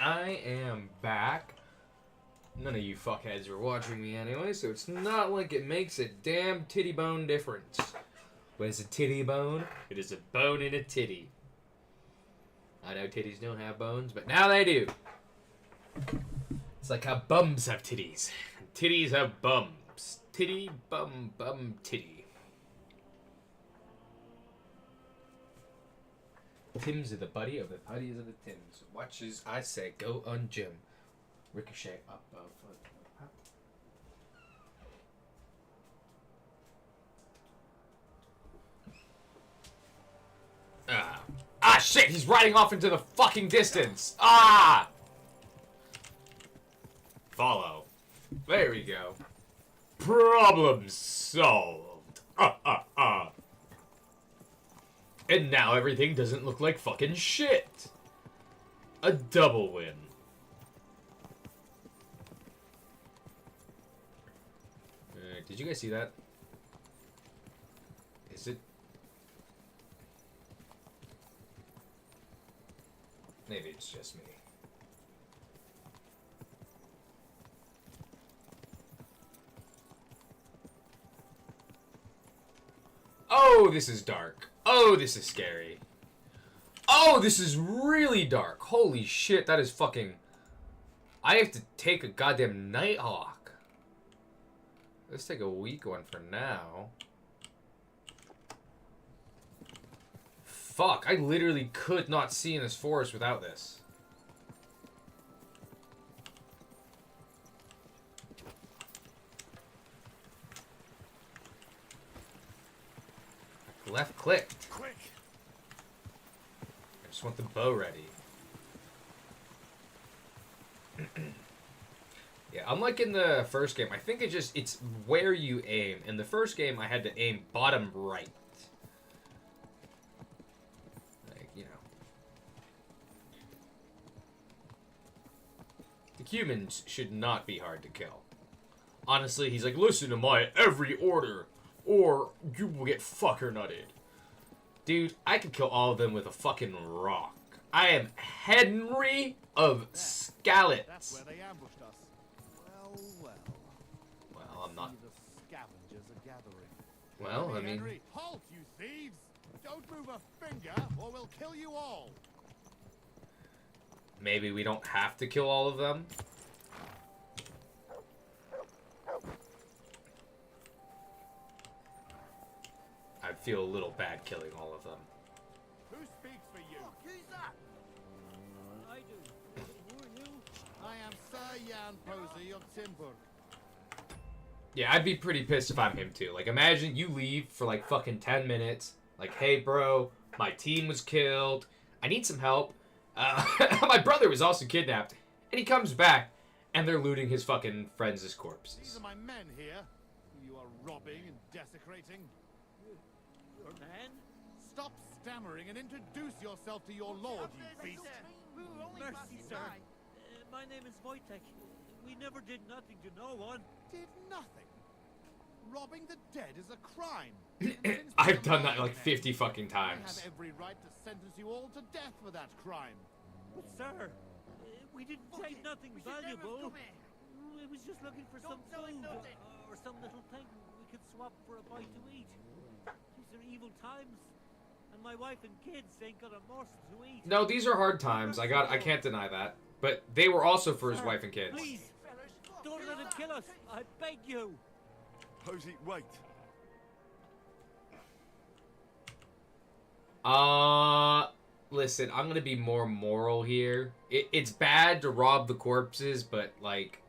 I am back. None of you fuckheads are watching me anyway, so it's not like it makes a damn titty bone difference. What is a titty bone? It is a bone in a titty. I know titties don't have bones, but now they do. It's like how bums have titties. Titties have bums. Titty, bum, bum, titty. Tims are the buddy of the putties of the Tims. Watch as I say, go on Jim. Ricochet up above. Ah, shit! He's riding off into the fucking distance! Ah! Follow. There we go. Problem solved. And now everything doesn't look like fucking shit. A double win. Did you guys see that? Is it? Maybe it's just me. Oh, this is dark. Oh, this is scary. Oh, this is really dark. Holy shit, that is fucking... I have to take a goddamn Nighthawk. Let's take a weak one for now. Fuck, I literally could not see in this forest without this. Left click. Quick. I just want the bow ready. Yeah, unlike in the first game, I think it's where you aim. In the first game, I had to aim bottom right. Like, you know. The humans should not be hard to kill. Honestly, he's like, listen to my every order, or you will get fucker nutted. Dude, I could kill all of them with a fucking rock. I am Henry of Skalitz. That's where they ambushed us. Well. Well, I'm not. The scavengers are gathering. Well, I mean. Henry, halt, you thieves! Don't move a finger, or we'll kill you all. Maybe we don't have to kill all of them. I feel a little bad killing all of them. Who speaks for you? Look, who's that? I do. Who are you? I am Sir Jan Posey of Timburg. Yeah, I'd be pretty pissed if I'm him too. Like, imagine you leave for like fucking 10 minutes. Like, hey bro, my team was killed. I need some help. My brother was also kidnapped. And he comes back, and they're looting his fucking friends' corpses. These are my men here, who you are robbing and desecrating. Your man? Stop stammering and introduce yourself to your lord, you beast. Mercy, sir. My name is Wojtek. We never did nothing to no one. Did nothing. Robbing the dead is a crime. I've done that like 50 fucking I have times. every right to sentence you all to death for that crime. But sir, we didn't take nothing valuable. We was just looking for some food or some little thing we could swap for a bite to eat. These are evil times, and my wife and kids ain't got a morsel to eat. No, these are hard times. I can't deny that. But they were also for his wife and kids. Please, don't let him kill us. I beg you. Posey, wait. Listen, I'm gonna be more moral here. It's bad to rob the corpses, but, like,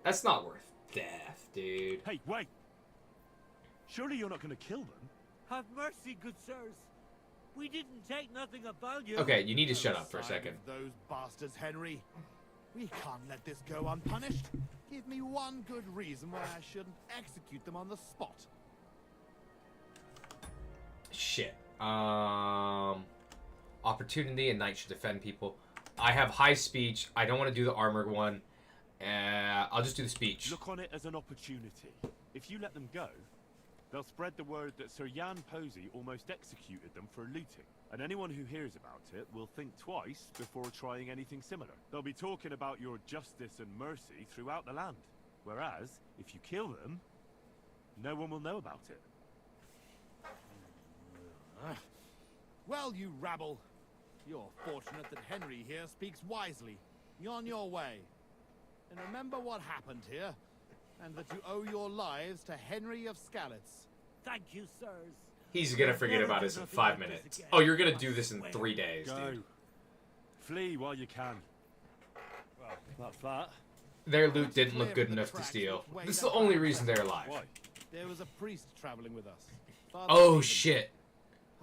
that's not worth death, dude. Hey, wait! Surely you're not going to kill them? Have mercy, good sirs. We didn't take nothing of value. Okay, you need to shut up for a Side second. of those bastards, Henry. We can't let this go unpunished. Give me one good reason why I shouldn't execute them on the spot. Shit. Opportunity and knight should defend people. I have high speech. I don't want to do the armored one. I'll just do the speech. Look on it as an opportunity. If you let them go, They'll spread the word that Sir Jan Posey almost executed them for looting. And anyone who hears about it will think twice before trying anything similar. They'll be talking about your justice and mercy throughout the land. Whereas, if you kill them, no one will know about it. Well, you rabble. You're fortunate that Henry here speaks wisely. You're on your way. And remember what happened here, and that you owe your lives to Henry of Skalitz. Thank you, sirs. He's gonna forget about us in 5 minutes. Oh, you're gonna do this in 3 days, Go. dude. Flee while you can. Well, that's that. Their loot didn't look good enough to steal. This is the only reason they're alive. Why? There was a priest traveling with us. Father Oh Stephen. shit.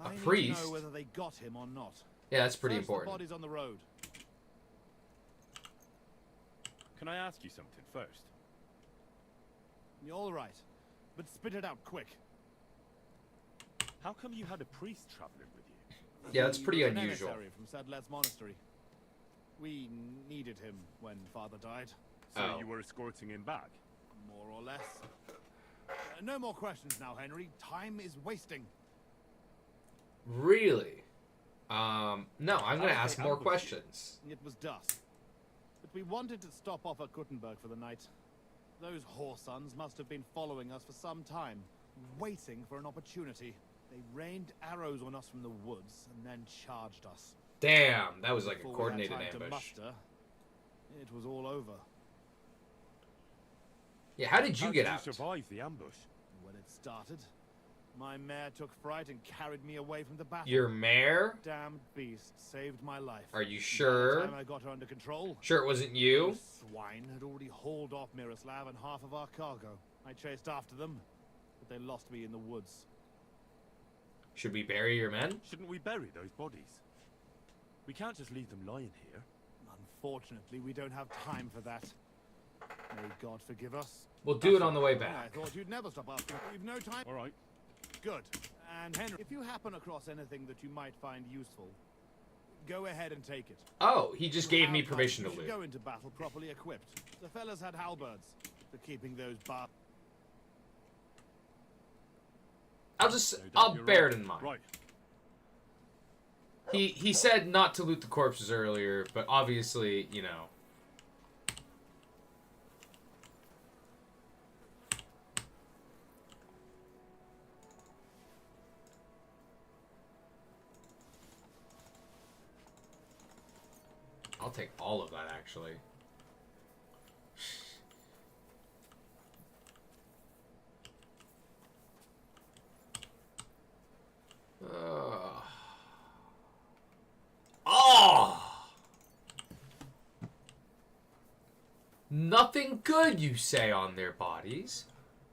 I need to priest? know whether they got him or not. Yeah, that's pretty Search the important. bodies on the road. Can I ask you something first? You're all right, but spit it out quick. How come you had a priest traveling with you? Yeah, that's He pretty was an unusual. emissary from Sadlet's monastery. We needed him when Father died, So Oh. you were escorting him back? more or less. No more questions now, Henry. Time is wasting. Really? No, I'm gonna did they ask more ambush you? questions. It was dusk, but we wanted to stop off at Kuttenberg for the night. Those whoresons must have been following us for some time, waiting for an opportunity. They rained arrows on us from the woods and then charged us. Damn, that was like a Before we coordinated had time to ambush. muster, it was all over. Yeah, how did you How get did out? you survive the ambush? When it started, my mare took fright and carried me away from the battle. Your mare? Damned beast saved my life. Are you By sure? the time I got her under control, Sure it wasn't you? those swine had already hauled off Miroslav and half of our cargo. I chased after them, but they lost me in the woods. Should we bury your men? Shouldn't we bury those bodies? We can't just leave them lying here. Unfortunately, we don't have time for that. May God forgive us. We'll do it on the way I back. thought you'd never stop asking. We've no time. All right. Good. And Henry, if you happen across anything that you might find useful, go ahead and take it. Oh, he just gave me Outcome, permission to you should loot. go into battle properly equipped. The fellas had halberds for keeping those bar. I'll just, No doubt I'll you're bear right. it in mind. Right. He said not to loot the corpses earlier, but obviously, you know. I'll take all of that, actually. Oh! Nothing good, you say, on their bodies.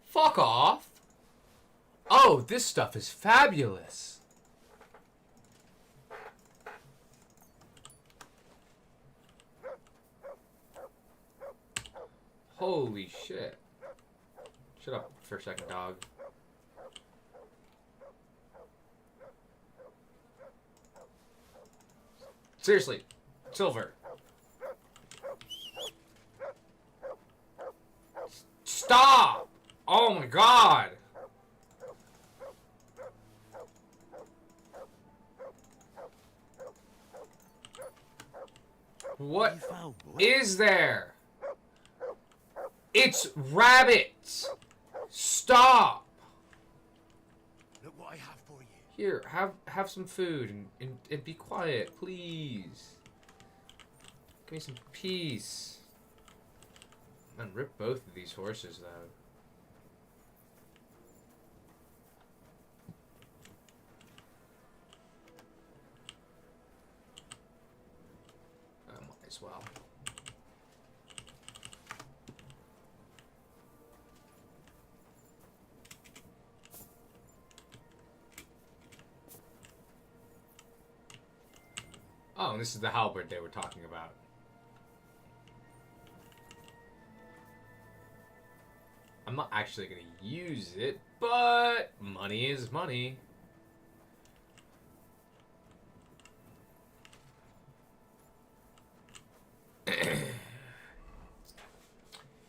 Fuck off. Oh, this stuff is fabulous. Holy shit. Shut up for a second, dog. Seriously, Silver. Stop! Oh my god! What You found, boy? is there? It's rabbits! Stop! Look what I have for you. Here, have some food and be quiet, please. Give me some peace. Man, rip both of these horses, though. I might as well. Oh, and this is the halberd they were talking about. I'm not actually going to use it, but money is money.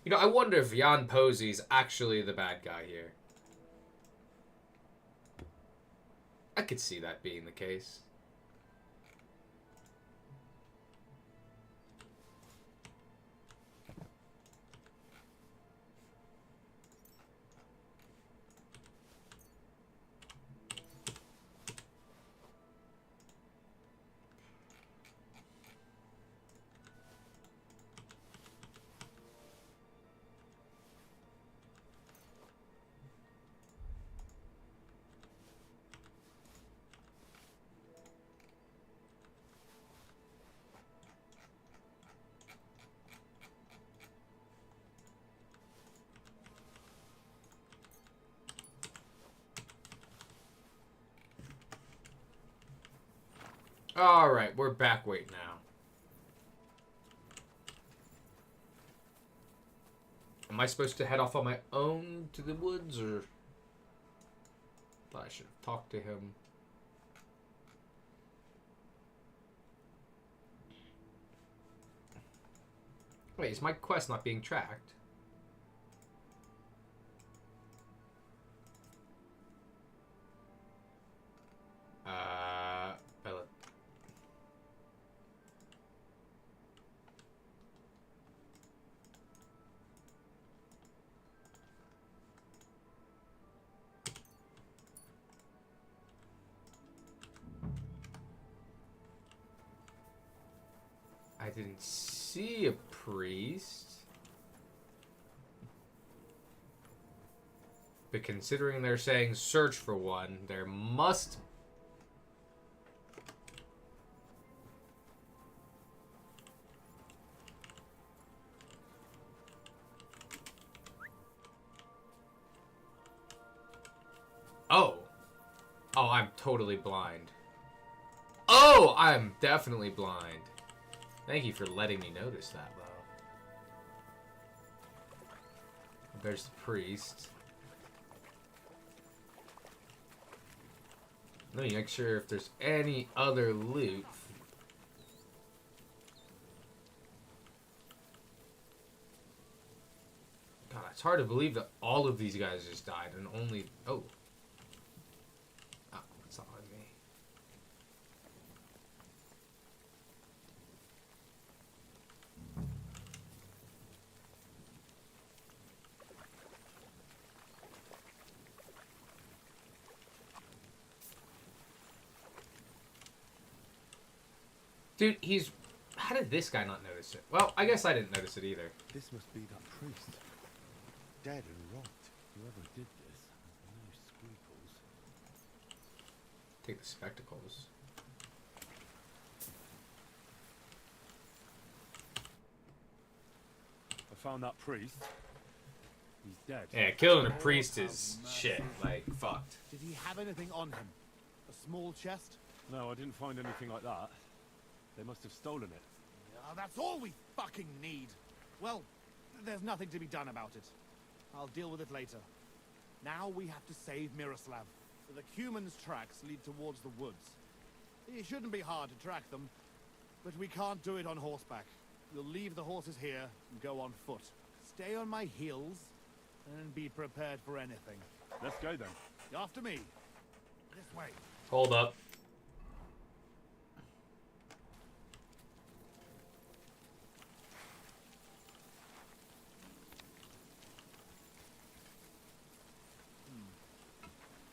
You know, I wonder if Jan Posey's actually the bad guy here. I could see that being the case. Alright, we're back weight now. Am I supposed to head off on my own to the woods, or... Thought I should have talked to him. Wait, is my quest not being tracked? Bella. I didn't see a priest. But considering they're saying search for one, there must... Oh! Oh, I'm totally blind. Oh, I'm definitely blind. Thank you for letting me notice that, though. There's the priest. Let me make sure if there's any other loot. God, it's hard to believe that all of these guys just died and only... Oh. Oh, it's not on me. Dude, he's... How did this guy not notice it? Well, I guess I didn't notice it either. This must be that priest. Dead and rot. Whoever did this has no scruples. Take the spectacles. I found that priest. He's dead. Yeah, killing a priest is shit. Like, fucked. Did he have anything on him? A small chest? No, I didn't find anything like that. They must have stolen it. Yeah, that's all we fucking need. Well, there's nothing to be done about it. I'll deal with it later. Now we have to save Miroslav. The Cuman's tracks lead towards the woods. It shouldn't be hard to track them, but we can't do it on horseback. We'll leave the horses here and go on foot. Stay on my heels and be prepared for anything. Let's go then. After me. This way. Hold up.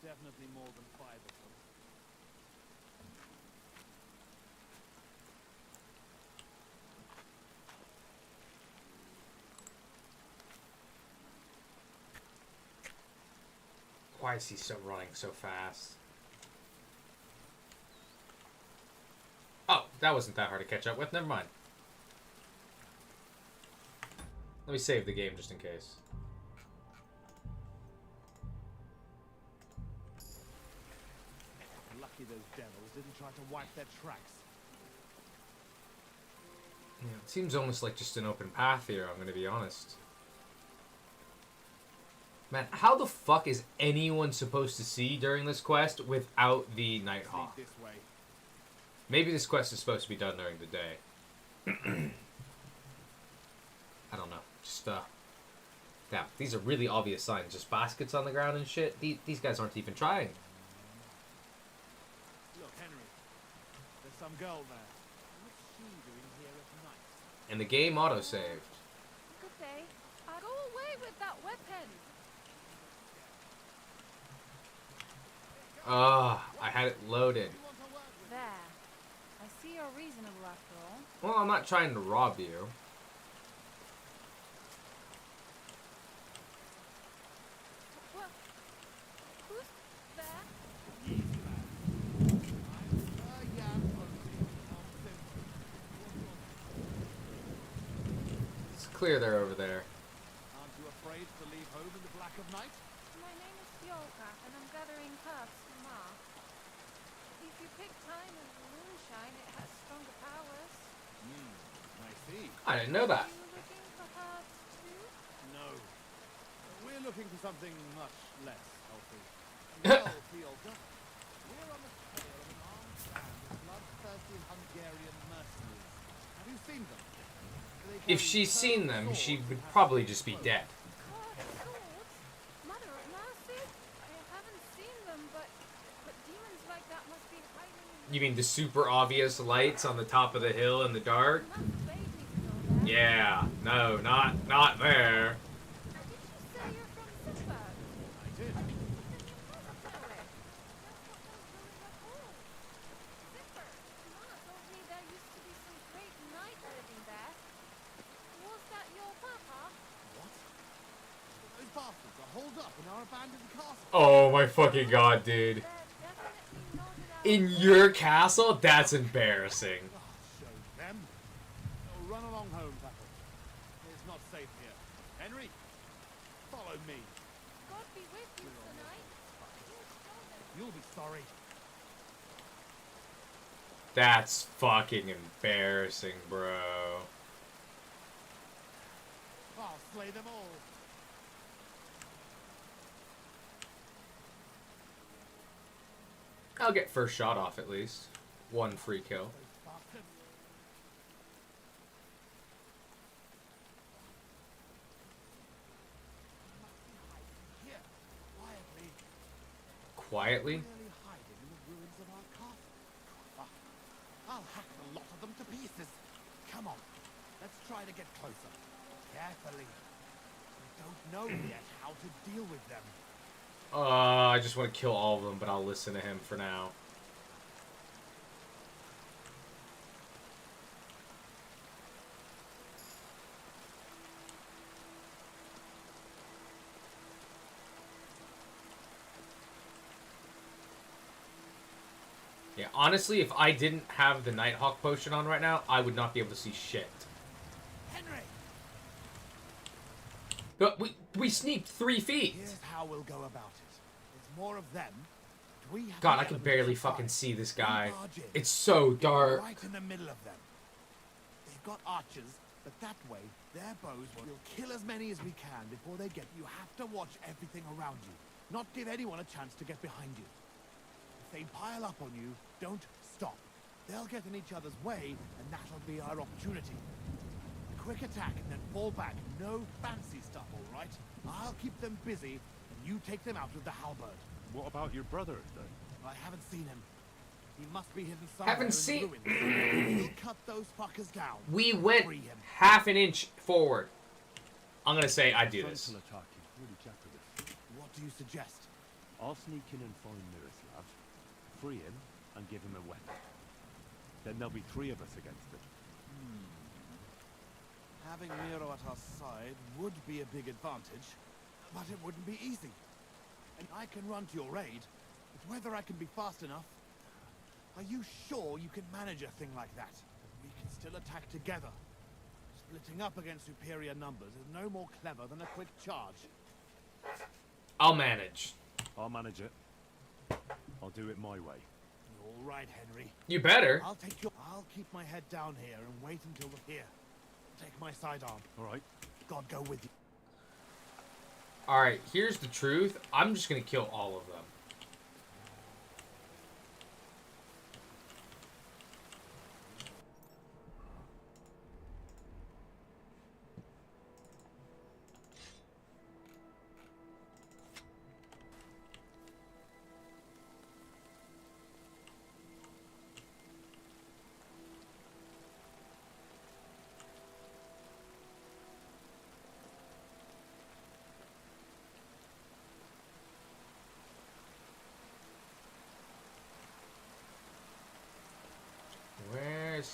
Definitely more than 5 of them. Why is he so running so fast? Oh, that wasn't that hard to catch up with. Never mind. Let me save the game just in case. Lucky those devils didn't try to wipe their tracks. Yeah, it seems almost like just an open path here, I'm going to be honest. Man, how the fuck is anyone supposed to see during this quest without the Nighthawk? Lead this way. Maybe this quest is supposed to be done during the day. I don't know. Just, yeah, these are really obvious signs. Just baskets on the ground and shit. These guys aren't even trying. some girl there. What's she doing here at night? And the game autosaved. Good day. Go away with that weapon. Ah, I had it loaded. You want to work with? There. I see you're reasonable after all. Well, I'm not trying to rob you. Well, who's there? Jan Posey of Simpson. It's clear they're over there. Aren't you afraid to leave home in the black of night? My name is Fiolka, and I'm gathering herbs for Ma. If you pick thyme and moonshine, it has stronger powers. I see. I didn't know that. Are you looking for herbs too? No. We're looking for something much less healthy. Well, Fiolka, we're on the trail of an armed band of bloodthirsty Hungarian mercenaries. Have you seen them? They If carry she's seen them, swords she and would have probably just be bows. dead. God, swords? Mother of mercy? I haven't seen them, but demons like that must be hiding in You mean the super obvious lights on the top of the hill in the dark? Enough made me to know that. Yeah, no, not there. Did you say you're from Sinbad? I did. Then you must know it. That's what I'm doing at home. Zipper, Ma told me there used to be some great knight living there. Was that your papa? What? Those bastards are holed up in our abandoned castle. Oh my fucking god, dude. They're definitely noted out. In your castle? That's embarrassing. I'll show them. Oh, run along home, Pepper. It's not safe here. Henry, follow me. God be with you tonight. You'll show them. You'll be sorry. That's fucking embarrassing, bro. I'll slay them all. I'll get first shot off at least. One free kill. Those bastards. Here, quietly. Quietly? Really hiding in the ruins of our castle. I'll hack a lot of them to pieces. Come on, let's try to get closer. Carefully. We don't know yet how to deal with them. I just want to kill all of them, but I'll listen to him for now. Yeah, honestly, if I didn't have the Nighthawk potion on right now, I would not be able to see shit. Henry, But we sneaked 3 feet. here's how we'll go about it. There's more of them. We have God, the I can element barely to fight. fucking see this We guy. barge in. It's so dark. Right in the middle of them. They've got archers, but that way their bows will kill as many as we can before they get you. Have to watch everything around you. Not give anyone a chance to get behind you. If they pile up on you, don't stop. They'll get in each other's way, and that'll be our opportunity. Quick attack and then fall back. No fancy stuff, all right? I'll keep them busy, and you take them out with the halberd. What about your brother, then? I haven't seen him. He must be hidden somewhere Haven't in seen- the ruins. We'll cut those fuckers down. We went Free him. half an inch forward. I'm gonna say I do this. Frontal attack is really jeopardous. What do you suggest? I'll sneak in and find Miroslav, free him, and give him a weapon. Then there'll be 3 of us against him. Having Miro at our side would be a big advantage, but it wouldn't be easy. And I can run to your aid, but whether I can be fast enough... Are you sure you can manage a thing like that? We can still attack together. Splitting up against superior numbers is no more clever than a quick charge. I'll manage. I'll manage it. I'll do it my way. All right, Henry. You better. I'll keep my head down here and wait until we're here. Take my sidearm. All right. God go with you. Alright, here's the truth. I'm just gonna kill all of them.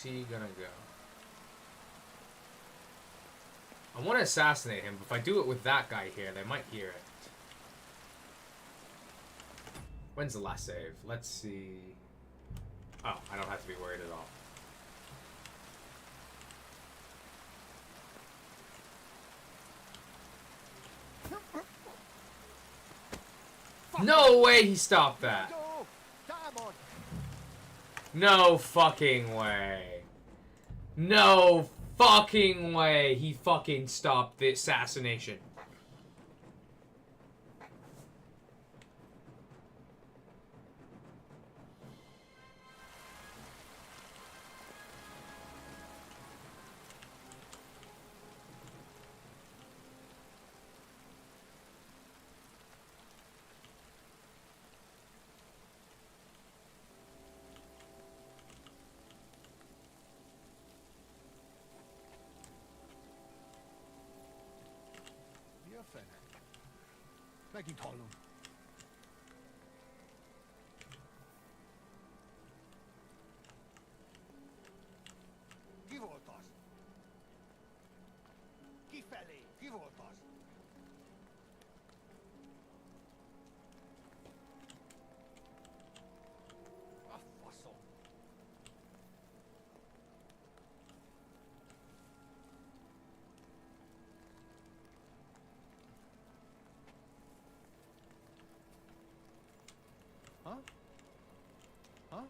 he gonna go? I want to assassinate him, but if I do it with that guy here, they might hear it. When's the last save? Let's see. Oh, I don't have to be worried at all. No way he stopped that. No fucking way. No fucking way he fucking stopped the assassination. Making column. Give orders. Give belly. Give orders. Affasso. Huh? Huh?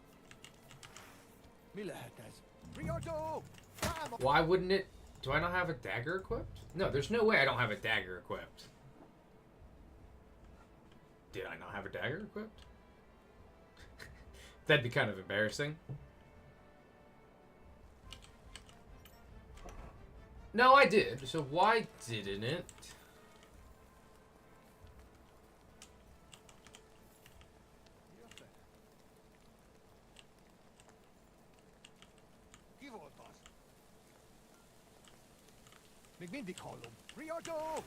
Mila Hatas. Rioto! Why wouldn't it? Do I not have a dagger equipped? No, there's no way I don't have a dagger equipped. Did I not have a dagger equipped? That'd be kind of embarrassing. No, I did. So why didn't it?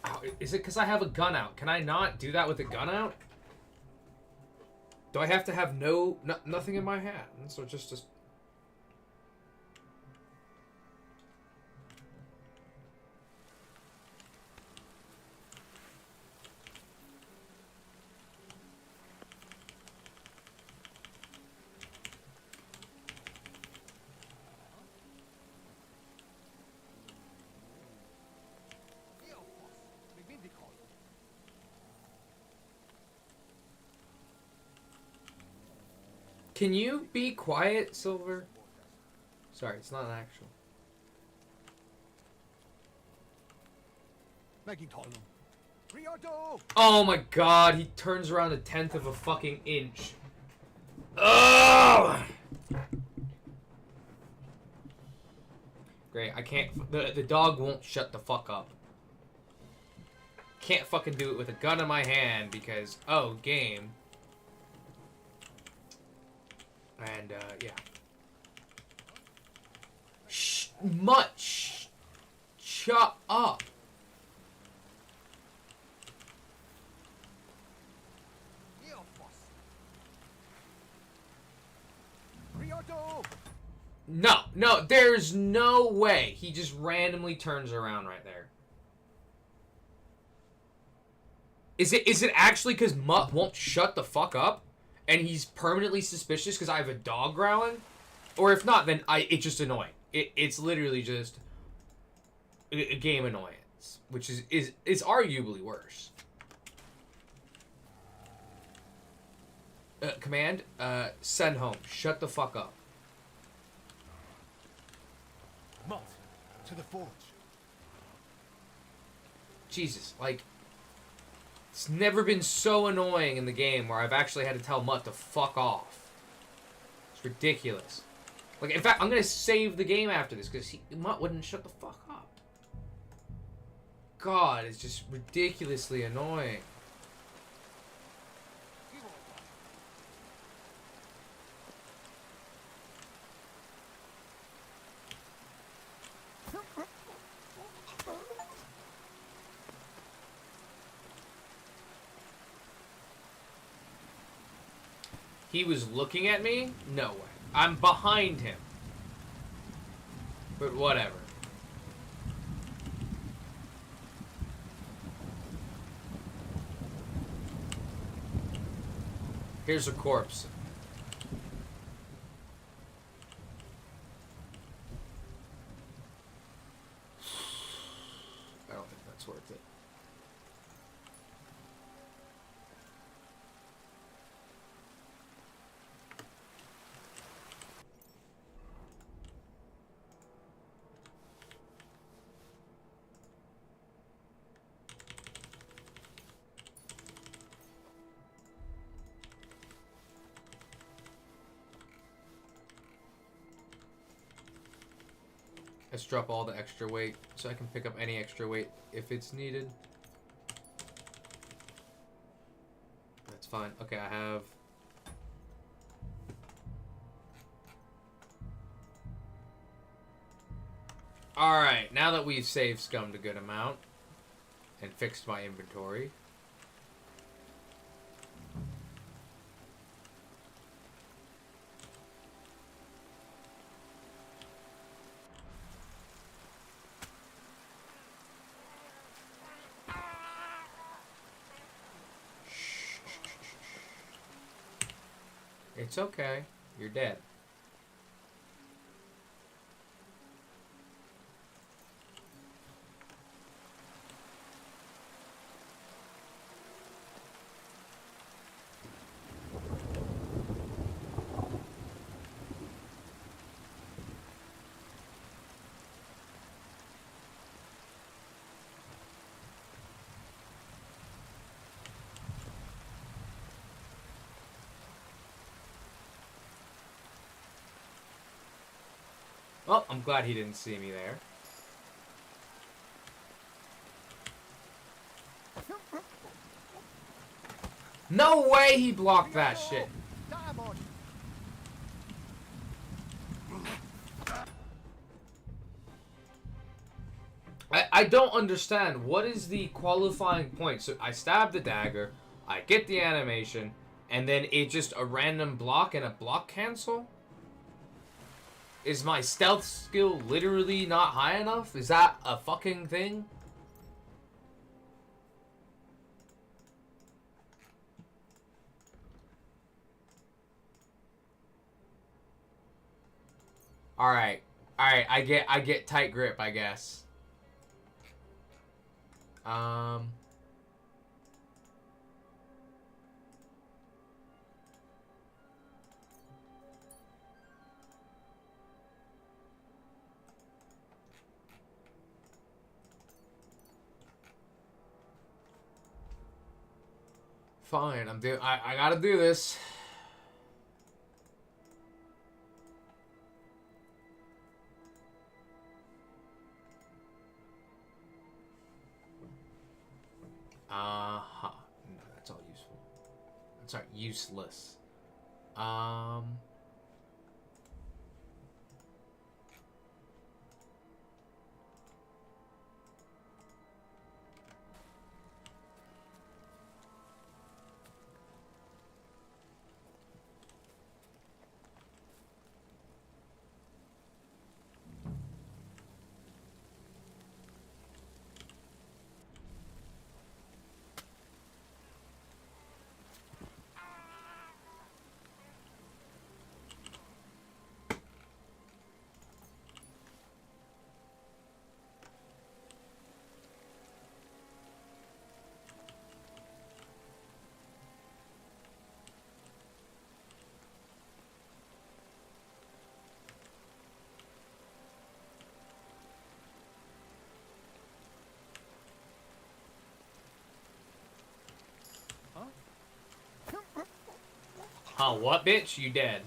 Oh, is it because I have a gun out? Can I not do that with the gun out? Do I have to have nothing in my hands, or just Can you be quiet, Silver? Sorry, it's not actual. Oh my god, he turns around a tenth of a fucking inch. Oh! Great, I can't. The dog won't shut the fuck up. Can't fucking do it with a gun in my hand because, oh, game. And, yeah. Shh, much. Shut up. No, there's no way. He just randomly turns around right there. Is it actually because Mutt won't shut the fuck up? And he's permanently suspicious because I have a dog growling? Or if not, then it's just annoying. It's literally just a game annoyance, which is arguably worse. Command, send home. Shut the fuck up. Mutt, to the forge. Jesus, like, it's never been so annoying in the game where I've actually had to tell Mutt to fuck off. It's ridiculous. Like, in fact, I'm gonna save the game after this because Mutt wouldn't shut the fuck up. God, it's just ridiculously annoying. He was looking at me? No way. I'm behind him. But whatever. Here's a corpse. I don't think that's worth it. Let's drop all the extra weight so I can pick up any extra weight if it's needed. That's fine. Okay, I have... Alright, now that we've saved scummed a good amount and fixed my inventory, it's okay. You're dead. Well, I'm glad he didn't see me there. No way he blocked that shit. I don't understand. What is the qualifying point? So I stab the dagger, I get the animation, and then it's just a random block and a block cancel? Is my stealth skill literally not high enough? Is that a fucking thing? Alright. Alright, I get tight grip, I guess. Fine, I gotta do this. Uh-huh. No, that's all useful. Sorry, useless. Huh, what, bitch? You dead.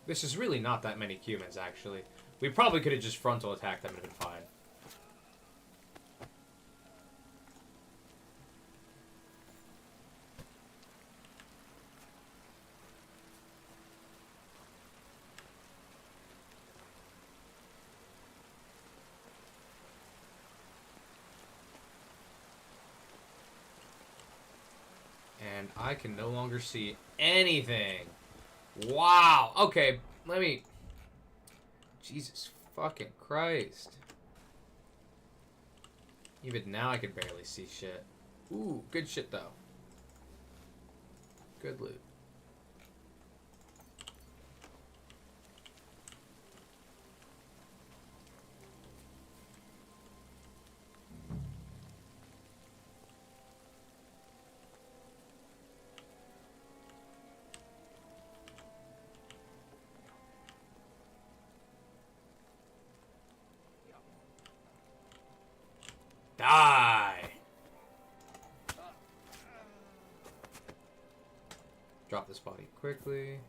This is really not that many humans, actually. We probably could have just frontal attacked them and been fine. And I can no longer see anything. Wow. Okay, let me... Jesus fucking Christ. Even now I can barely see shit. Ooh, good shit though. Good loot. Die! Drop this body quickly.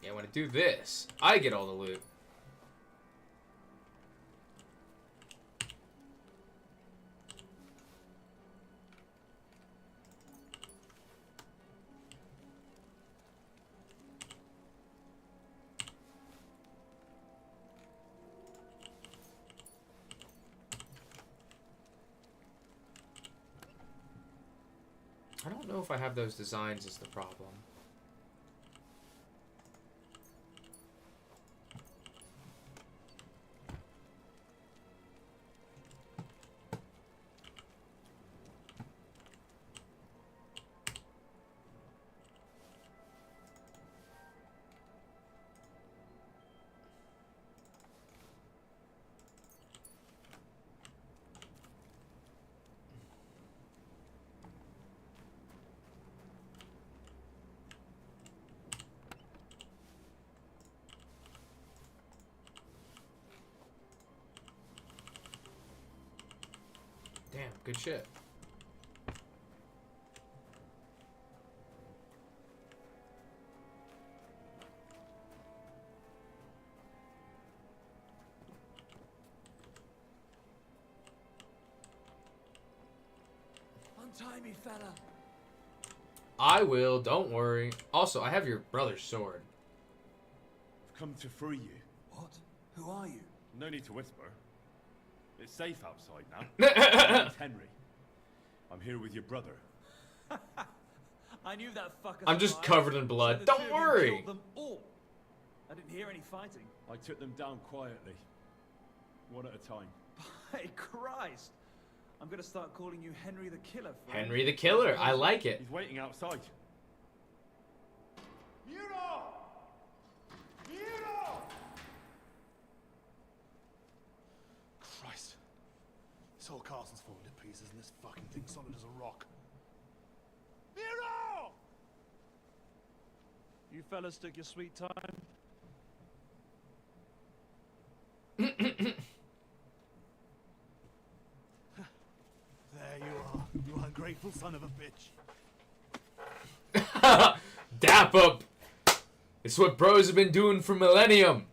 Yeah, when I do this, I get all the loot. I don't know if I have those designs is the problem. Damn, good shit. Untie me, fella. I will, don't worry. Also, I have your brother's sword. I've come to free you. What? Who are you? No need to whisper. It's safe outside now. My name's Henry. I'm here with your brother. I knew that fucker. I'm just covered in blood. Don't worry. Killed them all. I didn't hear any fighting. I took them down quietly. One at a time. By Christ! I'm gonna start calling you Henry the Killer. Friend. Henry the Killer. I like it. He's waiting outside. Muro! Muro! Christ. This whole castle's falling to pieces and this fucking thing's solid as a rock. Miro! You fellas took your sweet time. There you are, you ungrateful son of a bitch. Dap up. It's what bros have been doing for millennium.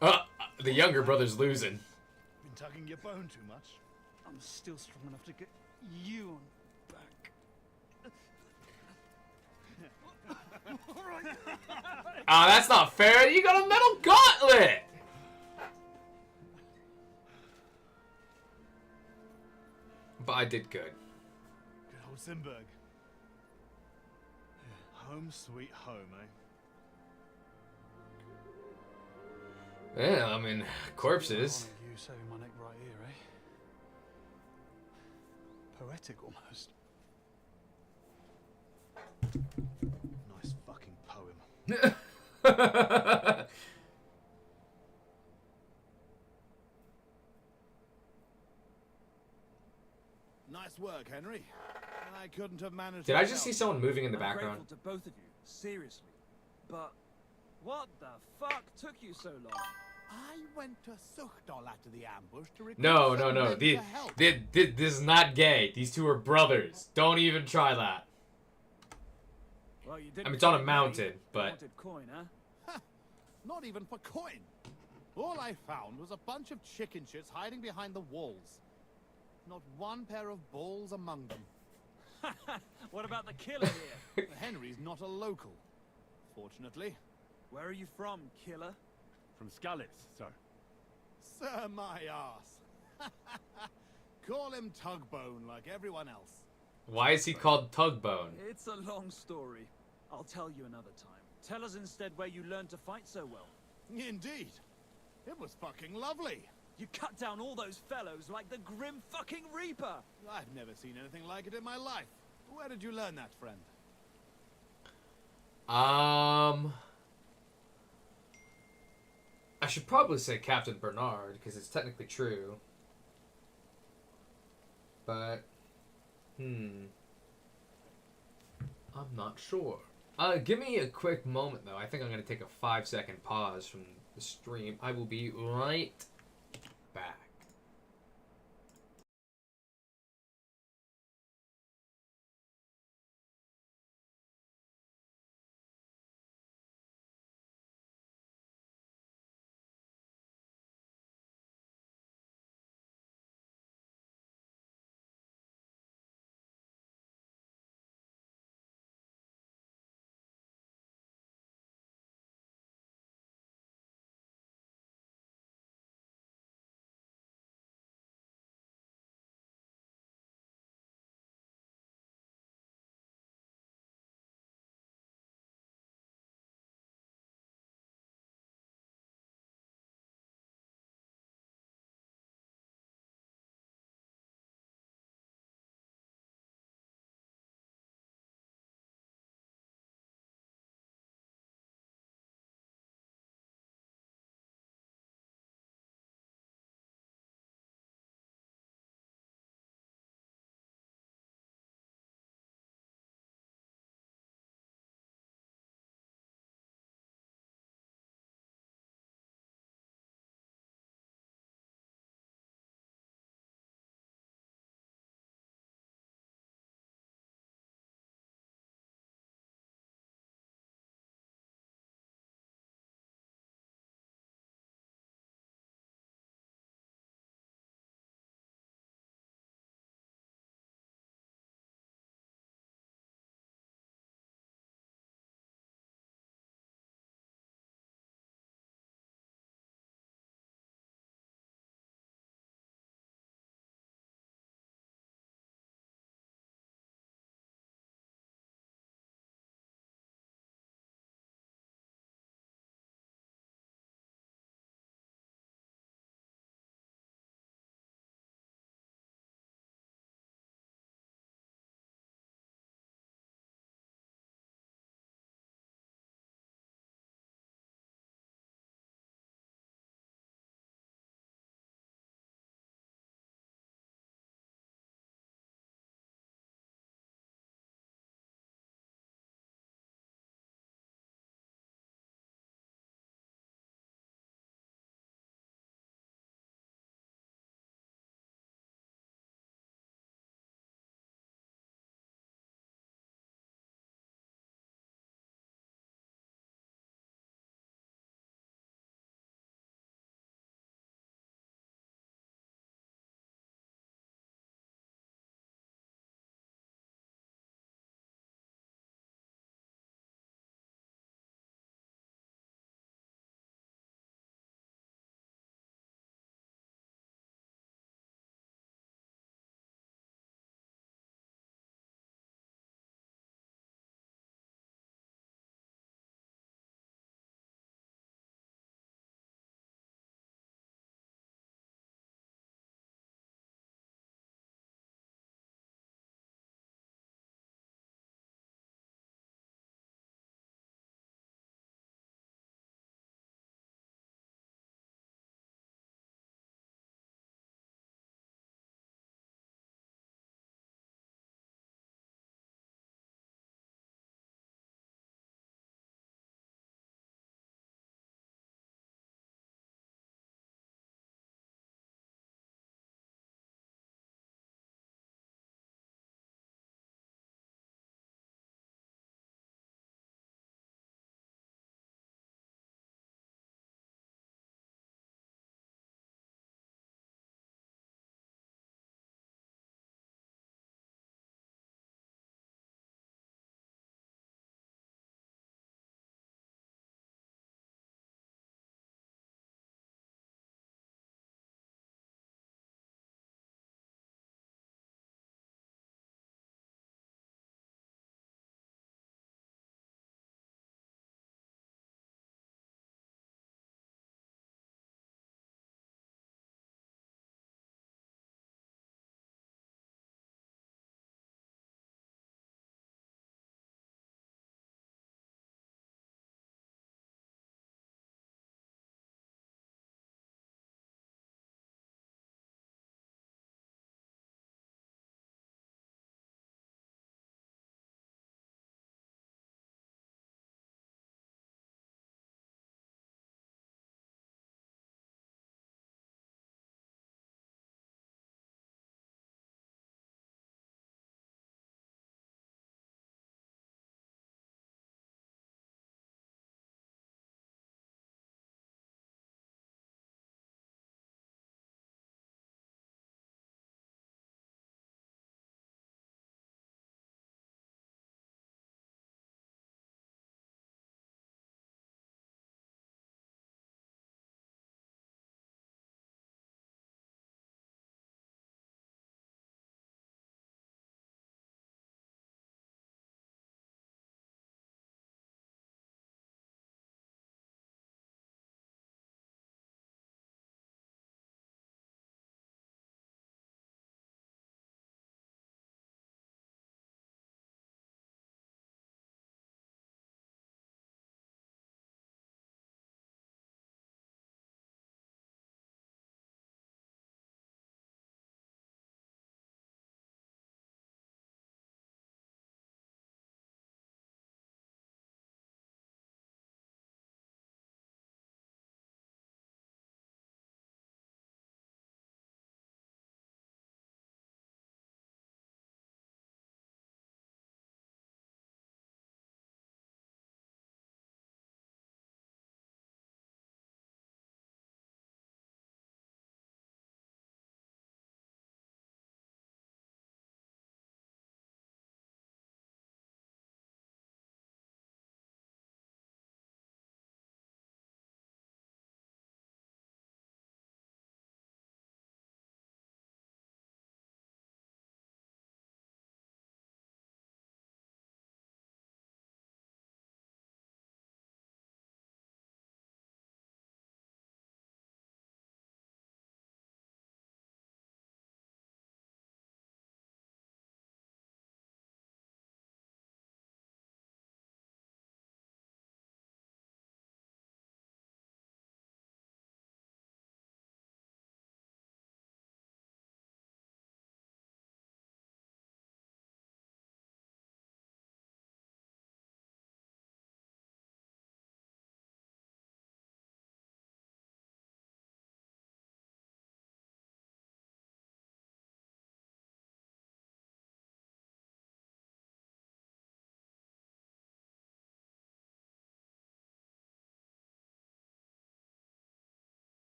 The younger brother's losing. Been tugging your bone too much. I'm still strong enough to get you on back. Ah, that's not fair. You got a metal gauntlet. But I did good. Good old Simberg. Home sweet home, eh? Yeah, I mean, corpses. You saving my neck right here, eh? Poetic almost. Nice fucking poem. Nice work, Henry. I couldn't have managed. Did it I just see without someone moving in the I'm background? grateful to both of you, seriously. But what the fuck took you so long? I went to Suchdol after the ambush to recruit No, no, some no. men to help. This is not gay. These two are brothers. Don't even try that. Well, you didn't I mean, it's on a find me. mountain, You but wanted coin, huh? Not even for coin. All I found was a bunch of chicken shits hiding behind the walls. Not one pair of balls among them. What about the killer here? Henry's not a local, fortunately. Where are you from, killer? From Skalitz, sir. Sir, my ass. Call him Tugbone like everyone else. why is he called Tugbone? It's a long story. I'll tell you another time. Tell us instead where you learned to fight so well. Indeed. It was fucking lovely. You cut down all those fellows like the Grim fucking Reaper! I've never seen anything like it in my life. Where did you learn that, friend? I should probably say Captain Bernard, because it's technically true. But, I'm not sure. Give me a quick moment, though. I think I'm going to take a 5-second pause from the stream. I will be right back.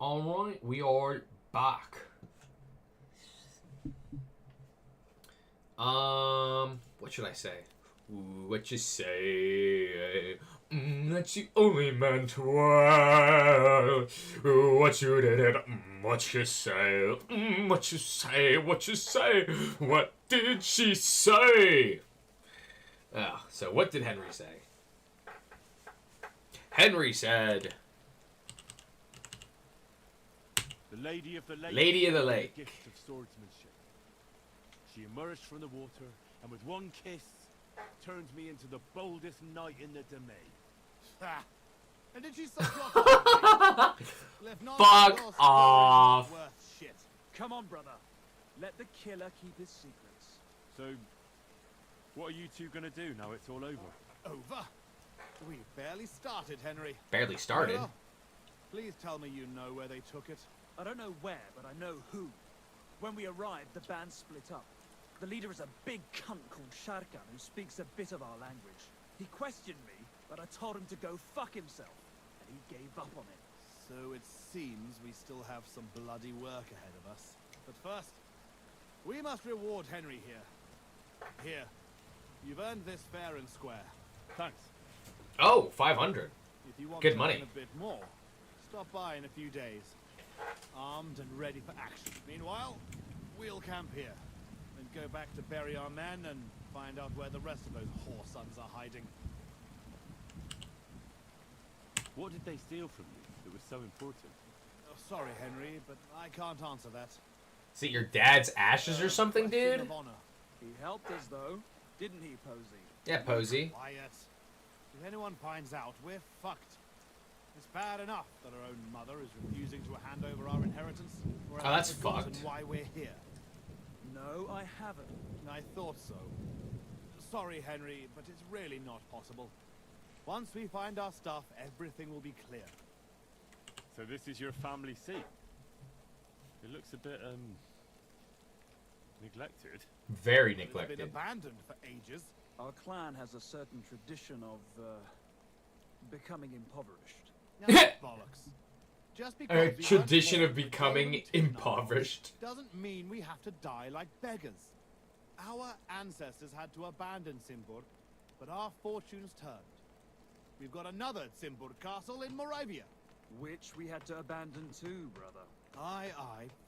Alright, we are back. What should I say? Ooh, what you say? That you only meant well. Ooh, what you did it? What you say? What you say? What you say? What did she say? So what did Henry say? Henry said, The Lady of the Lake. Lady of the had Lake. gift of swordsmanship. She emerged from the water, and with one kiss, turned me into the boldest knight in the domain. Ha! And did she suck your cock? Left none of Fuck your stories off. worth shit. Come on, brother. Let the killer keep his secrets. So, what are you two gonna do now it's all over? Over? We've barely started, Henry. barely started. Well, please tell me you know where they took it. I don't know where, but I know who. When we arrived, the band split up. The leader is a big cunt called Sharkan who speaks a bit of our language. He questioned me, but I told him to go fuck himself, and he gave up on it. So it seems we still have some bloody work ahead of us. But first, we must reward Henry here. Here, you've earned this fair and square. Thanks. Oh, 500. If you want Good to money. learn a bit more, stop by in a few days, armed and ready for action. Meanwhile, we'll camp here, and go back to bury our men and find out where the rest of those whore sons are hiding. What did they steal from you that was so important? Oh, sorry, Henry, but I can't answer that. Is it your dad's ashes or something, Question dude? of honor. He helped us, though, didn't he, Posey? Yeah, Posey. Quiet. If anyone finds out, we're fucked. It's bad enough that our own mother is refusing to hand over our inheritance. We're Oh, that's forgotten fucked. why we're here. No, I haven't. I thought so. Sorry, Henry, but it's really not possible. Once we find our stuff, everything will be clear. So this is your family seat? It looks a bit, neglected. Very It's been neglected. abandoned for ages. Our clan has a certain tradition of, becoming impoverished. Now, bollocks. Just because A we weren't tradition born of with becoming golden tin impoverished. doesn't mean we have to die like beggars. Our ancestors had to abandon Simburg, but our fortunes turned. We've got another Simburg castle in Moravia. Which we had to abandon too, brother. Aye,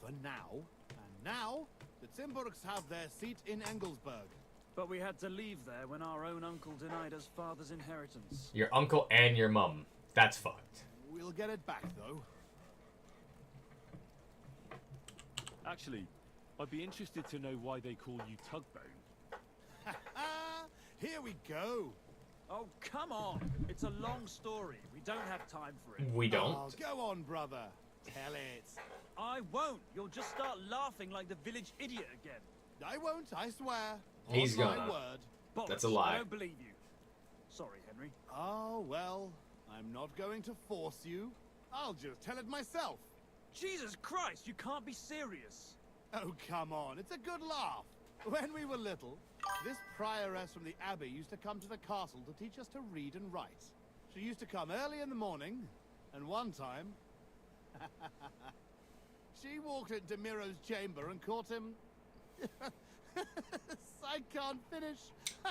for now. And now, the Simburgs have their seat in Engelsberg. But we had to leave there when our own uncle denied us father's inheritance. Your uncle and your mum. That's fucked. We'll get it back, though. Actually, I'd be interested to know why they call you Tugbone. Here we go. Oh, come on! It's a long story. We don't have time for it. We don't. Oh, go on, brother. Tell it. I won't. You'll just start laughing like the village idiot again. I won't, I swear. He's On my gonna. word. Bollocks, That's a lie. I don't believe you. Sorry, Henry. Oh, well, I'm not going to force you. I'll just tell it myself. Jesus Christ, you can't be serious. Oh, come on, it's a good laugh. When we were little, this prioress from the abbey used to come to the castle to teach us to read and write. She used to come early in the morning, and one time... she walked into Miro's chamber and caught him... I can't finish.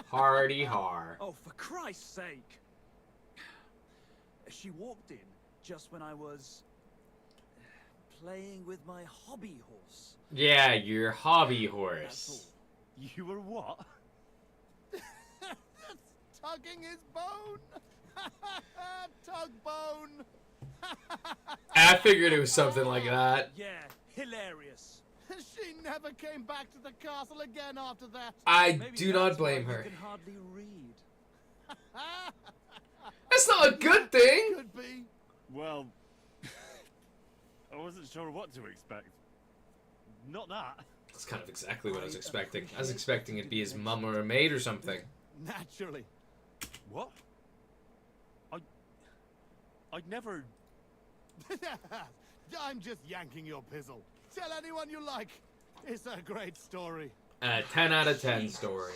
Hardy har. Oh, for Christ's sake. She walked in just when I was playing with my hobby horse. Yeah, your hobby That's horse. all. You were what? That's tugging his bone. Tug bone. I figured it was something like that. Yeah, hilarious. She never came back to the castle again after that. I Maybe do not that's why blame her. You can hardly read. That's not a good thing. Could be. Well, I wasn't sure what to expect. Not that. That's kind of exactly what I was expecting. I was expecting it to be his mum or a maid or something. Naturally. What? I'd never... I'm just yanking your pizzle. Tell anyone you like. It's a great story. 10 out of 10 story.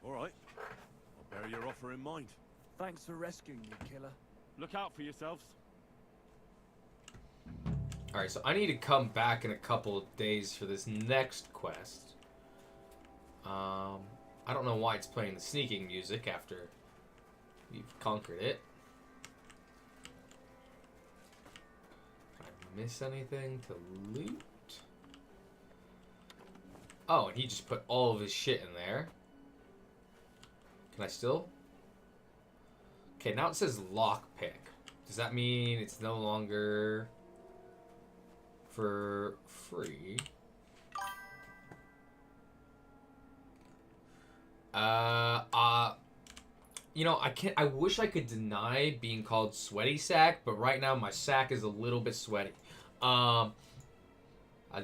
All right. I'll bear your offer in mind. Thanks for rescuing me, killer. Look out for yourselves. Alright, so I need to come back in a couple of days for this next quest. I don't know why it's playing the sneaking music after we've conquered it. Did I miss anything to loot? Oh, and he just put all of his shit in there. Can I still? Okay, now it says lockpick. Does that mean it's no longer for free? You know, I wish I could deny being called sweaty sack, but right now my sack is a little bit sweaty. I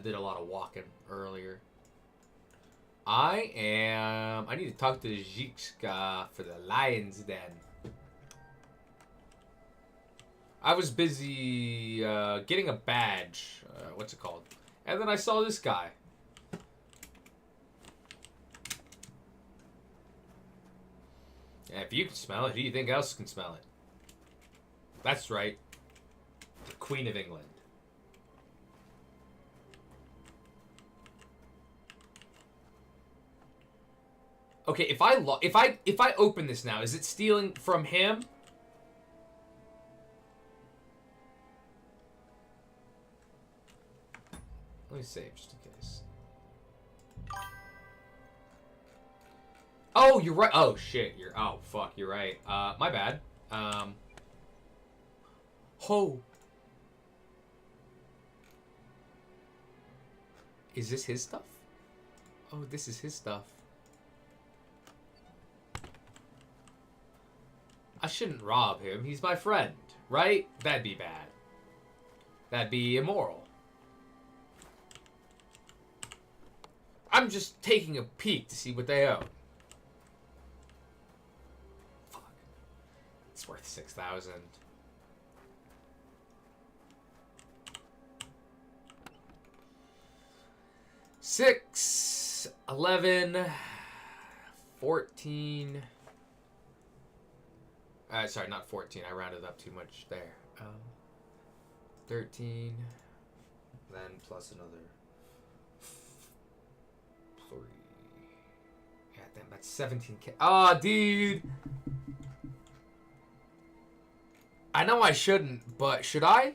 did a lot of walking earlier. I need to talk to Zhikska for the Lion's Den. I was busy getting a badge. What's it called? And then I saw this guy. Yeah, if you can smell it, who do you think else can smell it? That's right. The Queen of England. Okay, if I open this now, is it stealing from him? Let me save just in case. Oh, you're right. Oh shit, oh fuck, you're right. My bad. Ho. Is this his stuff? Oh, this is his stuff. I shouldn't rob him. He's my friend, right? That'd be bad. That'd be immoral. I'm just taking a peek to see what they own. Fuck. It's worth 6,000. $6, $11, $14. Sorry, not 14. I rounded up too much there. 13. Then plus another 3. God damn, that's 17K. Oh, dude. I know I shouldn't, but should I?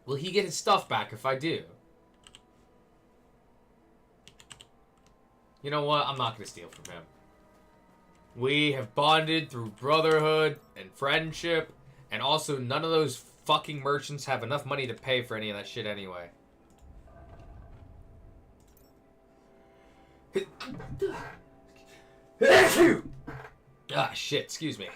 Will he get his stuff back if I do? You know what? I'm not going to steal from him. We have bonded through brotherhood and friendship, and also none of those fucking merchants have enough money to pay for any of that shit anyway. Ah, shit. Excuse me.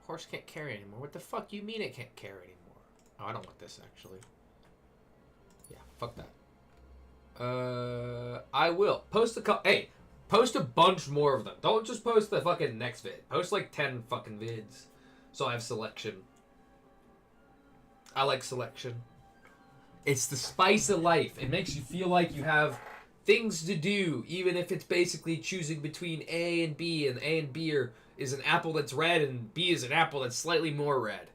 Horse can't carry anymore. What the fuck you mean it can't carry anymore? Oh, I don't want this, actually. Yeah, fuck that. I will. Post hey, post a bunch more of them. Don't just post the fucking next vid. Post like 10 fucking vids. So I have selection. I like selection. It's the spice of life. It makes you feel like you have things to do, even if it's basically choosing between A and B, and A and B is an apple that's red, and B is an apple that's slightly more red.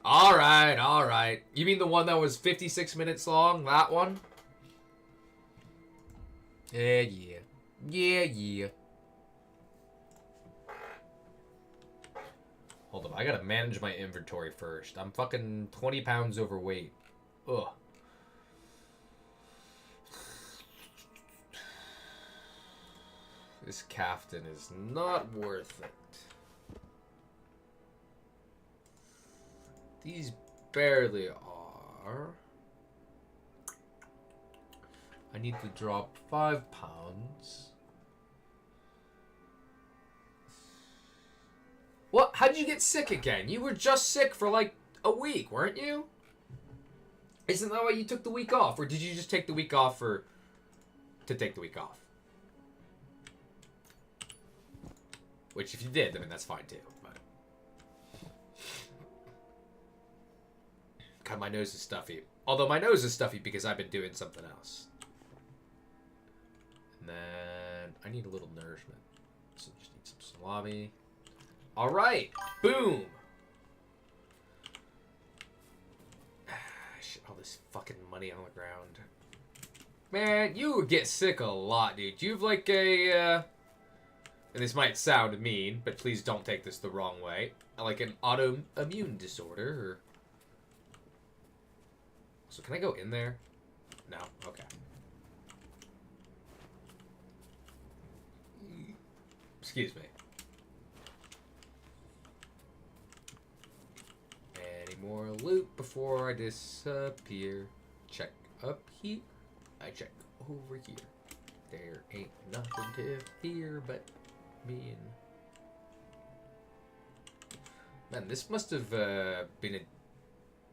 Alright, alright. You mean the one that was 56 minutes long? That one? Yeah. Hold up, I gotta manage my inventory first. I'm fucking 20 pounds overweight. Ugh. This Kaftan is not worth it. These barely are. I need to drop 5 pounds. What? How'd you get sick again? You were just sick for like a week, weren't you? Isn't that why you took the week off? Or did you just take the week off to take the week off? Which if you did, I mean, that's fine too. But God, my nose is stuffy. Although my nose is stuffy because I've been doing something else. And then I need a little nourishment. So just need some salami. Alright. Boom. Shit, all this fucking money on the ground. Man, you get sick a lot, dude. You've like a, and this might sound mean, but please don't take this the wrong way. Like an autoimmune disorder, or... So can I go in there? No? Okay. Excuse me. Any more loot before I disappear? Check up here. I check over here. There ain't nothing to fear but me and... Man, this must have been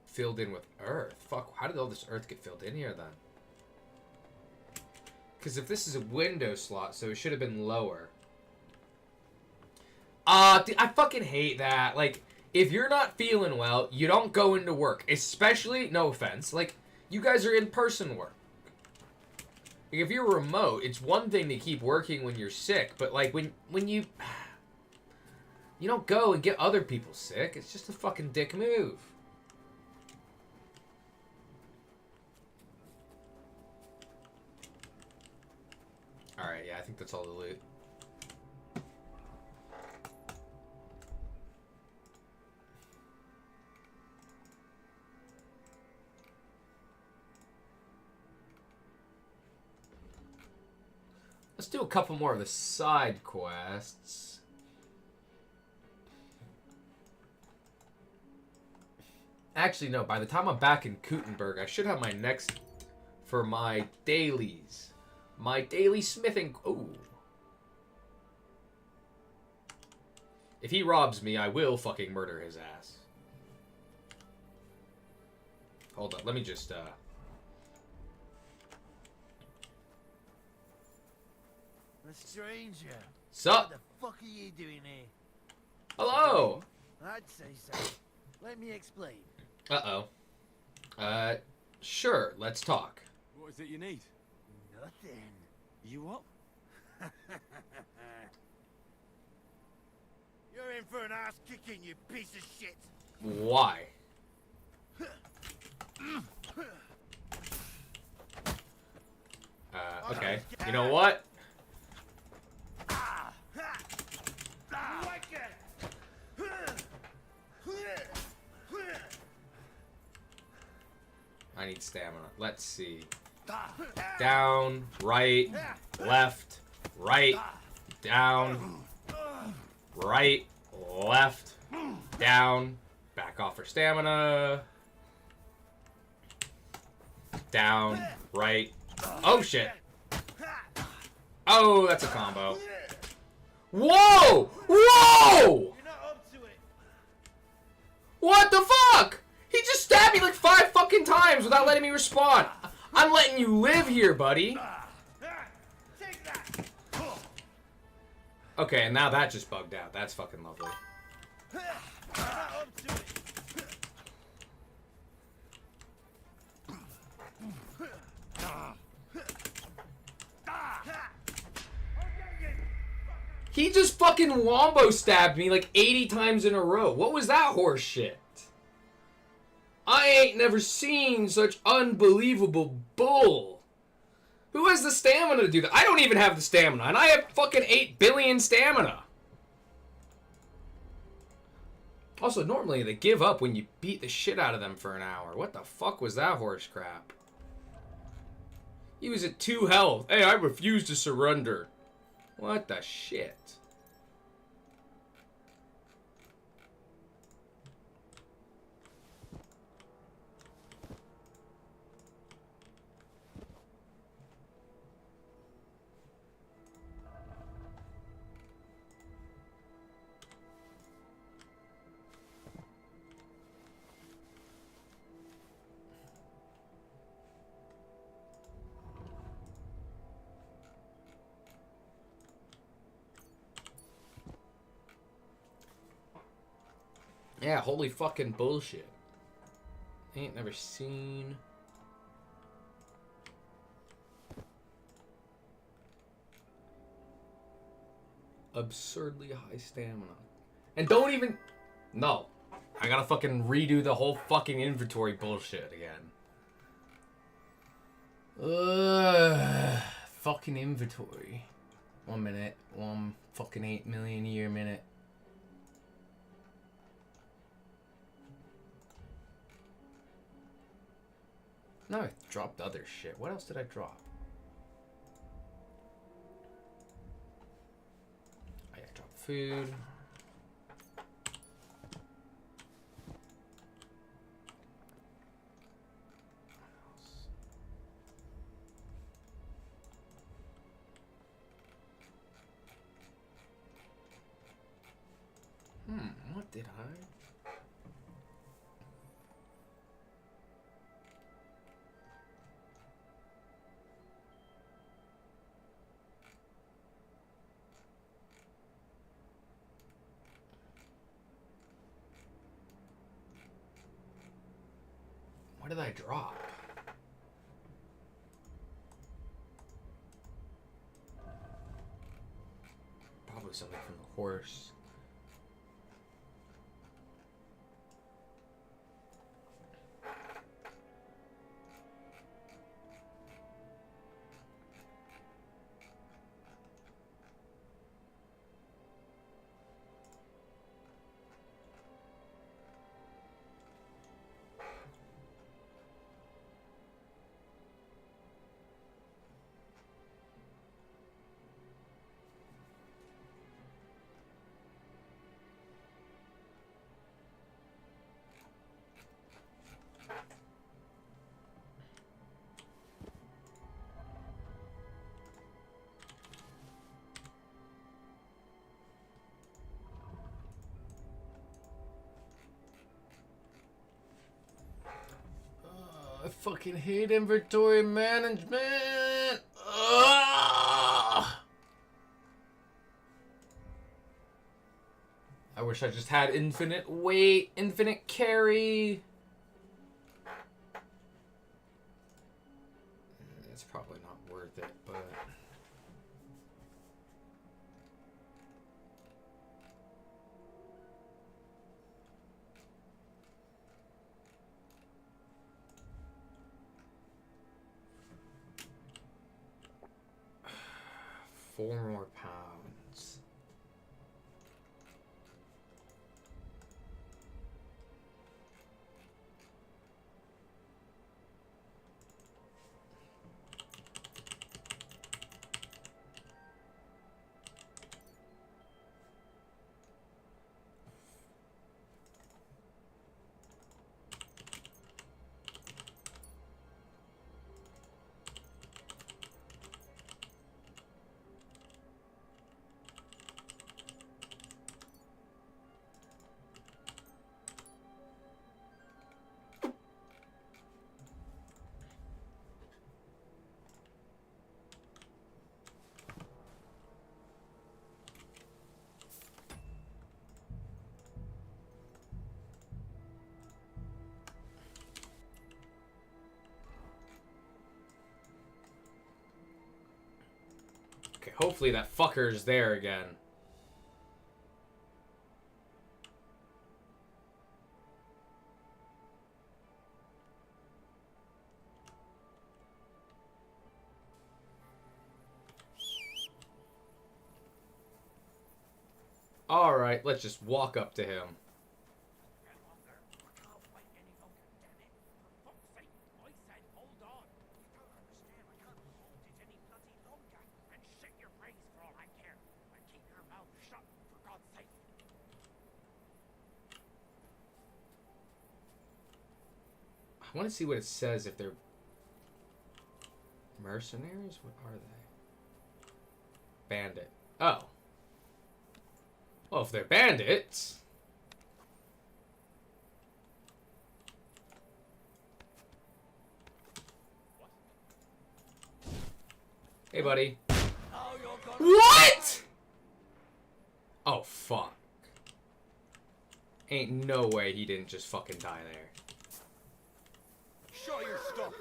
filled in with earth. Fuck, how did all this earth get filled in here then? Because if this is a window slot, so it should have been lower. Dude, I fucking hate that. Like, if you're not feeling well, you don't go into work. Especially, no offense, like, you guys are in-person work. Like, if you're remote, it's one thing to keep working when you're sick, but, like, when you... You don't go and get other people sick. It's just a fucking dick move. Alright, yeah, I think that's all the loot. Let's do a couple more of the side quests. Actually, no. By the time I'm back in Kuttenberg, I should have my next for my dailies. My daily smithing... Ooh. If he robs me, I will fucking murder his ass. Hold up. Let me just, A stranger. Sup? What the fuck are you doing here? Hello! I'd say so. Let me explain. Uh-oh. Sure. Let's talk. What is it you need? Nothing. You what? You're in for an ass kicking, you piece of shit. Why? Okay. You know what? I need stamina. Let's see. Down, right, left, right, down, right, left, down, back off for stamina, down, right. Oh shit. Oh, that's a combo. Whoa! Whoa! You're not up to it. What the fuck? He just stabbed me like 5 fucking times without letting me respawn. I'm letting you live here, buddy. Take that. Okay, and now that just bugged out. That's fucking lovely. You're not up to it. He just fucking wombo stabbed me like 80 times in a row. What was that horse shit? I ain't never seen such unbelievable bull. Who has the stamina to do that? I don't even have the stamina, and I have fucking 8 billion stamina. Also, normally they give up when you beat the shit out of them for an hour. What the fuck was that horse crap? He was at 2 health. Hey, I refuse to surrender. What the shit? Yeah, holy fucking bullshit. Ain't never seen. Absurdly high stamina. And don't even. No. I gotta fucking redo the whole fucking inventory bullshit again. Fucking inventory. 1 minute. 1 fucking 8 million year minute. No, I dropped other shit. What else did I drop? I dropped food. What did I? What did I drop? Probably something from the horse. I fucking hate inventory management. Ugh. I wish I just had infinite weight, infinite carry. It's probably not worth it, but... £4 more. Okay, hopefully that fucker's there again. Alright, let's just walk up to him. I want to see what it says if they're mercenaries. What are they? Bandit. Oh. Well, if they're bandits. Hey, buddy. What? Oh, fuck. Ain't no way he didn't just fucking die there. Show your stuff.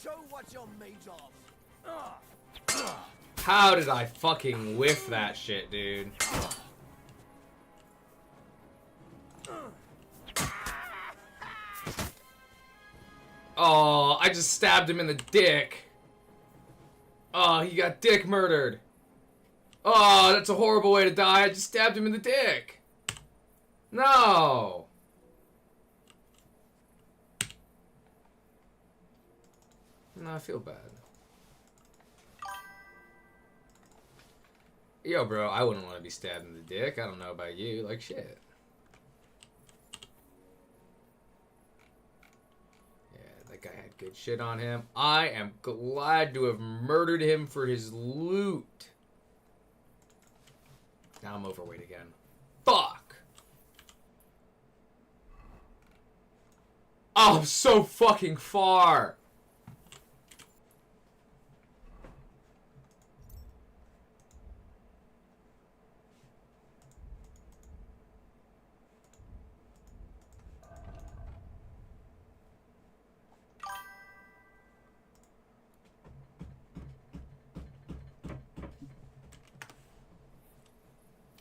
Show what you're made of. How did I fucking whiff that shit, dude? Oh, I just stabbed him in the dick. Oh, he got dick murdered. Oh, that's a horrible way to die. I just stabbed him in the dick. No. No, I feel bad. Yo, bro, I wouldn't want to be stabbed in the dick. I don't know about you. Like, shit. Yeah, that guy had good shit on him. I am glad to have murdered him for his loot. Now I'm overweight again. Fuck! Oh, I'm so fucking far!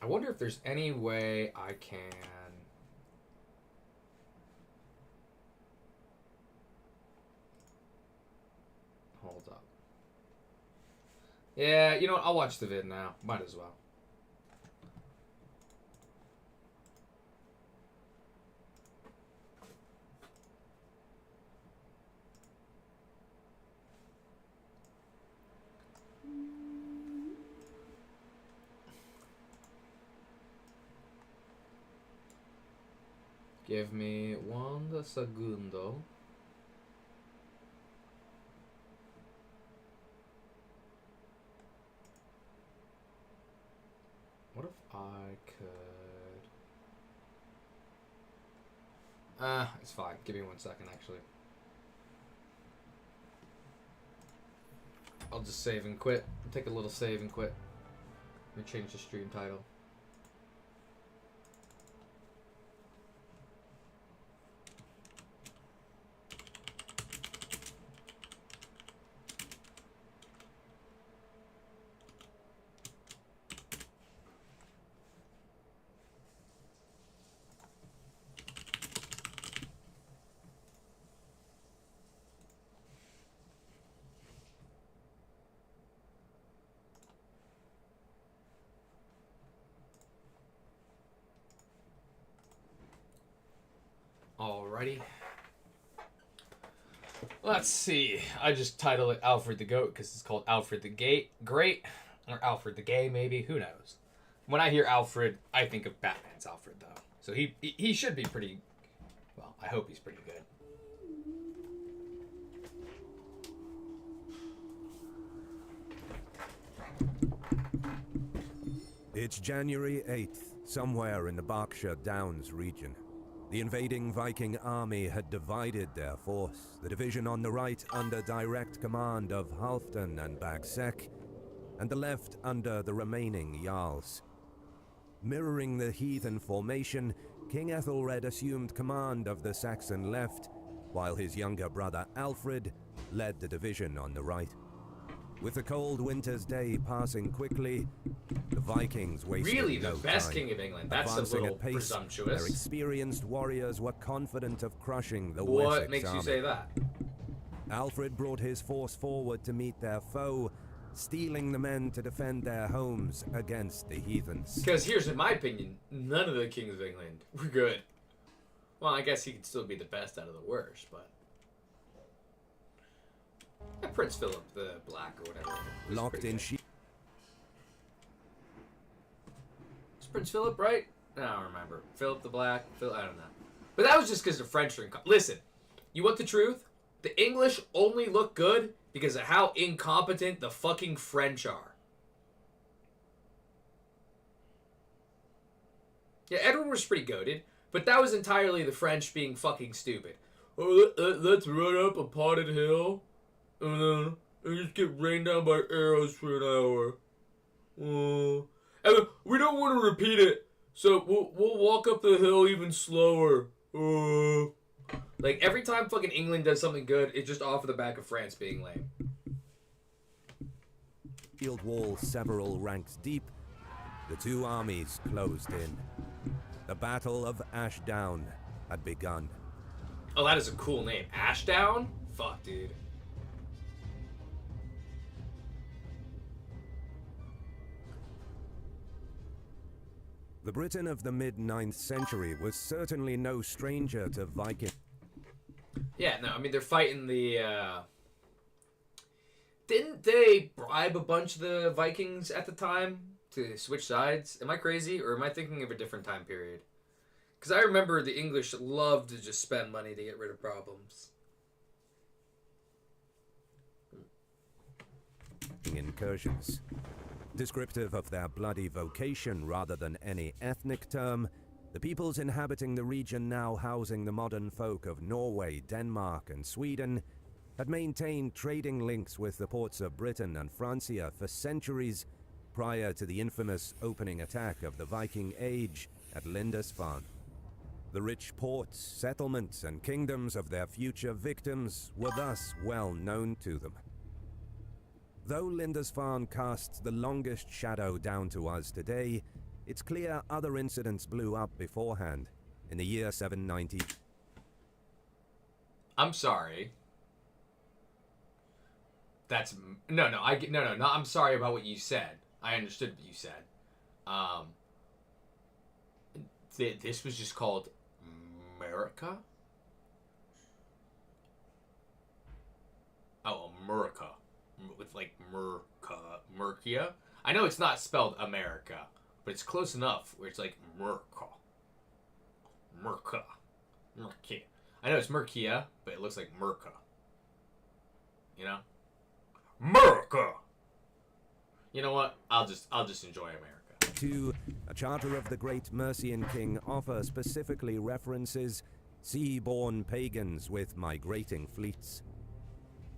I wonder if there's any way I can... Hold up. Yeah, you know what? I'll watch the vid now. Might as well. Give me 1 segundo. What if I could... it's fine. Give me 1 second, actually. I'll just save and quit. Take a little save and quit. Let me change the stream title. Alrighty. Let's see. I just titled it Alfred the Goat because it's called Alfred the Great. Or Alfred the Gay, maybe. Who knows? When I hear Alfred, I think of Batman's Alfred, though. So he should be pretty... Well, I hope he's pretty good. It's January 8th, somewhere in the Berkshire Downs region. The invading Viking army had divided their force, the division on the right under direct command of Halfdan and Bagsec, and the left under the remaining Jarls. Mirroring the heathen formation, King Ethelred assumed command of the Saxon left, while his younger brother Alfred led the division on the right. With the cold winter's day passing quickly, the Vikings wasted Really, the no best time. king of England. That's a Advancing little at pace, presumptuous. Their experienced warriors were confident of crushing the What Wessex makes army. you say that? Alfred brought his force forward to meet their foe, steeling the men to defend their homes against the heathens. Because here's in my opinion, none of the kings of England were good. Well, I guess he could still be the best out of the worst, but... Prince Philip the Black or whatever. Locked in Prince Philip, right? I don't remember. Philip the Black. I don't know. But that was just because the French are listen, you want the truth? The English only look good because of how incompetent the fucking French are. Yeah, Edward was pretty goated, but that was entirely the French being fucking stupid. Oh, let's run up a potted hill, and then just get rained down by arrows for an hour. And we don't want to repeat it, so we'll walk up the hill even slower. Like, every time fucking England does something good, it's just off of the back of France being lame. Field wall several ranks deep, the two armies closed in. The Battle of Ashdown had begun. Oh, that is a cool name. Ashdown? Fuck, dude. The Britain of the mid-9th century was certainly no stranger to Viking. Yeah, no, I mean, they're fighting the, Didn't they bribe a bunch of the Vikings at the time to switch sides? Am I crazy, or am I thinking of a different time period? Because I remember the English loved to just spend money to get rid of problems. Incursions. Descriptive of their bloody vocation rather than any ethnic term, the peoples inhabiting the region now housing the modern folk of Norway, Denmark, and Sweden had maintained trading links with the ports of Britain and Francia for centuries prior to the infamous opening attack of the Viking Age at Lindisfarne. The rich ports, settlements, and kingdoms of their future victims were thus well known to them. Though Lindisfarne casts the longest shadow down to us today, it's clear other incidents blew up beforehand in the year 790. I'm sorry. That's no. I'm sorry about what you said. I understood what you said. This was just called America. Oh, America, with like Mercia. I know it's not spelled America, but it's close enough where it's like Merca. I know it's Mercia, but it looks like Merca. You know? Merca! You know what? I'll just enjoy America. 2, a charter of the great Mercian king Offa specifically references sea-born pagans with migrating fleets.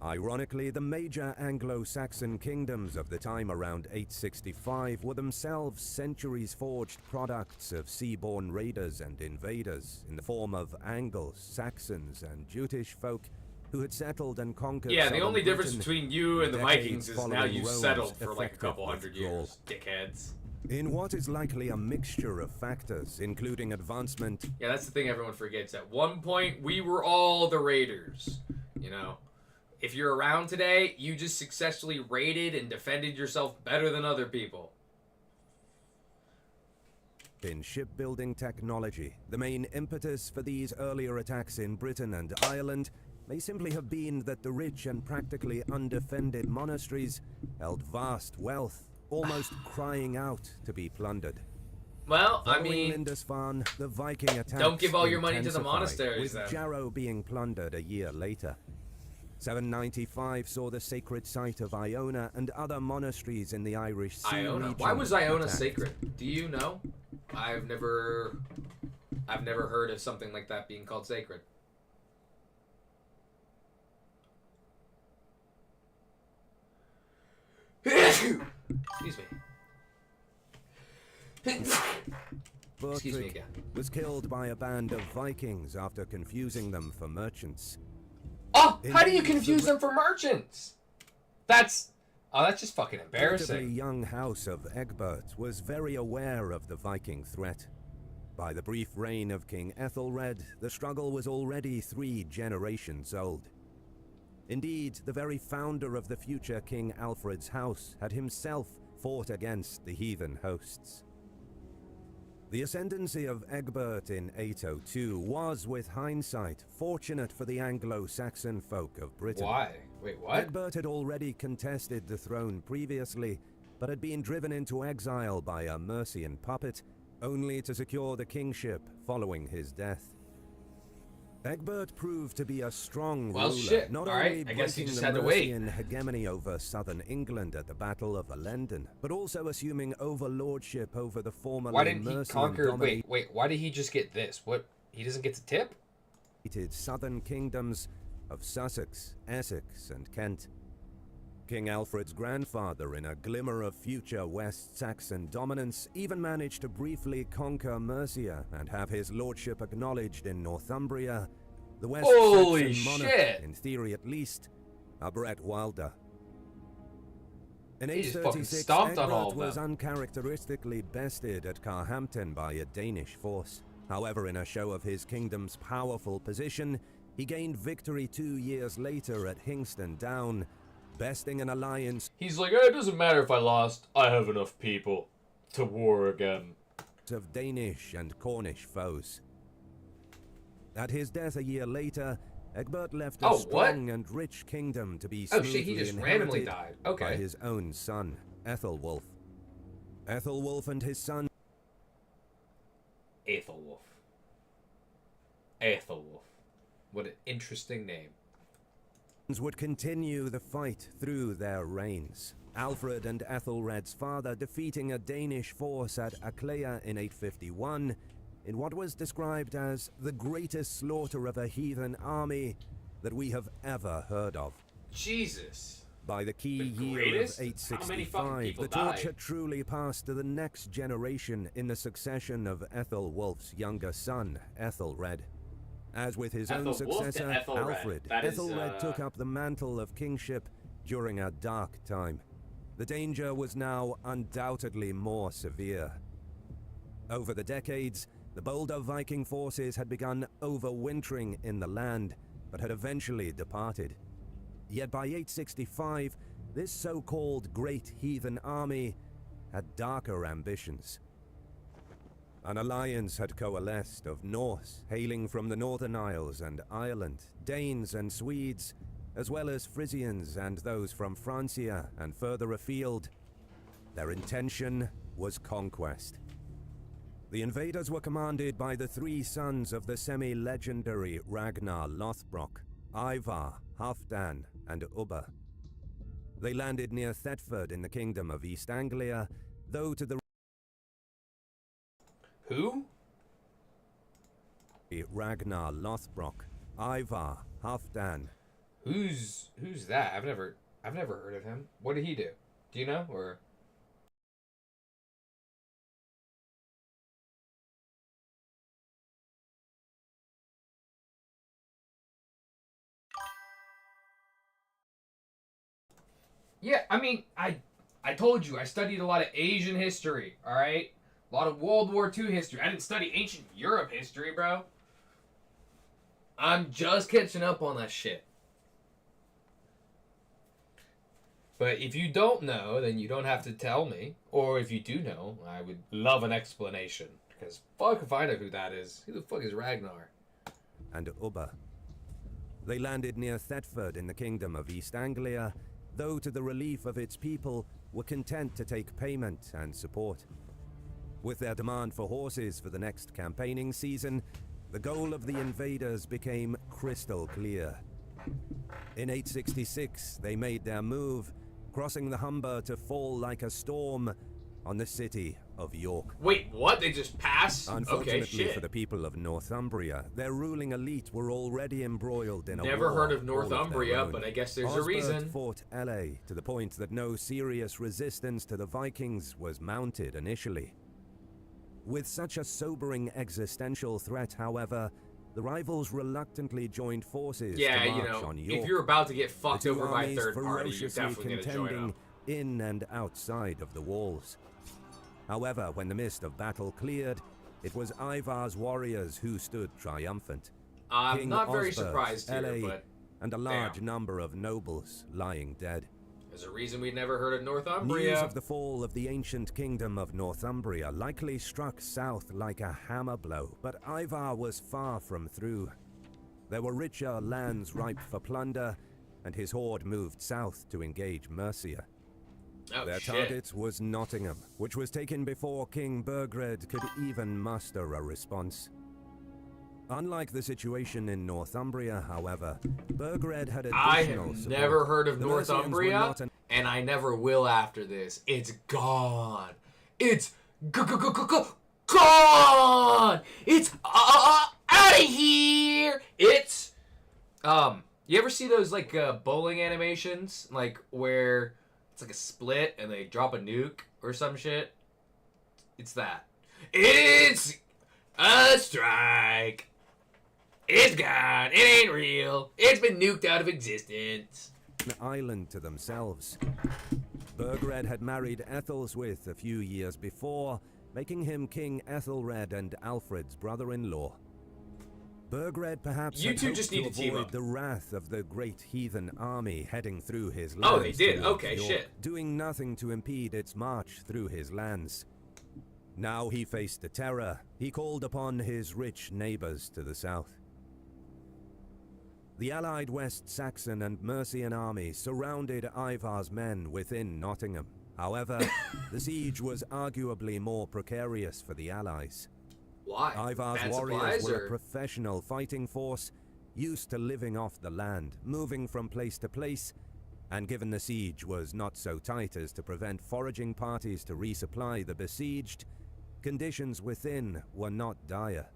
Ironically, the major Anglo-Saxon kingdoms of the time around 865 were themselves centuries-forged products of sea-born raiders and invaders in the form of Angles, Saxons, and Jutish folk who had settled and conquered. Yeah, the southern only difference Britain between you and the decades Vikings is now following you've Rome's settled for like a effective couple hundred withdrawal. years, dickheads. In what is likely a mixture of factors, including advancement. Yeah, that's the thing everyone forgets. At one point, we were all the raiders, you know? If you're around today, you just successfully raided and defended yourself better than other people. In shipbuilding technology, the main impetus for these earlier attacks in Britain and Ireland may simply have been that the rich and practically undefended monasteries held vast wealth, almost crying out to be plundered. Well, I Following mean, Lindisfarne, the Viking attacks don't give all your money to the intensified, monasteries, with then. Jarrow being plundered a year later. 795 saw the sacred site of Iona and other monasteries in the Irish Sea Iona. region Why was Iona attacked. sacred? Do you know? I've never heard of something like that being called sacred. Excuse me. Excuse me again. Was killed by a band of Vikings after confusing them for merchants. Oh, how do you Indeed, confuse the them for merchants? That's just fucking relatively embarrassing. young house of Egbert was very aware of the Viking threat. By the brief reign of King Ethelred, the struggle was already 3 generations old. Indeed, the very founder of the future King Alfred's house had himself fought against the heathen hosts. The ascendancy of Egbert in 802 was, with hindsight, fortunate for the Anglo-Saxon folk of Britain. Why? Wait, what? Egbert had already contested the throne previously, but had been driven into exile by a Mercian puppet only to secure the kingship following his death. Egbert proved to be a strong Well, ruler, shit. not Alright, only I guess he breaking just the had to wait. Mercian hegemony over southern England at the Battle of Valendon, but also assuming overlordship over the formerly Why didn't he Mercian conquer? Wait. Why did he just get this? What? He doesn't get the tip? dominated southern kingdoms of Sussex, Essex, and Kent. King Alfred's grandfather, in a glimmer of future West Saxon dominance, even managed to briefly conquer Mercia and have his lordship acknowledged in Northumbria. The West Holy Saxon monarch, shit! in theory at least, Brett Wilder. In He just fucking 836, stomped on Egbert all of was them. uncharacteristically bested at Carhampton by a Danish force. However, in a show of his kingdom's powerful position, he gained victory 2 years later at Hingston Down, besting an alliance He's like, it doesn't matter if I lost. I have enough people to war again. of Danish and Cornish foes. At his death a year later, Egbert left a Oh, what? strong and rich kingdom to be Oh smoothly shit, he just randomly inherited died. by Okay. his own son, Ethelwulf. Ethelwulf and his son Aethelwulf. Aethelwulf. What an interesting name. would continue the fight through their reigns. Alfred and Ethelred's father defeating a Danish force at Aclea in 851 in what was described as the greatest slaughter of a heathen army that we have ever heard of. Jesus. By the key The year greatest? of How many fucking 865, people the torch died? had truly passed to the next generation in the succession of Ethelwulf's younger son, Ethelred. As with his own Ethelwulf to successor, Ethelred. Alfred, That is, Ethelred took up the mantle of kingship during a dark time. The danger was now undoubtedly more severe. Over the decades, the bolder Viking forces had begun overwintering in the land, but had eventually departed. Yet by 865, this so-called Great Heathen Army had darker ambitions. An alliance had coalesced of Norse hailing from the Northern Isles and Ireland, Danes and Swedes, as well as Frisians and those from Francia and further afield. Their intention was conquest. The invaders were commanded by the three sons of the semi-legendary Ragnar Lothbrok, Ivar, Halfdan, and Ubba. They landed near Thetford in the kingdom of East Anglia, though to the Who? Ragnar Lothbrok, Ivar, Halfdan. Who's that? I've never heard of him. What did he do? Do you know? Or yeah, I mean, I told you I studied a lot of Asian history. All right, a lot of World War II history. I didn't study ancient Europe history, bro. I'm just catching up on that shit. But if you don't know, then you don't have to tell me. Or if you do know, I would love an explanation. Because fuck if I know who that is. Who the fuck is Ragnar? And Ubba. They landed near Thetford in the kingdom of East Anglia, though to the relief of its people were content to take payment and support. With their demand for horses for the next campaigning season, the goal of the invaders became crystal clear. In 866, they made their move, crossing the Humber to fall like a storm on the city of York. Wait, what? They just passed? Okay, Unfortunately shit. for the people of Northumbria, their ruling elite were already embroiled in a Never war heard of all their Northumbria, own. but I guess there's a Osbert reason. fought LA to the point that no serious resistance to the Vikings was mounted initially. With such a sobering existential threat, however, the rivals reluctantly joined forces Yeah, to you march know, on York. if you're about to get The fucked two over by a armies third party, you're ferociously definitely going to join contending up. in and outside of the walls. However, when the mist of battle cleared, it was Ivar's warriors who stood triumphant. I'm King not very Osbert, surprised here, LA, but and a large damn. number of nobles lying dead. There's a reason we never heard of News Northumbria. of the fall of the ancient kingdom of Northumbria likely struck south like a hammer blow, but Ivar was far from through. There were richer lands ripe for plunder, and his horde moved south to engage Mercia. Oh, Their shit. target was Nottingham, which was taken before King Burgred could even muster a response. Unlike the situation in Northumbria, however, Burgred had I additional have support. never heard of The Mercians were Northumbria, not an and I never will after this. It's gone. It's gone. It's out of here. It's You ever see those like bowling animations, like where it's like a split and they drop a nuke or some shit? It's that. It's a strike. It's gone. It ain't real. It's been nuked out of existence. island to themselves. Burgred had married Ethelswith a few years before, making him King Ethelred and Alfred's brother-in-law. Burgred perhaps You had two hoped just need to to team avoid up. the wrath of the great heathen army heading through his lands. Oh, they did? towards Okay, York, shit. doing nothing to impede its march through his lands. Now he faced the terror. He called upon his rich neighbors to the south. The allied West Saxon and Mercian armies surrounded Ivar's men within Nottingham. However, the siege was arguably more precarious for the allies. Why? Ivar's Bad warriors supplies, were or- a professional fighting force, used to living off the land, moving from place to place, and given the siege was not so tight as to prevent foraging parties to resupply the besieged, conditions within were not dire.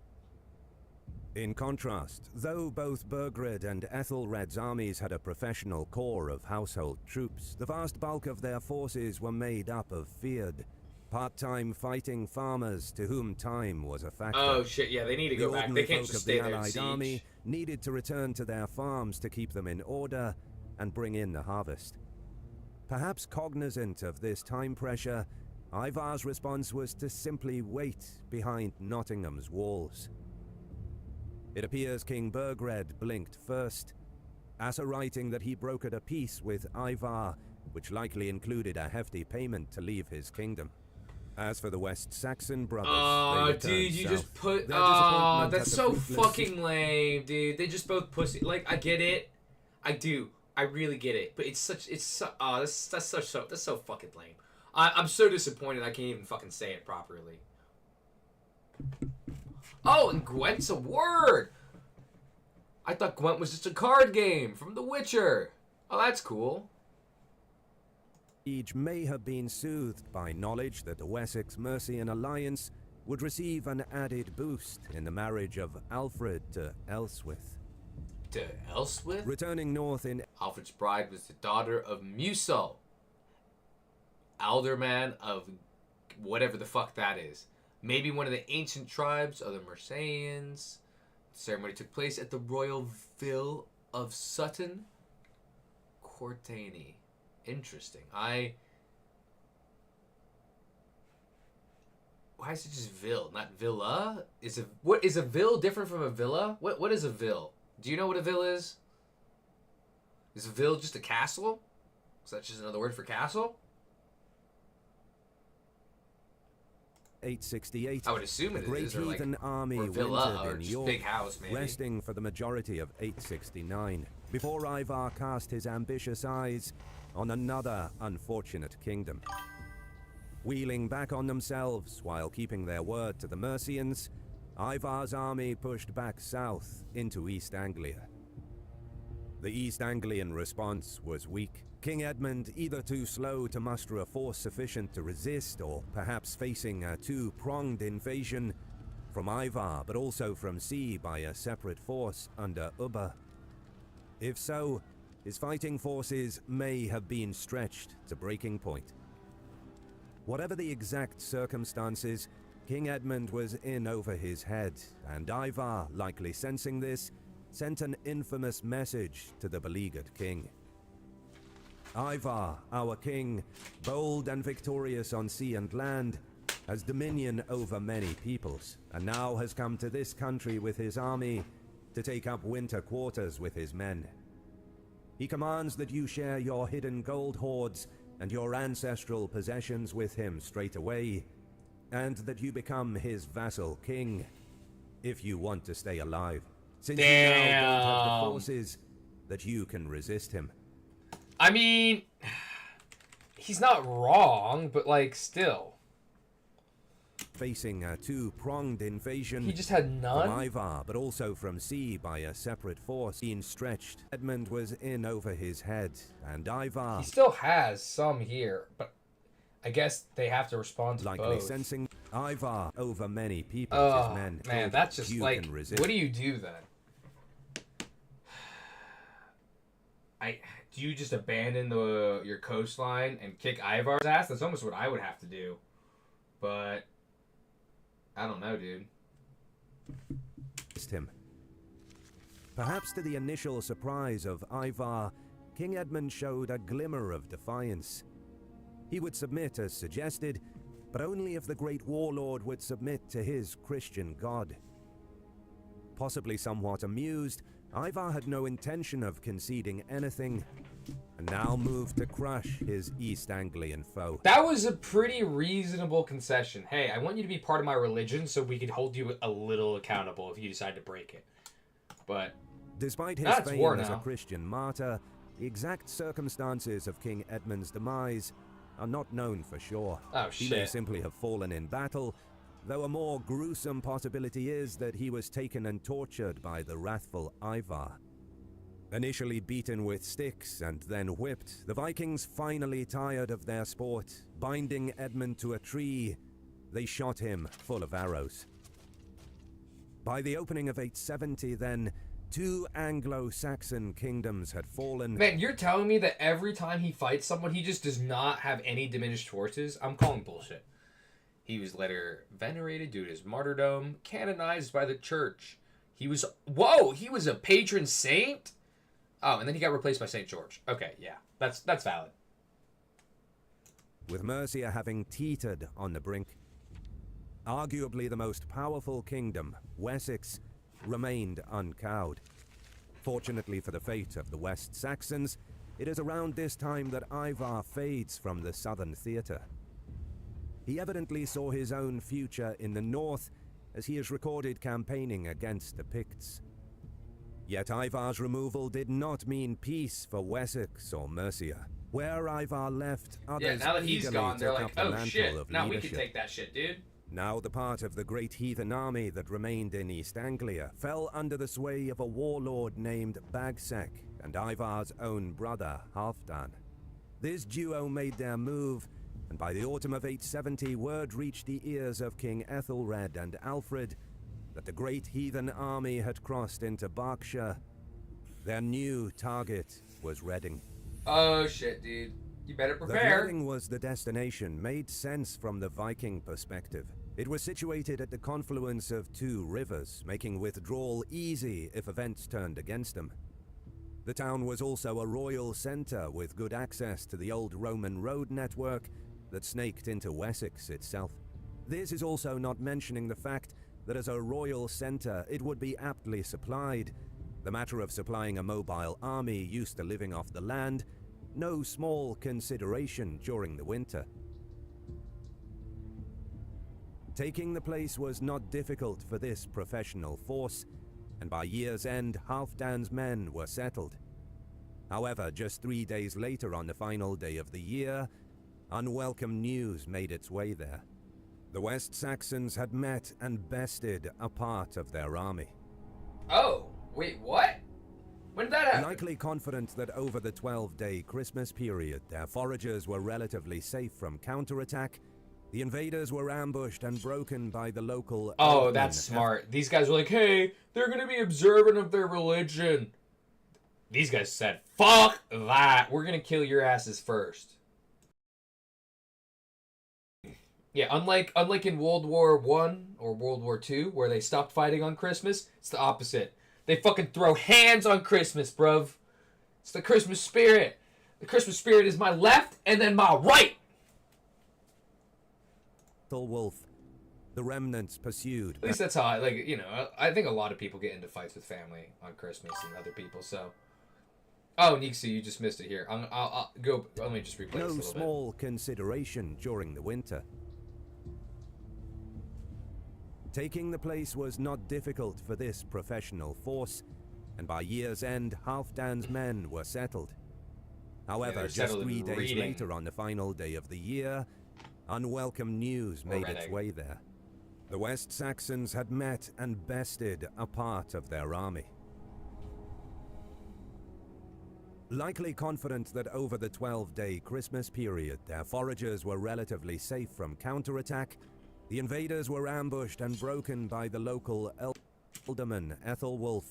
In contrast, though both Burgred and Ethelred's armies had a professional corps of household troops, the vast bulk of their forces were made up of feared, part-time fighting farmers to whom time was a factor. Oh shit! Yeah, they need to The go back. They ordinary can't folk just of stay the there in Allied siege. army needed to return to their farms to keep them in order and bring in the harvest. Perhaps cognizant of this time pressure, Ivar's response was to simply wait behind Nottingham's walls. It appears King Burgred blinked first, Asa writing that he brokered a peace with Ivar, which likely included a hefty payment to leave his kingdom. As for the West Saxon brothers, they Oh, returned dude, you south. just put. Their Oh, disappointment that's at the so fruitless fucking lame, dude. They just both pussy. Like, I get it. I do. I really get it. But it's such. It's so. Oh, that's so fucking lame. I'm so disappointed. I can't even fucking say it properly. Oh, and Gwent's a word. I thought Gwent was just a card game from The Witcher. Oh, that's cool. siege may have been soothed by knowledge that the Wessex-Mercian alliance would receive an added boost in the marriage of Alfred to Elswith. To Elswith? Returning north in Alfred's bride was the daughter of Muso, alderman of whatever the fuck that is. Maybe one of the ancient tribes of the Mercians. The ceremony took place at the royal ville of Sutton Courtenay. Interesting. Why is it just ville, not villa? What is a ville different from a villa? What is a ville? Do you know what a ville is? Is a ville just a castle? Is that just another word for castle? 868, I would assume the it great is, or like, heathen army or villa, wintered or in just York, big house, maybe. resting for the majority of 869, before Ivar cast his ambitious eyes on another unfortunate kingdom. Wheeling back on themselves while keeping their word to the Mercians, Ivar's army pushed back south into East Anglia. The East Anglian response was weak. King Edmund either too slow to muster a force sufficient to resist, or perhaps facing a two-pronged invasion from Ivar, but also from sea by a separate force under Ubba. If so, his fighting forces may have been stretched to breaking point. Whatever the exact circumstances, King Edmund was in over his head, and Ivar, likely sensing this, sent an infamous message to the beleaguered king. Ivar, our king, bold and victorious on sea and land, has dominion over many peoples, and now has come to this country with his army to take up winter quarters with his men. He commands that you share your hidden gold hoards and your ancestral possessions with him straight away, and that you become his vassal king, if you want to stay alive, since you now don't have the Damn. forces that you can resist him. I mean, he's not wrong, but like still. Facing a two-pronged invasion He just had none? from Ivar, but also from sea by a separate force being stretched. Edmund was in over his head, and Ivar, He still has some here, but I guess they have to respond to likely both. sensing Ivar over many people. Oh, his men man, told that's just few like, can resist. what do you do then? Do you just abandon your coastline and kick Ivar's ass? That's almost what I would have to do. But I don't know, dude. Him. Perhaps to the initial surprise of Ivar, King Edmund showed a glimmer of defiance. He would submit as suggested, but only if the great warlord would submit to his Christian god. Possibly somewhat amused, Ivar had no intention of conceding anything, and now moved to crush his East Anglian foe. That was a pretty reasonable concession. Hey, I want you to be part of my religion so we can hold you a little accountable if you decide to break it. But despite his that's fame war as a now. Christian martyr, the exact circumstances of King Edmund's demise are not known for sure. Oh, He may shit. simply have fallen in battle, though a more gruesome possibility is that he was taken and tortured by the wrathful Ivar. Initially beaten with sticks and then whipped, the Vikings finally tired of their sport. Binding Edmund to a tree, they shot him full of arrows. By the opening of 870 then, 2 Anglo-Saxon kingdoms had fallen. Man, you're telling me that every time he fights someone, he just does not have any diminished forces? I'm calling bullshit. He was later venerated due to his martyrdom, canonized by the church. He was a patron saint? Oh, and then he got replaced by St. George. Okay, yeah, that's valid. With Mercia having teetered on the brink. Arguably the most powerful kingdom, Wessex, remained uncowed. Fortunately for the fate of the West Saxons, it is around this time that Ivar fades from the southern theatre. He evidently saw his own future in the north, as he is recorded campaigning against the Picts. Yet Ivar's removal did not mean peace for Wessex or Mercia. Where Ivar left, others Yeah, now that he's eagerly gone, they're took like, up the oh mantle shit, of now we leadership. can take that shit, dude. Now the part of the great heathen army that remained in East Anglia fell under the sway of a warlord named Bagsec and Ivar's own brother, Halfdan. This duo made their move, and by the autumn of 870 word reached the ears of King Ethelred and Alfred that the great heathen army had crossed into Berkshire. Their new target was Reading. Oh shit, dude. You better That prepare. Reading was the destination made sense from the Viking perspective. It was situated at the confluence of 2 rivers, making withdrawal easy if events turned against them. The town was also a royal centre with good access to the old Roman road network that snaked into Wessex itself. This is also not mentioning the fact that as a royal centre it would be aptly supplied. The matter of supplying a mobile army used to living off the land, no small consideration during the winter. Taking the place was not difficult for this professional force, and by year's end Halfdan's men were settled. However, just 3 days later on the final day of the year, unwelcome news made its way there. The West Saxons had met and bested a part of their army. Oh, wait, what? When did that happen? Likely confident that over the 12-day Christmas period their foragers were relatively safe from counterattack, the invaders were ambushed and broken by the local... Oh, Elfmen. that's smart. These guys were like, hey, they're gonna be observant of their religion. These guys said, fuck that. We're gonna kill your asses first. Yeah, unlike in World War I or World War II, where they stopped fighting on Christmas, it's the opposite. They fucking throw hands on Christmas, bruv. It's the Christmas spirit. The Christmas spirit is my left and then my right. Wolf. The remnants pursued. At least that's how I think a lot of people get into fights with family on Christmas and other people, so. Oh, Nixie, you just missed it here. I'll go, let me just replay this a No little small consideration during the winter. Taking the place was not difficult for this professional force, and by year's end, Halfdan's men were settled. However, they're just settled in 3 days Reading. later on the final day of the year, unwelcome news Or made its Reading. way there. The West Saxons had met and bested a part of their army. Likely confident that over the 12-day Christmas period their foragers were relatively safe from counterattack, the invaders were ambushed and broken by the local alderman Ethelwulf.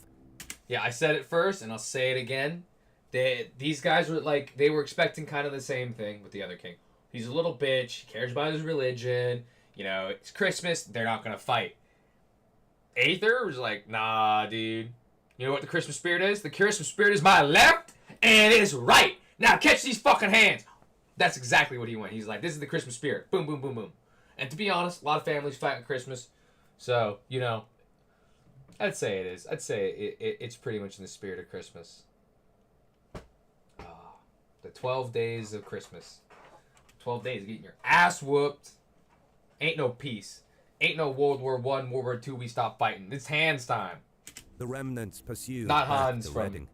Yeah, I said it first, and I'll say it again. These guys were like, they were expecting kind of the same thing with the other king. He's a little bitch, he cares about his religion, you know, it's Christmas, they're not gonna fight. Aether was like, nah, dude. You know what the Christmas spirit is? The Christmas spirit is my left, and it is right. Now catch these fucking hands. That's exactly what he went. He's like, this is the Christmas spirit. Boom, boom, boom, boom. And to be honest, a lot of families fight on Christmas. So, you know, I'd say it is. I'd say it's pretty much in the spirit of Christmas. The 12 days of Christmas. 12 days of getting your ass whooped. Ain't no peace. Ain't no World War I, World War II, we stop fighting. It's Hans time. The remnants pursued Not back Hans to from Reading.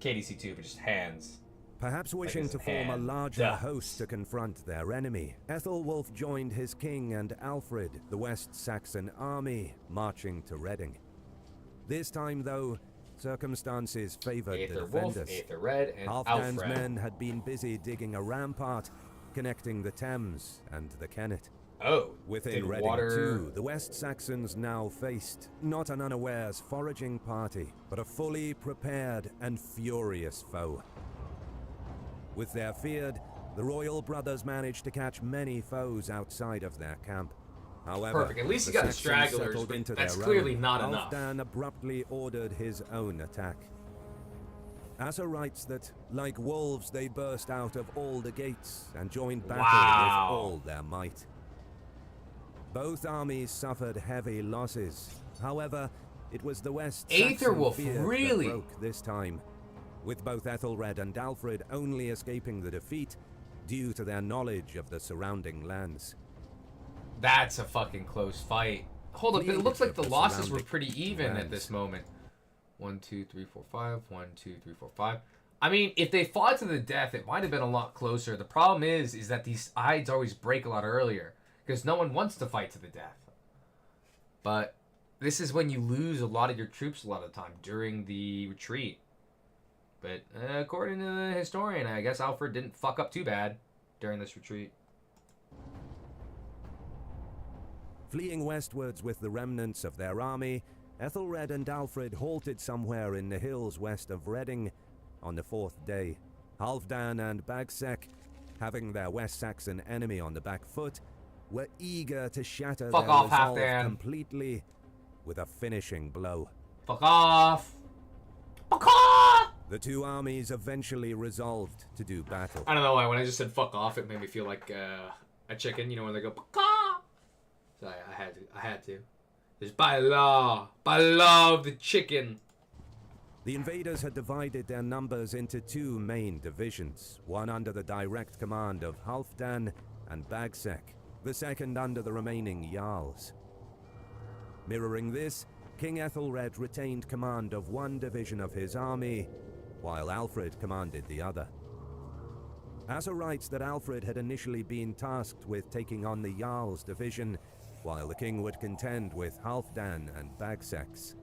KDC2, but just Hans. Perhaps wishing his to form a hand. larger Duh. host to confront their enemy, Ethelwulf joined his king and Alfred, the West Saxon army, marching to Reading. This time, though, circumstances favored the Aether Wolf, defenders. Aether Red, and Halfdan's Alfred. men had been busy digging a rampart connecting the Thames and the Kennet. Oh, Within did Reading water... too, the West Saxons now faced not an unawares foraging party, but a fully prepared and furious foe. With their feared, the royal brothers managed to catch many foes outside of their camp. However, Perfect. At least the you got the Saxons stragglers, settled but into that's their clearly own. not enough. Halfdan abruptly ordered his own attack. Asa writes that, like wolves, they burst out of all the gates and joined battle Wow. with all their might. Both armies suffered heavy losses. However, it was the West Saxon Aetherwolf, fear really? that broke this time, with both Ethelred and Alfred only escaping the defeat due to their knowledge of the surrounding lands. That's a fucking close fight. Hold up, it looks like the losses were pretty even at this moment. 1, 2, 3, 4, 5. 1, 2, 3, 4, 5. I mean, if they fought to the death, it might have been a lot closer. The problem is that these sides always break a lot earlier because no one wants to fight to the death. But this is when you lose a lot of your troops a lot of the time during the retreat. But according to the historian, I guess Alfred didn't fuck up too bad during this retreat. Fleeing westwards with the remnants of their army, Ethelred and Alfred halted somewhere in the hills west of Reading on the 4th day. Halfdan and Bagsec, having their West Saxon enemy on the back foot, were eager to shatter Fuck their off, resolve Halfdan. completely with a finishing blow. Fuck off! Fuck off! The two armies eventually resolved to do battle. I don't know why when I just said fuck off, it made me feel like a chicken, you know, when they go fuck off. So I had to. Just by law of the chicken. The invaders had divided their numbers into two main divisions, one under the direct command of Halfdan and Bagsec, the second under the remaining Jarls. Mirroring this, King Ethelred retained command of one division of his army, while Alfred commanded the other. Asa writes that Alfred had initially been tasked with taking on the Jarl's division, while the king would contend with Halfdan and Bagsec's.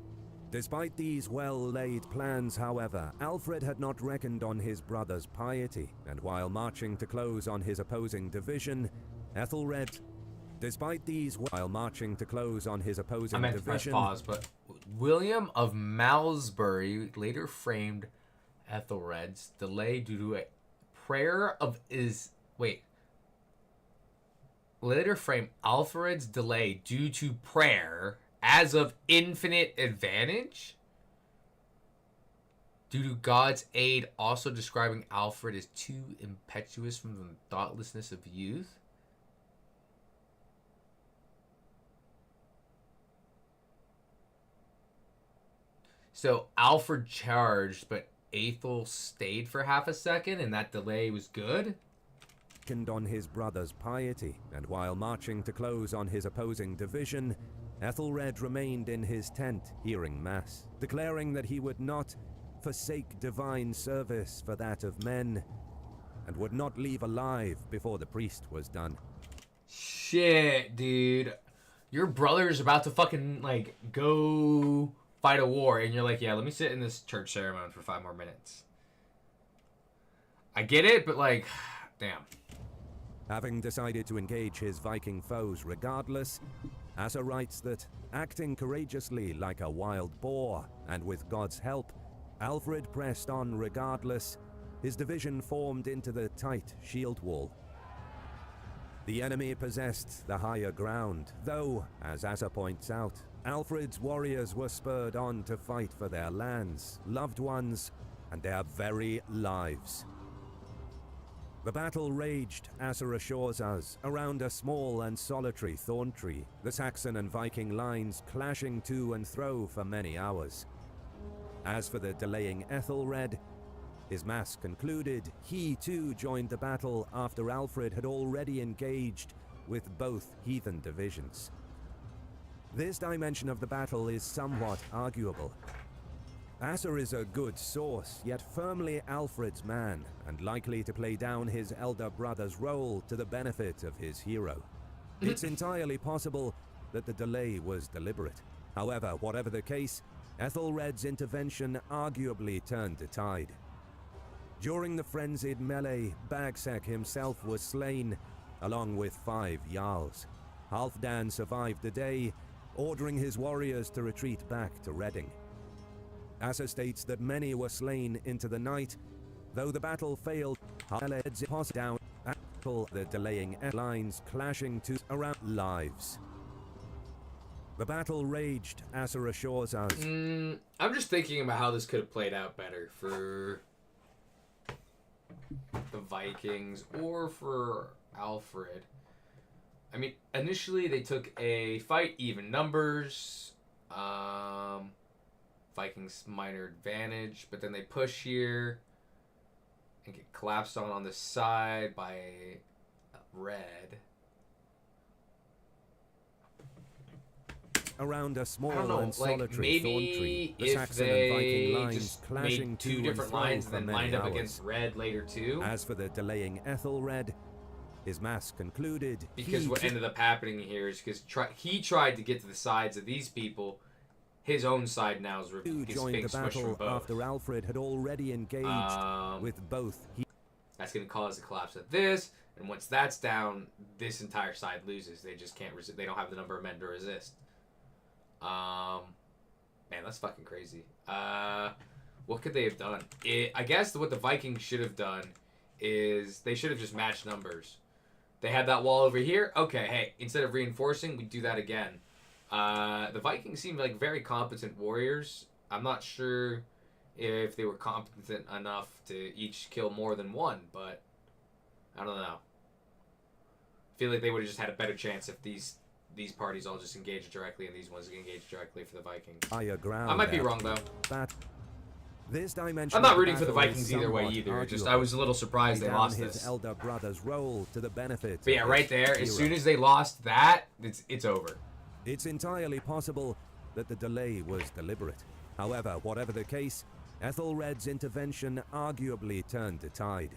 Despite these well-laid plans, however, Alfred had not reckoned on his brother's piety, and while marching to close on his opposing division, Ethelred... Despite these... While marching to close on his opposing I meant to press division... pause, but William of Malmesbury later framed Ethelred's delay due to a prayer of his... Wait. Later framed Alfred's delay due to prayer as of infinite advantage? Due to God's aid, also describing Alfred as too impetuous from the thoughtlessness of youth? So Alfred charged, but Aethel stayed for half a second, and that delay was good? On his brother's piety, and while marching to close on his opposing division, Ethelred remained in his tent hearing mass, declaring that he would not forsake divine service for that of men, and would not leave alive before the priest was done. Shit, dude. Your brother's about to fucking, like, go fight a war, and you're like, yeah, let me sit in this church ceremony for 5 more minutes. I get it, but, like, damn. Having decided to engage his Viking foes regardless, Asa writes that, acting courageously like a wild boar, and with God's help, Alfred pressed on regardless, his division formed into the tight shield wall. The enemy possessed the higher ground, though, as Asa points out, Alfred's warriors were spurred on to fight for their lands, loved ones, and their very lives. The battle raged, Asa assures us, around a small and solitary thorn tree, the Saxon and Viking lines clashing to and fro for many hours. As for the delaying Ethelred, his mass concluded, he too joined the battle after Alfred had already engaged with both heathen divisions. This dimension of the battle is somewhat arguable. Asa is a good source, yet firmly Alfred's man, and likely to play down his elder brother's role to the benefit of his hero. It's entirely possible that the delay was deliberate. However, whatever the case, Ethelred's intervention arguably turned the tide. During the frenzied melee, Bagsec himself was slain, along with 5 Jarls. Halfdan survived the day, ordering his warriors to retreat back to Reading. Asa states that many were slain into the night, though the battle failed. Halfdan's posse down, the delaying lines clashing to around lives. The battle raged, Asa assures us. I'm just thinking about how this could have played out better for the Vikings or for Alfred. I mean, initially they took a fight, even numbers. Vikings minor advantage, but then they push here and get collapsed on the side by Red. Around a small I don't know, and like solitary thorn tree, maybe the if Saxon and Viking they lines just clashing made to 2 and different fro lines for and then many lined up hours. against Red later too. As for the delaying Ethelred, his mass concluded. Because what ended up happening here is because he tried to get to the sides of these people. His own side now is being joined the smushed from battle both. after Alfred had already engaged with both. That's going to cause the collapse of this, and once that's down, this entire side loses. They just can't resist. They don't have the number of men to resist. Man, that's fucking crazy. What could they have done? I guess what the Vikings should have done is they should have just matched numbers. They had that wall over here. Okay, hey, instead of reinforcing, we do that again. The Vikings seem like very competent warriors. I'm not sure if they were competent enough to each kill more than one, but I don't know. I feel like they would have just had a better chance if these parties all just engaged directly and these ones engaged directly for the Vikings. I might be wrong though. This dimension I'm not rooting for the Vikings either way either. Just I was a little surprised they lost his this. elder brother's role to the benefit. But yeah, right there. As soon as they lost that, it's over. It's entirely possible that the delay was deliberate. However, whatever the case, Ethelred's intervention arguably turned the tide.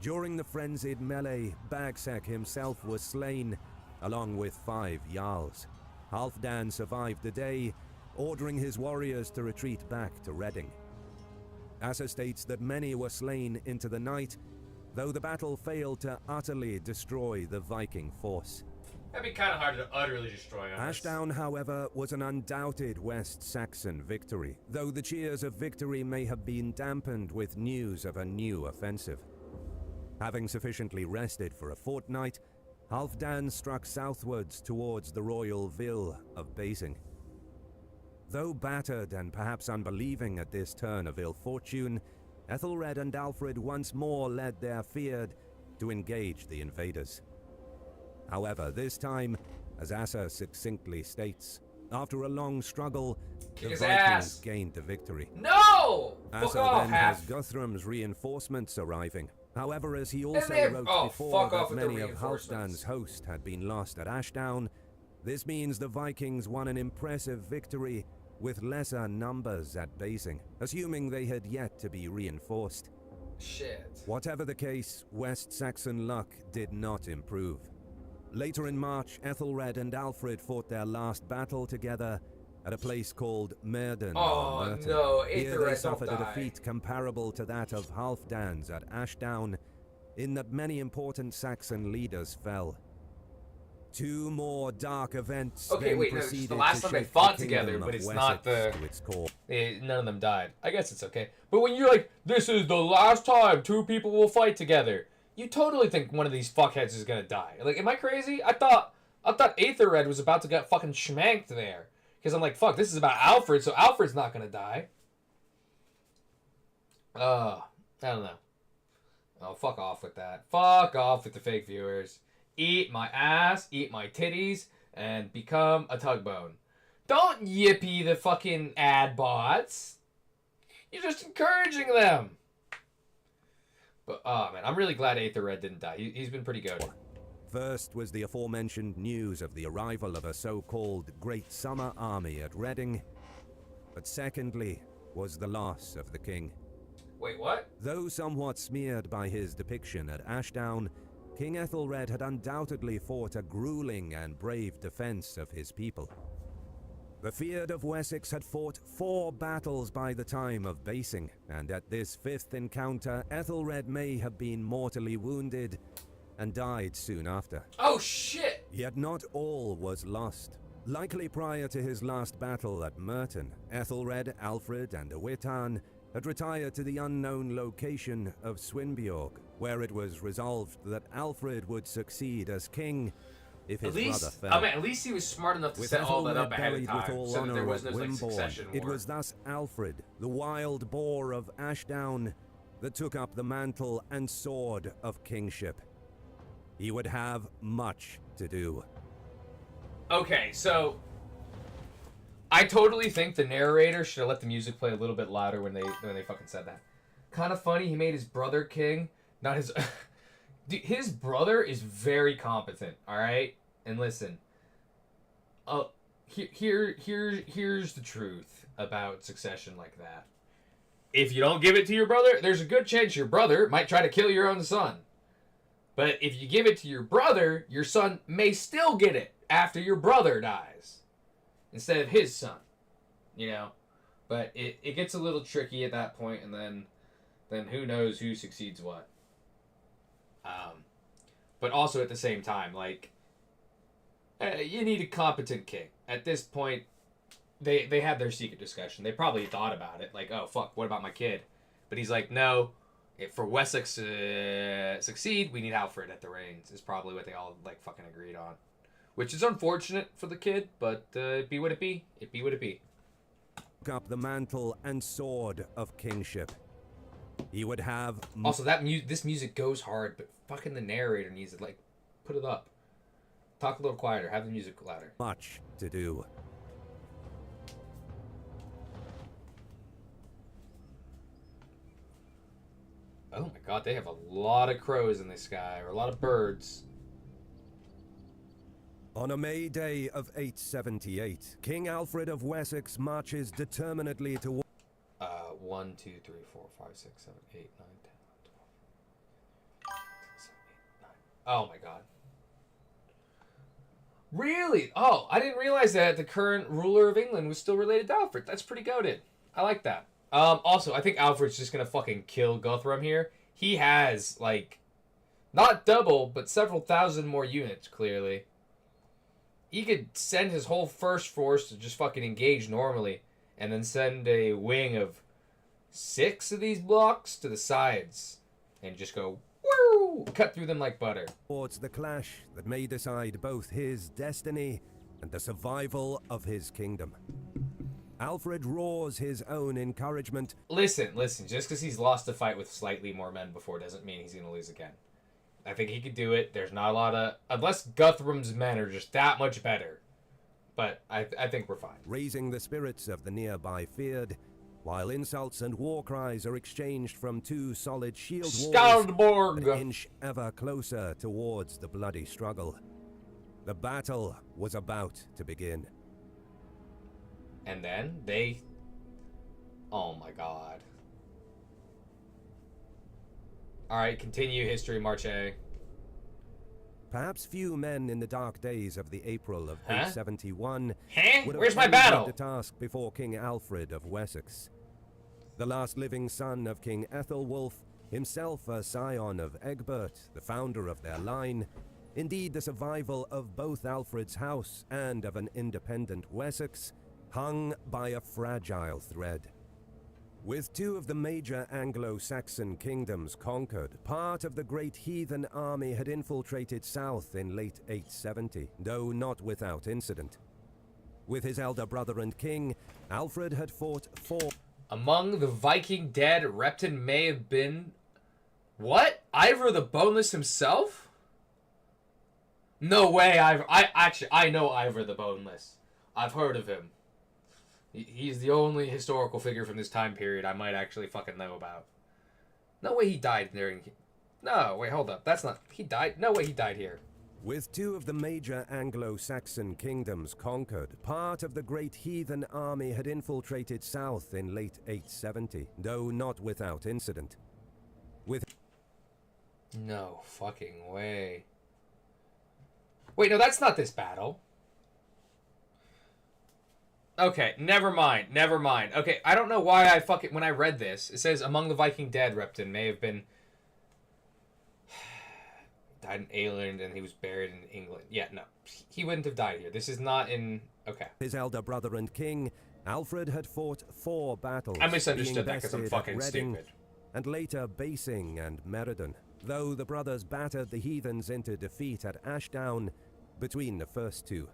During the frenzied melee, Bagsec himself was slain, along with 5 Jarls. Halfdan survived the day, ordering his warriors to retreat back to Reading. Asa states that many were slain into the night, though the battle failed to utterly destroy the Viking force. That'd be kind of hard to utterly destroy. Ashdown, however, was an undoubted West Saxon victory, though the cheers of victory may have been dampened with news of a new offensive. Having sufficiently rested for a fortnight, Halfdan struck southwards towards the royal ville of Basing. Though battered and perhaps unbelieving at this turn of ill fortune, Ethelred and Alfred once more led their feared to engage the invaders. However, this time, as Asa succinctly states, after a long struggle, the Vikings gained the victory. No! Asa then has Guthrum's reinforcements arriving. However, as he also wrote before that many of Halfdan's host had been lost at Ashdown, this means the Vikings won an impressive victory with lesser numbers at Basing, assuming they had yet to be reinforced. Shit. Whatever the case, West Saxon luck did not improve. Later in March, Ethelred and Alfred fought their last battle together at a place called Merden. Oh, Merton. no, Here Aethelred they suffered don't a die. defeat comparable to that of Halfdan's at Ashdown, in that many important Saxon leaders fell. Two more dark events Okay, then wait, no, it's proceeded the last to time they shake the fought kingdom together, but of it's Wessex not the- to its core. None of them died. I guess it's okay. But when you're like, this is the last time two people will fight together, you totally think one of these fuckheads is gonna die. Like, am I crazy? I thought Aethelred was about to get fucking schmanked there. Because I'm like, fuck, this is about Alfred, so Alfred's not gonna die. I don't know. Oh, fuck off with that. Fuck off with the fake viewers. Eat my ass, eat my titties, and become a tugbone. Don't yippee the fucking ad bots. You're just encouraging them. But, oh man, I'm really glad Aethelred didn't die. He's been pretty good. First was the aforementioned news of the arrival of a so-called Great Summer Army at Reading, but secondly was the loss of the king. Wait, what? Though somewhat smeared by his depiction at Ashdown, King Ethelred had undoubtedly fought a grueling and brave defense of his people. The Fyrd of Wessex had fought 4 battles by the time of Basing, and at this 5th encounter, Ethelred may have been mortally wounded and died soon after. Oh, shit! Yet not all was lost. Likely prior to his last battle at Merton, Ethelred, Alfred, and Witan had retired to the unknown location of Swinbjorg, where it was resolved that Alfred would succeed as king if his brother fell. I mean, at least he was smart enough to With set all that Ethelred up ahead of buried time, with all so that there honor was no at like Wimborne, succession it war. was thus Alfred, the wild boar of Ashdown, that took up the mantle and sword of kingship. He would have much to do. Okay, so I totally think the narrator should have let the music play a little bit louder when they fucking said that. Kind of funny, he made his brother king, not his. Dude, his brother is very competent. All right, and listen. Here's the truth about succession like that. If you don't give it to your brother, there's a good chance your brother might try to kill your own son. But if you give it to your brother, your son may still get it after your brother dies. Instead of his son. You know? But it gets a little tricky at that point, and then who knows who succeeds what. But also at the same time, like, you need a competent king. At this point, they had their secret discussion. They probably thought about it, like, oh, fuck, what about my kid? But he's like, no, for Wessex to succeed, we need Alfred at the reins, is probably what they all, like, fucking agreed on. Which is unfortunate for the kid, but it be what it be. It be what it be. Took up the mantle and sword of kingship. He would have... Also, this music goes hard, but fucking the narrator needs to, like, put it up. Talk a little quieter. Have the music louder. much to do. Oh my god, they have a lot of crows in the sky, or a lot of birds. On a May day of 878, King Alfred of Wessex marches determinedly to... 1, 2, 3, 4, 5, 6, 7, 8, 9, 10, 12, 16, 17, 18, 19. Oh my god. Really? Oh, I didn't realize that the current ruler of England was still related to Alfred. That's pretty goated. I like that. Also, I think Alfred's just gonna fucking kill Guthrum here. He has, like, not double, but several thousand more units, clearly. He could send his whole first force to just fucking engage normally, and then send a wing of 6 of these blocks to the sides, and just go, woo, cut through them like butter. Towards the clash that may decide both his destiny and the survival of his kingdom. Alfred roars his own encouragement. Listen, just because he's lost a fight with slightly more men before doesn't mean he's going to lose again. I think he could do it. There's not a lot of... Unless Guthrum's men are just that much better. But I think we're fine. Raising the spirits of the nearby Fyrd, while insults and war cries are exchanged from 2 solid shield walls Skaldborg! that inch ever closer towards the bloody struggle. The battle was about to begin. And then they... Oh my god. Alright, continue history, March A. Perhaps few men in the dark days of the April of Huh? 871 Huh? would have Where's my carried out battle? the task before King Alfred of Wessex. The last living son of King Ethelwulf, himself a scion of Egbert, the founder of their line, indeed the survival of both Alfred's house and of an independent Wessex, hung by a fragile thread. With two of the major Anglo-Saxon kingdoms conquered, part of the great heathen army had infiltrated south in late 870, though not without incident. With his elder brother and king, Alfred had fought four... Among the Viking dead, Repton may have been... What? Ivor the Boneless himself? No way, Ivor. I know Ivor the Boneless. I've heard of him. He's the only historical figure from this time period I might actually fucking know about. No way he died during... No, wait, hold up. That's not... He died? No way he died here. With two of the major Anglo-Saxon kingdoms conquered, part of the great heathen army had infiltrated south in late 870, though not without incident. With... No fucking way. Wait, no, that's not this battle. Okay, never mind. Okay, I don't know why I fucking... When I read this, it says, among the Viking dead, Repton may have been... died in Ireland and he was buried in England. Yeah, no. He wouldn't have died here. This is not in... Okay. His elder brother and king, Alfred had fought 4 battles. I misunderstood that because I'm being bested fucking at Reading, stupid. and later Basing and Meriden, though the brothers battered the heathens into defeat at Ashdown between the first two.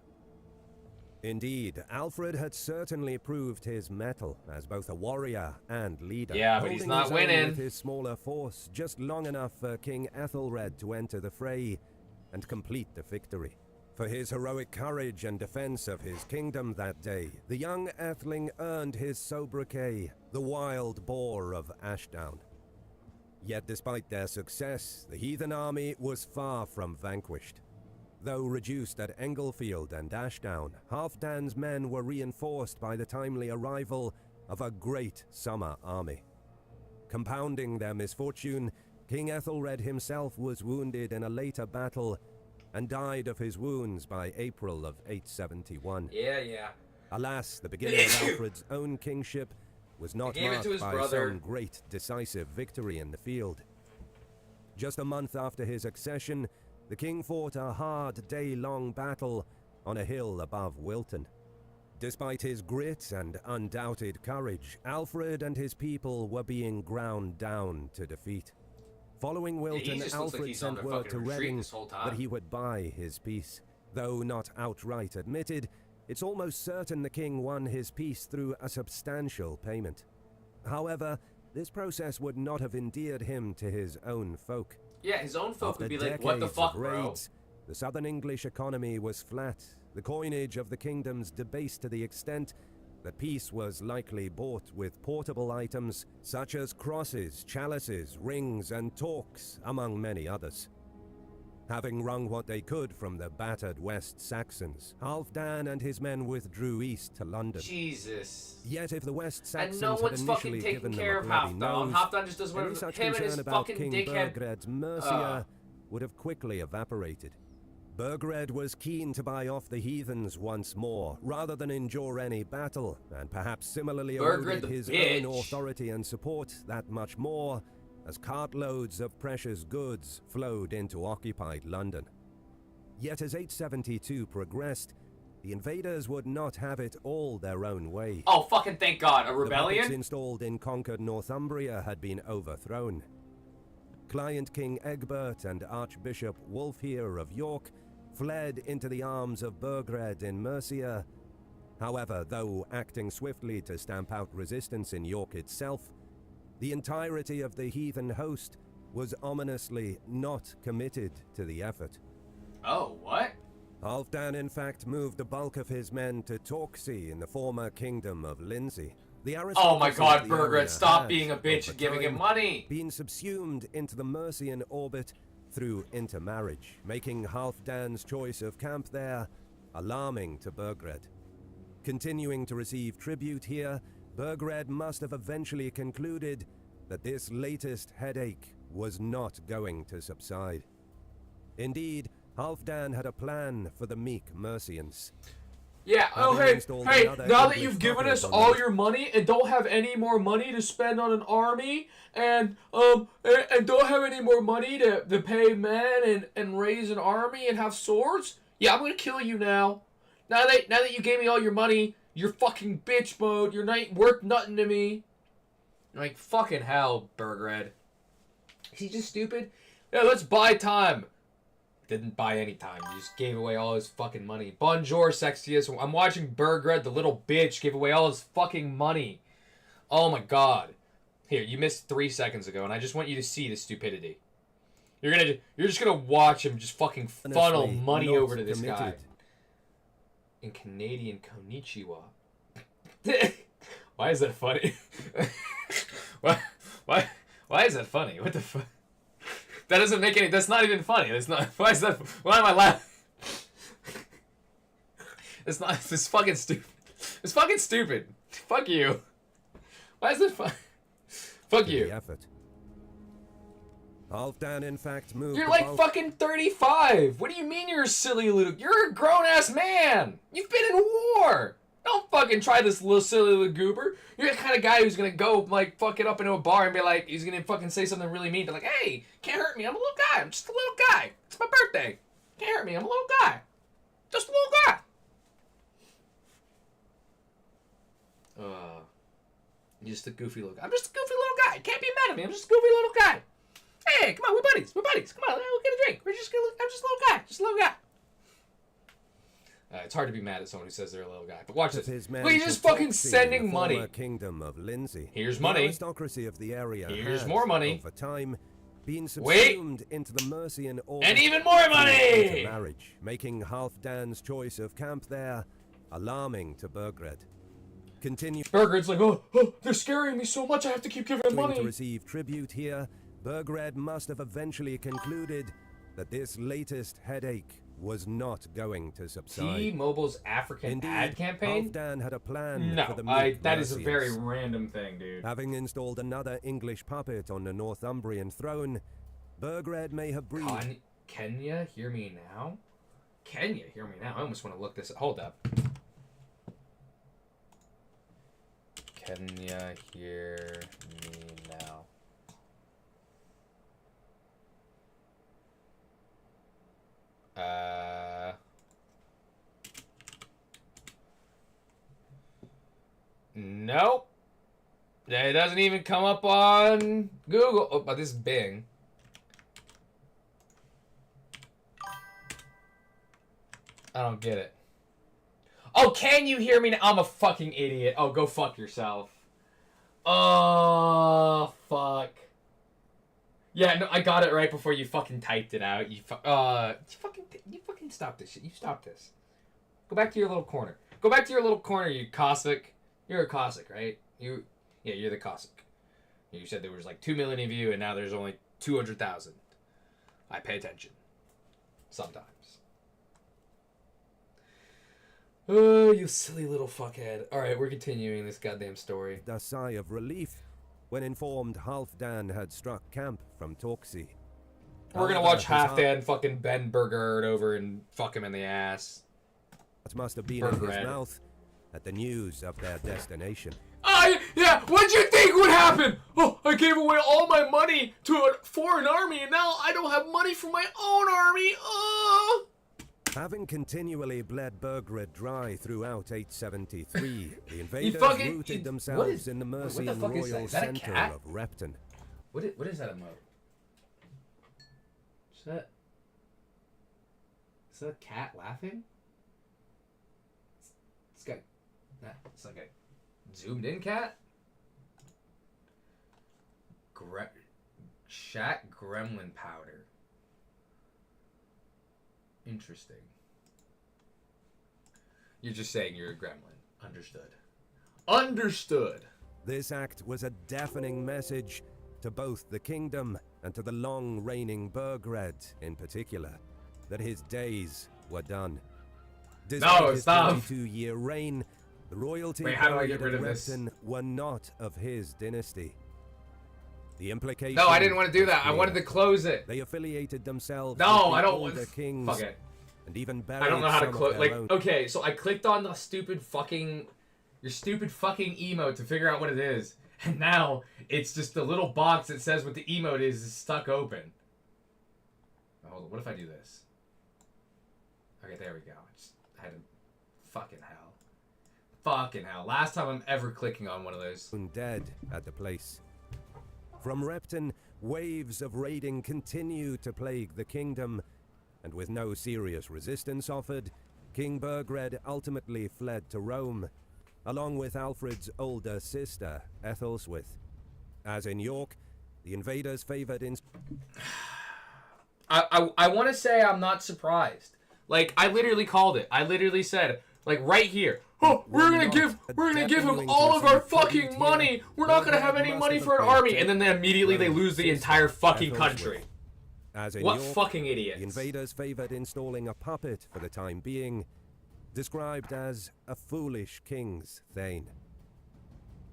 Indeed, Alfred had certainly proved his mettle as both a warrior and leader. Yeah, but he's holding not his own winning. with his smaller force just long enough for King Ethelred to enter the fray and complete the victory. For his heroic courage and defense of his kingdom that day, the young Atheling earned his sobriquet, the Wild Boar of Ashdown. Yet despite their success, the heathen army was far from vanquished. Though reduced at Englefield and Ashdown, Halfdan's men were reinforced by the timely arrival of a great summer army. Compounding their misfortune, King Ethelred himself was wounded in a later battle and died of his wounds by April of 871. Yeah. Alas, the beginning of Alfred's own kingship was not He gave it marked to his by brother. some great decisive victory in the field. Just a month after his accession, the king fought a hard day-long battle on a hill above Wilton. Despite his grit and undoubted courage, Alfred and his people were being ground down to defeat. Following Wilton, just looks like Alfred he's on sent a word fucking to retreat Reading this whole time. that he would buy his peace. Though not outright admitted, it's almost certain the king won his peace through a substantial payment. However, this process would not have endeared him to his own folk. Yeah, his own folk After would be like, what the decades fuck, of bro? raids, the southern English economy was flat, the coinage of the kingdoms debased to the extent that peace was likely bought with portable items such as crosses, chalices, rings, and torques, among many others. Having wrung what they could from the battered West Saxons, Halfdan and his men withdrew east to London. Jesus. Yet if the West Saxons And no one's had fucking initially taking given care them of a bloody Halfdan. nose, Halfdan just does any whatever such him and his concern about fucking King dickhead. Burgred's Mercia would have quickly evaporated. Burgred was keen to buy off the heathens once more, rather than endure any battle, and perhaps similarly Burgred eroded the his bitch. own authority and support that much more, as cartloads of precious goods flowed into occupied London. Yet as 872 progressed, the invaders would not have it all their own way. Oh, fucking thank God. A The rebellion? puppets installed in conquered Northumbria had been overthrown. Client King Egbert and Archbishop Wulfhere of York fled into the arms of Burgred in Mercia. However, though acting swiftly to stamp out resistance in York itself, the entirety of the heathen host was ominously not committed to the effort. Oh, what? Halfdan, in fact, moved the bulk of his men to Torksey in the former kingdom of Lindsey. The Oh my aristocracy God, of the Burgred, area stop had, being a bitch over and giving him time, money. been subsumed into the Mercian orbit through intermarriage, making Halfdan's choice of camp there alarming to Burgred. Continuing to receive tribute here, Burgred must have eventually concluded that this latest headache was not going to subside. Indeed, Halfdan had a plan for the meek Mercians. Yeah, oh Having hey, installed hey, another now that English you've given puppet us on all the- your money and don't have any more money to spend on an army and don't have any more money to pay men and raise an army and have swords, yeah, I'm gonna kill you now. Now that you gave me all your money, you're fucking bitch mode, you're not worth nothing to me. Like, fucking hell, Burgred. Is he just stupid? Yeah, let's buy time. Didn't buy any time. He just gave away all his fucking money. Bonjour, Sexius. I'm watching Burgred, the little bitch, give away all his fucking money. Oh my god. Here, you missed 3 seconds ago, and I just want you to see the stupidity. You're just gonna watch him just fucking funnel Honestly, money not over to this guy. committed. In Canadian konnichiwa. Why is that funny? Why is that funny? What the fuck? That doesn't make any. That's not even funny. That's not. Why is that? Why am I laughing? It's not. It's fucking stupid. It's fucking stupid. Fuck you. Why is it fun? Fuck to you. the effort. Halfdan, in fact, moved You're the like bulk- fucking 35. What do you mean you're a silly little... You're a grown-ass man. You've been in war. Don't fucking try this little silly little goober. You're the kind of guy who's gonna go, like, fuck it up into a bar and be like... He's gonna fucking say something really mean. Be like, hey, can't hurt me. I'm a little guy. I'm just a little guy. It's my birthday. Can't hurt me. I'm a little guy. Just a little guy. You're just a goofy little guy. I'm just a goofy little guy. Can't be mad at me. I'm just a goofy little guy. Hey, come on, we're buddies. We're buddies. Come on, we'll get a drink. I'm just a little guy. Just a little guy. It's hard to be mad at someone who says they're a little guy. But watch of this. his men Look, he's to just fucking Toxie, sending the money. former kingdom of Lindsey. Here's The money. aristocracy of the area Here's has, more money. over time, been Wait. subsumed into the Mercian order. And even more through money! Marriage, making Halfdan's choice of camp there alarming to Burgred. Continue Burgred's like, oh, they're scaring me so much I have to keep giving them to money. receive tribute here, Burgred must have eventually concluded that this latest headache was not going to subside. T-Mobile's African Indeed, ad campaign? Halfdan had a plan No, for the meek that is a very Mercians. random thing, dude. Having installed another English puppet on the Northumbrian throne, Burgred may have breathed. Kenya, hear me now? Kenya, hear me now? I almost want to look this up. Hold up. Kenya, hear me now. Nope. It doesn't even come up on Google. Oh, but this is Bing. I don't get it. Oh, can you hear me now? I'm a fucking idiot. Oh, go fuck yourself. Oh, fuck. Yeah, no, I got it right before you fucking typed it out. You fucking stop this shit. You stop this. Go back to your little corner. Go back to your little corner, you Cossack. You're a Cossack, right? Yeah, you're the Cossack. You said there was like 2 million of you, and now there's only 200,000. I pay attention. Sometimes. Oh, you silly little fuckhead. Alright, we're continuing this goddamn story. A sigh of relief when informed Halfdan had struck camp from Toxie. We're gonna watch Halfdan fucking Ben Burgard over and fuck him in the ass. It must have been in his Burgred. mouth at the news of their destination. Yeah, what'd you think would happen? Oh, I gave away all my money to a foreign army, and now I don't have money for my own army. Having continually bled Burgred dry throughout 873, the invaders fucking- rooted what themselves is- in the what the Mercian fuck is that? royal Is that a center cat? of Repton. What is that emote? Is that a cat laughing? It's like a zoomed in cat? Shat gremlin powder. Interesting. You're just saying you're a gremlin. Understood. Understood! This act was a deafening message to both the kingdom and to the long-reigning Burgred in particular, that his days were done. Despite his stop. 22-year reign, The royalty Wait, how do I buried get rid at of this? Repton were not of his dynasty. The implication. No, I didn't want to do was that. I wanted to clear. close it. They affiliated themselves. No, with I the don't want. older kings. Fuck it. And even buried I don't know how to some of close. their Like, own. okay, so I clicked on the stupid fucking, your stupid fucking emote to figure out what it is, and now it's just the little box that says what the emote is stuck open. Oh, hold on, what if I do this? Okay, there we go. I had to. Fucking hell. Fucking hell. Last time I'm ever clicking on one of those. Dead at the place. From Repton, waves of raiding continued to plague the kingdom, and with no serious resistance offered, King Burgred ultimately fled to Rome, along with Alfred's older sister, Ethelswith. As in York, the invaders favored in... I want to say I'm not surprised. Like, I literally called it. I literally said, like, right here. Oh, we're gonna give him all of our fucking money. We're not gonna have any money for an army, and then immediately they lose the entire fucking country. As in What York, fucking idiots? the invaders favored installing a puppet for the time being, described as a foolish king's thane.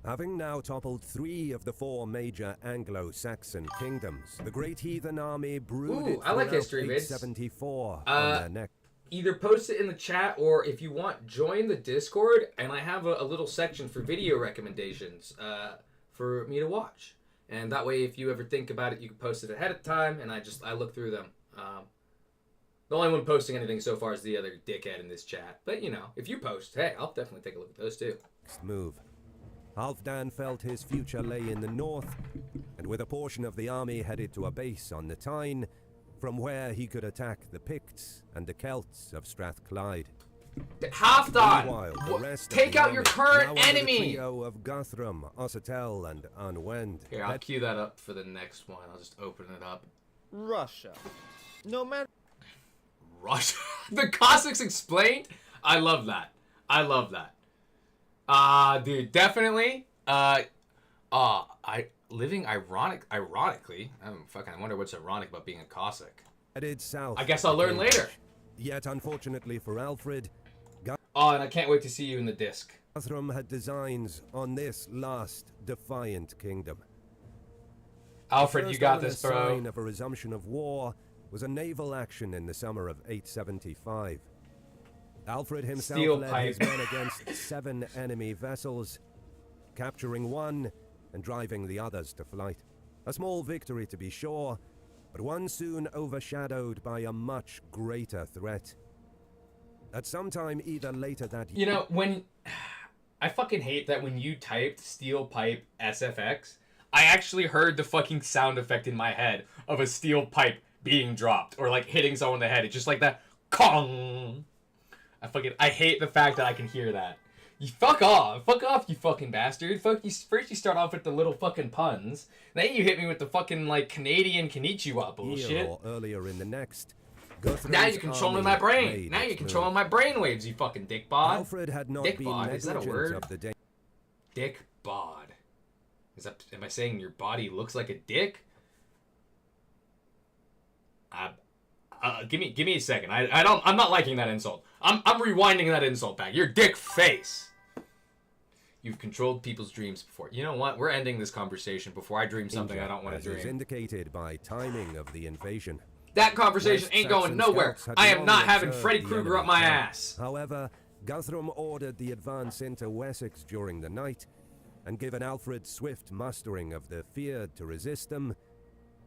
Having now toppled 3 of the 4 major Anglo-Saxon kingdoms, the great heathen army brooded Ooh, I like throughout history vids. 874 on their neck. Either post it in the chat, or if you want, join the Discord, and I have a little section for video recommendations for me to watch. And that way, if you ever think about it, you can post it ahead of time, and I look through them. The only one posting anything so far is the other dickhead in this chat. But, you know, if you post, hey, I'll definitely take a look at those too. Next move. Halfdan felt his future lay in the north, and with a portion of the army headed to a base on the Tyne, from where he could attack the Picts and the Celts of Strathclyde. Halfdan! Meanwhile, the rest of Take the out your army, current now under the enemy! trio of Guthrum, Ossatel, and Anwend. Here, I'll queue that up for the next one. I'll just open it up. Russia. No matter. Russia? The Cossacks explained? I love that. I love that. Dude, definitely. Living ironically. I wonder what's ironic about being a Cossack. Headed south. I guess I'll learn later. Yet, unfortunately for Alfred, Oh, and I can't wait to see you in the disc. Guthrum had designs on this last defiant kingdom. Alfred, The you first got ominous this, bro. sign of a resumption of war was a naval action in the summer of 875. Alfred himself Steel led pipe. his men against 7 enemy vessels, capturing one and driving the others to flight. A small victory, to be sure, but one soon overshadowed by a much greater threat. At some time either later that year... You know, when... I fucking hate that when you typed steel pipe SFX, I actually heard the fucking sound effect in my head of a steel pipe being dropped, or like hitting someone in the head. It's just like that, Kong! I hate the fact that I can hear that. You fuck off, you fucking bastard. First you start off with the little fucking puns, then you hit me with the fucking like Canadian konnichiwa bullshit. year or earlier in the next, Guthrum's Now you're controlling my army brain. made Now its you're controlling move. my brain waves, you fucking dick bod. Alfred had not Dick been bod, is that a negligent word? of the Dick bod. Am I saying your body looks like a dick? Give me a second. I'm not liking that insult. I'm rewinding that insult back. Your dick face. You've controlled people's dreams before. You know what? We're ending this conversation before I dream something I don't want as to is dream. indicated by timing of the invasion. That conversation ain't going Saxon nowhere. scouts had I am long not having observed Freddy the Krueger up enemy my camp. ass. However, Guthrum ordered the advance into Wessex during the night, and given Alfred swift mustering of the feared to resist them,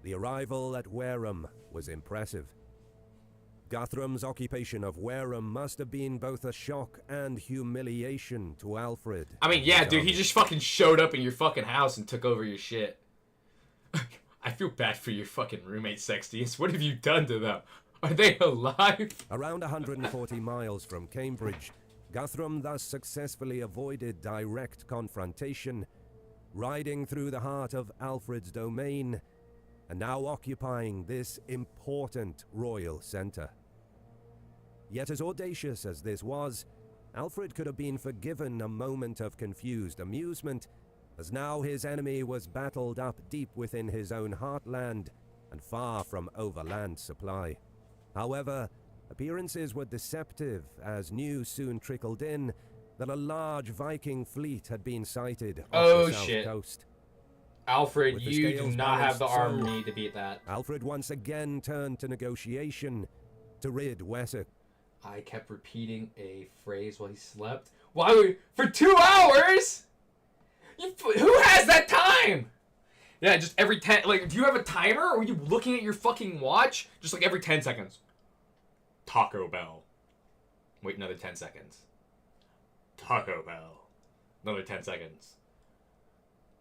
the arrival at Wareham was impressive. Guthrum's occupation of Wareham must have been both a shock and humiliation to Alfred. I mean, and yeah, his dude, he army. just fucking showed up in your fucking house and took over your shit. I feel bad for your fucking roommate, Sextius. What have you done to them? Are they alive? Around 140 miles from Cambridge, Guthrum thus successfully avoided direct confrontation, riding through the heart of Alfred's domain, and now occupying this important royal centre. Yet as audacious as this was, Alfred could have been forgiven a moment of confused amusement, as now his enemy was battled up deep within his own heartland and far from overland supply. However, appearances were deceptive as news soon trickled in that a large Viking fleet had been sighted off Oh, the south shit. coast. Alfred, With the you do scales not have the balanced so- army to beat that. Alfred once again turned to negotiation to rid Wessex. I kept repeating a phrase while he slept. Why would... For 2 hours? Who has that time? Yeah, just every 10... Like, do you have a timer? Or are you looking at your fucking watch? Just like every 10 seconds. Taco Bell. Wait another 10 seconds. Taco Bell. Another 10 seconds.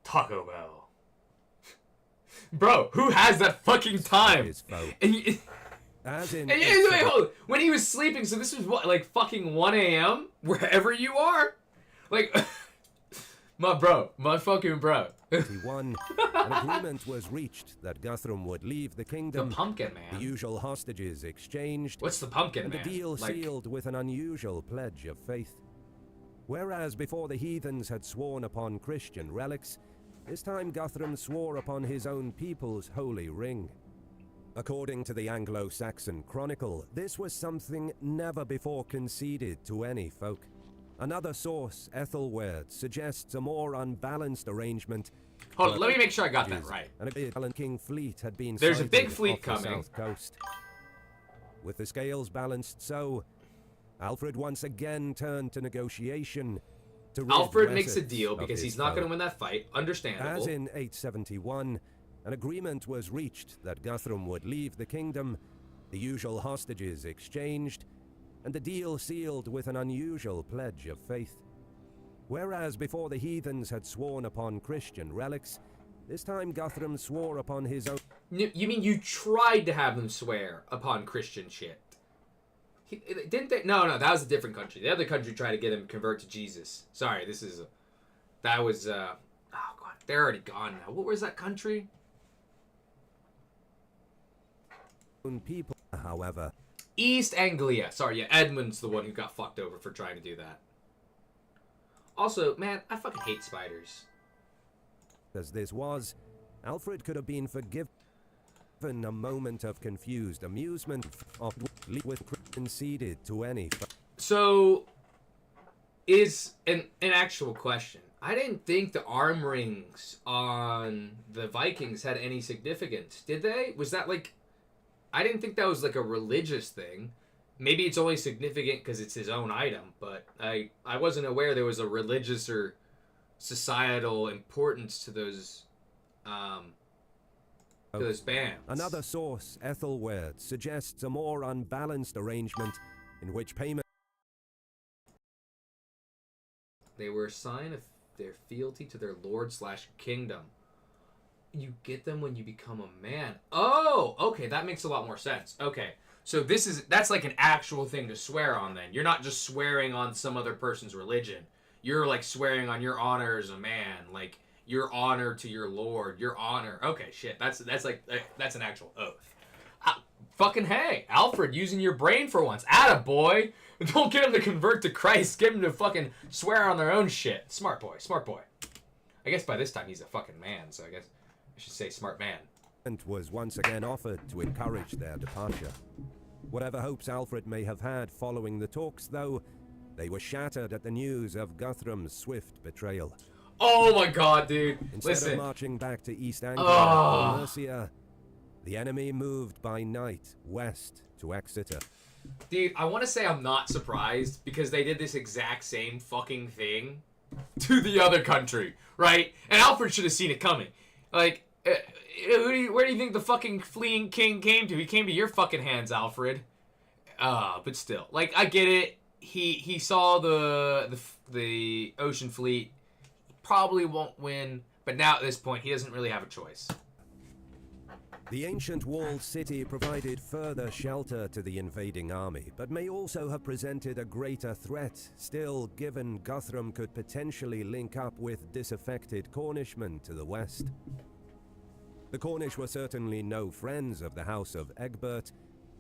Taco Bell. Bro, who has that fucking time? His foe. And you, As in, and wait, hold. When he was sleeping, so this was what, like fucking 1 a.m. wherever you are, like, my fucking bro. 21, an agreement was reached that Guthrum would leave the The kingdom. Pumpkin The Man. usual hostages exchanged, What's the Pumpkin and Man? the deal Like, sealed with an unusual pledge of faith. Whereas before the heathens had sworn upon Christian relics, this time Guthrum swore upon his own people's holy ring. According to the Anglo-Saxon Chronicle, this was something never before conceded to any folk. Another source, Ethelwerd, suggests a more unbalanced arrangement. hold on, let me make sure I got that right. And a big King fleet had been There's a sighted big fleet off the coming. south coast. With the scales balanced so, Alfred once again turned to negotiation to rid Alfred makes a Wessex deal of because his he's not going to foe. win that fight. Understandable. As in 871, an agreement was reached that Guthrum would leave the kingdom, the usual hostages exchanged, and the deal sealed with an unusual pledge of faith. Whereas before the heathens had sworn upon Christian relics, this time Guthrum swore upon his own. You mean you tried to have them swear upon Christian shit? Didn't they? No, that was a different country. The other country tried to get him to convert to Jesus. Sorry, that was, oh god, they're already gone now. What was that country? People, however, East Anglia. Sorry, yeah, Edmund's the one who got fucked over for trying to do that. Also, man, I fucking hate spiders. as this was, Alfred could have been forgiven a moment of confused amusement of with conceded to any. So, is an actual question. I didn't think the arm rings on the Vikings had any significance. Did they? Was that like... I didn't think that was like a religious thing. Maybe it's only significant because it's his own item, but I wasn't aware there was a religious or societal importance to those bands. Another source, Ethelwerd, suggests a more unbalanced arrangement in which payment. They were a sign of their fealty to their lord/kingdom. You get them when you become a man. Oh, okay, that makes a lot more sense. Okay, so that's like an actual thing to swear on then. You're not just swearing on some other person's religion. You're like swearing on your honor as a man, like your honor to your lord, your honor. Okay, shit, that's an actual oath. Fucking hey, Alfred, using your brain for once. Atta boy. Don't get him to convert to Christ. Get him to fucking swear on their own shit. Smart boy, smart boy. I guess by this time he's a fucking man, so I guess I should say smart man. And was once again offered to encourage their departure. Whatever hopes Alfred may have had following the talks, though, they were shattered at the news of Guthrum's swift betrayal. Oh my god, dude. Instead Listen. of marching back to East Anglia or Mercia, the enemy moved by night west to Exeter. Dude, I want to say I'm not surprised because they did this exact same fucking thing to the other country, right? And Alfred should have seen it coming. Like, where do you think the fucking fleeing king came to? He came to your fucking hands, Alfred. But still, like, I get it. He saw the ocean fleet. He probably won't win, but now at this point, he doesn't really have a choice. The ancient walled city provided further shelter to the invading army, but may also have presented a greater threat, still given Guthrum could potentially link up with disaffected Cornishmen to the west. The Cornish were certainly no friends of the House of Egbert,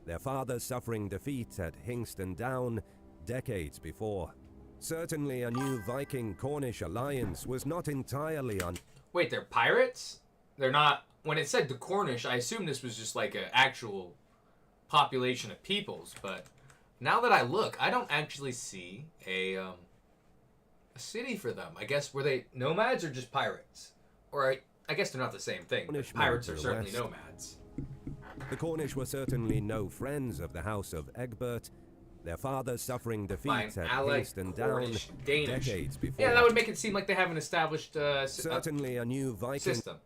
their fathers suffering defeat at Hingston Down decades before. Certainly a new Viking-Cornish alliance was not entirely on... Wait, they're pirates? They're not... When it said the Cornish, I assumed this was just like an actual population of peoples, but now that I look, I don't actually see a A city for them. I guess, were they nomads or just pirates? Or I guess they're not the same thing. Cornish Pirates men are to the certainly west. nomads. The Cornish were certainly no friends of the House of Egbert, their father suffering Fine. defeat at Alec, Kingston Down Cornish, Danish. decades before. Yeah, that would make it seem like they have an established Certainly a new Viking system.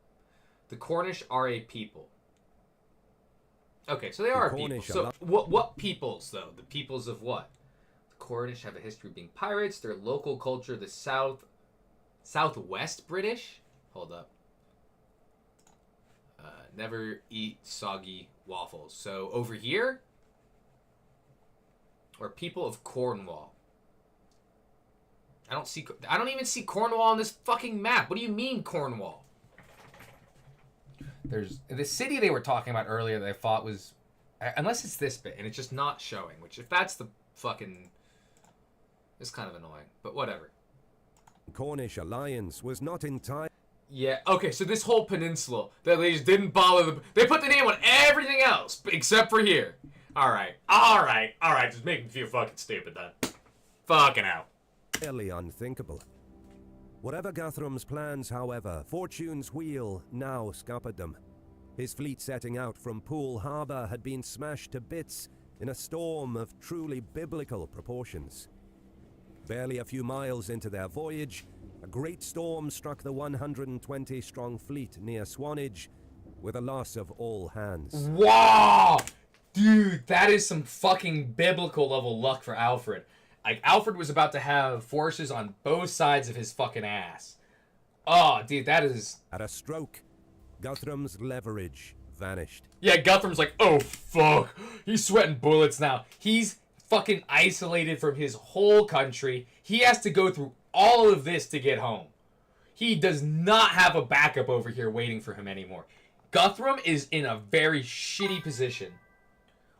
The Cornish are a people. Okay, so they are a people. Cornish So are what peoples though? The peoples of what? The Cornish have a history of being pirates. Their local culture, the Southwest British. Hold up. Never eat soggy waffles. So over here, or people of Cornwall. I don't even see Cornwall on this fucking map. What do you mean Cornwall? There's the city they were talking about earlier that I thought was, unless it's this bit and it's just not showing, which if that's the fucking, it's kind of annoying, but whatever. Cornish alliance was not entirely. Yeah, okay, so this whole peninsula that they just didn't bother they put the name on everything else except for here. Alright, just make me feel fucking stupid then. Fucking out. Fairly unthinkable. Whatever Guthrum's plans, however, Fortune's wheel now scuppered them. His fleet setting out from Poole Harbour had been smashed to bits in a storm of truly biblical proportions. Barely a few miles into their voyage, a great storm struck the 120-strong fleet near Swanage, with a loss of all hands. Wow! Dude, that is some fucking biblical level luck for Alfred. Like, Alfred was about to have forces on both sides of his fucking ass. Oh, dude, that is... At a stroke, Guthrum's leverage vanished. Yeah, Guthrum's like, oh, fuck. He's sweating bullets now. He's fucking isolated from his whole country. He has to go through all of this to get home. He does not have a backup over here waiting for him anymore. Guthrum is in a very shitty position.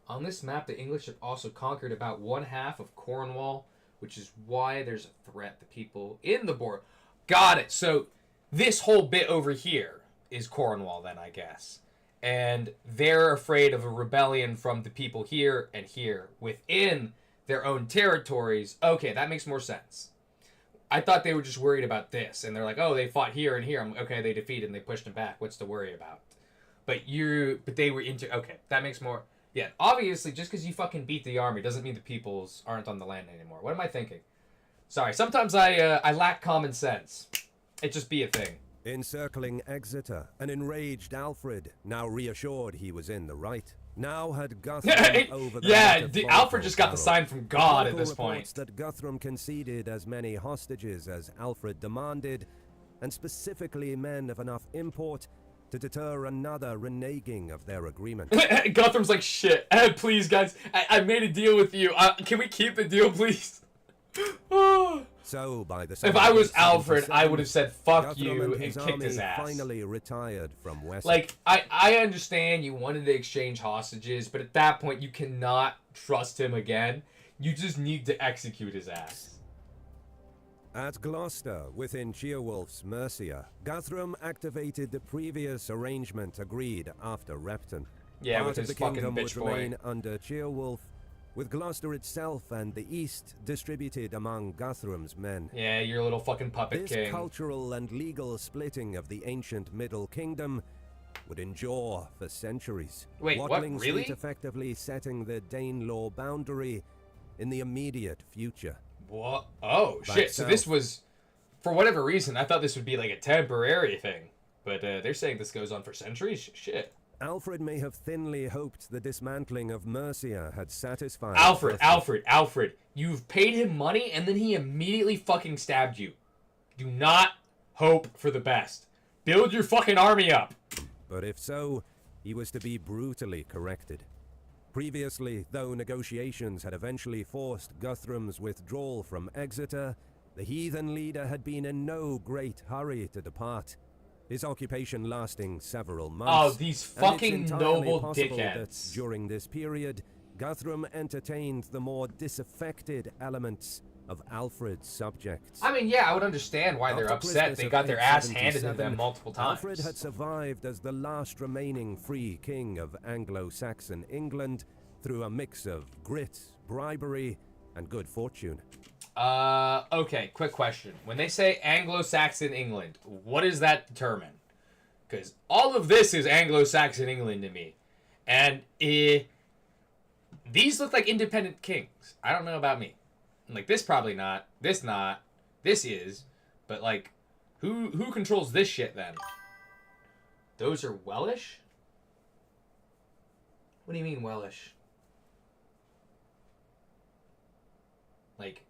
On this map, the English have also conquered about one half of Cornwall, which is why there's a threat to people in the border. Got it. So this whole bit over here is Cornwall then, I guess. And they're afraid of a rebellion from the people here and here within their own territories. Okay, that makes more sense. I thought they were just worried about this. And they're like, oh, they fought here and here. I'm like, okay, they defeated and they pushed them back. What's to worry about? But they were into... Okay, that makes more... Yeah, obviously, just because you fucking beat the army doesn't mean the peoples aren't on the land anymore. What am I thinking? Sorry, sometimes I lack common sense. It just be a thing. Encircling Exeter, an enraged Alfred, now reassured he was in the right, now had Guthrum over the yeah, Alfred just got the sign from God at this point. That Guthrum conceded as many hostages as Alfred demanded, and specifically men of enough import to deter another reneging of their agreement. Guthrum's like, shit, please guys, I made a deal with you. Can we keep the deal, please? So, by the if I was Alfred, I would have said fuck you and kicked his ass. Finally retired from Wessex. Like, I understand you wanted to exchange hostages, but at that point you cannot trust him again. You just need to execute his ass. At Gloucester, within Ceolwulf's Mercia, Guthrum activated the previous arrangement agreed after Repton. Yeah, Part with of his the kingdom fucking would bitch boy. remain under Ceolwulf, with Gloucester itself and the east distributed among Guthrum's men. Yeah, your little fucking puppet This king. cultural and legal splitting of the ancient Middle Kingdom would endure for centuries. Wait, what? Watling's Really? fleet effectively setting the Danelaw boundary in the immediate future. What? Oh, By shit. So this itself. was, for whatever reason, I thought this would be like a temporary thing. But they're saying this goes on for centuries? Shit. Alfred may have thinly hoped the dismantling of Mercia had satisfied... Alfred, you've paid him money and then he immediately fucking stabbed you. Do not hope for the best. Build your fucking army up. But if so, he was to be brutally corrected. Previously, though negotiations had eventually forced Guthrum's withdrawal from Exeter, the heathen leader had been in no great hurry to depart. His occupation lasting several months. Oh, these and it's fucking entirely noble possible dickheads. That during this period, Guthrum entertained the more disaffected elements of Alfred's subjects. I mean, yeah, I would understand why they're After upset. Christmas They of got their ass handed to 877, them multiple times. Alfred had survived as the last remaining free king of Anglo-Saxon England through a mix of grit, bribery, and good fortune. Okay, quick question. When they say Anglo-Saxon England, what does that determine? Because all of this is Anglo-Saxon England to me. And these look like independent kings. I don't know about me. Like, this probably not. This not. This is. But, like, who controls this shit, then? Those are Welsh? What do you mean, Welsh? Like,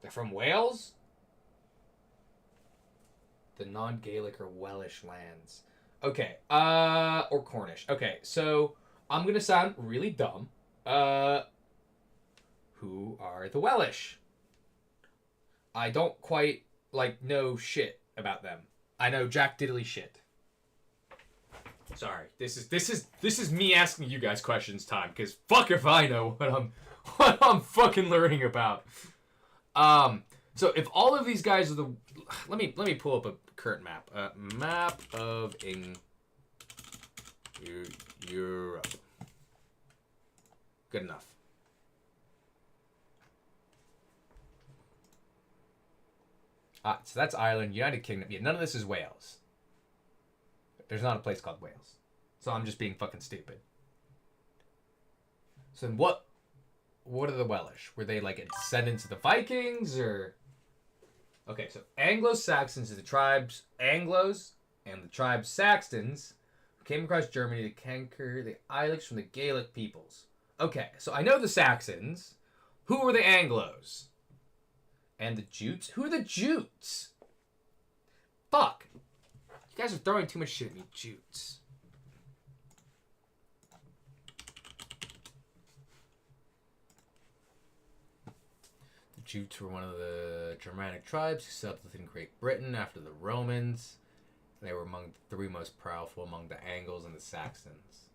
they're from Wales? The non-Gaelic or Welsh lands. Okay, or Cornish. Okay, so I'm gonna sound really dumb. Who are the Welsh? I don't quite, like, know shit about them. I know Jack Diddley shit. Sorry, this is me asking you guys questions time, because fuck if I know what I'm fucking learning about. So if all of these guys are the, let me pull up a current map. Map of Europe. Good enough. So that's Ireland, United Kingdom. Yeah, none of this is Wales. There's not a place called Wales. So I'm just being fucking stupid. So then what are the Welsh? Were they like a descendants of the Vikings or? Okay, so Anglo-Saxons are the tribes Anglos and the tribes Saxons who came across Germany to conquer the Islets from the Gaelic peoples. Okay, so I know the Saxons. Who are the Anglos? And the Jutes? Who are the Jutes? Fuck. You guys are throwing too much shit at me, Jutes. The Jutes were one of the Germanic tribes who settled in Great Britain after the Romans. They were among the three most powerful among the Angles and the Saxons.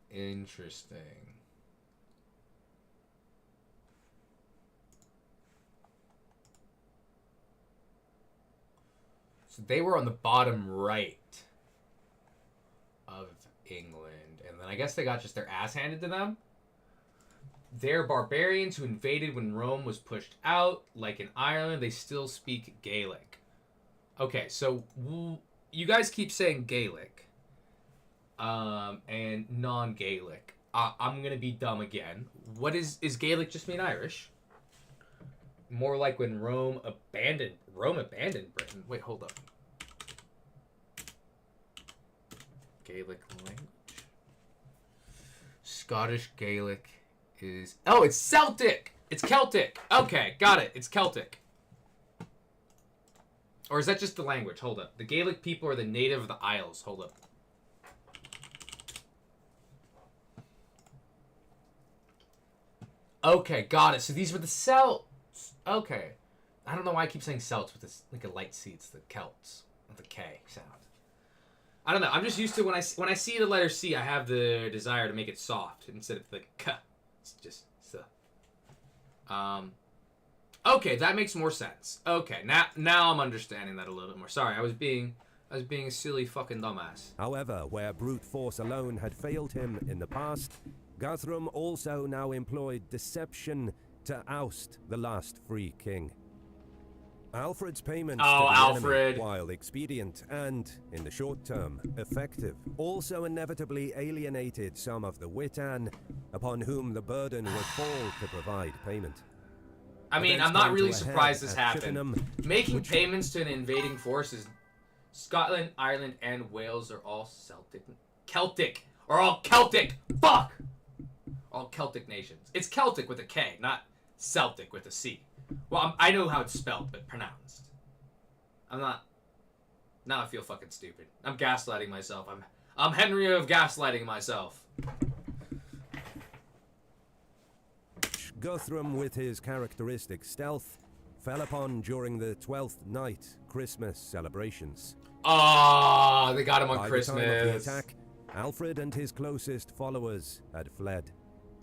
Interesting. So they were on the bottom right of England. And then I guess they got just their ass handed to them. They're barbarians who invaded when Rome was pushed out. Like in Ireland, they still speak Gaelic. Okay, so you guys keep saying Gaelic. And non-Gaelic. I'm going to be dumb again. What is Gaelic just mean Irish? More like when Rome abandoned Britain. Wait, hold up. Gaelic language. Scottish Gaelic is... Oh, it's Celtic! It's Celtic! Okay, got it. It's Celtic. Or is that just the language? Hold up. The Gaelic people are the native of the Isles. Hold up. Okay, got it. So these were the Celts. Okay. I don't know why I keep saying Celts with this, like a light C. It's the Celts with the K sound. I don't know. I'm just used to when I see the letter C, I have the desire to make it soft instead of the K. It's just so. Okay, that makes more sense. Okay, now I'm understanding that a little bit more. Sorry, I was being a silly fucking dumbass. However, where brute force alone had failed him in the past, Guthrum also now employed deception to oust the last free king. Alfred's payments to the enemy, while expedient and, in the short term, effective, also inevitably alienated some of the Witan, upon whom the burden would fall to provide payment. I mean, I'm not really surprised this happened. Making payments to an invading force is... Scotland, Ireland, and Wales are all Celtic. Fuck! All Celtic nations. It's Celtic with a K, not Celtic with a C. Well, I know how it's spelled, but pronounced. I'm not... Now I feel fucking stupid. I'm gaslighting myself. I'm Henry of gaslighting myself. Guthrum, with his characteristic stealth, fell upon during the 12th night Christmas celebrations. Ah, they got him on By Christmas. the time of the attack, Alfred and his closest followers had fled.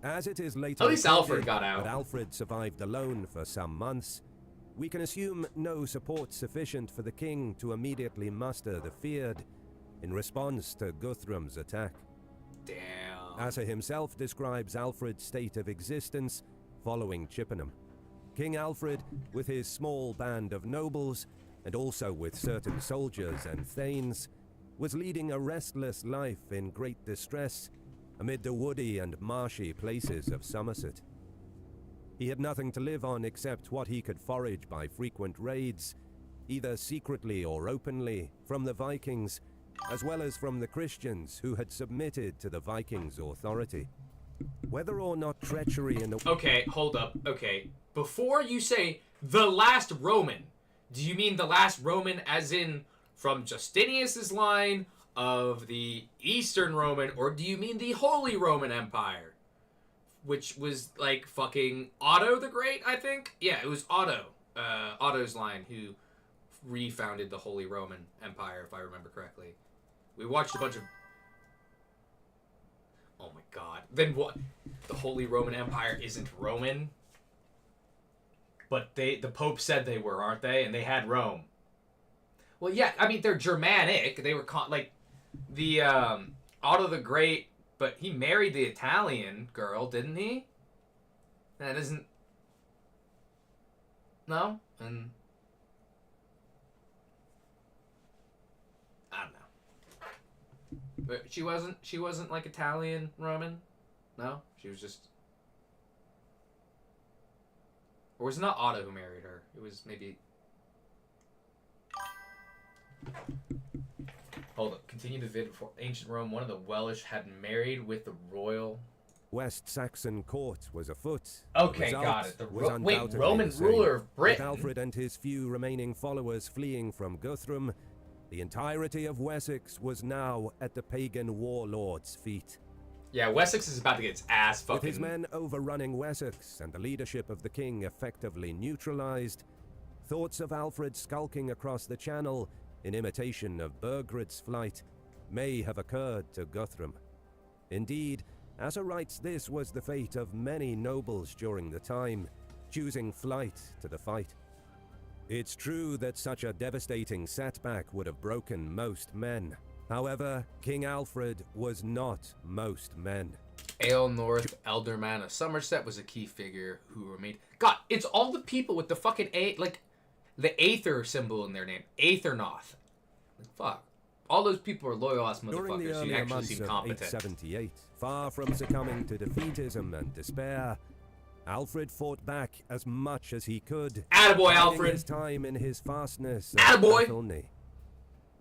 As it is later at least Alfred got out. But Alfred survived alone for some months. We can assume no support sufficient for the king to immediately muster the feared in response to Guthrum's attack. Damn. Asser himself describes Alfred's state of existence following Chippenham. King Alfred, with his small band of nobles, and also with certain soldiers and thanes, was leading a restless life in great distress amid the woody and marshy places of Somerset. He had nothing to live on except what he could forage by frequent raids, either secretly or openly, from the Vikings, as well as from the Christians who had submitted to the Vikings' authority. Whether or not treachery in the... Okay, hold up. Okay. Before you say the last Roman, do you mean the last Roman as in from Justinian's line of the Eastern Roman, or do you mean the Holy Roman Empire? Which was like fucking Otto the Great, I think? Yeah, it was Otto. Otto's line who refounded the Holy Roman Empire, if I remember correctly. We watched a bunch of... Oh my god. Then what? The Holy Roman Empire isn't Roman? But the Pope said they were, aren't they? And they had Rome. Well, yeah, I mean, they're Germanic. They were, like, the, Otto the Great, but he married the Italian girl, didn't he? That isn't... No? And... I don't know. But she wasn't, like, Italian Roman? No? She was just... Or was it not Otto who married her? It was maybe... Hold up. Continue the vid before ancient Rome. One of the Welsh had married with the royal... West Saxon court was afoot. Okay, got it. Roman ruler of Britain. With Alfred and his few remaining followers fleeing from Guthrum, the entirety of Wessex was now at the pagan warlord's feet. Yeah, Wessex is about to get its ass fucking... With his men overrunning Wessex and the leadership of the king effectively neutralized, thoughts of Alfred skulking across the Channel in imitation of Burgred's flight may have occurred to Guthrum. Indeed, Asser writes this was the fate of many nobles during the time, choosing flight to the fight. It's true that such a devastating setback would have broken most men. However, King Alfred was not most men. Aylnorth, Elderman of Somerset, was a key figure who remained... God, it's all the people with the fucking the Aether symbol in their name. Aethernoth. Like, fuck. All those people are loyal-ass During the motherfuckers who earlier actually months seem of competent. 878, far from succumbing to defeatism and despair, Alfred fought back as much as he could. Attaboy, biding Alfred! his time in his fastness of Attaboy! Athelney.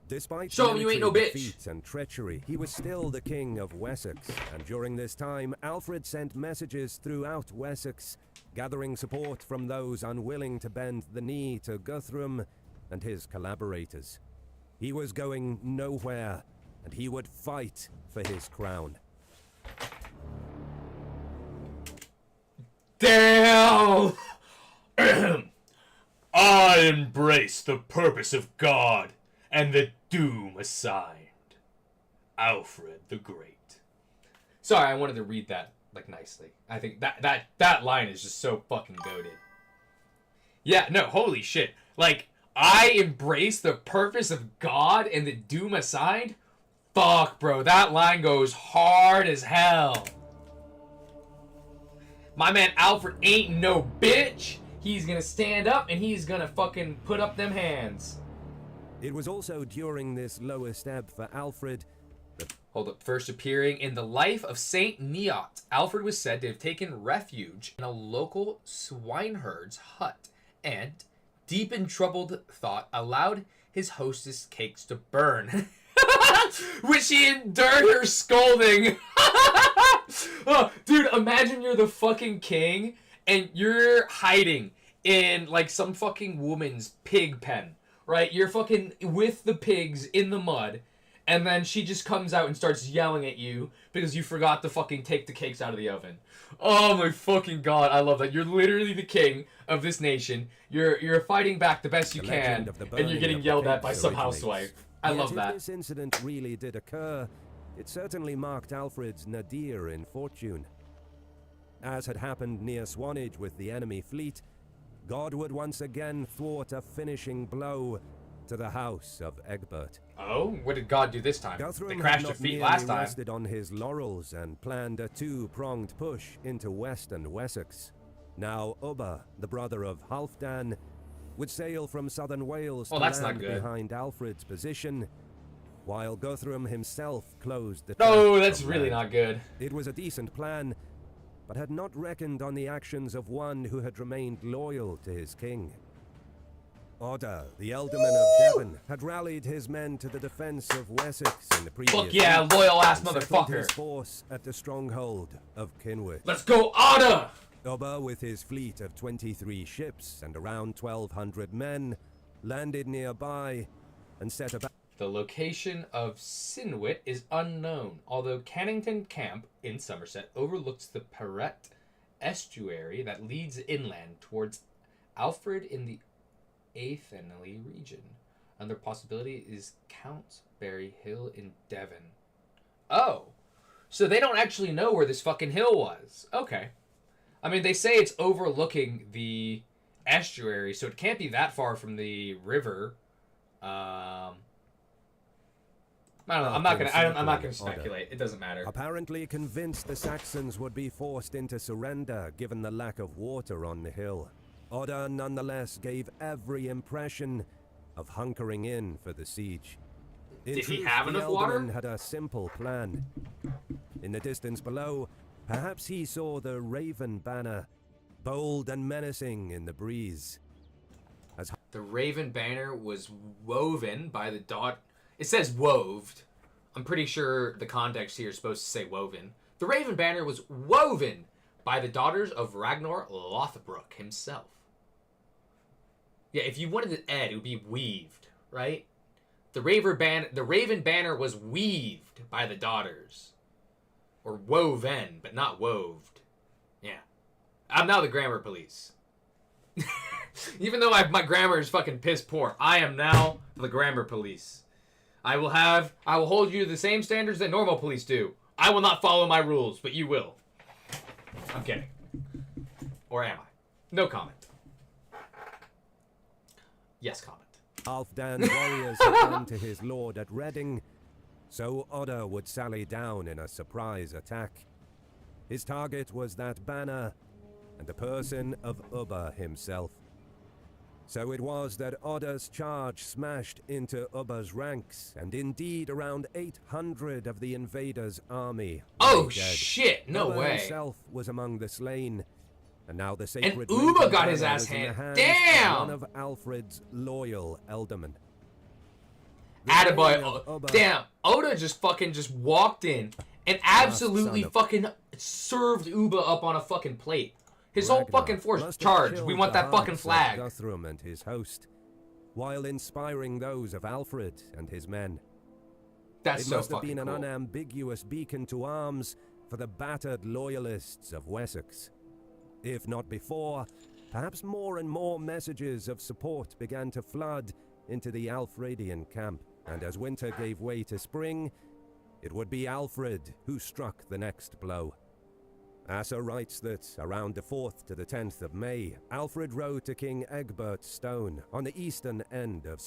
Despite Show him you ain't no military bitch. defeats and treachery, he was still the king of Wessex, and during this time, Alfred sent messages throughout Wessex, gathering support from those unwilling to bend the knee to Guthrum and his collaborators. He was going nowhere, and he would fight for his crown. Damn! I embrace the purpose of God and the doom assigned. Alfred the Great. Sorry, I wanted to read that like nicely. I think that line is just so fucking goated. Yeah, no, holy shit. Like, I embrace the purpose of God and the doom assigned? Fuck, bro, that line goes hard as hell. My man Alfred ain't no bitch. He's gonna stand up and he's gonna fucking put up them hands. It was also during this lowest ebb for Alfred that... Hold up. First appearing in the life of Saint Neot, Alfred was said to have taken refuge in a local swineherd's hut and, deep in troubled thought, allowed his hostess' cakes to burn, which he endured her scolding. Oh, dude, imagine you're the fucking king and you're hiding in like some fucking woman's pig pen, right? You're fucking with the pigs in the mud, and then she just comes out and starts yelling at you because you forgot to fucking take the cakes out of the oven. Oh my fucking god, I love that. You're literally the king of this nation. You're fighting back the best you can, and you're getting yelled at by some housewife. I love that. If this incident really did occur, it certainly marked Alfred's nadir in fortune. As had happened near Swanage with the enemy fleet, God would once again thwart a finishing blow to the house of Egbert. Oh, what did God do this time? Guthrum They had crashed their not feet merely last time. rested on his laurels and planned a two-pronged push into western Wessex. Now Ubba, the brother of Halfdan, would sail from southern Wales to that's not land good. behind Alfred's position, while Guthrum himself closed the No, track that's from really land. not good. It was a decent plan, but had not reckoned on the actions of one who had remained loyal to his king. Odda, the ealdorman of Devon, had rallied his men to the defense of Wessex in the previous Fuck yeah, week loyal ass and settled his motherfucker. force at the stronghold of Kinwich. Let's go, Otta! Ubba, with his fleet of 23 ships and around 1,200 men, landed nearby and set about. The location of Sinwit is unknown, although Cannington Camp in Somerset overlooks the Perret estuary that leads inland towards Alfred in the Athenry region. Another possibility is Countberry Hill in Devon. Oh, so they don't actually know where this fucking hill was. Okay. I mean, they say it's overlooking the estuary, so it can't be that far from the river. I don't know. I'm not gonna speculate. It doesn't matter. Apparently convinced the Saxons would be forced into surrender given the lack of water on the hill, Odda nonetheless gave every impression of hunkering in for the siege. In Did he truth, have the enough water? ealdorman had a simple plan. In the distance below, perhaps he saw the Raven banner, bold and menacing in the breeze. As The Raven banner was woven by the dot. It says woved. I'm pretty sure the context here is supposed to say woven. The Raven banner was woven by the daughters of Ragnar Lothbrok himself. Yeah, if you wanted to add, it would be weaved, right? The Raven banner was weaved by the daughters. Or woven, but not woved. Yeah. I'm now the grammar police. Even though my grammar is fucking piss poor, I am now the grammar police. I will hold you to the same standards that normal police do. I will not follow my rules, but you will. I'm kidding. Or am I? No comment. Yes, comment. Halfdan's warriors had come to his lord at Reading, so Odda would sally down in a surprise attack. His target was that banner and the person of Ubba himself. So it was that Odda's charge smashed into Ubba's ranks, and indeed around 800 of the invaders' army Oh lay dead. shit, no Ubba way. himself was among the slain, and now the sacred Ubba Raven got his banner ass was in the handed. hands of Damn! one of Alfred's loyal ealdormen. The Attaboy. reign of Ubba- Damn, Oda just walked in and absolutely son of- fucking served Uba up on a fucking plate. His whole Ragnar fucking force must have charged. killed We want the that fucking hearts of flag. Guthrum and his host, while inspiring those of Alfred and his men. That's It so must have fucking been an cool. unambiguous beacon to arms for the battered loyalists of Wessex. If not before, perhaps more and more messages of support began to flood into the Alfredian camp, and as winter gave way to spring, it would be Alfred who struck the next blow. Asser writes that around the 4th to the 10th of May, Alfred rode to King Egbert's Stone on the eastern end of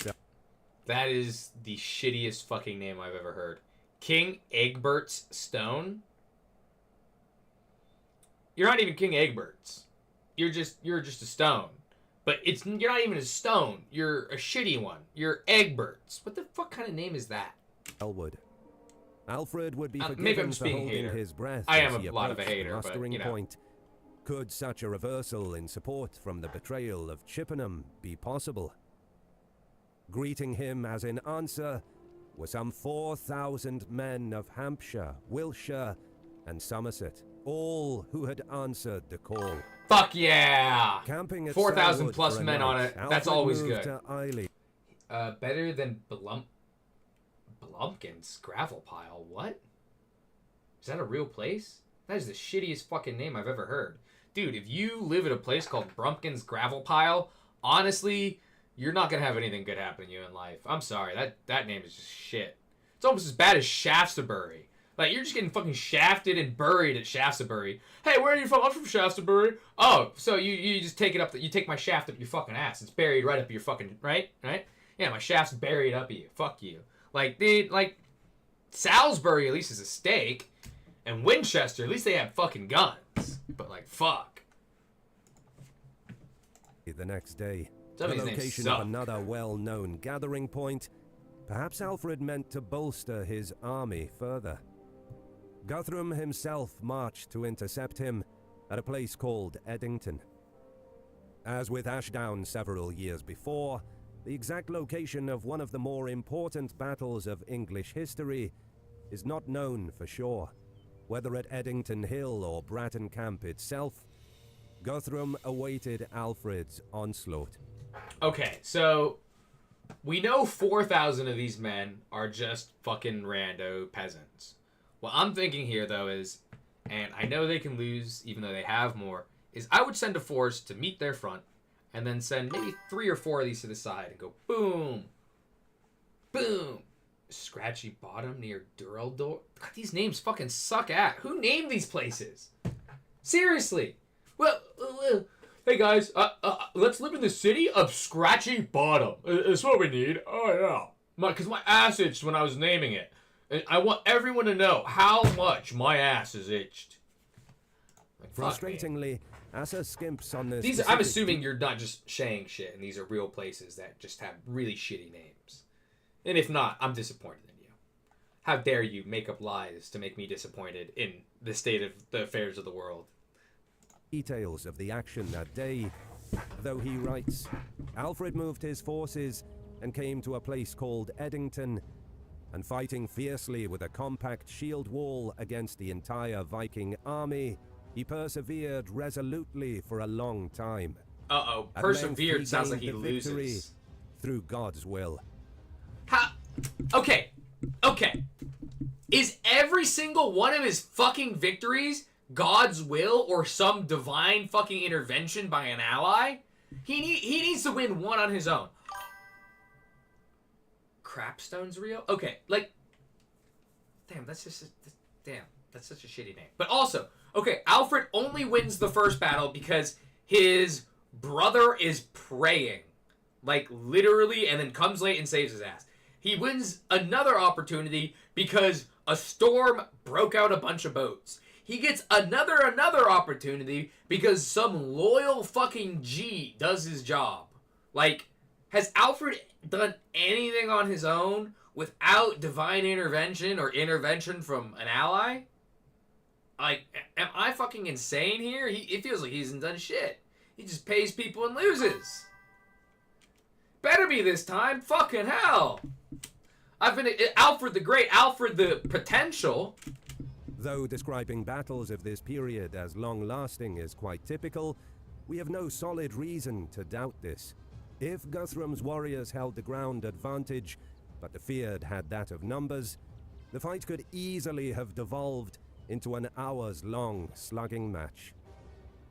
That is the shittiest fucking name I've ever heard. King Egbert's Stone? You're not even King Egbert's. You're just a stone. But you're not even a stone. You're a shitty one. You're Egbert's. What the fuck kind of name is that? Elwood. Alfred would be maybe forgiven I'm just for being a holding hater. his breath I as am he a lot of a approached the hater, but, mustering you know. point. Could such a reversal in support from the betrayal of Chippenham be possible? Greeting him as in answer were some 4,000 men of Hampshire, Wiltshire, and Somerset, all who had answered the call. Fuck yeah! Camping at 4,000 Selwood plus for a men on night, it. That's Alfred always moved good. to Ely. Better than Blumpkin's gravel pile. What? Is that a real place? That is the shittiest fucking name I've ever heard. Dude, if you live at a place called Brumpkin's gravel pile, honestly, you're not gonna have anything good happen to you in life. I'm sorry, that name is just shit. It's almost as bad as Shaftesbury. Like, you're just getting fucking shafted and buried at Shaftesbury. Hey, where are you from? I'm from Shaftesbury. Oh, so you just take it up, you take my shaft up your fucking ass. It's buried right up your fucking, right? Yeah, my shaft's buried up you. Fuck you. Like, dude, like, Salisbury at least is a stake, and Winchester, at least they have fucking guns. But, like, fuck. The next day, Some the of these names location suck. of another well-known gathering point, perhaps Alfred meant to bolster his army further. Guthrum himself marched to intercept him at a place called Eddington. As with Ashdown several years before, the exact location of one of the more important battles of English history is not known for sure. Whether at Eddington Hill or Bratton Camp itself, Guthrum awaited Alfred's onslaught. Okay, so we know 4,000 of these men are just fucking rando peasants. What I'm thinking here, though, is, and I know they can lose even though they have more, is I would send a force to meet their front and then send maybe 3 or 4 of these to the side and go boom, boom. Scratchy Bottom near Duraldor. God, these names fucking suck at. Who named these places? Seriously. Well, hey guys, let's live in the city of Scratchy Bottom. It's what we need. Oh yeah. Because my ass itched when I was naming it. And I want everyone to know how much my ass is itched. Like, Frustratingly, Asa skimps on this. These, I'm assuming you're not just saying shit, and these are real places that just have really shitty names. And if not, I'm disappointed in you. How dare you make up lies to make me disappointed in the state of the affairs of the world. Details of the action that day, though he writes, Alfred moved his forces and came to a place called Eddington, and fighting fiercely with a compact shield wall against the entire Viking army, he persevered resolutely for a long time. Uh-oh. At Persevered length, sounds like he gained the victory loses. through God's will. How? Okay. Is every single one of his fucking victories God's will or some divine fucking intervention by an ally? He needs to win one on his own. Crapstone's real? Okay, like, damn, that's such a shitty name. But also, okay, Alfred only wins the first battle because his brother is praying, like literally, and then comes late and saves his ass. He wins another opportunity because a storm broke out a bunch of boats. He gets another opportunity because some loyal fucking G does his job. Like, has Alfred done anything on his own without divine intervention or intervention from an ally? Like, am I fucking insane here? It feels like he hasn't done shit. He just pays people and loses. Better be this time. Fucking hell. I've been Alfred the Great, Alfred the Potential. Though describing battles of this period as long-lasting is quite typical, we have no solid reason to doubt this. If Guthrum's warriors held the ground advantage, but the Fyrd had that of numbers, the fight could easily have devolved into an hours-long slugging match.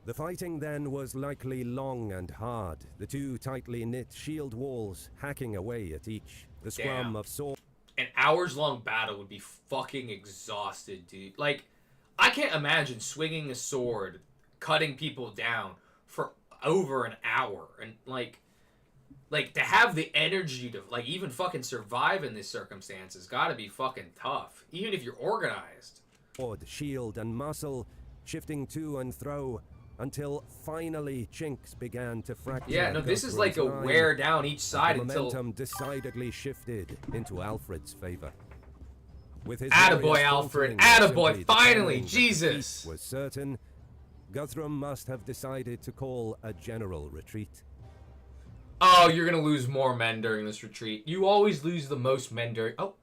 The fighting then was likely long and hard, the two tightly knit shield walls hacking away at each. The scrum of swords. An hours-long battle would be fucking exhausted, dude. Like, I can't imagine swinging a sword, cutting people down for over an hour. And, like to have the energy to, like, even fucking survive in this circumstance has got to be fucking tough. Even if you're organized. Shield and muscle, shifting to and fro, until finally chinks began to fracture. Yeah, no, this is like a wear down each side the until... momentum decidedly shifted into Alfred's favor. With his attaboy, Alfred! Attaboy! Finally! Jesus! Was certain, Guthrum must have decided to call a general retreat. Oh, you're gonna lose more men during this retreat. You always lose the most men during... Oh,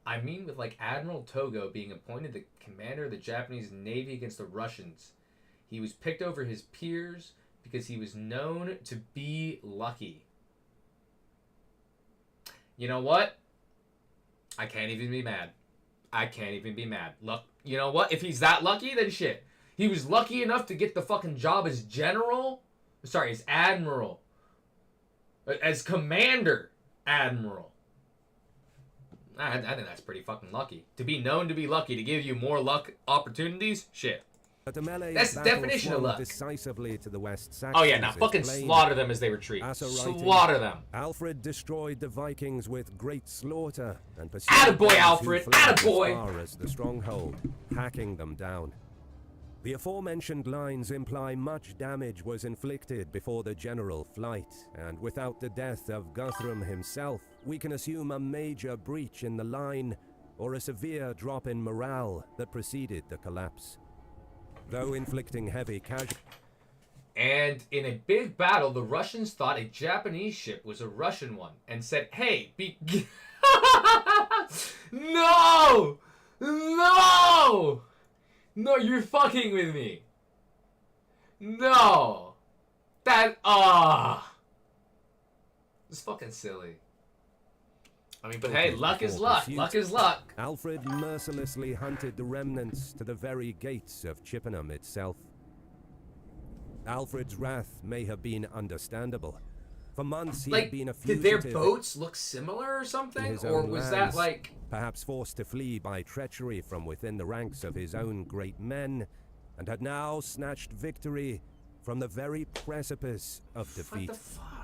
I mean with, like, Admiral Togo being appointed the commander of the Japanese Navy against the Russians. He was picked over his peers because he was known to be lucky. You know what? I can't even be mad. Look, you know what? If he's that lucky, then shit. He was lucky enough to get the fucking job as general. Sorry, as admiral. As commander admiral. I think that's pretty fucking lucky. To be known to be lucky, to give you more luck opportunities? Shit. But the melee That's the battle definition of swung luck. decisively to the West Saxons. Oh yeah, now is fucking plain. slaughter them as they retreat. As a writing, Slaughter them. Alfred destroyed the Vikings with great slaughter and pursued Attaboy, those who Alfred, fled as attaboy. far as the stronghold, hacking them down. The aforementioned lines imply much damage was inflicted before the general flight, and without the death of Guthrum himself, we can assume a major breach in the line or a severe drop in morale that preceded the collapse. Though inflicting heavy casualties. And in a big battle, the Russians thought a Japanese ship was a Russian one and said, hey, No! No! No, you're fucking with me. No. It's fucking silly. I mean, but hey, luck is luck. Luck is luck. Alfred mercilessly hunted the remnants to the very gates of Chippenham itself. Alfred's wrath may have been understandable. For months he had been a did fugitive. their boats look similar or in something? his Or own was lands, that like... perhaps forced to flee by treachery from within the ranks of his own great men, and had now snatched victory from the very precipice of defeat. What the fuck?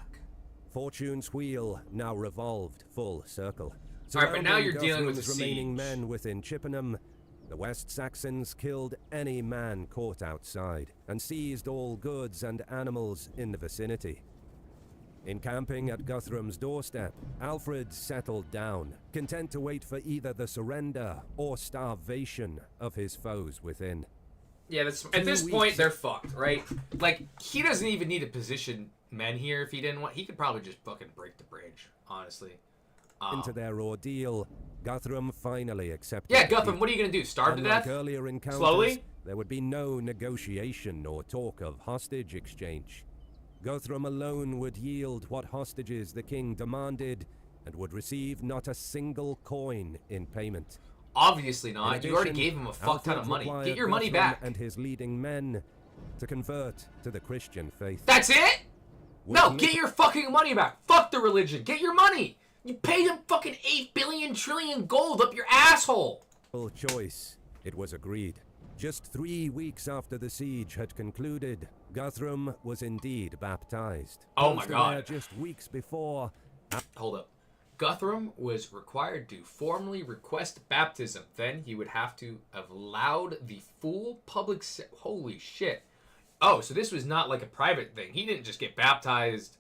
Fortune's wheel now revolved full circle. Alright, but now Surrounding you're dealing with the Guthrum's remaining siege. men within Chippenham, the West Saxons killed any man caught outside, and seized all goods and animals in the vicinity. Encamping at Guthrum's doorstep, Alfred settled down, content to wait for either the surrender or starvation of his foes within. Yeah, at this point, they're fucked, right? Like, he doesn't even need to position men here if he didn't want. He could probably just fucking break the bridge, honestly. Into their ordeal, Guthrum finally accepted. Yeah, Guthrum, what are you gonna do? Starve to Unlike death? earlier encounters, Slowly? there would be no negotiation or talk of hostage exchange. Guthrum alone would yield what hostages the king demanded, and would receive not a single coin in payment. Obviously In not. You already addition, gave him a fuck ton of Alfred money. required Get your money Guthrum back. and his leading men to convert to the Christian faith. That's it? With No, li- get your fucking money back. Fuck the religion. Get your money. You paid him fucking 8 billion trillion gold up your asshole. Choice, it was agreed. Just 3 weeks after the siege had concluded, Guthrum was indeed baptized. Oh Close my to God. there Just weeks before. Hold up. Guthrum was required to formally request baptism. Then he would have to have allowed the full public... Holy shit. Oh, so this was not like a private thing. He didn't just get baptized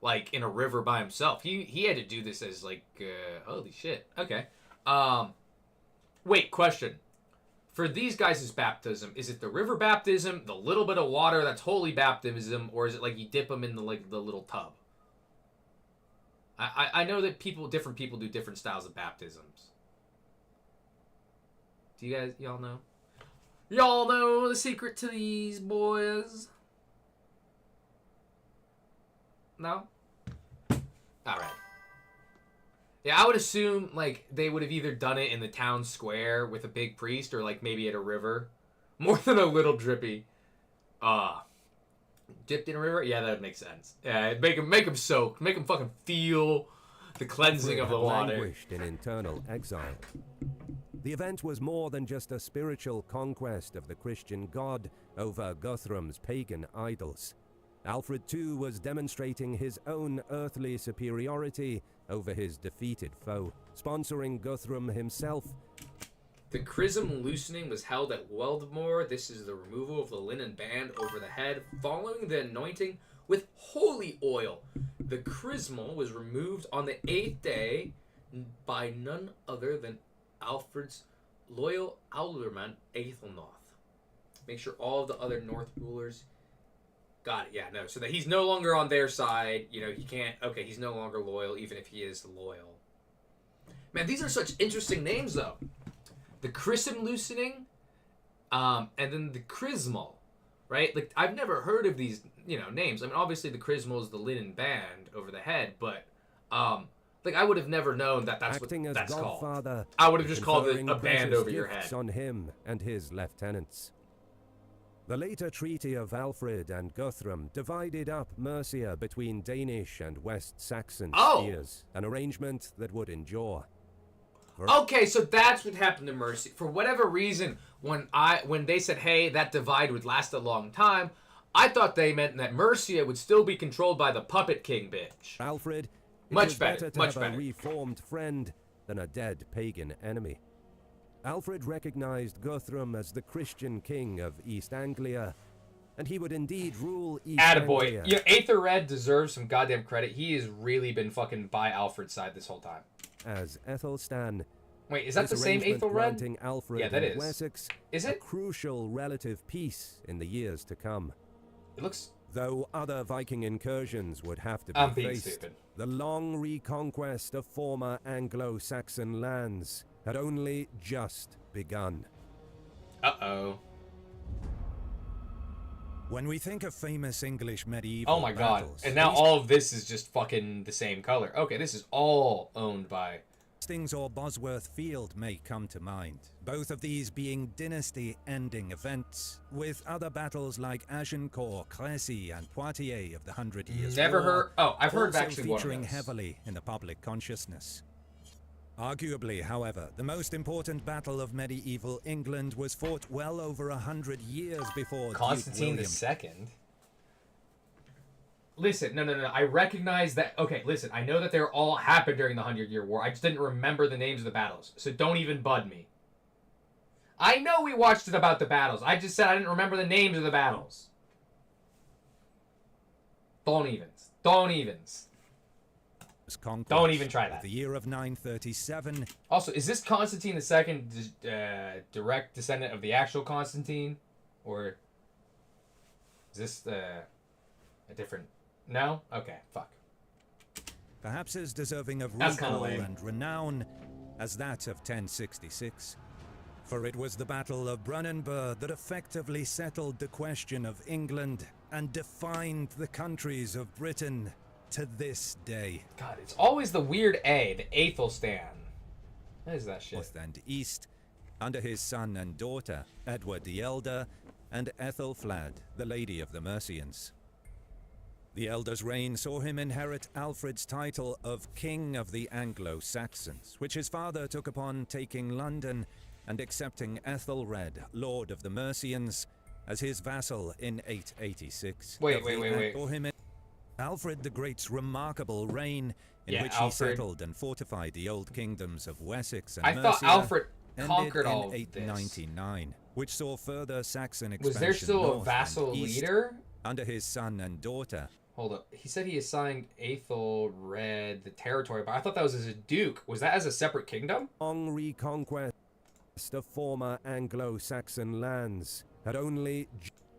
like in a river by himself. He had to do this as like... holy shit. Okay. Wait, question. For these guys' baptism, is it the river baptism, the little bit of water that's holy baptism, or is it like you dip them in the little tub? I know that different people do different styles of baptisms. Do y'all know? Y'all know the secret to these boys? No? Alright. Yeah, I would assume, like, they would have either done it in the town square with a big priest or, like, maybe at a river. More than a little drippy. Dipped in a river? Yeah, that would make sense. Yeah, make them soak. Make them fucking feel the cleansing of the water. Languished in internal exile. The event was more than just a spiritual conquest of the Christian god over Guthrum's pagan idols. Alfred too was demonstrating his own earthly superiority over his defeated foe, sponsoring Guthrum himself. The chrism loosening was held at Weldmore. This is the removal of the linen band over the head, following the anointing with holy oil. The chrismal was removed on the 8th day by none other than Alfred's loyal alderman, Aethelnoth. Make sure all of the other North rulers got it. Yeah, no. So that he's no longer on their side. You know, he can't... Okay, he's no longer loyal, even if he is loyal. Man, these are such interesting names, though. The chrism loosening, and then the chrismal, right? Like, I've never heard of these, names. I mean, obviously the chrismal is the linen band over the head, but, like, I would have never known that that's Acting what as that's godfather, called. I would have just called it conferring a band precious over your gifts head. on him and his lieutenants. The later treaty of Alfred and Guthrum divided up Mercia between Danish and West Saxon Oh! spheres, an arrangement that would endure. Okay, so that's what happened to Mercy. For whatever reason, when they said, "Hey, that divide would last a long time," I thought they meant that Mercia would still be controlled by the Puppet King bitch. Alfred, it Much was better, to much have better. a reformed friend than a dead pagan enemy. Alfred recognized Guthrum as the Christian king of East Anglia, and he would indeed rule East Anglia. Attaboy. Yeah, Aethelred deserves some goddamn credit. He has really been fucking by Alfred's side this whole time. As Ethelstan. Wait, is that This the same arrangement Aethelred? granting Alfred Yeah, that and is. Wessex Is a it? crucial relative peace in the years to come. It looks... Though other Viking incursions would have to be I'm being faced, stupid. the long reconquest of former Anglo-Saxon lands had only just begun. Uh-oh. When we think of famous English medieval Oh my god. battles, And now these all of this is just fucking the same color. Okay, this is all owned by... Hastings or Bosworth Field may come to mind, both of these being dynasty-ending events, with other battles like Agincourt, Crécy, and Poitiers of the Hundred Years' Never War heard... Oh, I've heard also actually one of featuring those. heavily in the public consciousness. Arguably, however, the most important battle of medieval England was fought well over 100 years before Constantine Duke William. II? Listen, no. I recognize that... Okay, listen, I know that they all happened during the 100-Year War. I just didn't remember the names of the battles. So don't even bud me. I know we watched it about the battles. I just said I didn't remember the names of the battles. Don't evens. Don't evens. Conquest Don't even try that. of the year of 937. Also, is this Constantine II direct descendant of the actual Constantine? Or is this a different... No? Okay, fuck. Perhaps as deserving of That's kinda recall lame. and renown as that of 1066. For it was the Battle of Brunanburh that effectively settled the question of England and defined the countries of Britain to this day. God, it's always the weird A, the Aethelstan. What is that shit? North and east, under his son and daughter, Edward the Elder, and Ethelflad, the Lady of the Mercians. The Elder's reign saw him inherit Alfred's title of King of the Anglo-Saxons, which his father took upon taking London and accepting Ethelred, Lord of the Mercians, as his vassal in 886. Wait. Saw him in Alfred the Great's remarkable reign, in Yeah, which Alfred- he settled and fortified the old kingdoms of Wessex and I Mercia, thought Alfred ended conquered in all of this. 899, which saw further Saxon expansion Was there still a north and vassal east leader? under his son and daughter. Hold up. He said he assigned Aethelred the territory, but I thought that was as a duke. Was that as a separate kingdom? Long reconquest of former Anglo-Saxon lands had only...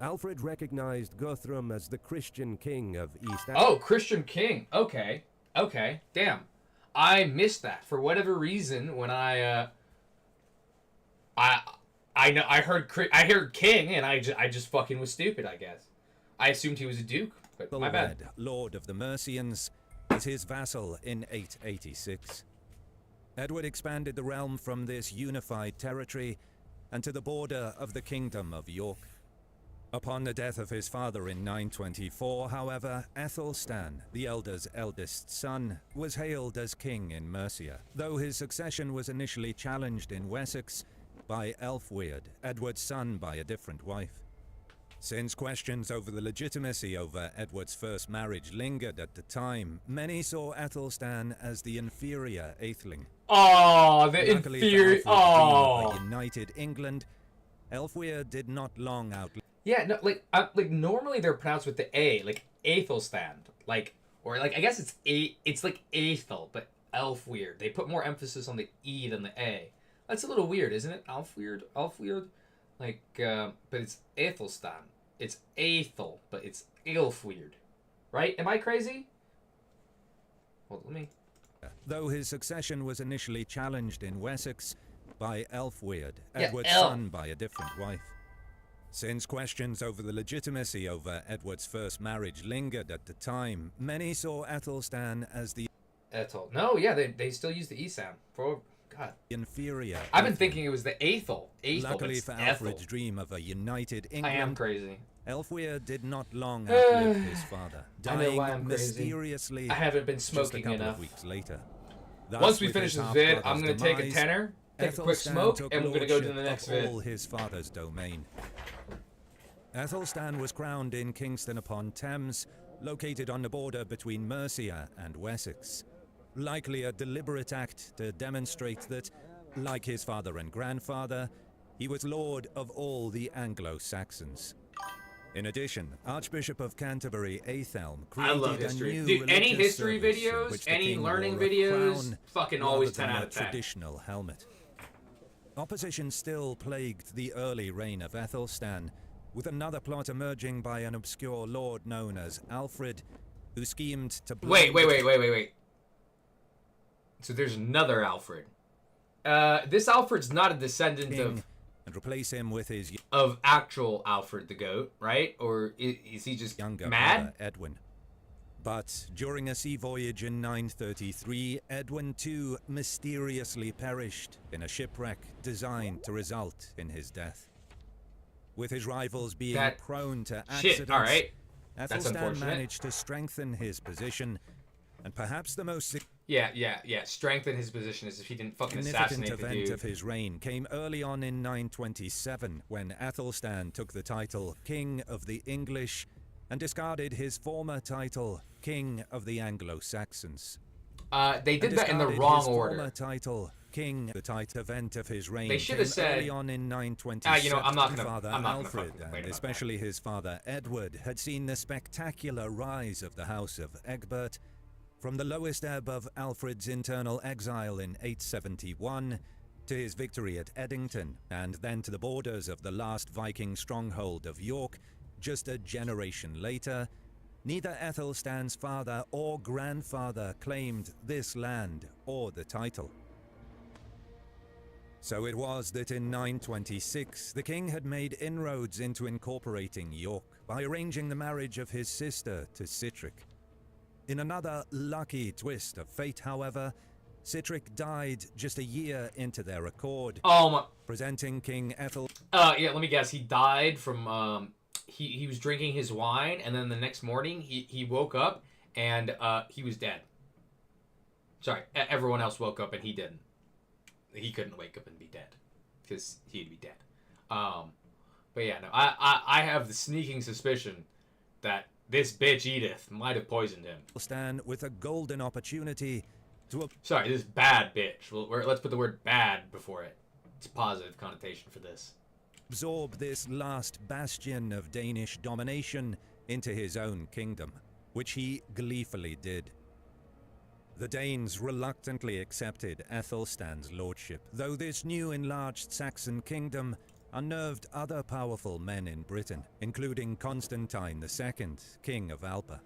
Alfred recognized Guthrum as the Christian king of East Anglia. Oh, Christian king. Okay. Damn. I missed that for whatever reason when I heard king and I just fucking was stupid, I guess. I assumed he was a duke, but my bad. Ethelred, Lord of the Mercians, as his vassal in 886. Edward expanded the realm from this unified territory and to the border of the Kingdom of York. Upon the death of his father in 924, however, Aethelstan, the Elder's eldest son, was hailed as king in Mercia, though his succession was initially challenged in Wessex by Elfweard, Edward's son by a different wife. Since questions over the legitimacy over Edward's first marriage lingered at the time, many saw Aethelstan as the inferior Atheling. Oh, the Luckily for inferior. Alfred's dream of Oh. a united England, Elfweard did not long outlive. Yeah, no, like normally they're pronounced with the A, like Aethelstan, or I guess it's like Aethel, but Elfweird. They put more emphasis on the E than the A. That's a little weird, isn't it? Elfweird, but it's Aethelstan. It's Aethel, but it's Elfweird, right? Am I crazy? Well, let me. Though his succession was initially challenged in Wessex by Elfweard, Yeah, Edward's son by a different wife. Since questions over the legitimacy over Edward's first marriage lingered at the time, many saw Aethelstan as the Ethel. No, yeah, they still use the E sound. For God. inferior. I've been Aethel. thinking it was the Aethel. Luckily but for it's Alfred's Ethel. dream of a united I England, am crazy. Elfweard did not long outlive his father, I know dying why I'm crazy. mysteriously I haven't been just a smoking couple enough. of weeks later. Thus, Once we with finish his this vid, I'm half-brother's gonna take a demise, tenner, take a quick Aethelstan smoke, took and we're gonna go to the lordship next of vid. all his father's domain. Aethelstan was crowned in Kingston upon Thames, located on the border between Mercia and Wessex. Likely a deliberate act to demonstrate that, like his father and grandfather, he was lord of all the Anglo-Saxons. In addition, Archbishop of Canterbury Aethelm I love created a history. new Dude, any religious history service in videos, which the any king learning wore a videos, crown fucking rather always than 10 out a of 10. traditional helmet. Opposition still plagued the early reign of Aethelstan, with another plot emerging by an obscure lord known as Alfred, who schemed to Wait. So there's another Alfred. This Alfred's not a descendant king and replace him with his of actual Alfred the Goat, right? Or is he just younger mad? brother Edwin. But during a sea voyage in 933, Edwin too mysteriously perished in a shipwreck designed to result in his death. With his rivals being prone to accidents, Shit, alright. That's Aethelstan unfortunate. managed to strengthen his position, and perhaps the most Yeah. Strengthen his position as if he didn't fucking significant assassinate the event dude. of his reign came early on in 927, when Aethelstan took the title King of the English and discarded his former title King of the Anglo-Saxons. They did that in the Discarded wrong his order. Former title King, the title event of his reign. They should came have said, early on in 927. you know, I'm not gonna Father fucking Alfred, complain and about especially his father Edward, had seen the spectacular rise of the House of Egbert, from the lowest ebb of Alfred's internal exile in 871 to his victory at Eddington, and then to the borders of the last Viking stronghold of York just a generation later. Neither Aethelstan's father or grandfather claimed this land or the title. So it was that in 926 the king had made inroads into incorporating York by arranging the marriage of his sister to Sihtric. In another lucky twist of fate, however, Sihtric died just a year into their accord, presenting King Ethel. Yeah, let me guess. He died from he was drinking his wine, and then the next morning he woke up and he was dead. Sorry, everyone else woke up and he didn't. He couldn't wake up and be dead because he'd be dead. But yeah, no, I have the sneaking suspicion that this bitch Edith might have poisoned him. Stand with a golden opportunity to. Sorry, this bad bitch. Let's put the word bad before it. It's a positive connotation for this. Absorb this last bastion of Danish domination into his own kingdom, which he gleefully did. The Danes reluctantly accepted Aethelstan's lordship, though this new enlarged Saxon kingdom unnerved other powerful men in Britain, including Constantine II, King of Alba.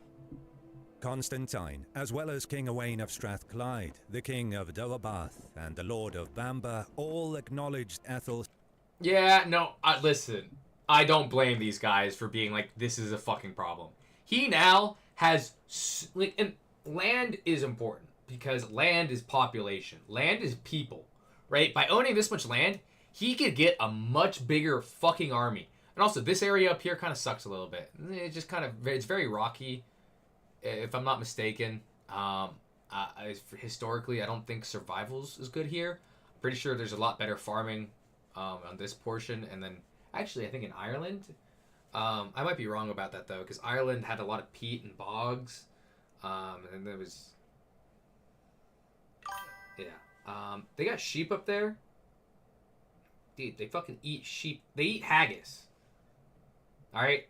Constantine, as well as King Owain of Strathclyde, the King of Delabath, and the Lord of Bamber, all acknowledged Ethel. Yeah, no, listen, I don't blame these guys for being like, this is a fucking problem. He now has, and land is important, because land is population. Land is people, right? By owning this much land, he could get a much bigger fucking army. And also, this area up here kind of sucks a little bit. It just kind of, it's very rocky, if I'm not mistaken. Historically, I don't think survival's is good here. I'm pretty sure there's a lot better farming on this portion. And then, actually, I think in Ireland, I might be wrong about that, though, because Ireland had a lot of peat and bogs. And there was... Yeah. They got sheep up there. Dude, they fucking eat sheep. They eat haggis. Alright?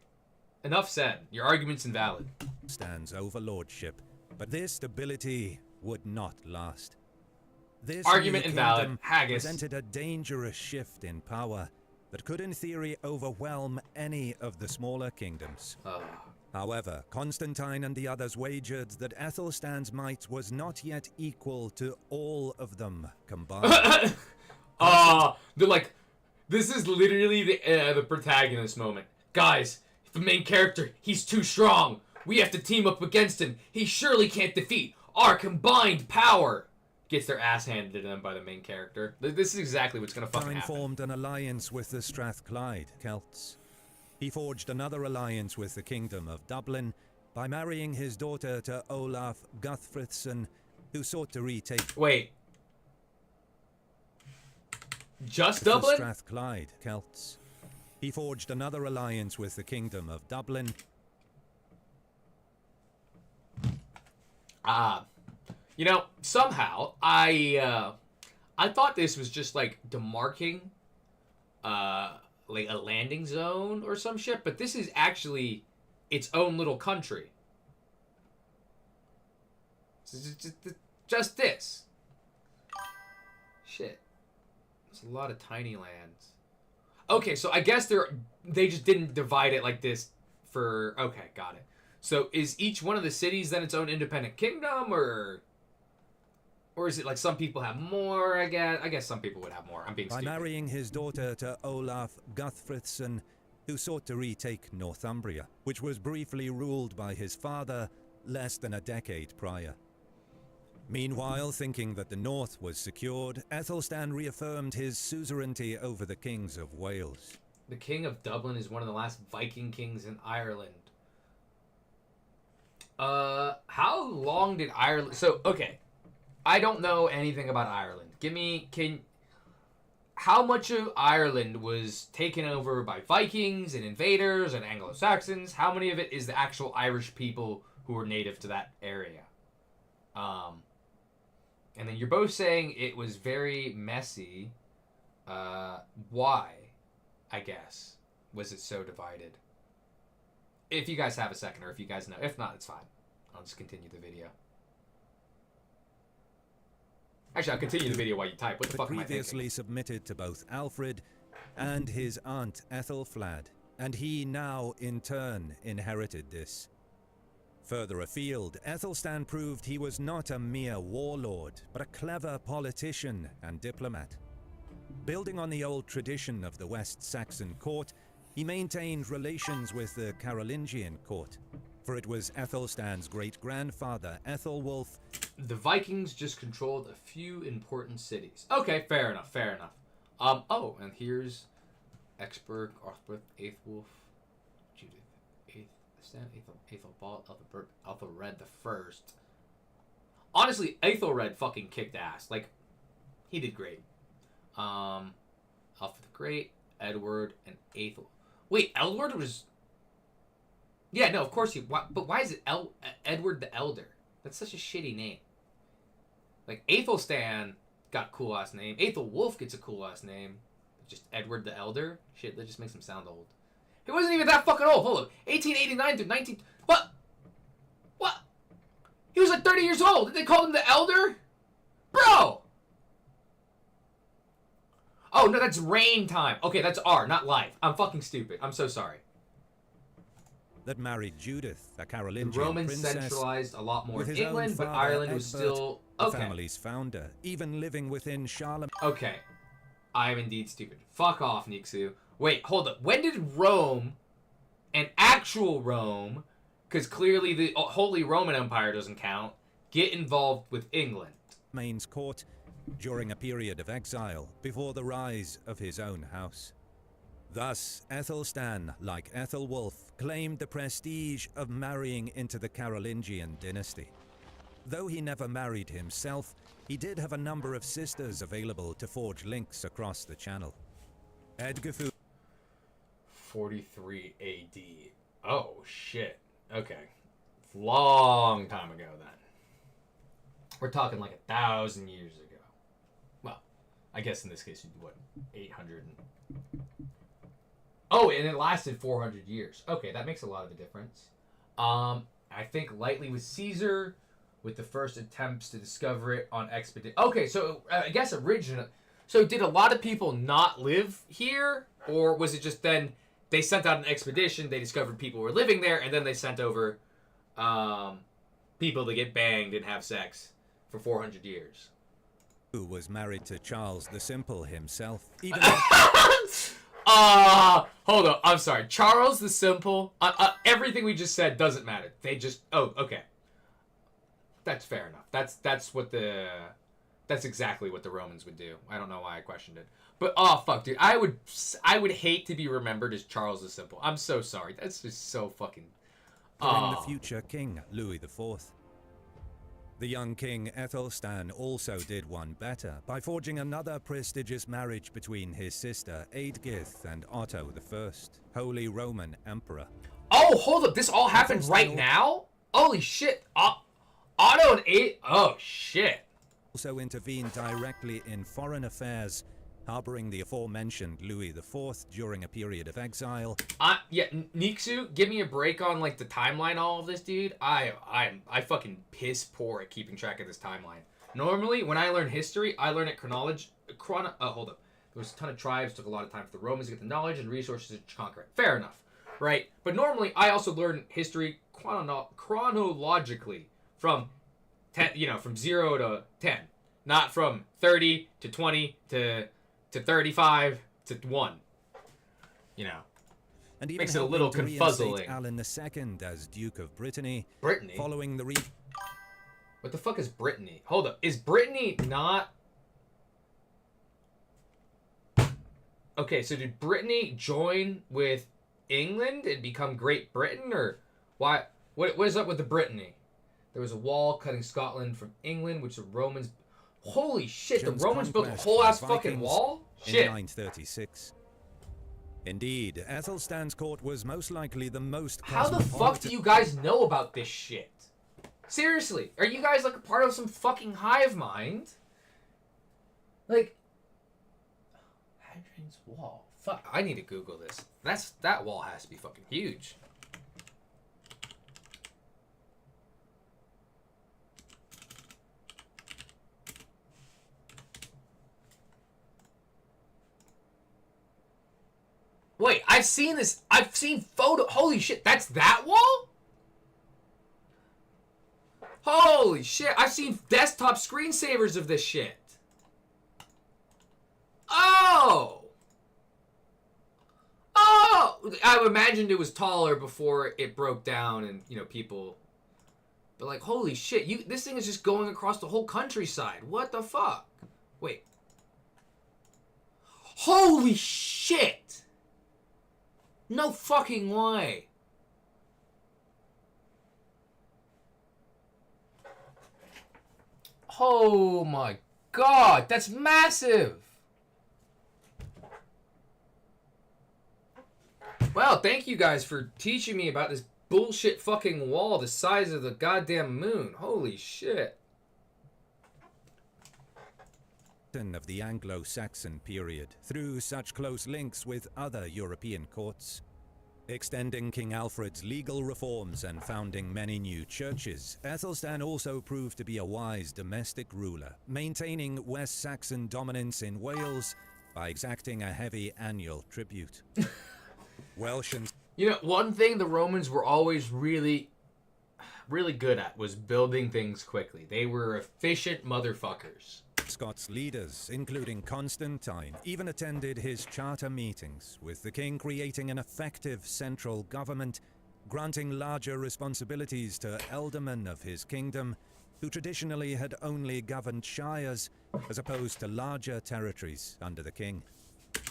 Enough said. Your argument's invalid. Stands overlordship, but their stability would not last. This Argument new invalid. kingdom Haggis. presented a dangerous shift in power that could in theory overwhelm any of the smaller kingdoms. However, Constantine and the others wagered that Aethelstan's might was not yet equal to all of them combined. They're like, this is literally the protagonist moment. Guys, the main character, he's too strong. We have to team up against him. He surely can't defeat our combined power. Gets their ass handed to them by the main character. This is exactly what's gonna fucking happen. formed an alliance with the Strathclyde Celts. He forged another alliance with the Kingdom of Dublin by marrying his daughter to Olaf Guthfrithson, who sought to retake Wait. Just the Dublin? Strathclyde Celts. He forged another alliance with the Kingdom of Dublin. You know, somehow I thought this was just like demarking like a landing zone or some shit, but this is actually its own little country. Just this. Shit. There's a lot of tiny lands. Okay, so I guess they just didn't divide it like this for... Okay, got it. So is each one of the cities then its own independent kingdom, or is it like some people have more, I guess? I guess some people would have more. I'm being By stupid. marrying his daughter to Olaf Guthfrithson, who sought to retake Northumbria, which was briefly ruled by his father less than a decade prior. Meanwhile, thinking that the north was secured, Aethelstan reaffirmed his suzerainty over the kings of Wales. The King of Dublin is one of the last Viking kings in Ireland. How long did Ireland... So, okay. I don't know anything about Ireland. How much of Ireland was taken over by Vikings and invaders and Anglo-Saxons? How many of it is the actual Irish people who were native to that area? And then you're both saying it was very messy. Why, I guess, was it so divided? If you guys have a second, or if you guys know. If not, it's fine. I'll just continue the video. Actually, I'll continue the video while you type. What the fuck am I thinking? Previously submitted to both Alfred and his aunt Ethelflad, and he now, in turn, inherited this. Further afield, Aethelstan proved he was not a mere warlord, but a clever politician and diplomat. Building on the old tradition of the West Saxon court, he maintained relations with the Carolingian court, for it was Ethelstan's great-grandfather, Ethelwulf. The Vikings just controlled a few important cities. Okay, fair enough, fair enough. Oh, and here's Exburg, Arthburg, Aethwulf, Judith, Aethelstan, Aethelbald, Ethelred the First. Honestly, Aethelred fucking kicked ass. Like, he did great. Alfred the Great, Edward, and Aethel. Wait, Edward was... Yeah, no, of course he... But why is it Edward the Elder? That's such a shitty name. Like, Aethelstan got a cool-ass name. Aethelwulf gets a cool-ass name. Just Edward the Elder? Shit, that just makes him sound old. He wasn't even that fucking old. Hold on. 1889 through 19... What? What? He was like 30 years old. Did they call him the Elder? Bro! Oh, no, that's reign time. Okay, that's R, not life. I'm fucking stupid. I'm so sorry. That married Judith, a Carolingian The Romans princess, centralized a lot more with in his own England, but father, Ireland was Egbert, still... the Okay. family's founder, even living within Charlemagne. Okay. I am indeed stupid. Fuck off, Nixu. Wait, hold up. When did Rome, an actual Rome, because clearly the Holy Roman Empire doesn't count, get involved with England? Main's court during a period of exile before the rise of his own house. Thus, Aethelstan, like Ethelwulf, claimed the prestige of marrying into the Carolingian dynasty. Though he never married himself, he did have a number of sisters available to forge links across the channel. Edgifu 43 AD. Oh, shit. Okay. Long time ago, then. We're talking like 1,000 years ago. Well, I guess in this case, what, 800 and... Oh, and it lasted 400 years. Okay, that makes a lot of a difference. I think lightly with Caesar, with the first attempts to discover it on expedition. Okay, so I guess originally... So did a lot of people not live here? Or was it just then they sent out an expedition, they discovered people were living there, and then they sent over people to get banged and have sex for 400 years? who was married to Charles the Simple himself. Even hold on. I'm sorry. Charles the Simple. Everything we just said doesn't matter. They just. Oh, okay. That's fair enough. That's what the. That's exactly what the Romans would do. I don't know why I questioned it. But oh fuck, dude. I would hate to be remembered as Charles the Simple. I'm so sorry. That's just so fucking. during the future king Louis IV. The young king Ethelstan also did one better by forging another prestigious marriage between his sister Eadgith and Otto I, Holy Roman Emperor. Oh, hold up. This all happened right now? Holy shit. Otto and Ead... Oh, shit. Also intervened directly in foreign affairs, harboring the aforementioned Louis IV during a period of exile. Yeah, Niksu, give me a break on, like, the timeline all of this, dude. I fucking piss poor at keeping track of this timeline. Normally, when I learn history, I learn it hold up. There was a ton of tribes, took a lot of time for the Romans to get the knowledge and resources to conquer it. Fair enough, right? But normally, I also learn history chronologically from 10, from 0 to 10. Not from 30 to 20 to 35 to 1. You know. And even makes it a little confuzzling. Alan II as Duke of Brittany. Brittany? Following the What the fuck is Brittany? Hold up. Is Brittany not... Okay, so did Brittany join with England and become Great Britain? Or why? What is up with the Brittany? There was a wall cutting Scotland from England, which the Romans... Holy shit, the Romans built a whole ass fucking wall? Shit. In 936. Indeed, Ethelstan's court was most likely the most How the fuck do you guys know about this shit? Seriously, are you guys like a part of some fucking hive mind? Like, Hadrian's Wall. Fuck, I need to Google this. That wall has to be fucking huge. Wait, I've seen this. I've seen photo. Holy shit, that's that wall? Holy shit, I've seen desktop screensavers of this shit. Oh! I imagined it was taller before it broke down and, people... But like, holy shit, this thing is just going across the whole countryside. What the fuck? Wait. Holy shit! No fucking way. Oh my god, that's massive. Well, thank you guys for teaching me about this bullshit fucking wall the size of the goddamn moon. Holy shit. Of the Anglo-Saxon period through such close links with other European courts. Extending King Alfred's legal reforms and founding many new churches, Aethelstan also proved to be a wise domestic ruler, maintaining West Saxon dominance in Wales by exacting a heavy annual tribute. Welsh and... one thing the Romans were always really good at was building things quickly. They were efficient motherfuckers. Scots leaders, including Constantine, even attended his charter meetings, with the king creating an effective central government, granting larger responsibilities to ealdormen of his kingdom, who traditionally had only governed shires, as opposed to larger territories under the king.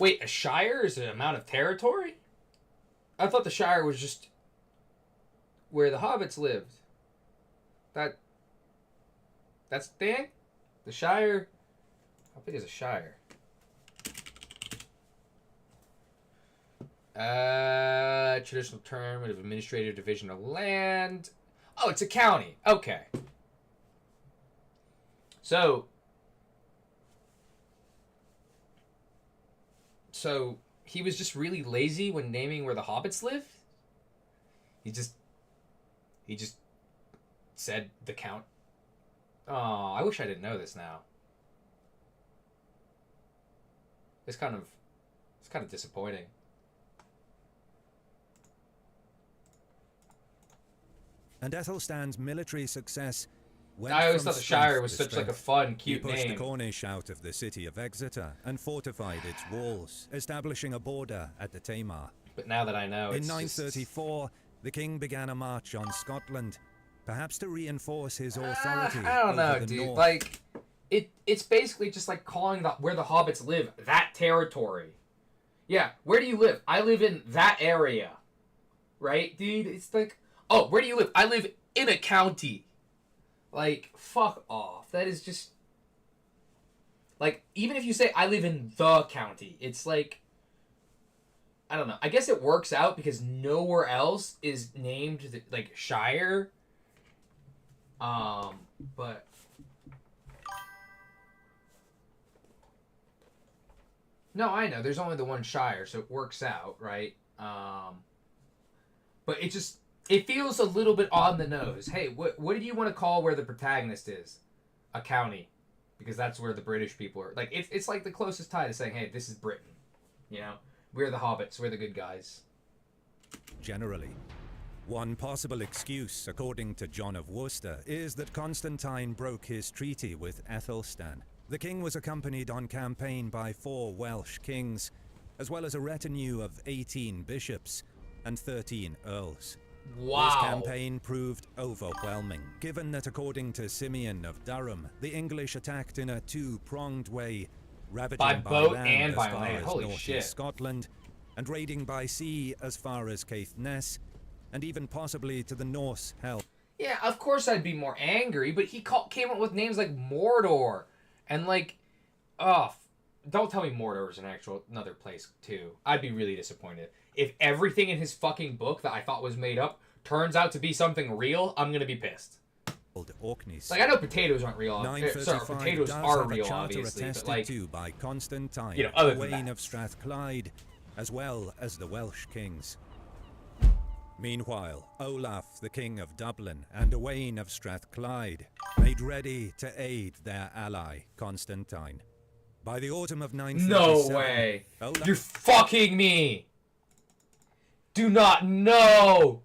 Wait, a shire is an amount of territory? I thought the shire was just where the hobbits lived. That's the thing? The shire? How big is a shire? Traditional term of administrative division of land. Oh, it's a county. Okay. So he was just really lazy when naming where the hobbits lived? He just said the count. Oh, I wish I didn't know this now. It's kind of disappointing. And Ethelstan's military success went I always from thought the Shire strength was to such like a strength. fun, cute He pushed name. the Cornish out of the city of Exeter and fortified its walls, establishing a border at the Tamar. But now that I know, In it's 934, the king began a march on Scotland, perhaps to reinforce his authority. I don't know, over the dude. north. Like, it's basically just like calling where the hobbits live that territory. Yeah, where do you live? I live in that area. Right, dude? It's like, oh, where do you live? I live in a county. Like, fuck off. That is just... Like, even if you say, I live in the county, it's like... I don't know. I guess it works out because nowhere else is named, like, Shire. But... No, I know. There's only the one Shire, so it works out, right? But it just... It feels a little bit on the nose. Hey, what do you want to call where the protagonist is? A county. Because that's where the British people are. Like, it's like the closest tie to saying, hey, this is Britain. You know? We're the hobbits. We're the good guys. Generally. One possible excuse, according to John of Worcester, is that Constantine broke his treaty with Aethelstan. The king was accompanied on campaign by 4 Welsh kings, as well as a retinue of 18 bishops and 13 earls. Wow. This campaign proved overwhelming, given that according to Simeon of Durham, the English attacked in a 2-pronged way, ravaging by boat land and as by far land. as Holy northeast shit. Scotland, and raiding by sea as far as Caithness, and even possibly to the Norse Help. Yeah, of course I'd be more angry, but he came up with names like Mordor. And like, don't tell me Mordor is another place too. I'd be really disappointed. If everything in his fucking book that I thought was made up turns out to be something real, I'm gonna be pissed. Orkneys. Like, I know potatoes aren't real. Sorry, 935 potatoes does are have a real, charter obviously. But attested like, to by Constantine, you know, other than Owain that. of Strathclyde, as well as the Welsh kings. Meanwhile, Olaf, the king of Dublin, and Owain of Strathclyde made ready to aid their ally, Constantine. By the autumn of 937... no way. Olaf... You're fucking me. Do not know.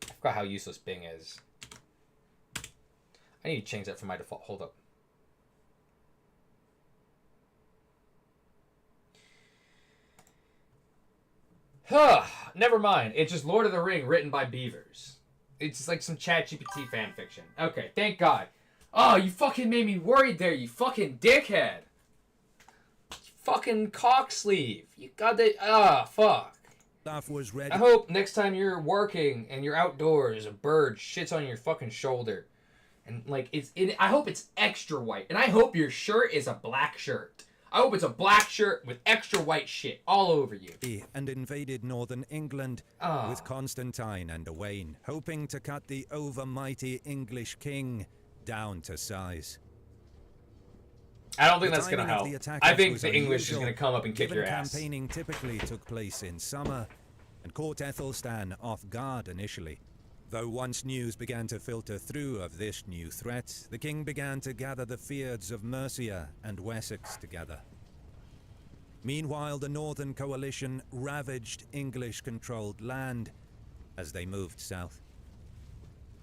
I forgot how useless Bing is. I need to change that for my default. Hold up. Huh. Never mind. It's just Lord of the Ring written by beavers. It's just like some ChatGPT fanfiction. Okay, thank God. Oh, you fucking made me worried there, you fucking dickhead. You fucking cock sleeve. You got that. Fuck. Olaf was ready. I hope next time you're working and you're outdoors, a bird shits on your fucking shoulder. And like, I hope it's extra white. And I hope your shirt is a black shirt. I hope it's a black shirt with extra white shit all over you. And invaded northern England with Constantine and Owain, hoping to cut the overmighty English king down to size. I don't think that's going to help. I think the English is going to come up and kick your ass. Campaigning typically took place in summer and caught Aethelstan off guard initially. Though once news began to filter through of this new threat, the king began to gather the fiords of Mercia and Wessex together. Meanwhile, the Northern Coalition ravaged English-controlled land as they moved south.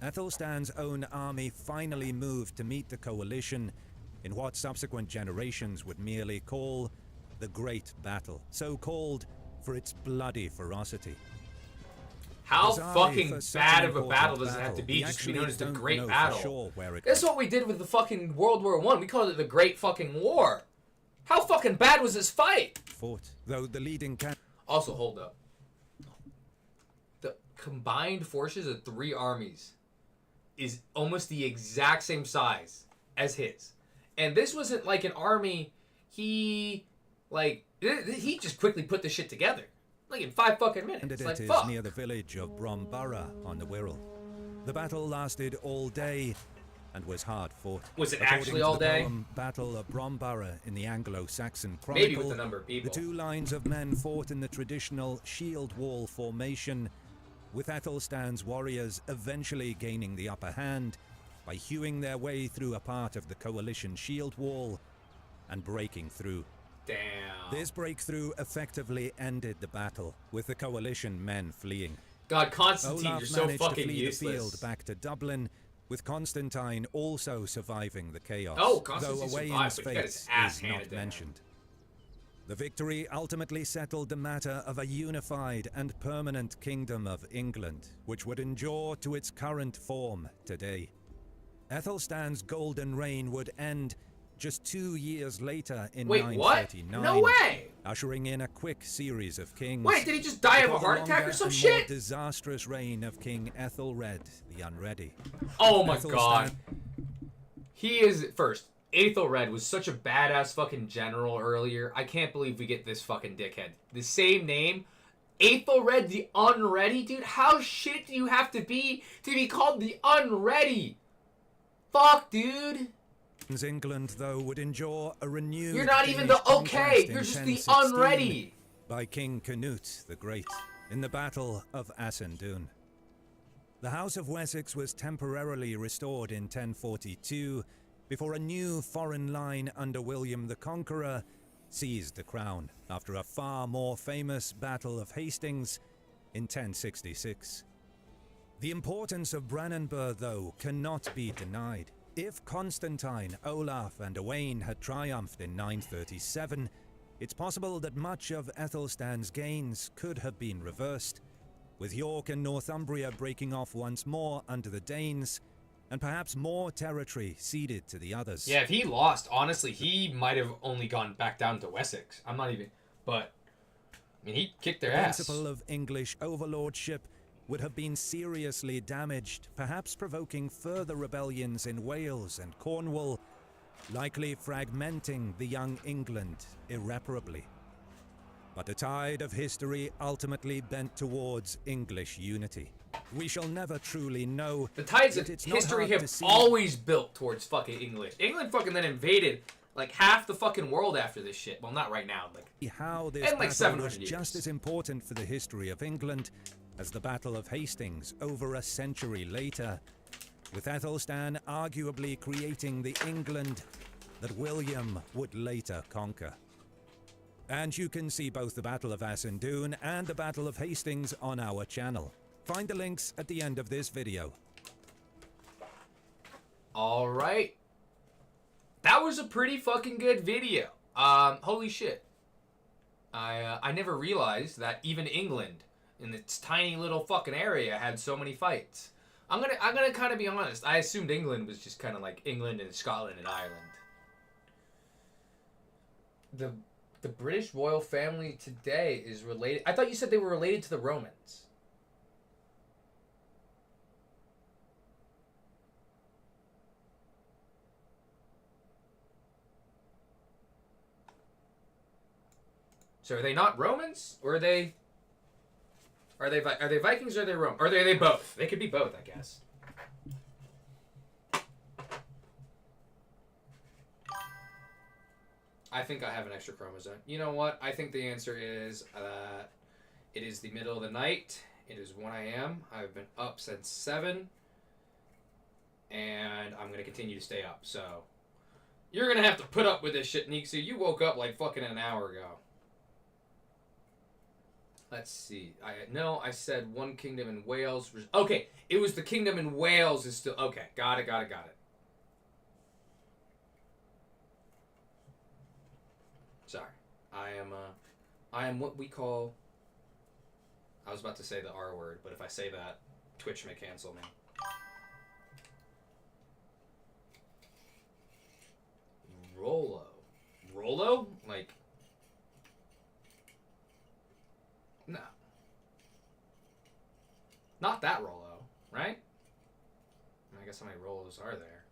Aethelstan's own army finally moved to meet the coalition in what subsequent generations would merely call the Great Battle, so called for its bloody ferocity. How fucking bad of a battle does it have to be just to be known as the Great Battle? That's what we did with the fucking World War I. We called it the Great fucking War. How fucking bad was this fight? Though the leading also, hold up. The combined forces of 3 armies is almost the exact same size as his. And this wasn't like an army he just quickly put this shit together. Like in 5 fucking minutes. It Like, is fuck. near the village of Bromborough on the Wirral. The battle lasted all day and was hard fought. Was it According actually to all the day? poem Battle of Bromborough in the Anglo-Saxon Chronicle, Maybe with the number of people. the 2 lines of men fought in the traditional shield wall formation, with Aethelstan's warriors eventually gaining the upper hand by hewing their way through a part of the coalition shield wall and breaking through. Damn. This breakthrough effectively ended the battle, with the coalition men fleeing. God, Constantine, Olaf you're so managed to fucking flee useless. the field back to Dublin, with Constantine also surviving the chaos. Oh, Constantine though survived, Owain's but he got fate his ass is handed not to him. mentioned. The victory ultimately settled the matter of a unified and permanent kingdom of England, which would endure to its current form today. Ethelstan's golden reign would end just 2 years later in Wait, what? 939. No way! Ushering in a quick series of kings. Wait, did he just die of a before the heart attack or longer some and shit? more disastrous reign of King Ethelred the Unready. Oh my Aethelstan- god. He is, first, Aethelred was such a badass fucking general earlier. I can't believe we get this fucking dickhead. The same name, Aethelred the Unready? Dude, how shit do you have to be called the Unready? Fuck, dude. England, though, would endure a renewed You're not even Danish the okay, conquest you're in just the 1016 Unready. by King Canute the Great in the Battle of Asendun. The House of Wessex was temporarily restored in 1042 before a new foreign line under William the Conqueror seized the crown after a far more famous Battle of Hastings in 1066. The importance of Brandenburg, though, cannot be denied. If Constantine, Olaf, and Owain had triumphed in 937, it's possible that much of Ethelstan's gains could have been reversed, with York and Northumbria breaking off once more under the Danes, and perhaps more territory ceded to the others. Yeah, if he lost, honestly, he might have only gone back down to Wessex. I'm not even, but, I mean, he kicked their The ass. principle of English overlordship would have been seriously damaged, perhaps provoking further rebellions in Wales and Cornwall, likely fragmenting the young England irreparably. But the tide of history ultimately bent towards English unity. We shall never truly know. The tides of yet it's not history hard have to see always built towards fucking English. England fucking then invaded like half the fucking world after this shit. Well, not right now, like how this in like battle 700 was years. just as important for the history of England as the Battle of Hastings over a century later, with Aethelstan arguably creating the England that William would later conquer. And you can see both the Battle of Asendun and the Battle of Hastings on our channel. Find the links at the end of this video. All right. That was a pretty fucking good video. Holy shit. I never realized that even England, in its tiny little fucking area, had so many fights. I'm gonna kind of be honest. I assumed England was just kind of like England and Scotland and Ireland. The British royal family today is related. I thought you said they were related to the Romans. So are they not Romans, or are they Vikings, or are they Rome, or are they both? They could be both, I guess. I think I have an extra chromosome. You know what? I think the answer is it is the middle of the night. It is 1 a.m. I've been up since 7, and I'm gonna continue to stay up. So you're gonna have to put up with this shit, Nixu. You woke up like fucking an hour ago. Let's see. I said one kingdom in Wales. Okay, it was the kingdom in Wales is still okay. Got it. Sorry, I am what we call. I was about to say the R word, but if I say that, Twitch may cancel me. Rollo? Like. No. Not that Rollo, right? I guess how many Rollos are there?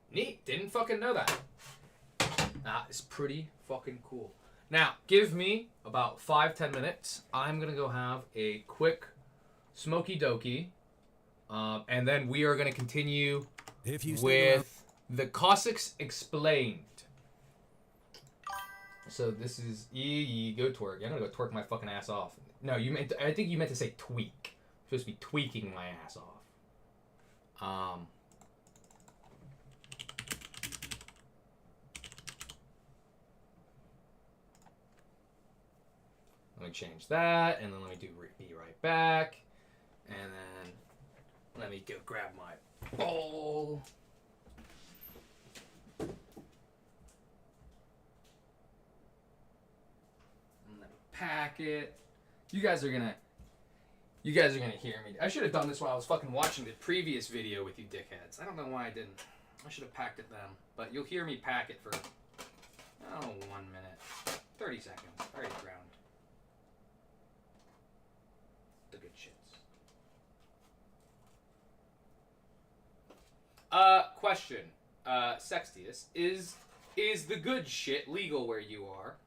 Neat. Didn't fucking know that. That is pretty fucking cool. Now, give me about 5-10 minutes. I'm going to go have a quick smoky dokie. And then we are going to continue with the Cossacks Explained. So this is go twerk. I'm gonna go twerk my fucking ass off. No, I think you meant to say tweak. I'm supposed to be tweaking my ass off. Let me change that, and then let me do be right back, and then let me go grab my bowl. Pack it. You guys are gonna You guys are gonna hear me. I should have done this while I was fucking watching the previous video with you dickheads. I don't know why I didn't. I should have packed it then. But you'll hear me pack it for, 1 minute. 30 seconds. Already ground. The good shits. Question. Sextius, is the good shit legal where you are?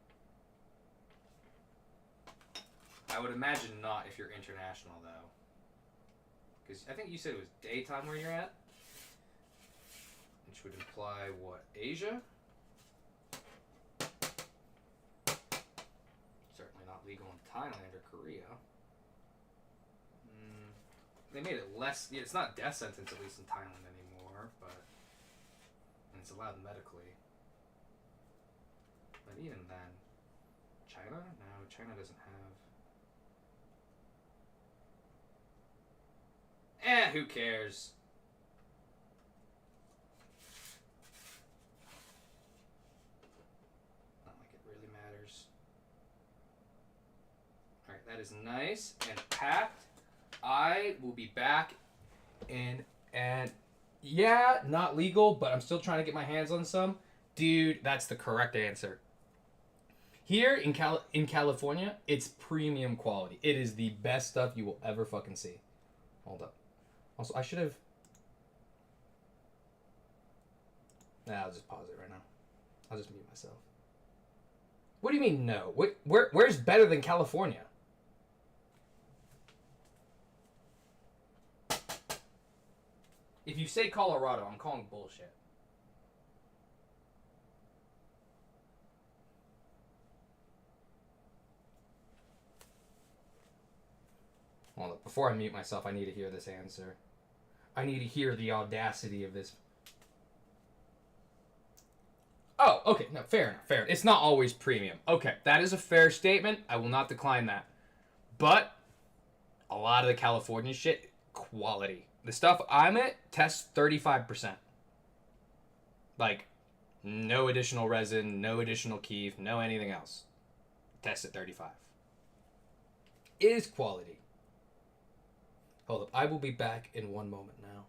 I would imagine not if you're international, though. Because I think you said it was daytime where you're at? Which would imply, what, Asia? Certainly not legal in Thailand or Korea. They made it less... Yeah, it's not death sentence, at least in Thailand anymore, but... And it's allowed medically. But even then... China? No, China doesn't have... Who cares? Not like it really matters. Alright, that is nice and packed. I will be back in, and yeah, not legal, but I'm still trying to get my hands on some. Dude, that's the correct answer. Here in California, it's premium quality. It is the best stuff you will ever fucking see. Hold up. Also, I should have... Nah, I'll just pause it right now. I'll just mute myself. What do you mean, no? Where's better than California? If you say Colorado, I'm calling bullshit. Hold up. Before I mute myself, I need to hear this answer. I need to hear the audacity of this. Oh, okay. No, fair enough. Fair. It's not always premium. Okay, that is a fair statement. I will not decline that. But a lot of the California shit, quality. The stuff I'm at tests 35%. Like, no additional resin, no additional keef, no anything else. Test at 35. It is quality. Hold up. I will be back in 1 moment now.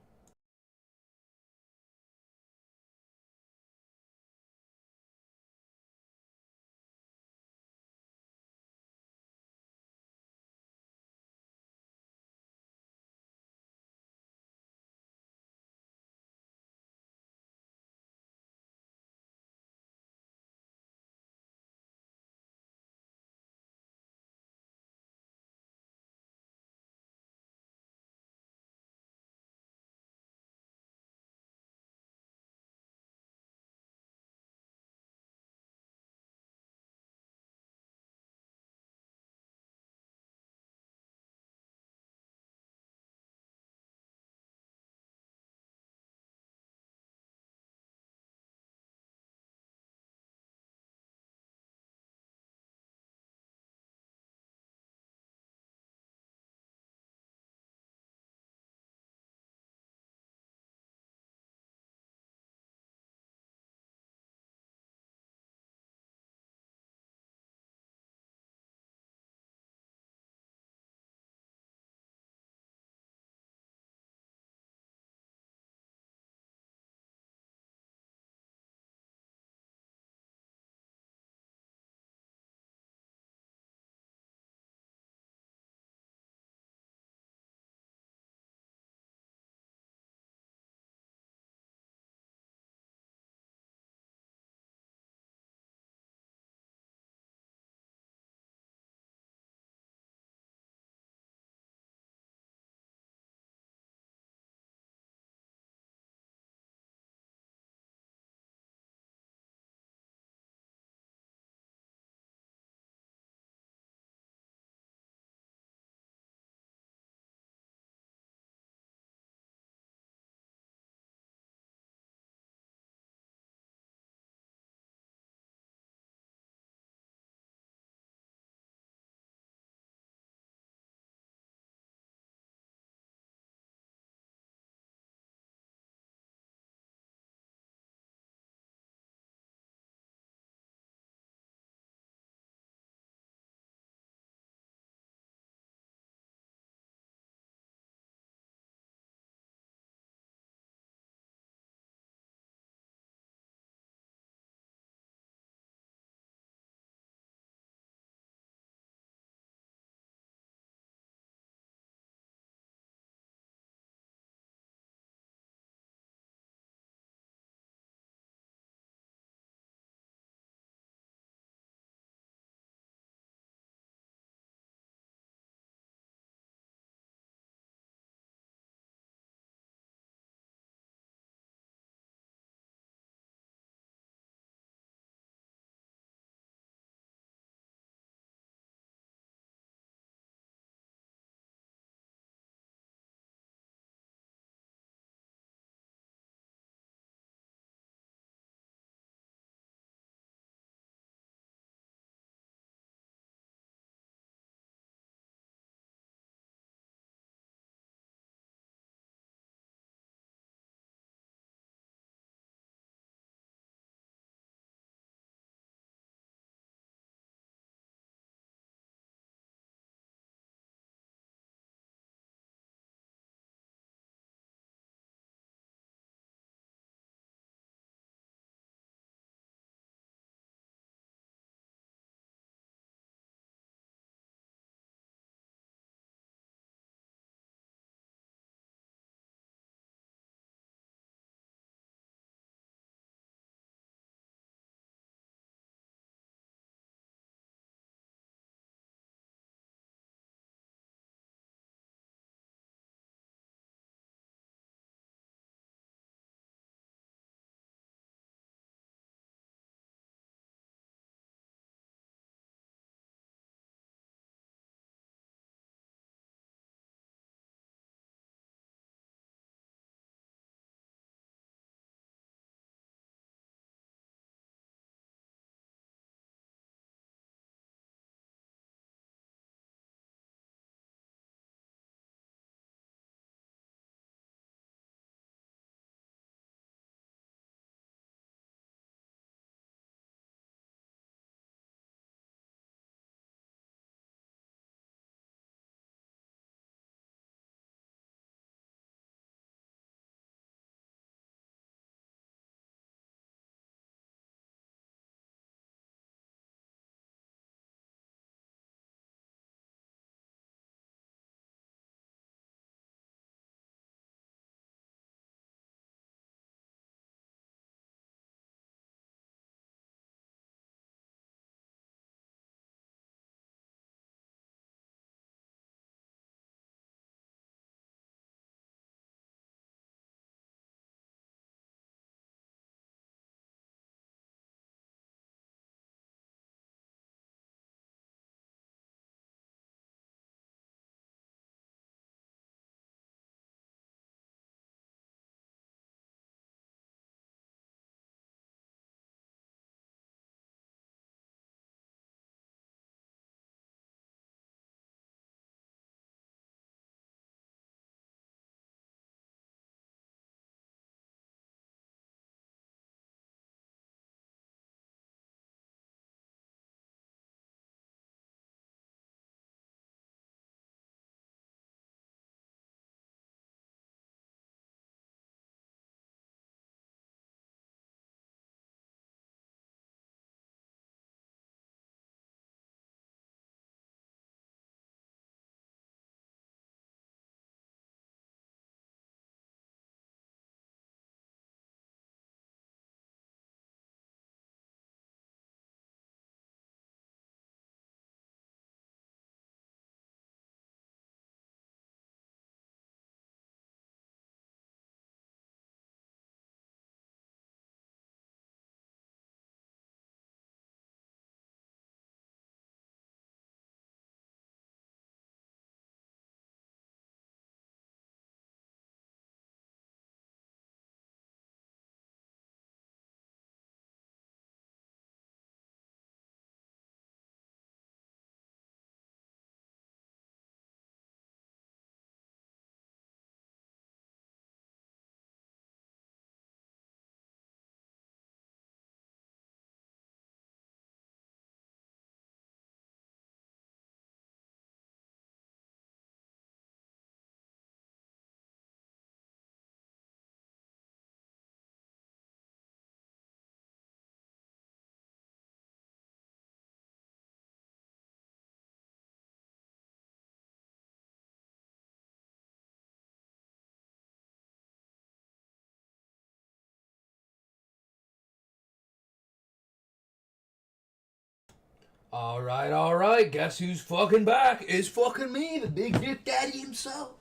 Alright, guess who's fucking back? It's fucking me, the big dick daddy himself.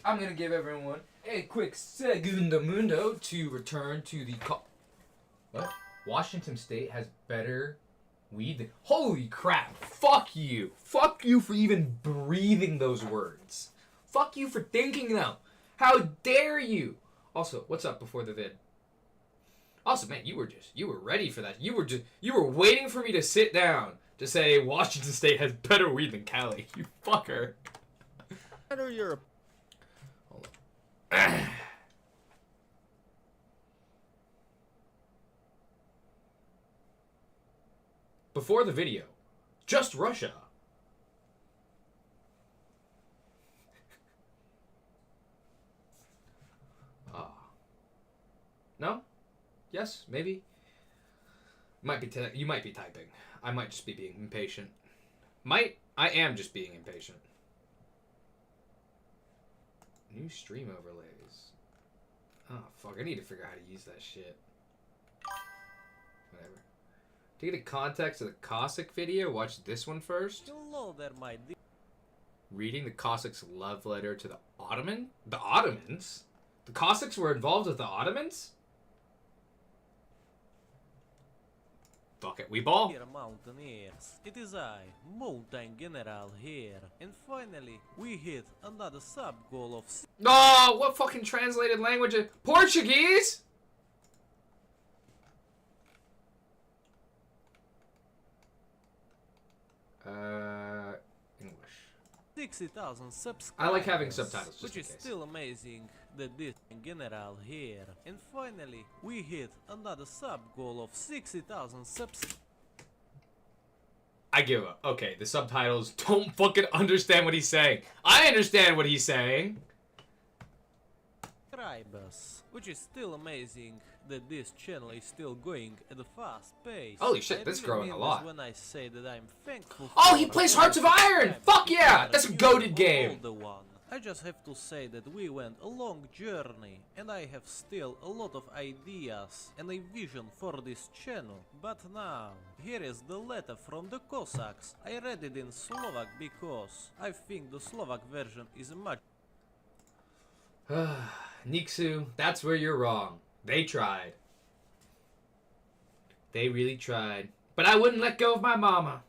I'm gonna give everyone a quick segundo mundo to return to the What? Washington State has better weed than... Holy crap, fuck you. Fuck you for even breathing those words. Fuck you for thinking them. How dare you? Also, what's up before the vid? Also, man, you were ready for that. You were waiting for me to sit down to say Washington State has better weed than Cali. You fucker. Matter you're Hold on. Before the video, just Russia. No? Yes? Maybe? You might be typing. I might just be being impatient. I am just being impatient. New stream overlays. Oh, fuck. I need to figure out how to use that shit. Whatever. To get a context of the Cossack video, watch this one first. Hello there, my dear. Reading the Cossacks' love letter to the Ottoman? The Ottomans? The Cossacks were involved with the Ottomans? Fuck it, we ball. Dear mountaineers, it is I, Mountain General here, and finally we hit another sub goal of. Oh, what fucking translated language? Portuguese? English. 60,000 subscribers. I like having subtitles, just which in is case. still amazing that this general here. And finally, we hit another sub goal of 60,000 subs. I give up. Okay, the subtitles don't fucking understand what he's saying. I understand what he's saying. Subscribers, which is still amazing that this channel is still going at a fast pace. Holy shit, I this is really growing a mean lot. this when I say that I'm thankful. Oh, for he plays every Hearts of Iron! time Fuck yeah! that That's a you goated are game! the one. I just have to say that we went a long journey, and I have still a lot of ideas and a vision for this channel. But now, here is the letter from the Cossacks. I read it in Slovak because I think the Slovak version is much. Niksu, that's where you're wrong. They tried. They really tried. But I wouldn't let go of my mama.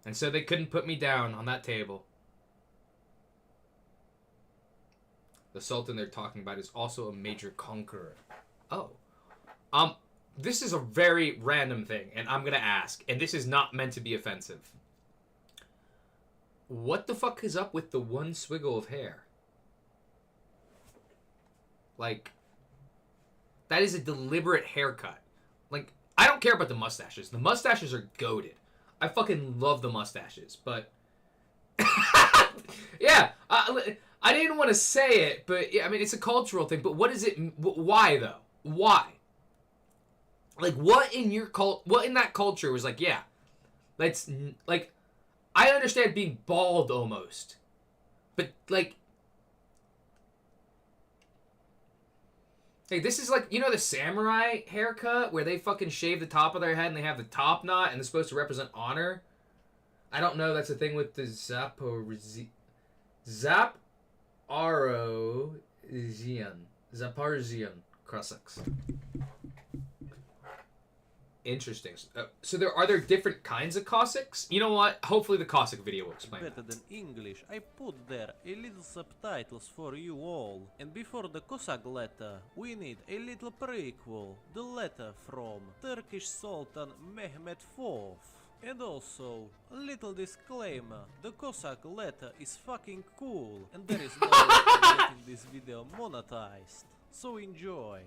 And so they couldn't put me down on that table. The Sultan they're talking about is also a major conqueror. Oh. This is a very random thing, and I'm gonna ask, and this is not meant to be offensive. What the fuck is up with the one swiggle of hair? Like, that is a deliberate haircut. Like, I don't care about the mustaches. The mustaches are goated. I fucking love the mustaches, but... yeah, I didn't want to say it, but yeah, I mean, it's a cultural thing, but what is it... Why, though? Why? Like, what in that culture was like, yeah, let's... Like, I understand being bald, almost. But, like... Hey, this is like, you know the samurai haircut where they fucking shave the top of their head and they have the top knot and they're supposed to represent honor? I don't know, that's a thing with the Zaporozhian Cossacks. Interesting. So are there different kinds of Cossacks? You know what? Hopefully the Cossack video will explain Better that. than English, I put there a little subtitles for you all. And before the Cossack letter, we need a little prequel. The letter from Turkish Sultan Mehmet IV. And also, a little disclaimer, the Cossack letter is fucking cool. And there is no way of getting this video monetized. So enjoy.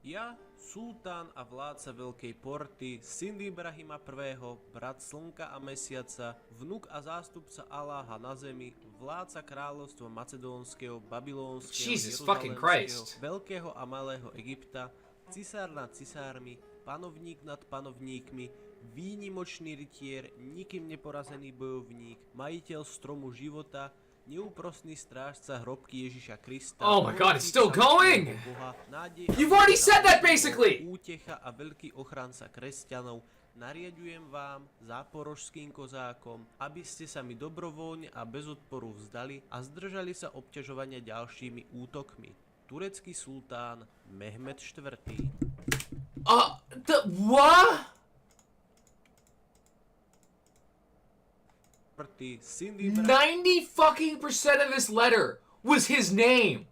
Ja, sultán a vládca Veľkej Porty, syn Ibrahima I, brat slnka a mesiaca, vnuk a zástupca Aláha na zemi, vládca kráľovstva macedónskeho, babylónskeho, Jesus fucking Christ. Veľkého a malého Egypta, cisár nad cisármi, panovník nad panovníkmi, výnimočný rytier, nikým neporazený bojovník, majiteľ stromu života, neúprosný strážca hrobky Ježiša Krista. Oh my god, it's still going! Boha, nádej You've already said that basically! Útecha a veľký ochranca kresťanov, Nariadujem vám, záporožským kozákom, aby ste sa mi dobrovoľne a bez odporu vzdali a zdržali sa obťažovania ďalšími útokmi. Turecký sultán Mehmed IV. What? Cindy 90 fucking % of this letter was his name.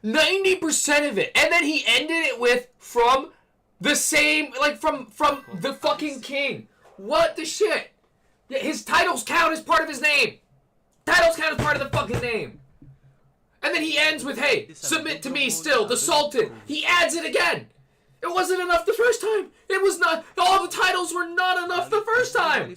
90% of it. And then he ended it with from the same, like from the fucking king. What the shit? Yeah, his titles count as part of his name. Titles count as part of the fucking name. And then he ends with, hey, submit to me still, the Sultan. He adds it again. It wasn't enough the first time. It was not, all the titles were not enough the first time.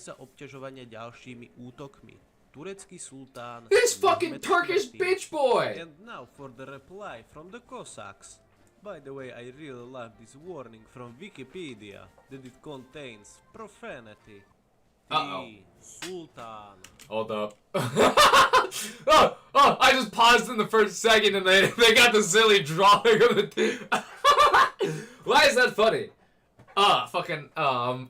This fucking Turkish bitch boy. And now for the reply from the Cossacks. By the way, I really love this warning from Wikipedia that it contains profanity. Uh-oh. Sultan. Hold up. I just paused in the first second and they got the silly drawing of the... Why is that funny? I'm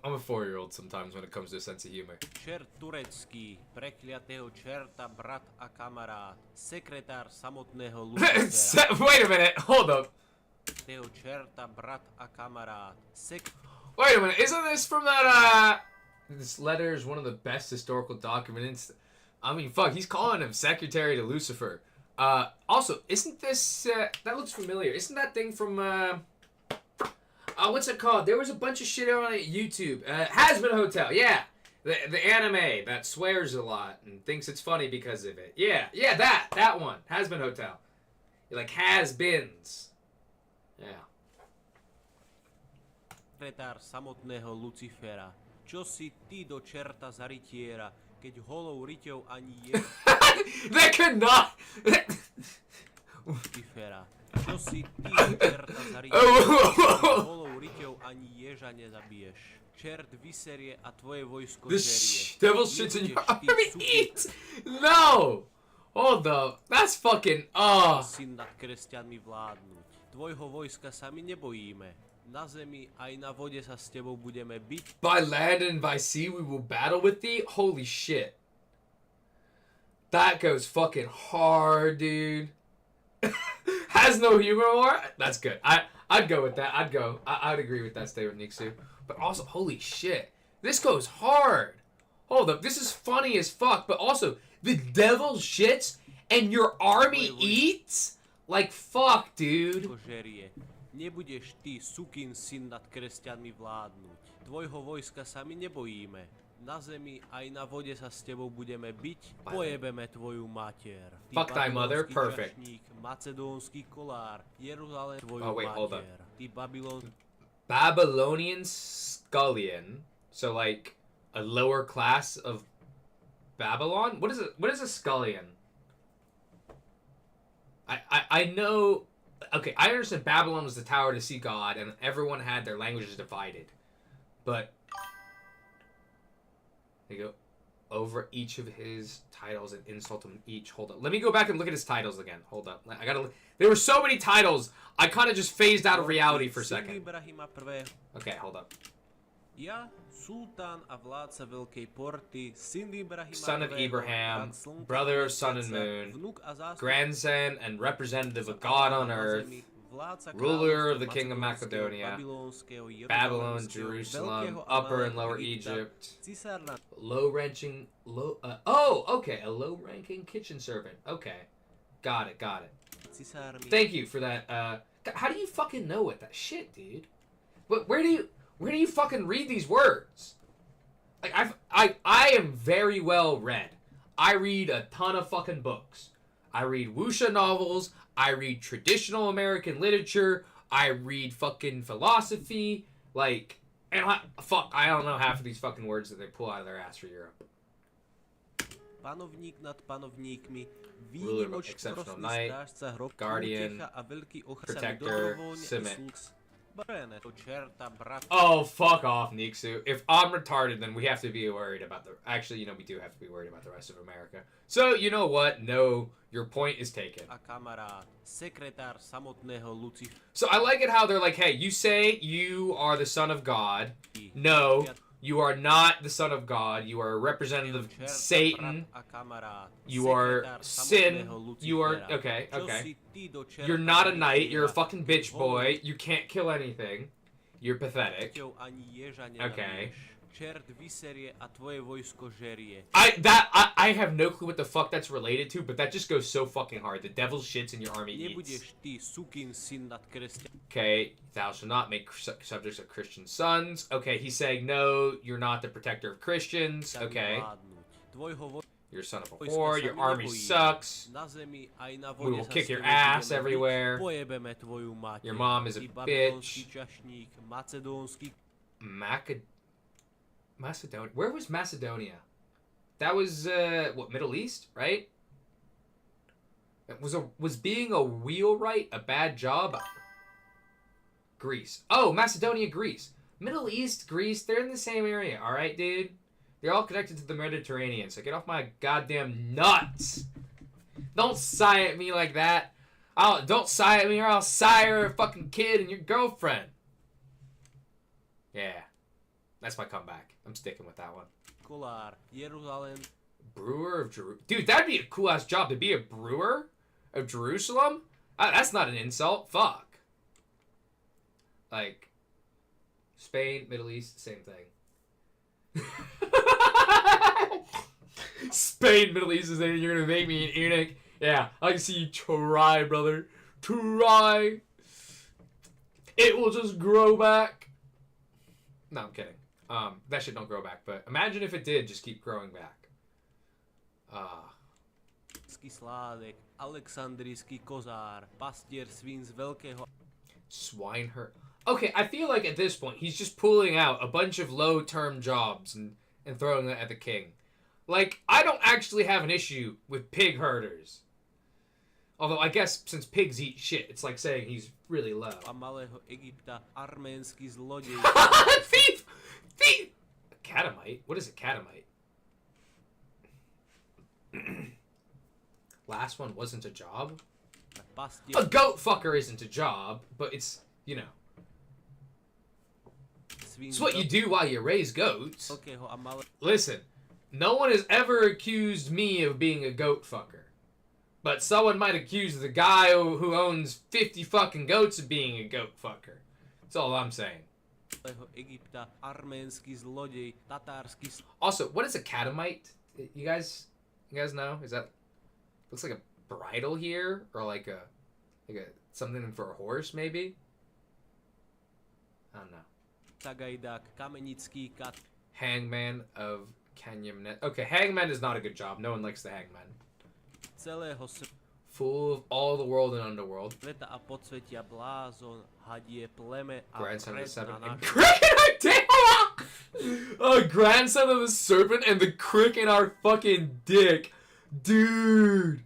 a 4-year-old sometimes when it comes to a sense of humor. Čert turecký, prekliatého čerta, brat a kamarát, sekretár samotného Lucifera. Wait a minute, hold up. Čerta, brat a kamarát, Wait a minute, isn't this from that, this letter is one of the best historical documents. I mean, fuck, he's calling him secretary to Lucifer. Also, isn't this, that looks familiar. Isn't that thing from, what's it called? There was a bunch of shit on YouTube. Hazbin Hotel, yeah. The anime that swears a lot and thinks it's funny because of it. Yeah, that one. Hazbin Hotel. Like has-beens. Yeah. Sekretár samotného Lucifera. Čo si ty do čerta za rytiera, keď holou ryťou ani je... That could not... Lucifera. Čo si ty do čerta za rytiera, keď holou ryťou ani ježa nezabiješ. Čert vyserie a tvoje vojsko This žerie. devil shit's in your army. Eat! No! Hold up. That's fucking... Syn nad kresťanmi vládnuť. Tvojho vojska sa my nebojíme. Na zemi aj na vode sa s tebou budeme biť. By land and by sea we will battle with thee? Holy shit. That goes fucking hard, dude. Has no humor more? That's good. I'd go with that. I'd agree with that statement, Nixu. But also, holy shit. This goes hard. Hold up. This is funny as fuck. But also, the devil shits and your army eats? Like, fuck, dude. Nebudeš ty, sukin syn, nad kresťanmi vládnuť. Tvojho vojska sa my nebojíme. Na zemi aj na vode sa s tebou budeme biť. Pojebeme tvoju mater. Fuck thy mother, perfect. Čašník, macedónsky kolár, Jeruzalém tvoju hold up. mater. Ty Babylonian scullion. So, like, a lower class of Babylon? What is a scullion? I know... Okay, I understand Babylon was the tower to see God, and everyone had their languages divided. But... They go over each of his titles and insult him each. Hold up. Let me go back and look at his titles again. Hold up. I gotta... There were so many titles, I kind of just phased out of reality for a second. Okay, hold up. Ja, sultán a vládca Veľkej Porty, syn Ibrahima Son of Abraham, brother of sun and moon, grandson and representative of God on earth, ruler of the king of Macedonia, Babylon, Jerusalem, Upper and Lower Egypt, a low-ranking kitchen servant. Okay, got it. Thank you for that. How do you fucking know what that shit, dude? Where do you fucking read these words? Like I am very well read. I read a ton of fucking books. I read wuxia novels. I read traditional American literature. I read fucking philosophy. Like, and I don't know half of these fucking words that they pull out of their ass for Europe. Panovník nad panovníkmi, Ruler, exceptional knight, guardian, protector, Simic, Oh, fuck off, Niksu. If I'm retarded, then we have to be worried about the... Actually, we do have to be worried about the rest of America. So, you know what? No, your point is taken. So I like it how they're like, hey, you say you are the son of God. No, you are not the son of God. You are a representative of Satan. You are sin. You are... Okay, okay. You're not a knight. You're a fucking bitch boy. You can't kill anything. You're pathetic. Okay. I have no clue what the fuck that's related to, but that just goes so fucking hard. The devil shits and your army eats. Okay, thou shalt not make subjects of Christian sons. Okay, he's saying no, you're not the protector of Christians. Okay. You're a son of a whore, your army sucks. We will kick your ass everywhere. Your mom is a bitch. Macedonia. Where was Macedonia? That was what, Middle East, right? Was being a wheelwright a bad job? Greece. Oh, Macedonia, Greece. Middle East, Greece, they're in the same area, all right, dude? They're all connected to the Mediterranean, so get off my goddamn nuts. Don't sigh at me like that. Don't sigh at me or I'll sire a fucking kid and your girlfriend. Yeah. That's my comeback. I'm sticking with that one. Brewer of Jerusalem. Dude, that'd be a cool-ass job to be a brewer of Jerusalem. That's not an insult. Fuck. Like, Spain, Middle East, same thing. Spain, Middle East is there. You're gonna make me an eunuch. Yeah, I can see you try, brother. Try. It will just grow back. No, I'm kidding. That shit don't grow back, but imagine if it did just keep growing back. Swineherd. Okay, I feel like at this point he's just pulling out a bunch of low-term jobs and throwing that at the king. Like, I don't actually have an issue with pig herders. Although, I guess since pigs eat shit, it's like saying he's really low. Thief! Thief! Catamite? What is a catamite? Last one wasn't a job? A goat fucker isn't a job, but it's, you know. It's what you do while you raise goats. Listen, no one has ever accused me of being a goat fucker. But someone might accuse the guy who owns 50 fucking goats of being a goat fucker. That's all I'm saying. Also, what is a catamite? You guys know? Is that looks like a bridle here, or like a something for a horse maybe? I don't know. Hangman of Kanyamnet. Okay, hangman is not a good job. No one likes the hangman. Fool of all the world and underworld. Grandson of the serpent. Grandson of the serpent and the crick in our fucking dick. Dude.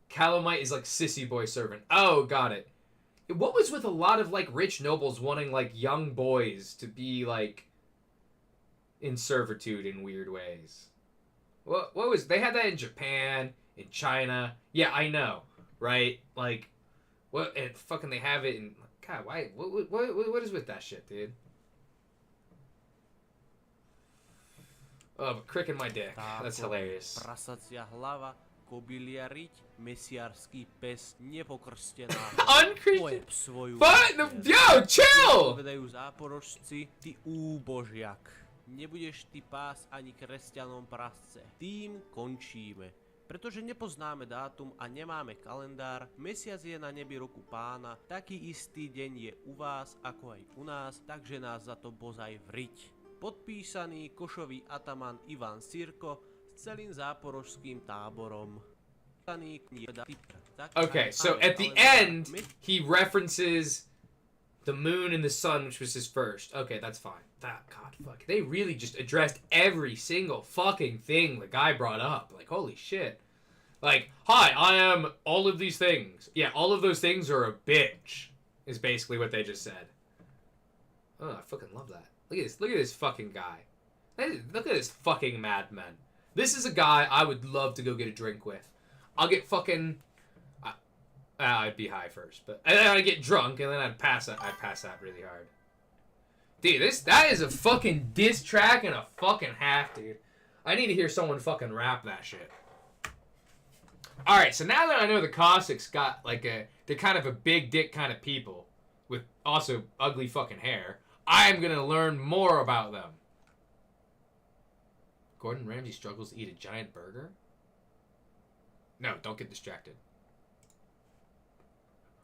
Calamite is like sissy boy servant. Oh, got it. What was with a lot of like rich nobles wanting like young boys to be like in servitude in weird ways? What was they had that in Japan, in China? Yeah, I know, right? Like, what? And fucking they have it in. God, why? What is with that shit, dude? Oh, but crick in my dick. That's hilarious. Unchristian. But yo, chill. Nebudeš ty pás ani kresťanom prasce. Tým končíme. Pretože nepoznáme dátum a nemáme kalendár, mesiac je na nebi roku pána, taký istý deň je u vás ako aj u nás, takže nás za to bozaj vriť. Podpísaný košový ataman Ivan Sirko s celým záporožským táborom. Okay, so at the end, he references the moon and the sun, which was his first. Okay, that's fine. God, fuck. They really just addressed every single fucking thing the guy brought up. Like, holy shit. Like, hi, I am all of these things. Yeah, all of those things are a bitch, is basically what they just said. Oh, I fucking love that. Look at this. Look at this fucking guy. Look at this fucking madman. This is a guy I would love to go get a drink with. I'll get fucking... I'd be high first, but... And then I'd get drunk, and then I'd pass that. I'd pass that really hard. Dude, that is a fucking diss track and a fucking half, dude. I need to hear someone fucking rap that shit. Alright, so now that I know the Cossacks got, like, they're kind of a big dick kind of people, with also ugly fucking hair, I'm gonna learn more about them. Gordon Ramsay struggles to eat a giant burger? No, don't get distracted.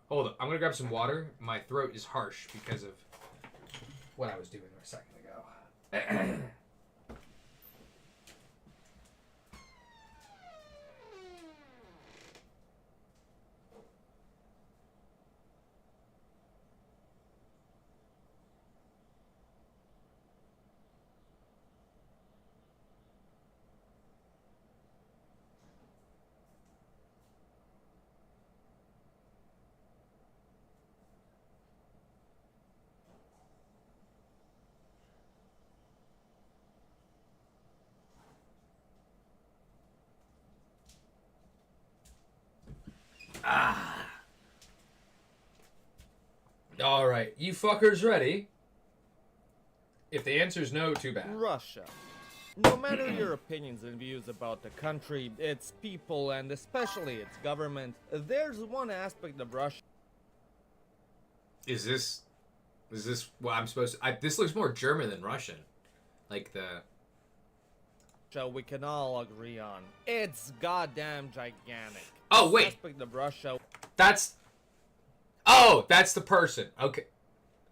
Hold up, I'm gonna grab some water. My throat is harsh because of what I was doing a second ago. Alright, you fuckers ready? If the answer is no, too bad. Russia. No matter your opinions and views about the country, its people, and especially its government, there's one aspect of Russia. Is this what I'm supposed to... this looks more German than Russian. Like the... We can all agree on. It's goddamn gigantic. Oh, wait. Aspect of Russia. That's... Oh, that's the person. Okay.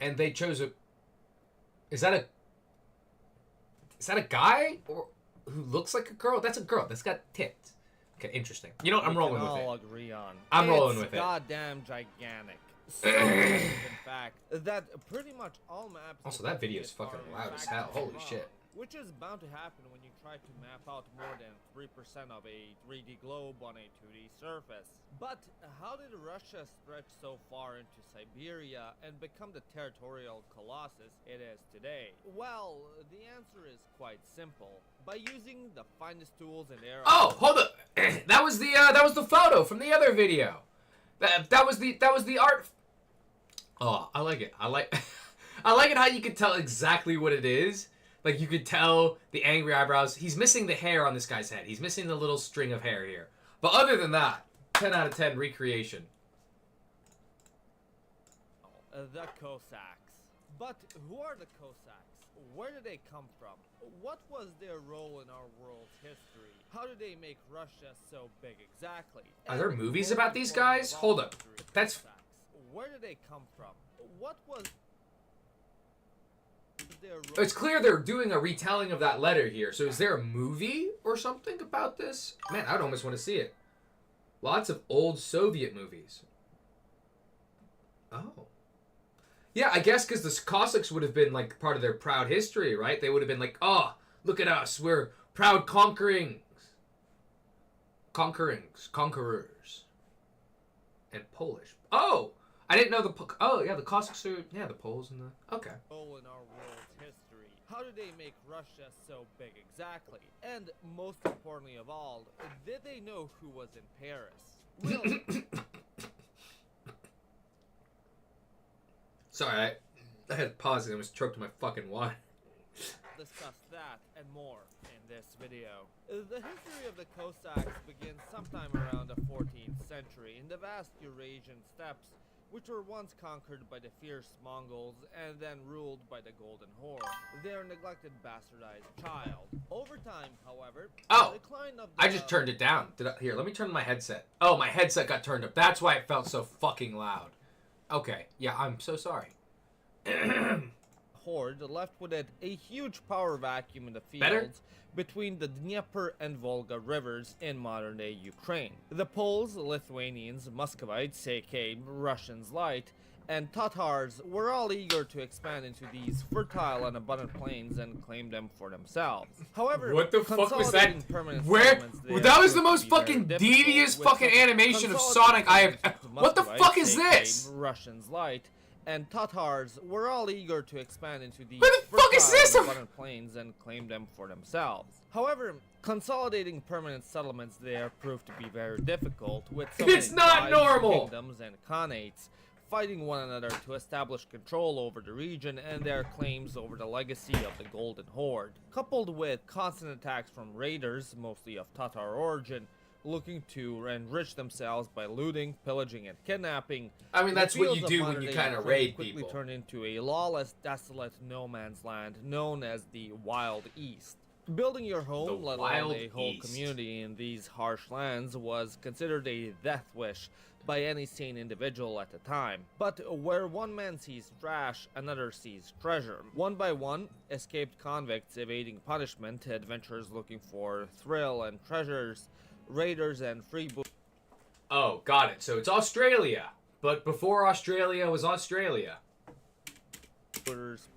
And they chose a... Is that a guy? Or who looks like a girl? That's a girl. That's got tits. Okay, interesting. You know what? I'm rolling with it. We can all agree on. I'm rolling with it. It's goddamn gigantic. So, in fact, that pretty much all maps... Also, that video is fucking loud as hell. Holy shit. Which is bound to happen when you try to map out more than 3% of a 3D globe on a 2D surface. But how did Russia stretch so far into Siberia and become the territorial colossus it is today? Well, the answer is quite simple. By using the finest tools and air... Oh, hold up. That was the photo from the other video. That was the art. Oh, I like it. I like it how you could tell exactly what it is. Like, you could tell the angry eyebrows. He's missing the hair on this guy's head. He's missing the little string of hair here. But other than that, 10 out of 10 recreation. The Cossacks. But who are the Cossacks? Where did they come from? What was their role in our world's history? How did they make Russia so big exactly? Are there movies about these guys? Hold up. That's... Where did they come from? What was... It's clear they're doing a retelling of that letter here. So is there a movie or something about this? Man, I'd almost want to see it. Lots of old Soviet movies. Oh. Yeah, I guess because the Cossacks would have been like part of their proud history, right? They would have been like, oh, look at us. We're proud conquerors. And Polish. Oh! I didn't know the... Oh, yeah, the Cossacks are... Yeah, the Poles and the... Okay. In our world's history. How did they make Russia so big exactly? And most importantly of all, did they know who was in Paris? Really? Sorry, I had to pause and I was choked on my fucking water. Discuss that and more in this video. The history of the Cossacks begins sometime around the 14th century in the vast Eurasian steppes, which were once conquered by the fierce Mongols and then ruled by the Golden Horde, their neglected bastardized child. Over time, however, oh, the decline of I just turned it down. Here, let me turn my headset. Oh, my headset got turned up. That's why it felt so fucking loud. Okay, yeah, I'm so sorry. Horde left with it a huge power vacuum in the fields between the Dnieper and Volga rivers in modern-day Ukraine. The Poles, Lithuanians, Muscovites, aka Russians Light, and Tatars were all eager to expand into these fertile and abundant plains and claim them for themselves. However, what the fuck was that? Where? That was the most fucking devious fucking animation of Sonic I have... What the fuck is this? Russians Light, and Tatars were all eager to expand into these What the fuck is fertile this? and abundant plains and claim them for themselves. However, consolidating permanent settlements there proved to be very difficult, with so It's many not tribes, normal! kingdoms, and khanates fighting one another to establish control over the region and their claims over the legacy of the Golden Horde. Coupled with constant attacks from raiders, mostly of Tatar origin, looking to enrich themselves by looting, pillaging, and kidnapping. I mean, that's the what fields you of do when modern you day kinda Ukraine raid quickly people. turned into a lawless, desolate no man's land known as the Wild East. Building your home, let alone Wild a whole East. community in these harsh lands, was considered a death wish by any sane individual at the time. But where one man sees trash, another sees treasure. One by one, escaped convicts evading punishment, adventurers looking for thrill and treasures, raiders and freebooters Oh, got it. So it's Australia. But before Australia was Australia.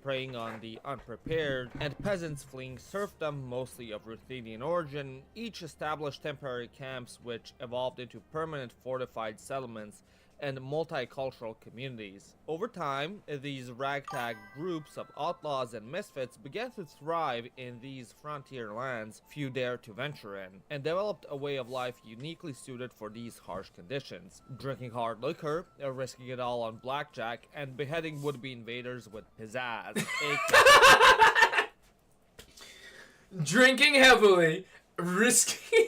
preying on the unprepared, and peasants fleeing serfdom, mostly of Ruthenian origin, each established temporary camps which evolved into permanent fortified settlements and multicultural communities. Over time, these ragtag groups of outlaws and misfits began to thrive in these frontier lands few dare to venture in, and developed a way of life uniquely suited for these harsh conditions. Drinking hard liquor, risking it all on blackjack, and beheading would-be invaders with pizzazz, aka Drinking heavily, risking.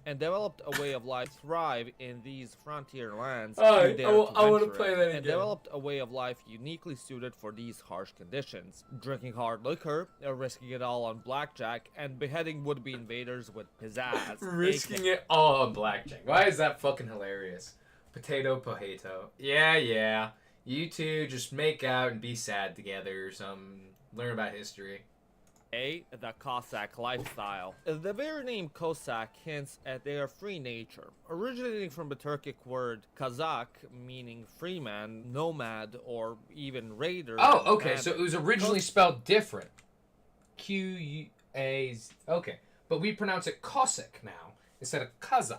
and developed a way of life thrive in these frontier lands. Alright, few dare I to wanna venture play in, that and again. developed a way of life uniquely suited for these harsh conditions. Drinking hard liquor, risking it all on blackjack, and beheading would-be invaders with pizzazz. Risking it all on blackjack. Why is that fucking hilarious? Potato. Yeah. You two just make out and be sad together or something. Learn about history. The Cossack lifestyle. The very name Cossack hints at their free nature, originating from the Turkic word Kazakh, meaning freeman, nomad, or even raider. Oh, and okay. So it bandit. was originally spelled different. Q-U-A. Okay. But we pronounce it Cossack now instead of Kazakh.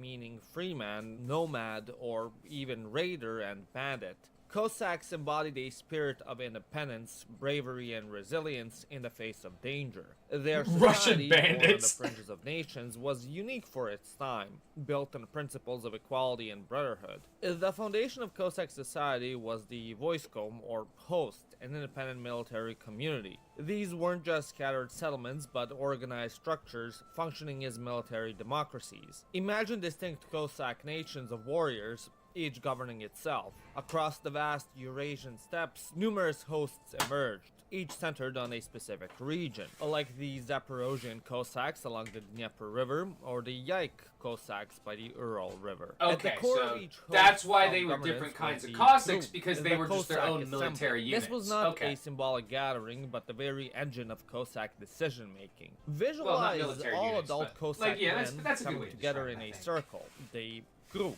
Meaning freeman, nomad, or even raider and bandit. Cossacks embodied a spirit of independence, bravery, and resilience in the face of danger. Their Russian society, born on the bandits. fringes of nations, was unique for its time, built on principles of equality and brotherhood. The foundation of Cossack society was the Voiskom, or host, an independent military community. These weren't just scattered settlements, but organized structures functioning as military democracies. Imagine distinct Cossack nations of warriors, each governing itself. Across the vast Eurasian steppes, numerous hosts emerged, each centered on a specific region, like the Zaporozhian Cossacks along the Dnieper River, or the Yaik Cossacks by the Ural River. At the Okay, core so of each host that's why they were self-governance different was kinds of the Cossacks, Krug, because the they were just their Cossack own assembly. military units. This was not Okay. a symbolic gathering, but the very engine of Cossack decision-making. Well, not Visualize military all units, adult but, Cossack like, yeah, that's men a good coming way to together in describe it, I a think. circle, the Krug.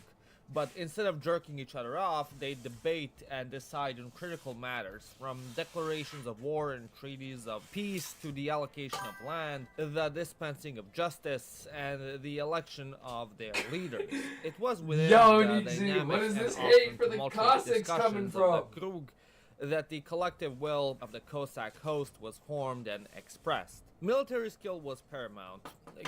But instead of jerking each other off, they debate and decide on critical matters, from declarations of war and treaties of peace to the allocation of land, the dispensing of justice, and the election of their leaders. It was within Yo, the NZ, dynamic what is and this often hate for the tumultuous Cossacks coming discussions from? of the Krug that the collective will of the Cossack host was formed and expressed. Military skill was paramount,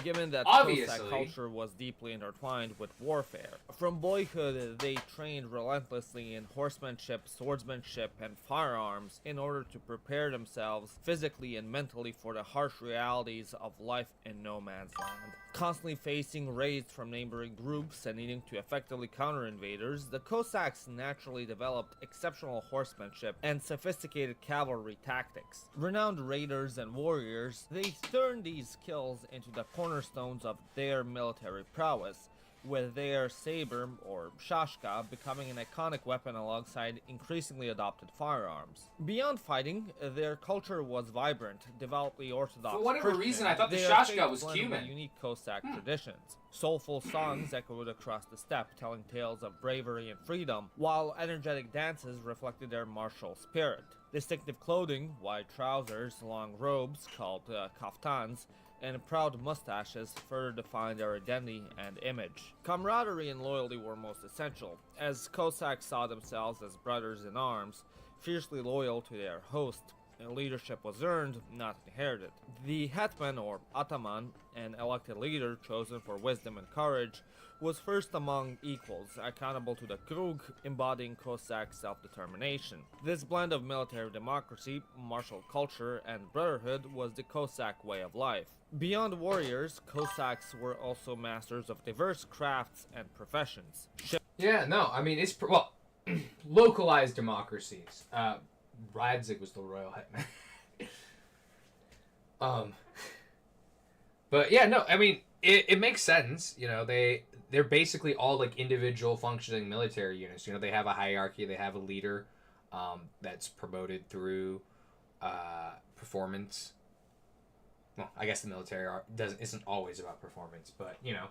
given that Obviously. Cossack culture was deeply intertwined with warfare. From boyhood, they trained relentlessly in horsemanship, swordsmanship, and firearms in order to prepare themselves physically and mentally for the harsh realities of life in no man's land. Constantly facing raids from neighboring groups and needing to effectively counter invaders, the Cossacks naturally developed exceptional horsemanship and sophisticated cavalry tactics. Renowned raiders and warriors, they turned these skills into the cornerstones of their military prowess, with their saber, or shashka, becoming an iconic weapon alongside increasingly adopted firearms. Beyond fighting, their culture was vibrant, devoutly orthodox For whatever Christian. reason, I thought the Their shashka faith was blended with Cuban. unique Cossack traditions. Soulful songs echoed across the steppe, telling tales of bravery and freedom, while energetic dances reflected their martial spirit. Distinctive clothing, wide trousers, long robes called kaftans, and proud mustaches further defined their identity and image. Camaraderie and loyalty were most essential, as Cossacks saw themselves as brothers in arms, fiercely loyal to their host. Leadership was earned, not inherited. The hetman, or ataman, an elected leader chosen for wisdom and courage, was first among equals, accountable to the Krug, embodying Cossack self-determination. This blend of military democracy, martial culture, and brotherhood was the Cossack way of life. Beyond warriors, Cossacks were also masters of diverse crafts and professions. Yeah, no, I mean, it's, well, localized democracies. Radzig was the royal hetman. But yeah, no, I mean, it makes sense. You know, they're basically all like individual functioning military units. You know, they have a hierarchy, they have a leader that's promoted through performance. Well, I guess the military isn't always about performance, but you know,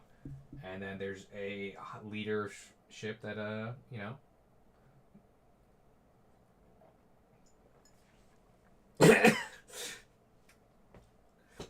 and then there's a leadership that you know.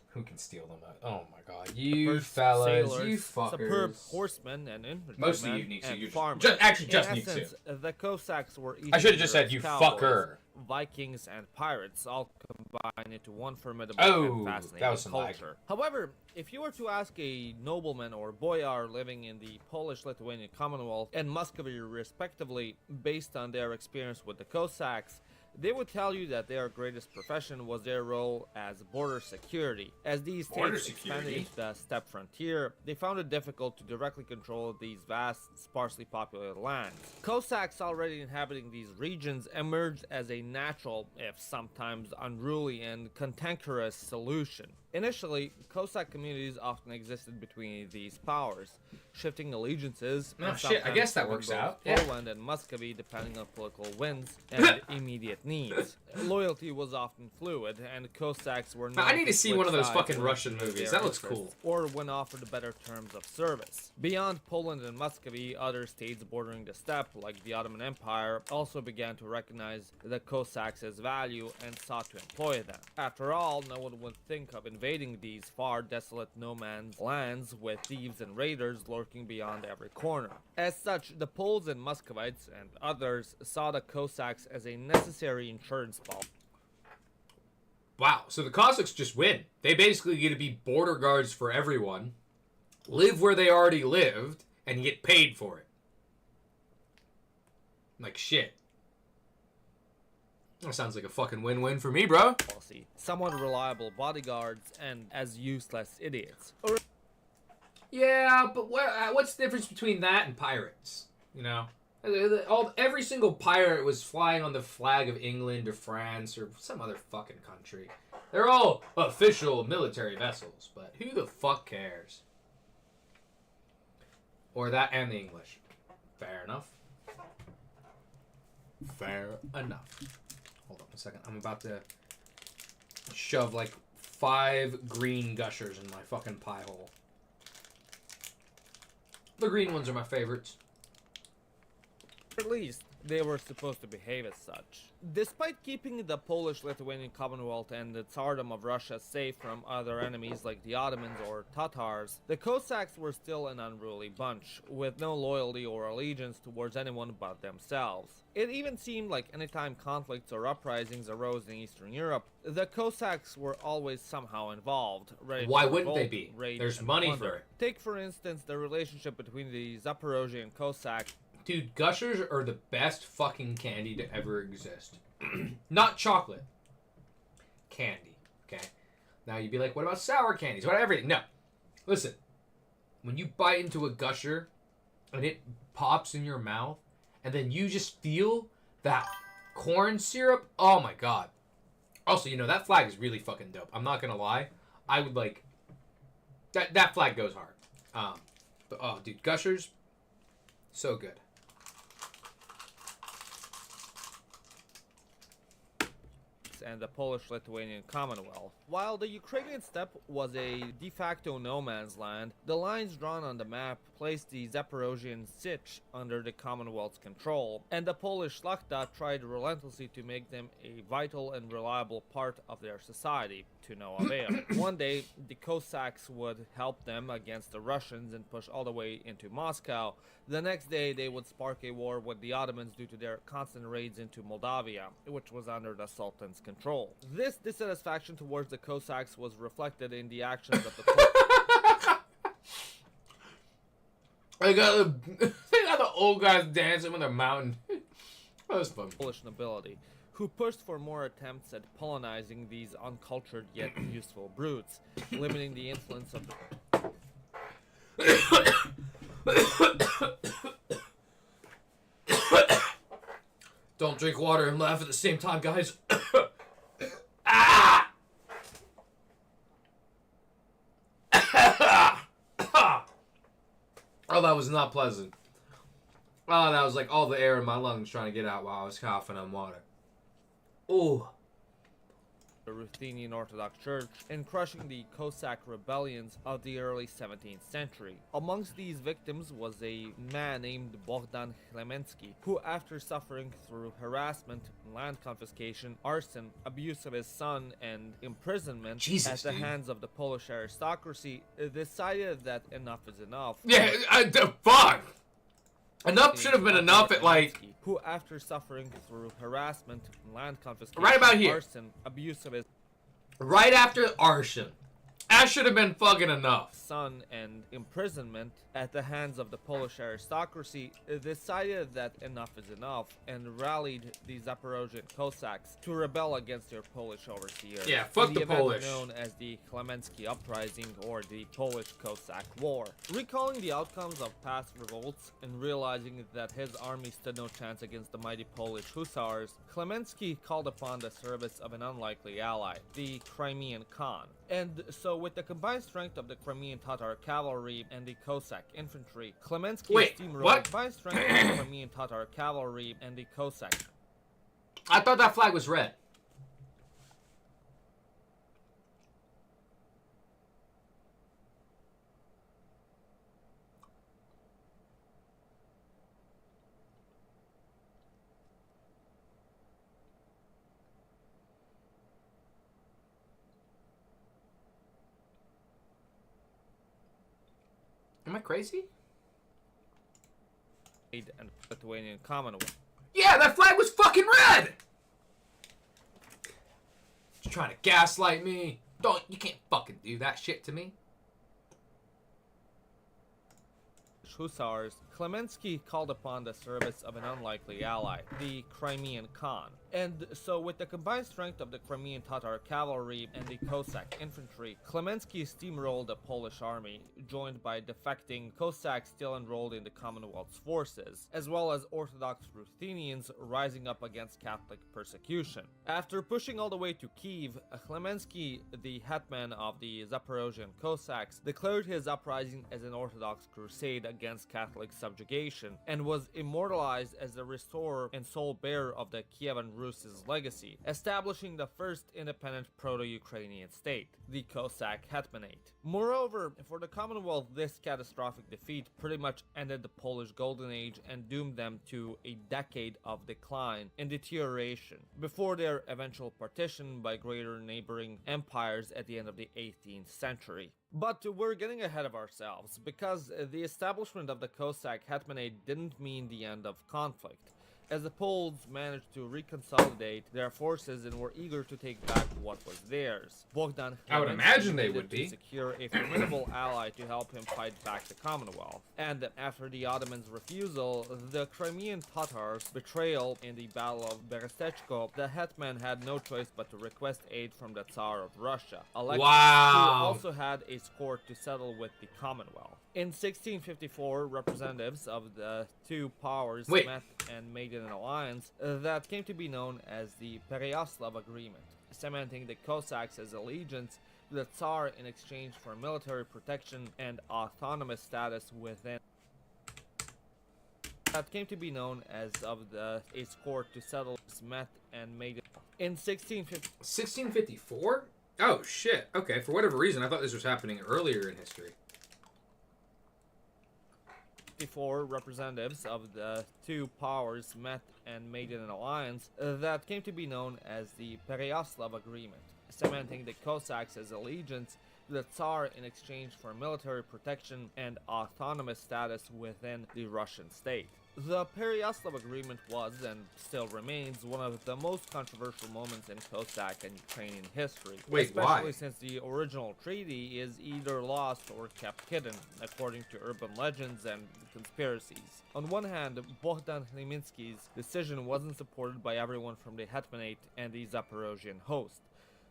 Who can steal them? Oh my god. You fellas, sailors, you fuckers. Superb horsemen and infantrymen. Most of you need to. Farmers. Just In need to. essence, the Cossacks were I should have just said, you cowboys, fucker. Vikings and pirates all combined into one formidable Oh, and fascinating that was some lag. culture. However, if you were to ask a nobleman or boyar living in the Polish-Lithuanian Commonwealth and Muscovy respectively, based on their experience with the Cossacks, they would tell you that their greatest profession was their role as border security. As these states expanded into the steppe frontier, they found it difficult to directly control these vast, sparsely populated lands. Cossacks already inhabiting these regions emerged as a natural, if sometimes unruly and cantankerous solution. Initially, Cossack communities often existed between these powers, shifting allegiances. Oh shit, I guess that works out. Poland and Muscovy depending on political winds and immediate needs. Loyalty was often fluid, and Cossacks were not. I need to see one of those fucking Russian movies. That looks cool. Or when offered better terms of service. Beyond Poland and Muscovy, other states bordering the steppe, like the Ottoman Empire, also began to recognize the Cossacks' value and sought to employ them. After all, no one would think of invading these far desolate no man's lands with thieves and raiders lurking beyond every corner. As such, the Poles and Muscovites and others saw the Cossacks as a necessary insurance policy. Wow, so the Cossacks just win. They basically get to be border guards for everyone, live where they already lived, and get paid for it. Like shit. That sounds like a fucking win-win for me, bro. Somewhat reliable bodyguards and as useless idiots. Yeah, but what's the difference between that and pirates? You know? Every single pirate was flying on the flag of England or France or some other fucking country. They're all official military vessels, but who the fuck cares? Or that and the English. Fair enough. Fair enough. Hold on a second. I'm about to shove like 5 green gushers in my fucking pie hole. The green ones are my favorites. At least, they were supposed to behave as such. Despite keeping the Polish-Lithuanian Commonwealth and the Tsardom of Russia safe from other enemies like the Ottomans or Tatars, the Cossacks were still an unruly bunch, with no loyalty or allegiance towards anyone but themselves. It even seemed like anytime conflicts or uprisings arose in Eastern Europe, the Cossacks were always somehow involved. Ready Why to wouldn't revolt, they be? raid, There's and money plunder. for it. Take, for instance, the relationship between the Zaporozhian Cossacks. Dude, Gushers are the best fucking candy to ever exist. Not chocolate. Candy, okay? Now you'd be like, what about sour candies? What about everything? No. Listen. When you bite into a Gusher and it pops in your mouth and then you just feel that corn syrup, oh my god. Also, you know, that flag is really fucking dope. I'm not gonna lie. I would like... That flag goes hard. But, oh, dude, Gushers, so good. Cossacks and the Polish-Lithuanian Commonwealth. While the Ukrainian steppe was a de facto no man's land, the lines drawn on the map placed the Zaporozhian Sich under the Commonwealth's control, and the Polish Szlachta tried relentlessly to make them a vital and reliable part of their society, to no avail. One day, the Cossacks would help them against the Russians and push all the way into Moscow. The next day, they would spark a war with the Ottomans due to their constant raids into Moldavia, which was under the Sultan's control. This dissatisfaction towards the Cossacks was reflected in the actions of the they got the old guys dancing with a mountain. That was fun. Polish nobility, who pushed for more attempts at Polonizing these uncultured yet useful brutes, limiting the influence of Don't drink water and laugh at the same time, guys. Ah! Oh, that was not pleasant. Oh, that was like all the air in my lungs trying to get out while I was coughing on water. Ooh. the Ruthenian Orthodox Church in crushing the Cossack rebellions of the early 17th century. Amongst these victims was a man named Bogdan Chlemensky, who, after suffering through harassment, land confiscation, arson, abuse of his son, and imprisonment at the hands of the Polish aristocracy, decided that enough is enough. Yeah, fuck! Enough should have been enough at like... Who, after suffering through harassment, land confiscation, right about here. arson, abuse of his right after arson. That should have been fucking enough. Son and imprisonment at the hands of the Polish aristocracy, decided that enough is enough and rallied the Zaporozhian Cossacks to rebel against their Polish overseers. Yeah, fuck in the event Polish. known as the Chlemensky Uprising or the Polish-Cossack War. Recalling the outcomes of past revolts and realizing that his army stood no chance against the mighty Polish hussars, Chlemensky called upon the service of an unlikely ally, the Crimean Khan. And so, with the combined strength of the Crimean Tatar cavalry and the Cossack infantry, Chlemensky steamrolled combined strength of the Crimean Tatar cavalry and the Cossack. I thought that flag was red. Am I crazy? And Lithuanian Commonwealth. Yeah, that flag was fucking red! Just trying to gaslight me. You can't fucking do that shit to me. Hussars, Chlemensky called upon the service of an unlikely ally, the Crimean Khan. And so, with the combined strength of the Crimean Tatar cavalry and the Cossack infantry, Chlemensky steamrolled the Polish army, joined by defecting Cossacks still enrolled in the Commonwealth's forces, as well as Orthodox Ruthenians rising up against Catholic persecution. After pushing all the way to Kiev, Chlemensky, the hetman of the Zaporozhian Cossacks, declared his uprising as an Orthodox crusade against Catholic subjugation, and was immortalized as the restorer and sole bearer of the Kievan Rus' legacy, establishing the first independent proto-Ukrainian state, the Cossack Hetmanate. Moreover, for the Commonwealth, this catastrophic defeat pretty much ended the Polish Golden Age and doomed them to a decade of decline and deterioration, before their eventual partition by greater neighboring empires at the end of the 18th century. But we're getting ahead of ourselves, because the establishment of the Cossack Hetmanate didn't mean the end of conflict, as the Poles managed to reconsolidate their forces and were eager to take back what was theirs. Bogdan I would Chmelnytsky imagine they needed would be. to secure a formidable ally to help him fight back the Commonwealth. And after the Ottomans' refusal, the Crimean Tatars' betrayal in the Battle of Berestechko, the hetman had no choice but to request aid from the Tsar of Russia, Alexis, Wow. who also had a score to settle with the Commonwealth. In 1654, representatives of the two powers met and made an alliance that came to be known as the Pereyaslav Agreement, cementing the Cossacks as allegiance to the Tsar in exchange for military protection and autonomous status within that came to be known as of the Ace Court to settle met and made it in 1654? Oh shit. Okay, for whatever reason, I thought this was happening earlier in history. Before representatives of the two powers met and made an alliance that came to be known as the Pereyaslav Agreement, cementing the Cossacks as allegiance to the Tsar in exchange for military protection and autonomous status within the Russian state. The Pereyaslav Agreement was, and still remains, one of the most controversial moments in Cossack and Ukrainian history. Wait, why? Especially since the original treaty is either lost or kept hidden, according to urban legends and conspiracies. On one hand, Bohdan Khmelnytsky's decision wasn't supported by everyone from the Hetmanate and the Zaporozhian host,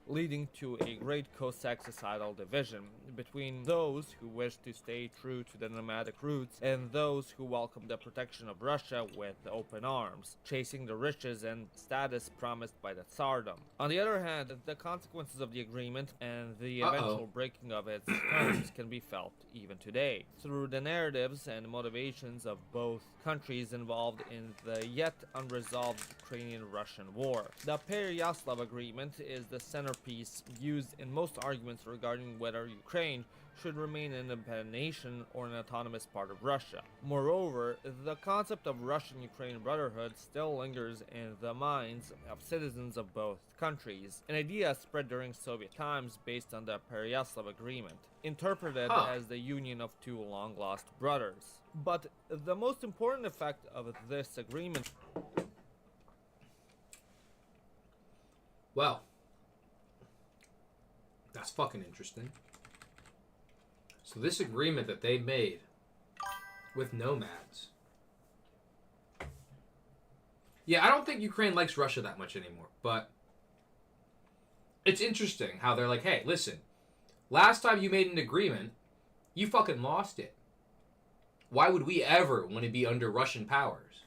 leading to a great Cossack societal division between those who wished to stay true to the nomadic roots and those who welcomed the protection of Russia with open arms, chasing the riches and status promised by the Tsardom. On the other hand, the consequences of the agreement and the eventual breaking of its terms can be felt even today, through the narratives and motivations of both countries involved in the yet unresolved Ukrainian-Russian war. The Pereyaslav Agreement is the centerpiece used in most arguments regarding whether Ukraine should remain an independent nation or an autonomous part of Russia. Moreover, the concept of Russian-Ukrainian brotherhood still lingers in the minds of citizens of both countries, an idea spread during Soviet times based on the Pereyaslav Agreement, interpreted as the union of two long-lost brothers. But the most important effect of this agreement... Well, that's fucking interesting. So this agreement that they made with nomads. Yeah, I don't think Ukraine likes Russia that much anymore, but it's interesting how they're like, hey, listen, last time you made an agreement, you fucking lost it. Why would we ever want to be under Russian powers?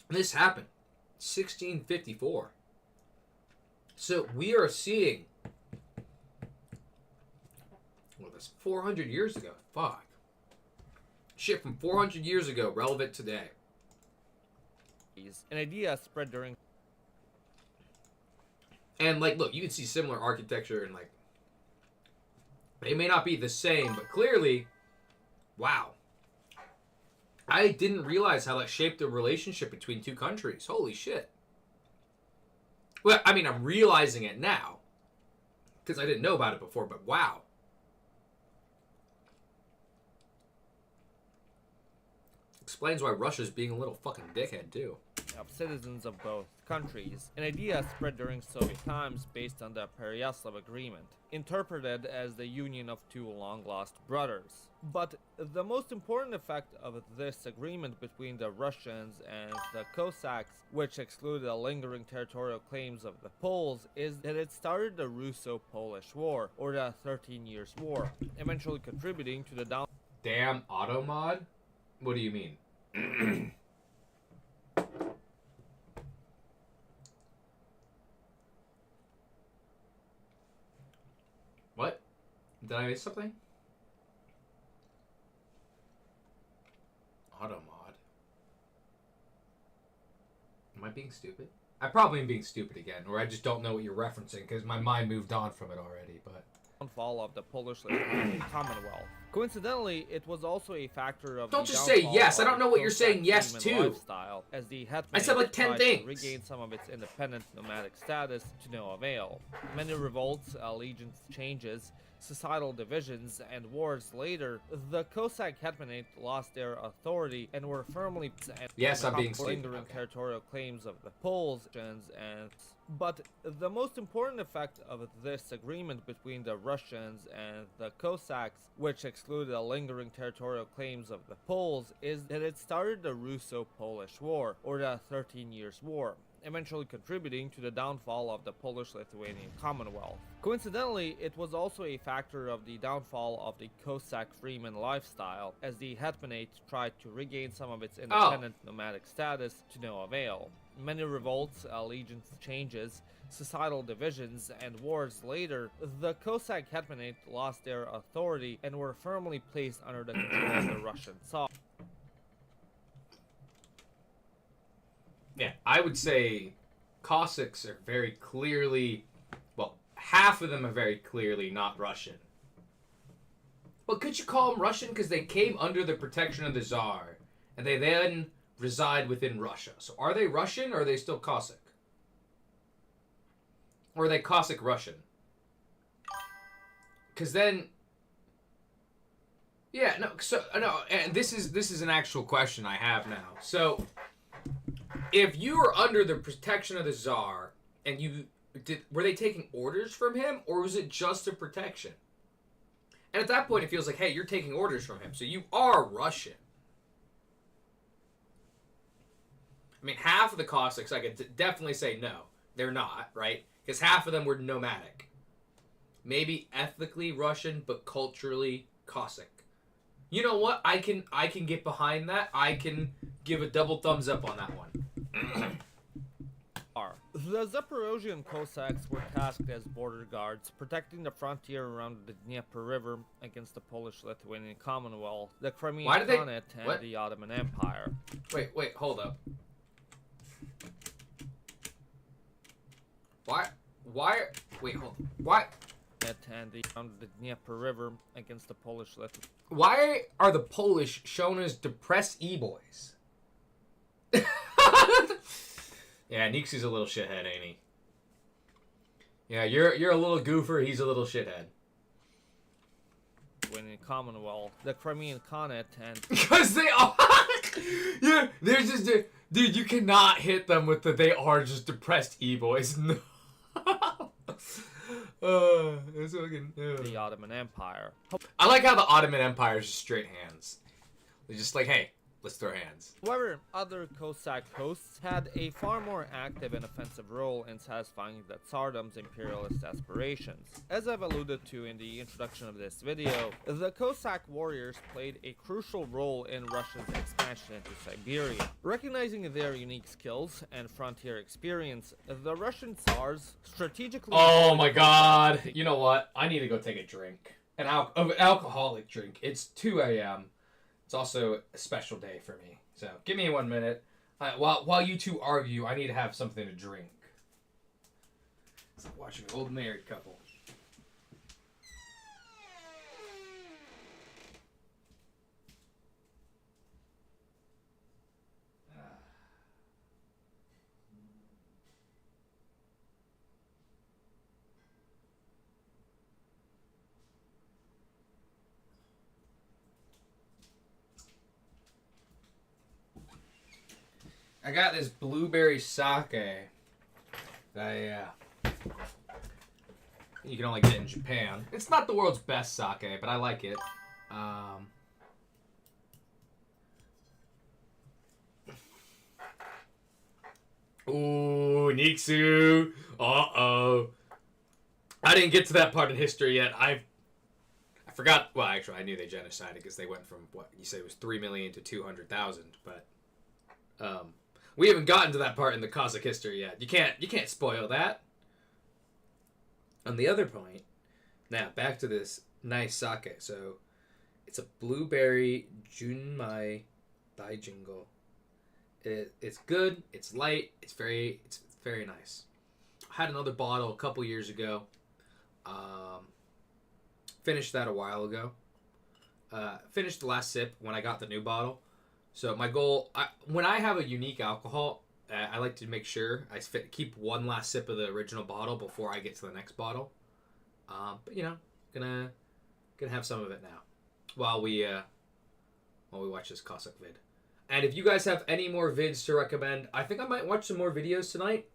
And this happened 1654. So we are seeing, well, that's 400 years ago. Fuck. Shit from 400 years ago, relevant today. An idea spread during... And, like, look, you can see similar architecture and, like, they may not be the same, but clearly, wow. I didn't realize how that shaped the relationship between two countries. Holy shit. Well, I mean, I'm realizing it now. Because I didn't know about it before, but wow. Explains why Russia's being a little fucking dickhead, too. Of citizens of both countries, an idea spread during Soviet times based on the Pereyaslav Agreement, interpreted as the union of two long-lost brothers. But the most important effect of this agreement between the Russians and the Cossacks, which excluded the lingering territorial claims of the Poles, is that it started the Russo-Polish War, or the 13 Years' War, eventually contributing to the down... Damn automod? What do you mean? What? Did I miss something? Automod. Am I being stupid? I probably am being stupid again, or I just don't know what you're referencing because my mind moved on from it already, but... Downfall of the Polish Commonwealth. Coincidentally, it was also a factor of... Don't just say yes. I don't know what you're saying yes to. Lifestyle, as the I said like 10 things. To regain some of its independent nomadic status to no avail. Many revolts, allegiance changes, societal divisions, and wars later, the Cossack Hetmanate lost their authority and were firmly... Yes, I'm being stupid. Lingering territorial claims of the Poles and... But the most important effect of this agreement between the Russians and the Cossacks, which excluded the lingering territorial claims of the Poles, is that it started the Russo-Polish War, or the 13 Years' War, eventually contributing to the downfall of the Polish-Lithuanian Commonwealth. Coincidentally, it was also a factor of the downfall of the Cossack freeman lifestyle, as the Hetmanate tried to regain some of its independent nomadic status to no avail. Many revolts, allegiance changes, societal divisions, and wars later, the Cossack Hetmanate lost their authority and were firmly placed under the control of the Russian Tsar. Yeah, I would say Cossacks are very clearly, well, half of them are very clearly not Russian. But could you call them Russian? Because they came under the protection of the Tsar, and they then reside within Russia. So are they Russian, or are they still Cossack? Or are they Cossack Russian? Because then, yeah, no, so no, and this is an actual question I have now. So, if you were under the protection of the Tsar, and were they taking orders from him, or was it just a protection? And at that point, it feels like, hey, you're taking orders from him, so you are Russian. I mean, half of the Cossacks, I could definitely say no, they're not, right? Because half of them were nomadic. Maybe ethnically Russian, but culturally Cossack. You know what? I can get behind that. I can give a double thumbs up on that one. The Zaporozhian Cossacks were tasked as border guards, protecting the frontier around the Dnieper River against the Polish-Lithuanian Commonwealth, the Crimean Khanate, and the Ottoman Empire. Wait, hold up. Wait, hold on. Why? And the Dnieper River against the Polish-Lithuanian. Why are the Polish shown as depressed e-boys? Yeah, Nixie's a little shithead, ain't he? Yeah, you're a little goofer, he's a little shithead. When in Commonwealth, the Crimean Khanate, and because they are, yeah, they're just, dude, you cannot hit them with the they are just depressed e-boys. No. It's fucking, the Ottoman Empire. I like how the Ottoman Empire is just straight hands. They're just like, hey, let's throw hands. However, other Cossack hosts had a far more active and offensive role in satisfying the Tsardom's imperialist aspirations. As I've alluded to in the introduction of this video, the Cossack warriors played a crucial role in Russia's expansion into Siberia. Recognizing their unique skills and frontier experience, the Russian Tsars strategically... Oh my god! You know what? I need to go take a drink. An alcoholic drink. It's 2 a.m. It's also a special day for me. So, give me 1 minute. While you two argue, I need to have something to drink. It's like watching an old married couple. I got this blueberry sake that you can only get in Japan. It's not the world's best sake, but I like it. Ooh, Niksu. Uh-oh. I didn't get to that part in history yet. I forgot. Well, actually, I knew they genocided because they went from, what, you said it was 3 million to 200,000, but we haven't gotten to that part in the Cossack history yet. You can't spoil that. On the other point, now back to this nice sake. So, it's a blueberry Junmai Daijingo. It's good. It's light. It's very nice. I had another bottle a couple years ago. Finished that a while ago. Finished the last sip when I got the new bottle. So my goal, when I have a unique alcohol, I like to make sure I keep one last sip of the original bottle before I get to the next bottle. But you know, gonna have some of it now while we watch this Cossack vid. And if you guys have any more vids to recommend, I think I might watch some more videos tonight.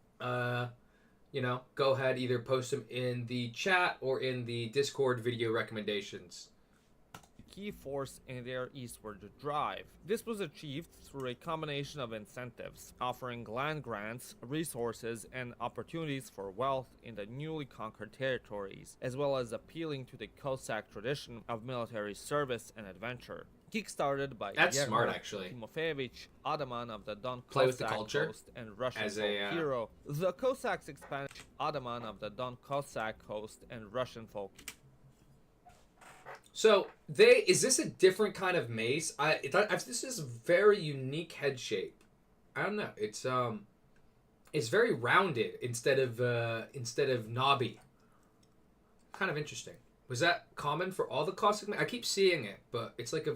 You know, go ahead, either post them in the chat or in the Discord video recommendations. key force in their eastward drive. This was achieved through a combination of incentives, offering land grants, resources, and opportunities for wealth in the newly conquered territories, as well as appealing to the Cossack tradition of military service and adventure. Kickstarted by That's Yermak smart, actually. Timofeyevich, Ataman of the Don Play with the Cossack culture host and Russian as folk a, hero. The Cossacks expanded Ataman of the Don Cossack host and Russian folk. So is this a different kind of mace? This is a very unique head shape. I don't know. It's very rounded instead of knobby. Kind of interesting. Was that common for all the Cossack? I keep seeing it, but it's like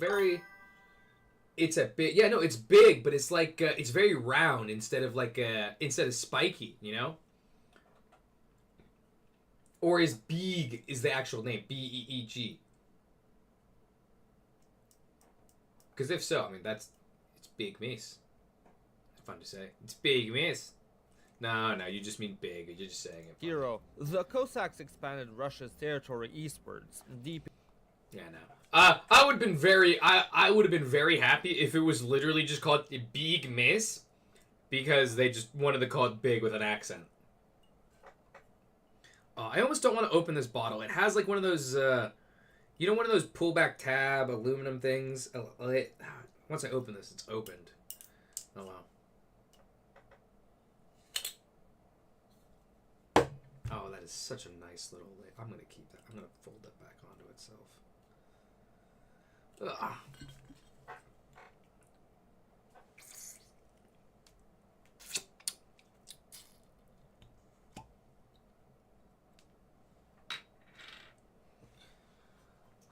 it's a big. Yeah, no, it's big, but it's like it's very round instead of spiky. You know. Or is Beeg is the actual name? Beeg. Because if so, I mean it's big mace. It's fun to say. It's big mace. No, you just mean big. You're just saying it. Hero. The Cossacks expanded Russia's territory eastwards, deep. Yeah, no. I would have been very happy if it was literally just called Big Mace, because they just wanted to call it big with an accent. I almost don't want to open this bottle. It has like one of those, one of those pullback tab aluminum things. Once I open this, it's opened. Oh wow. Oh, that is such a nice little lid. I'm gonna keep that. I'm gonna fold that back onto itself.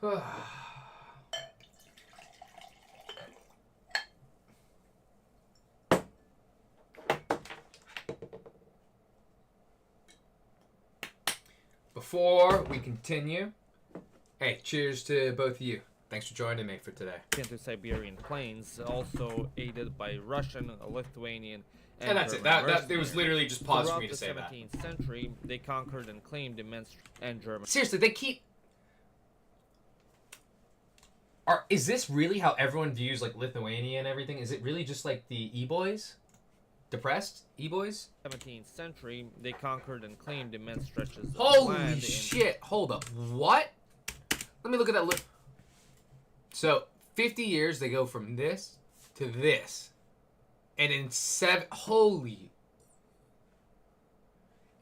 Ugh. Before we continue, hey, cheers to both of you. Thanks for joining me for today. Into Siberian plains, also aided by Russian, Lithuanian, and that's it. That it was literally just pause for me to say that. Throughout the 17th century, they conquered and claimed immense and German. Seriously, they keep. Is this really how everyone views like Lithuania and everything? Is it really just like the E-boys? Depressed E-boys? 17th century, they conquered and claimed immense stretches of Holy land. shit! Hold up. What? Let me look at that. So, 50 years, they go from this to this. And in holy.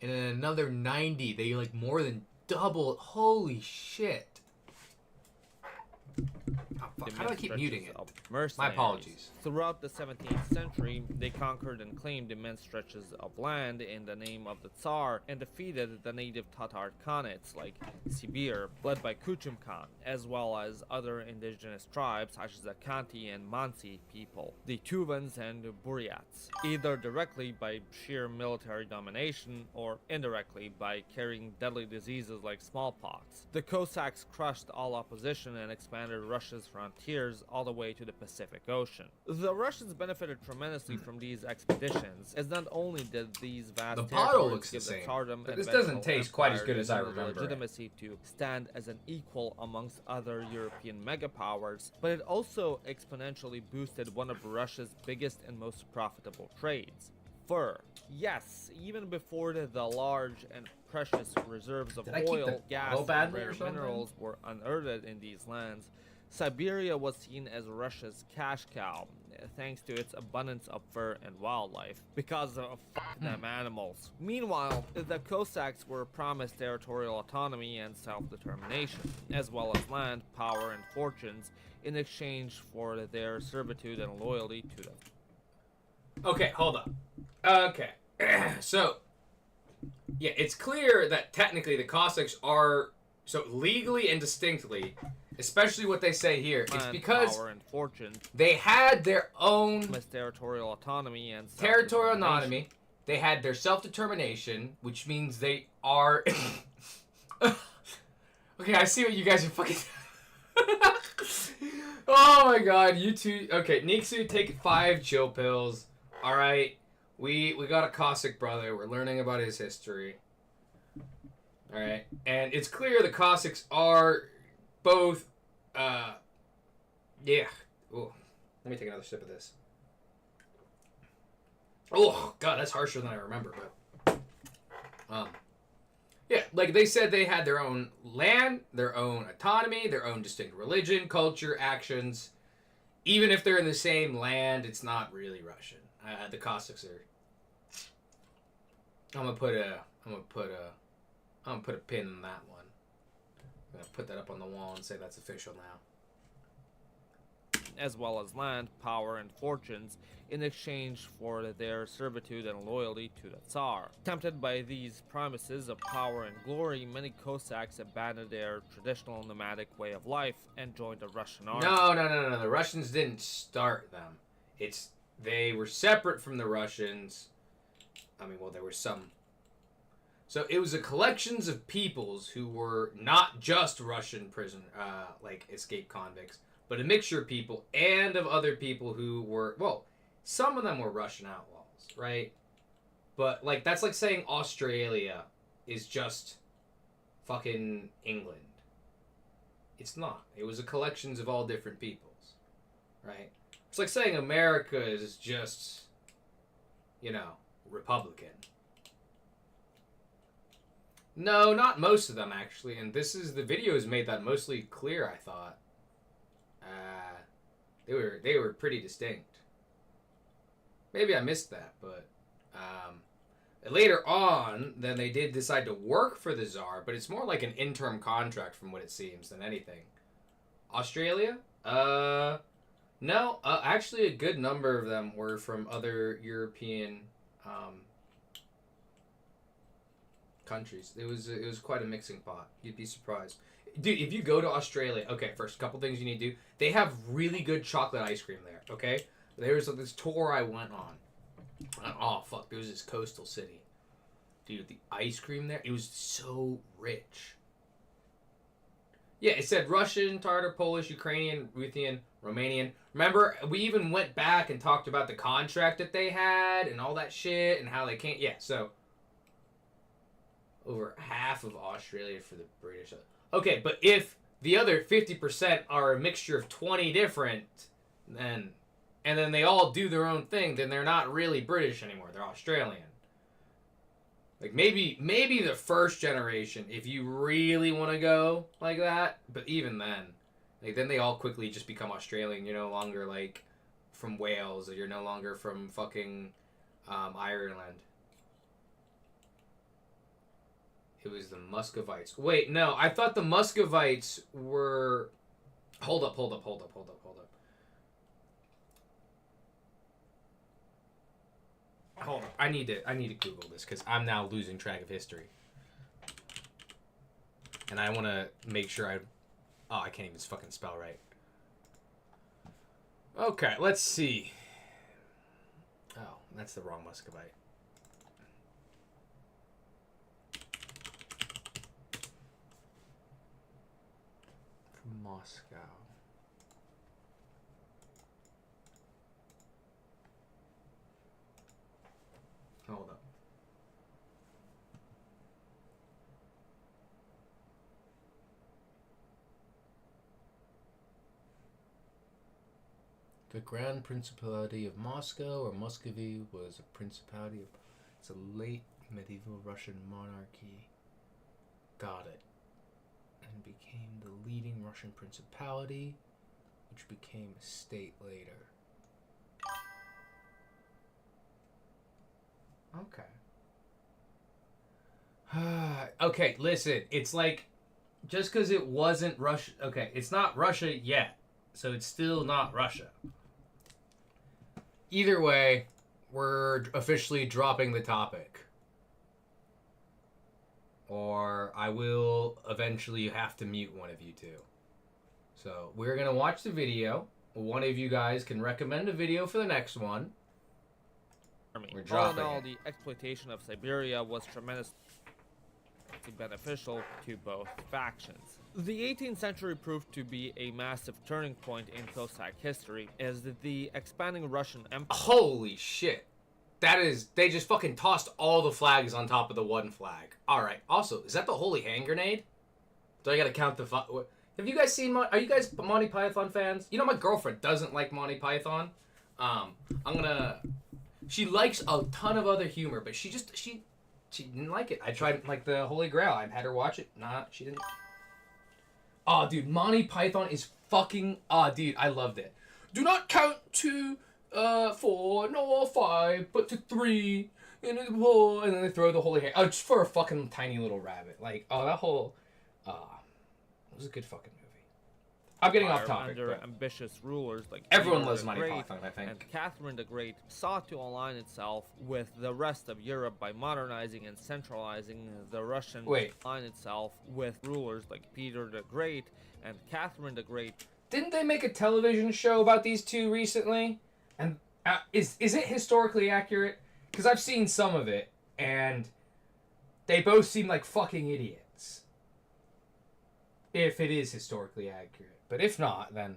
And in another 90, they like more than double. Holy shit. Oh, fuck. How do I keep muting it? My apologies. Throughout the 17th century, they conquered and claimed immense stretches of land in the name of the Tsar and defeated the native Tatar Khanates like Sibir, led by Kuchum Khan, as well as other indigenous tribes such as the Khanty and Mansi people, the Tuvans and Buryats, either directly by sheer military domination or indirectly by carrying deadly diseases like smallpox. The Cossacks crushed all opposition and expanded Russia's frontiers all the way to the Pacific Ocean. The Russians benefited tremendously from these expeditions, as not only did these vast territories give the Tsardom and this doesn't taste quite as good as I remember. Legitimacy to stand as an equal amongst other European megapowers, but it also exponentially boosted one of Russia's biggest and most profitable trades: fur. Yes, even before the large and precious reserves of oil, gas, and rare minerals were unearthed in these lands, Siberia was seen as Russia's cash cow, thanks to its abundance of fur and wildlife, because of them animals. Meanwhile, the Cossacks were promised territorial autonomy and self-determination, as well as land, power, and fortunes in exchange for their servitude and loyalty to them. Okay, hold up. Okay. So, yeah, it's clear that technically the Cossacks are, so legally and distinctly, especially what they say here, it's because power and fortune, they had their own territorial autonomy and territorial autonomy. They had their self-determination, which means they are. Okay, I see what you guys are fucking. Oh my god, you two. Okay, Nixu, take 5 chill pills. All right, we got a Cossack brother. We're learning about his history. All right, and it's clear the Cossacks are both Yeah. Ooh. Let me take another sip of this. Oh, God, that's harsher than I remember, but... yeah, like they said they had their own land, their own autonomy, their own distinct religion, culture, actions. Even if they're in the same land, it's not really Russian. The Cossacks are... I'm gonna put a pin in that one. I'm gonna put that up on the wall and say that's official now. As well as land, power, and fortunes in exchange for their servitude and loyalty to the Tsar. Tempted by these promises of power and glory, many Cossacks abandoned their traditional nomadic way of life and joined the Russian army. No. The Russians didn't start them. They were separate from the Russians. I mean, well, there were some. So it was a collections of peoples who were not just Russian prison, like escaped convicts, but a mixture of people and of other people who were, well, some of them were Russian outlaws, right? But, like, that's like saying Australia is just fucking England. It's not. It was a collections of all different peoples, right? It's like saying America is just, you know, Republican. No, not most of them, actually. And the video has made that mostly clear, I thought. They were pretty distinct. Maybe I missed that, but later on, then they did decide to work for the Tsar, but it's more like an interim contract from what it seems than anything. Australia? No. Actually, a good number of them were from other European countries. It was quite a mixing pot. You'd be surprised. Dude, if you go to Australia, okay, first, a couple things you need to do. They have really good chocolate ice cream there, okay? There was this tour I went on. Oh, fuck, there was this coastal city. Dude, the ice cream there, it was so rich. Yeah, it said Russian, Tatar, Polish, Ukrainian, Ruthenian, Romanian. Remember, we even went back and talked about the contract that they had and all that shit and how they can't... Yeah, so... Over half of Australia for the British... Okay, but if the other 50% are a mixture of 20 different, and then they all do their own thing, then they're not really British anymore. They're Australian. Like, maybe the first generation, if you really want to go like that, but even then, like, then they all quickly just become Australian. You're no longer, like, from Wales, or you're no longer from fucking Ireland. It was the Muscovites. Wait, no, I thought the Muscovites were... Hold up. Hold up. I need to Google this, because I'm now losing track of history. And I want to make sure I can't even fucking spell right. Okay, let's see. Oh, that's the wrong Muscovite. Moscow. Hold up. The Grand Principality of Moscow, or Muscovy, was a principality of... It's a late medieval Russian monarchy. Got it. And became the leading Russian principality, which became a state later. Okay. Okay, listen, it's like, just because it wasn't Russia... Okay, it's not Russia yet, so it's still not Russia. Either way, we're officially dropping the topic. Or I will eventually have to mute one of you two. So, we're going to watch the video. One of you guys can recommend a video for the next one. We're dropping all in all, the exploitation of Siberia was tremendously beneficial to both factions. The 18th century proved to be a massive turning point in Cossack history, as the expanding Russian Empire... Holy shit. That is... They just fucking tossed all the flags on top of the one flag. Alright. Also, is that the holy hand grenade? Do I gotta count the... Have you guys seen? Are you guys Monty Python fans? You know, my girlfriend doesn't like Monty Python. She likes a ton of other humor, but she didn't like it. I tried like the Holy Grail. I had her watch it. Nah, she didn't. Oh, dude, Monty Python is fucking. Dude, I loved it. Do not count to 4 nor 5, but to 3 and 4, and then they throw the holy hair. Oh, just for a fucking tiny little rabbit. Like, that whole. It was a good fucking movie. I'm getting off topic. Under but ambitious rulers like everyone Peter loves the Monty Great Python, I think. And Catherine the Great sought to align itself with the rest of Europe by modernizing and centralizing the Russian. Align itself with rulers like Peter the Great and Catherine the Great. Didn't they make a television show about these two recently? And is it historically accurate? Because I've seen some of it, and they both seem like fucking idiots. If it is historically accurate. But if not, then...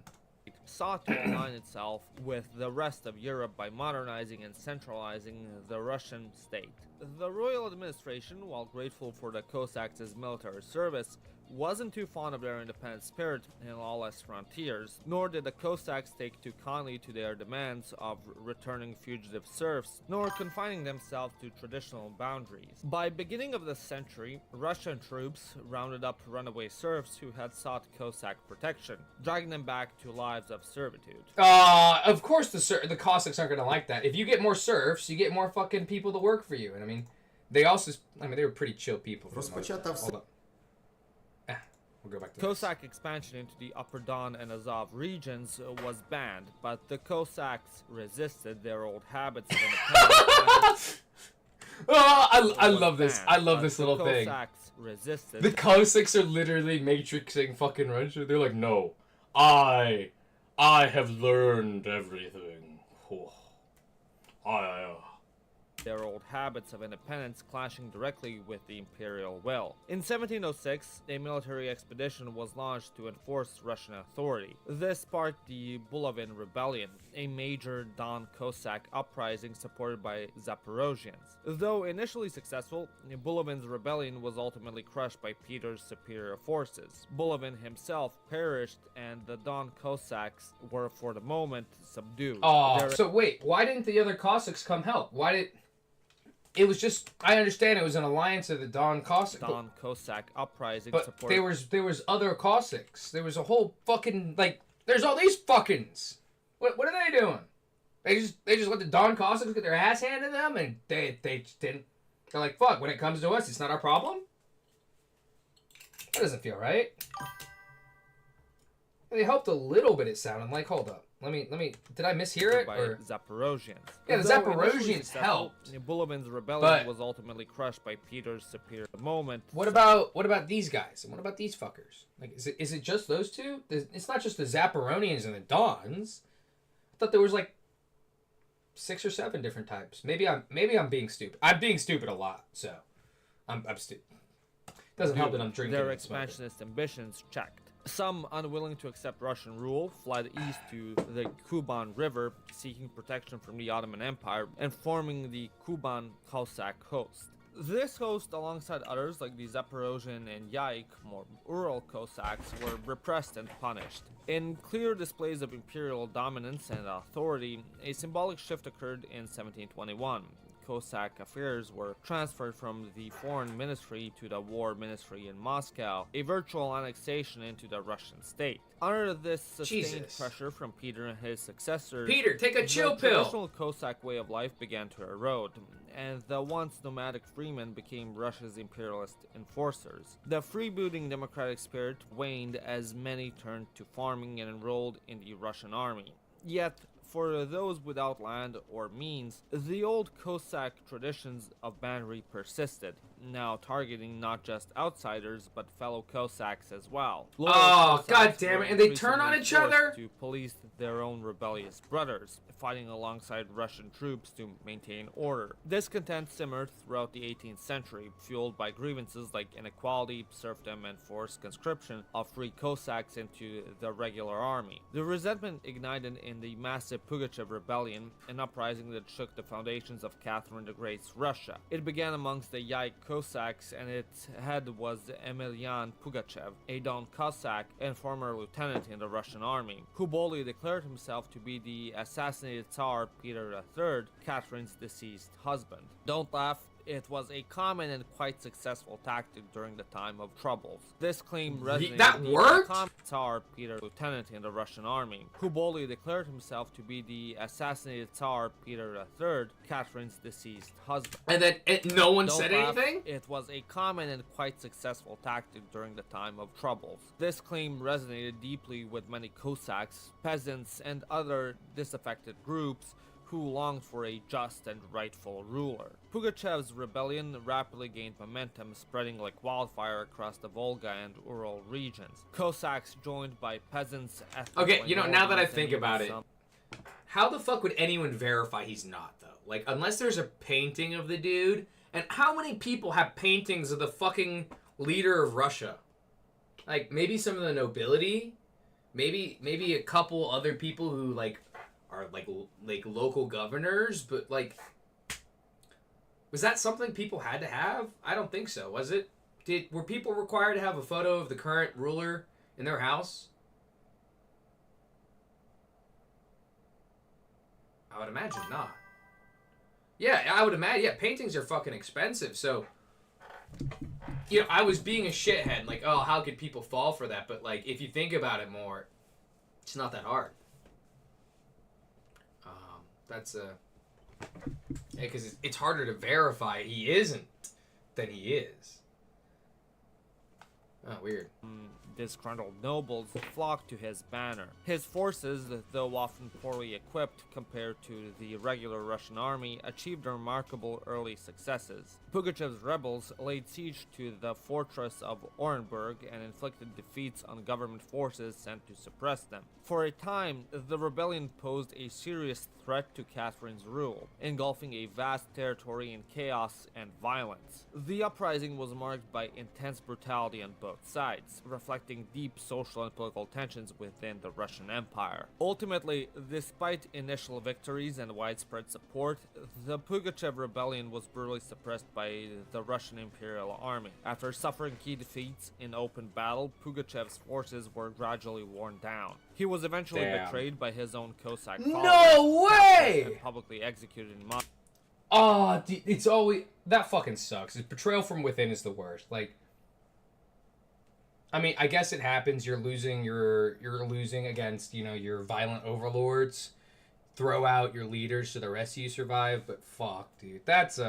sought to align itself with the rest of Europe by modernizing and centralizing the Russian state. The royal administration, while grateful for the Cossacks' military service, wasn't too fond of their independent spirit and lawless frontiers, nor did the Cossacks take too kindly to their demands of returning fugitive serfs, nor confining themselves to traditional boundaries. By beginning of the century, Russian troops rounded up runaway serfs who had sought Cossack protection, dragging them back to lives of servitude. Of course the Cossacks aren't gonna like that. If you get more serfs, you get more fucking people to work for you. And I mean, they were pretty chill people. Hold up. We'll go back to Cossack expansion into the Upper Don and Azov regions was banned, but the Cossacks resisted their old habits of independence. I love this. I love this little thing. Cossacks resisted. The Cossacks are literally matrixing fucking Russia. They're like, no, I have learned everything. Their old habits of independence clashing directly with the imperial will. In 1706, a military expedition was launched to enforce Russian authority. This sparked the Bulovin Rebellion, a major Don Cossack uprising supported by Zaporozhians. Though initially successful, Bulovin's rebellion was ultimately crushed by Peter's superior forces. Bulovin himself perished, and the Don Cossacks were for the moment subdued. So wait, why didn't the other Cossacks come help? It was just, I understand it was an alliance of the Don Cossack. Don Cossack uprising but supported... there was other Cossacks. There was a whole fucking, there's all these fuckings. What are they doing? They just let the Don Cossacks get their ass handed to them, and they just didn't. They're like, fuck, when it comes to us, it's not our problem? That doesn't feel right. They helped a little bit, it sounded like. Hold up. Let me. Did I mishear it? By or? Zaporozhians. Yeah, the Zaporozhians helped. Bulovin's rebellion was ultimately crushed by Peter's superior moment. What about these guys? And what about these fuckers? Like, is it just those two? It's not just the Zaporonians and the Dons. I thought there was 6 or 7 different types. Maybe I'm being stupid. I'm being stupid a lot, so I'm stupid. Doesn't help that I'm drinking. Their expansionist ambitions checked. Some, unwilling to accept Russian rule, fled east to the Kuban River, seeking protection from the Ottoman Empire and forming the Kuban Cossack host. This host, alongside others like the Zaporozhian and Yaik, more Ural Cossacks, were repressed and punished. In clear displays of imperial dominance and authority, a symbolic shift occurred in 1721. Cossack affairs were transferred from the Foreign Ministry to the War Ministry in Moscow, a virtual annexation into the Russian state. Under this sustained pressure from Peter and his successors, Peter, take a chill the pill! traditional Cossack way of life began to erode, and the once nomadic freemen became Russia's imperialist enforcers. The freebooting democratic spirit waned as many turned to farming and enrolled in the Russian army. Yet, for those without land or means, the old Cossack traditions of banditry persisted, now targeting not just outsiders, but fellow Cossacks as well. Oh, god damn it, and they turn on each other? To police their own rebellious brothers, fighting alongside Russian troops to maintain order. Discontent simmered throughout the 18th century, fueled by grievances like inequality, serfdom, and forced conscription of free Cossacks into the regular army. The resentment ignited in the massive Pugachev Rebellion, an uprising that shook the foundations of Catherine the Great's Russia. It began amongst the Yaik Cossacks, and its head was Emelian Pugachev, a Don Cossack and former lieutenant in the Russian army, who boldly declared himself to be the assassinated Tsar Peter III, Catherine's deceased husband. Don't laugh. It was a common and quite successful tactic during the time of troubles. This claim resonated. That worked? Tsar Peter, lieutenant in the Russian army, who boldly declared himself to be the assassinated Tsar Peter III, Catherine's deceased husband. And then no one Don't said laugh. anything? It was a common and quite successful tactic during the time of troubles. This claim resonated deeply with many Cossacks, peasants, and other disaffected groups who longed for a just and rightful ruler. Pugachev's rebellion rapidly gained momentum, spreading like wildfire across the Volga and Ural regions. Cossacks joined by peasants, ethnic Okay, you know, now that I minorities, think and about it, some- how the fuck would anyone verify he's not, though? Like, unless there's a painting of the dude, and how many people have paintings of the fucking leader of Russia? Like, maybe some of the nobility? Maybe a couple other people who, like, are like local governors, but like, was that something people had to have? I don't think so. Was it? Were people required to have a photo of the current ruler in their house? I would imagine not. Yeah, I would imagine. Yeah, paintings are fucking expensive, so you know, I was being a shithead, like, oh, how could people fall for that? But like, if you think about it more, it's not that hard. That's yeah, because it's harder to verify he isn't than he is. Oh, weird. Disgruntled nobles flocked to his banner. His forces, though often poorly equipped compared to the regular Russian army, achieved remarkable early successes. Pugachev's rebels laid siege to the fortress of Orenburg and inflicted defeats on government forces sent to suppress them. For a time, the rebellion posed a serious threat to Catherine's rule, engulfing a vast territory in chaos and violence. The uprising was marked by intense brutality on both sides, reflecting deep social and political tensions within the Russian Empire. Ultimately, despite initial victories and widespread support, the Pugachev rebellion was brutally suppressed by the Russian Imperial Army. After suffering key defeats in open battle, Pugachev's forces were gradually worn down. He was eventually betrayed by his own Cossack followers. No way! And publicly executed in Moscow. Oh, it's always... That fucking sucks. Betrayal from within is the worst. Like, I mean, I guess it happens. You're losing against, you know, your violent overlords. Throw out your leaders so the rest of you survive. But fuck, dude. That's,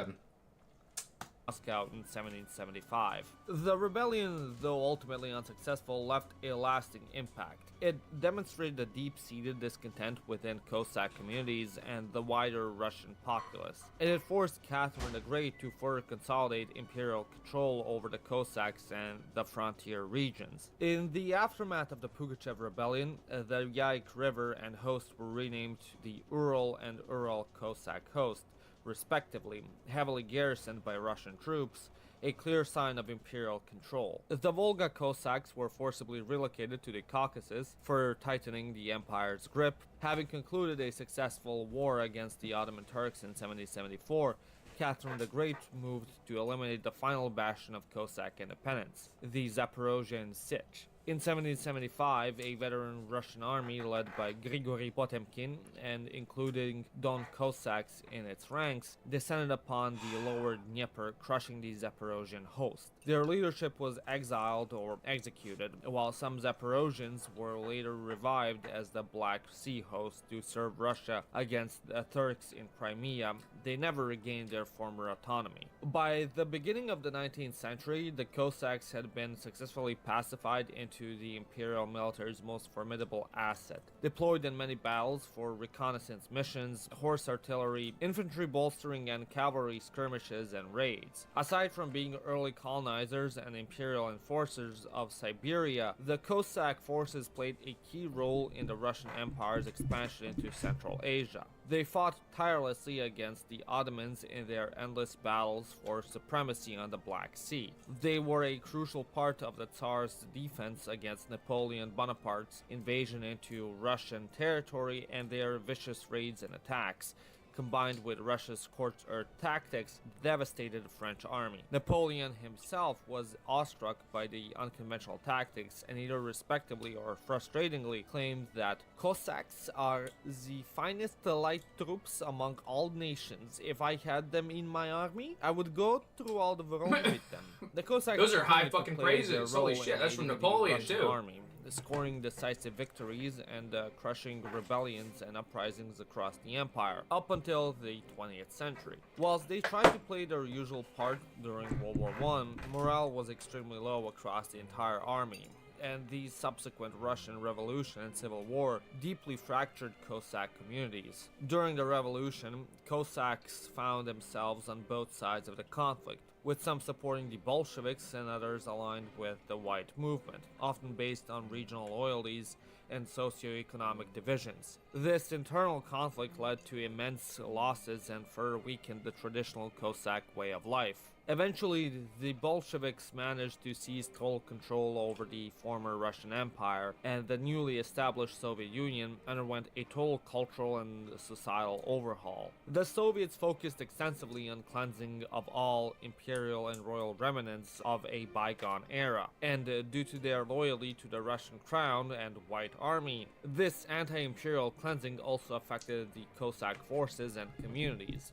Moscow in 1775. The rebellion, though ultimately unsuccessful, left a lasting impact. It demonstrated a deep-seated discontent within Cossack communities and the wider Russian populace. It had forced Catherine the Great to further consolidate imperial control over the Cossacks and the frontier regions. In the aftermath of the Pugachev rebellion, the Yaik River and host were renamed the Ural and Ural Cossack host, respectively, heavily garrisoned by Russian troops, a clear sign of imperial control. The Volga Cossacks were forcibly relocated to the Caucasus, further tightening the empire's grip. Having concluded a successful war against the Ottoman Turks in 1774, Catherine the Great moved to eliminate the final bastion of Cossack independence, the Zaporozhian Sich. In 1775, a veteran Russian army led by Grigory Potemkin and including Don Cossacks in its ranks descended upon the lower Dnieper, crushing the Zaporozhian host. Their leadership was exiled or executed, while some Zaporozhians were later revived as the Black Sea host to serve Russia against the Turks in Crimea. They never regained their former autonomy. By the beginning of the 19th century, the Cossacks had been successfully pacified into the imperial military's most formidable asset. Deployed in many battles for reconnaissance missions, horse artillery, infantry bolstering, and cavalry skirmishes and raids. Aside from being early colonizers and imperial enforcers of Siberia, the Cossack forces played a key role in the Russian Empire's expansion into Central Asia. They fought tirelessly against the Ottomans in their endless battles for supremacy on the Black Sea. They were a crucial part of the Tsar's defense resistance against Napoleon Bonaparte's invasion into Russian territory and their vicious raids and attacks, combined with Russia's scorched earth tactics, devastated the French army. Napoleon himself was awestruck by the unconventional tactics and either respectably or frustratingly claimed that Cossacks are the finest light troops among all nations. If I had them in my army, I would go through all the world with them. The Cossacks Those are high continued to fucking play their praises. role Holy in shit, that's from aiding the Napoleon, Russian too. army, scoring decisive victories and crushing rebellions and uprisings across the empire, up until the 20th century. Whilst they tried to play their usual part during World War I, morale was extremely low across the entire army, and the subsequent Russian Revolution and Civil War deeply fractured Cossack communities. During the revolution, Cossacks found themselves on both sides of the conflict, with some supporting the Bolsheviks and others aligned with the White Movement, often based on regional loyalties and socio-economic divisions. This internal conflict led to immense losses and further weakened the traditional Cossack way of life. Eventually, the Bolsheviks managed to seize total control over the former Russian Empire, and the newly established Soviet Union underwent a total cultural and societal overhaul. The Soviets focused extensively on cleansing of all imperial and royal remnants of a bygone era, and due to their loyalty to the Russian crown and White Army, this anti-imperial cleansing also affected the Cossack forces and communities.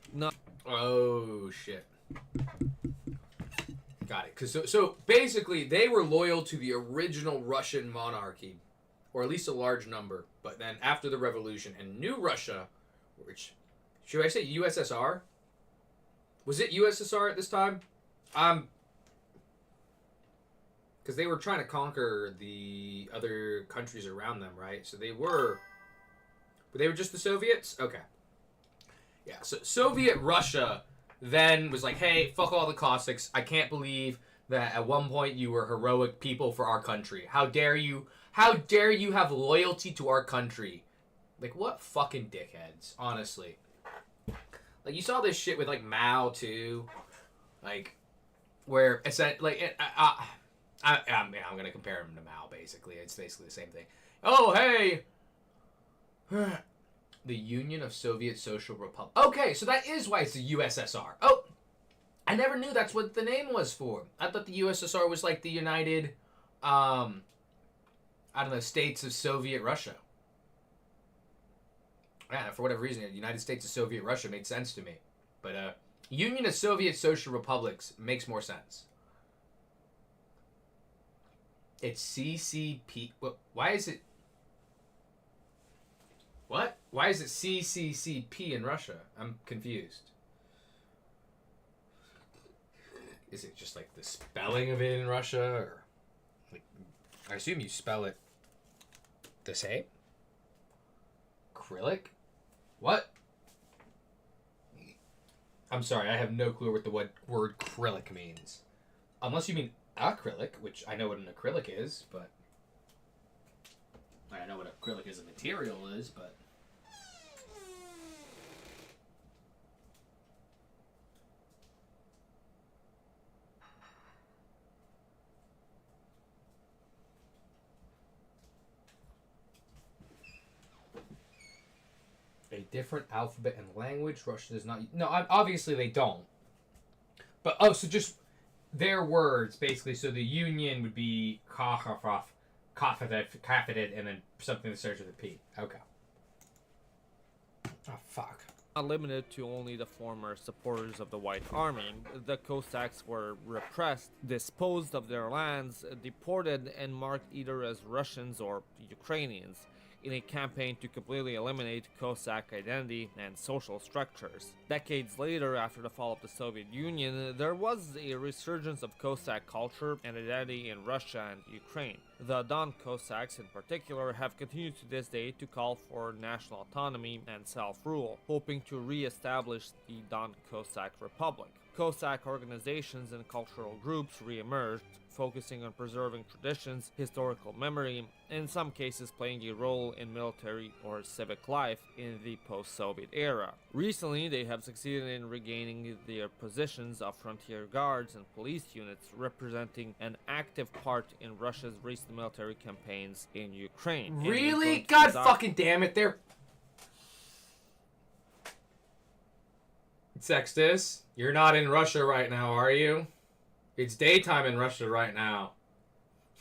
Oh shit. Got it. So basically, they were loyal to the original Russian monarchy, or at least a large number. But then after the revolution and New Russia, which should I say USSR? Was it USSR at this time? Because they were trying to conquer the other countries around them, right? So they were just the Soviets? Okay. Yeah. So Soviet Russia then was like, hey, fuck all the Cossacks. I can't believe that at one point you were heroic people for our country. How dare you have loyalty to our country? Like, what fucking dickheads, honestly. Like, you saw this shit with, like, Mao, too. Like, where it's that, like, I'm gonna compare him to Mao, basically. It's basically the same thing. Oh, hey! The Union of Soviet Social Republic. Okay, so that is why it's the USSR. Oh, I never knew that's what the name was for. I thought the USSR was like the United, States of Soviet Russia. Yeah, for whatever reason, the United States of Soviet Russia made sense to me. But, Union of Soviet Social Republics makes more sense. It's CCP. Why is it... What? Why is it CCCP in Russia? I'm confused. Is it just like the spelling of it in Russia, or like I assume you spell it the same? Acrylic? What? I'm sorry, I have no clue what the word acrylic means. Unless you mean acrylic, which I know what an acrylic is, but I know what acrylic as a material is, but a different alphabet and language. Russia does not. No, obviously they don't. But so just their words basically. So the Union would be Kafedet, and then something that starts with a P. Okay. Oh fuck. Not limited to only the former supporters of the White Army, the Cossacks were repressed, disposed of their lands, deported, and marked either as Russians or Ukrainians, in a campaign to completely eliminate Cossack identity and social structures. Decades later, after the fall of the Soviet Union, there was a resurgence of Cossack culture and identity in Russia and Ukraine. The Don Cossacks in particular have continued to this day to call for national autonomy and self-rule, hoping to re-establish the Don Cossack Republic. Cossack organizations and cultural groups re-emerged, focusing on preserving traditions, historical memory, and in some cases playing a role in military or civic life in the post-Soviet era. Recently, they have succeeded in regaining their positions of frontier guards and police units, representing an active part in Russia's recent military campaigns in Ukraine. And Really? God fucking damn it, they're... Sextus, you're not in Russia right now, are you? It's daytime in Russia right now.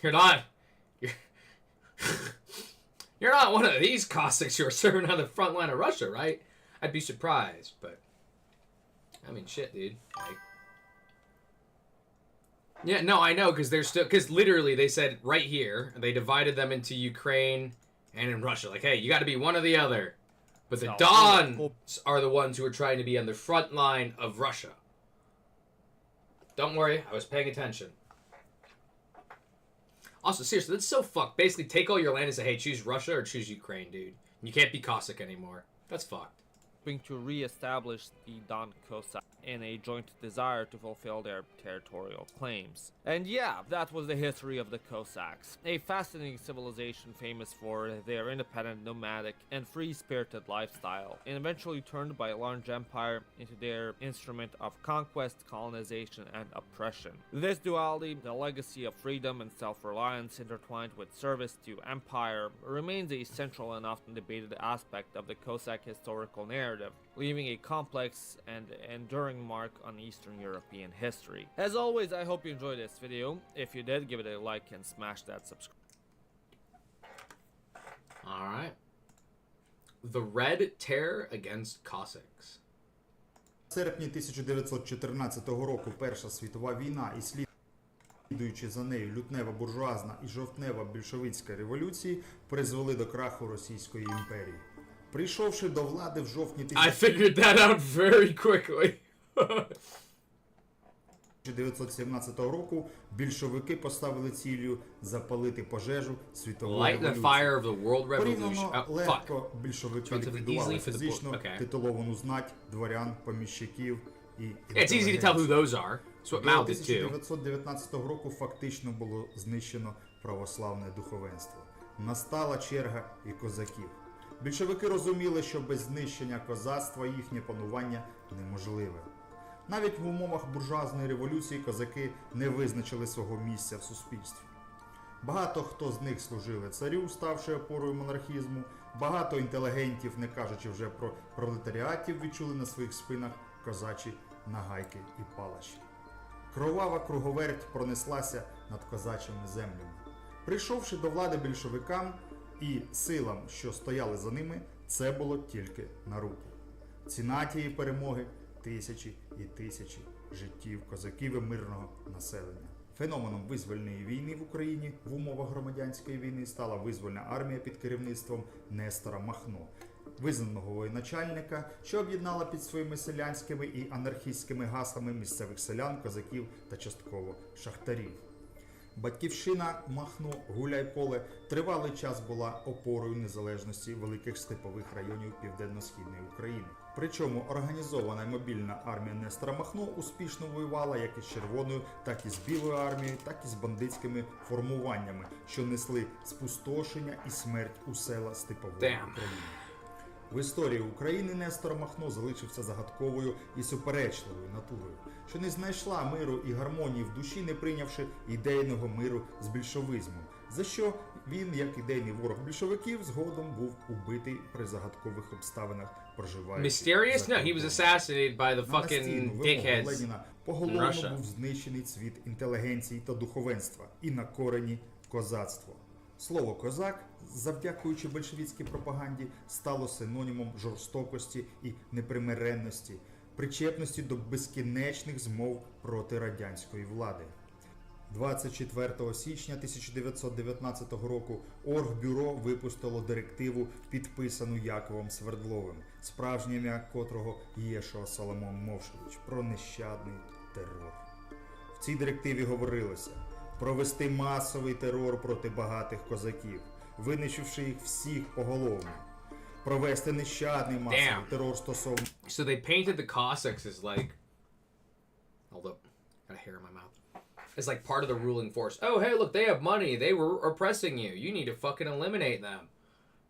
You're not... You're not one of these Cossacks who are serving on the front line of Russia, right? I'd be surprised, but... I mean, shit, dude. Like... Yeah, no, I know, because they're still... Because literally, they said right here, they divided them into Ukraine and in Russia. Like, hey, you got to be one or the other. But the Dons are the ones who are trying to be on the front line of Russia. Don't worry, I was paying attention. Also, seriously, that's so fucked. Basically, take all your land and say, hey, choose Russia or choose Ukraine, dude. You can't be Cossack anymore. That's fucked. To re-establish the Don Cossack in a joint desire to fulfill their territorial claims. And yeah, that was the history of the Cossacks, a fascinating civilization famous for their independent, nomadic, and free-spirited lifestyle, and eventually turned by a large empire into their instrument of conquest, colonization, and oppression. This duality, the legacy of freedom and self-reliance intertwined with service to empire, remains a central and often debated aspect of the Cossack historical narrative, leaving a complex and enduring mark on Eastern European history. As always, I hope you enjoyed this video. If you did, give it a like and smash that subscribe. Alright. The Red Terror against Cossacks. В серпні 1914 року Перша світова війна і слідуючи за нею лютнева буржуазна і жовтнева більшовицька революції призвели до краху Російської імперії. Прийшовши до влади в жовтні I figured that out very quickly. 1917 року більшовики поставили ціллю запалити пожежу світової Light the революції. fire of the world revolution. Порівняно легко більшовики ліквідували фізично Okay. титуловану знать, дворян, поміщиків і It's easy to tell who those are. That's what Mao До did too. 1919 року фактично було знищено православне духовенство. Настала черга і козаків. Більшовики розуміли, що без знищення козацтва їхнє панування неможливе. Навіть в умовах буржуазної революції козаки не визначили свого місця в суспільстві. Багато хто з них служили царю, ставши опорою монархізму, багато інтелігентів, не кажучи вже про пролетаріатів, відчули на своїх спинах козачі нагайки і палаші. Кровава круговерть пронеслася над козачими землями. Прийшовши до влади більшовикам і силам, що стояли за ними, це було тільки на руку. Ціна тієї перемоги – тисячі і тисячі життів козаків і мирного населення. Феноменом визвольної війни в Україні в умовах громадянської війни стала визвольна армія під керівництвом Нестора Махно, визнаного воєначальника, що об'єднала під своїми селянськими і анархістськими гаслами місцевих селян, козаків та частково шахтарів. Батьківщина Махно, Гуляйполе тривалий час була опорою незалежності великих степових районів Південно-Східної України. Причому організована і мобільна армія Нестора Махно успішно воювала як із Червоною, так і з Білою армією, так і з бандитськими формуваннями, що несли спустошення і смерть у села степової України. В історії України Нестор Махно залишився загадковою і суперечливою натурою, що не знайшла миру і гармонії в душі, не прийнявши ідейного миру з більшовизмом, за що він, як ідейний ворог більшовиків, згодом був убитий при загадкових обставинах, проживаючи Mysterious? No, he was assassinated by the на fucking настійну вимогу dickheads Леніна in поголовно Russia. був знищений цвіт інтелігенції та духовенства і на корені козацтво. Слово «козак», завдякуючи большевицькій пропаганді, стало синонімом жорстокості і непримиренності, причетності до безкінечних змов проти радянської влади. 24 січня 1919 року Оргбюро випустило директиву, підписану Яковом Свердловим, справжнє ім'я котрого Єшуа Соломон Мовшевич, про нещадний терор. В цій директиві говорилося провести масовий терор проти багатих козаків, винищивши їх всіх поголовно. Провести нещадний масовий терор стосовно... So they painted the Cossacks as like... Hold up. Got a hair in my mouth. as like part of the ruling force. Oh, hey, look, they have money. They were oppressing you. You need to fucking eliminate them.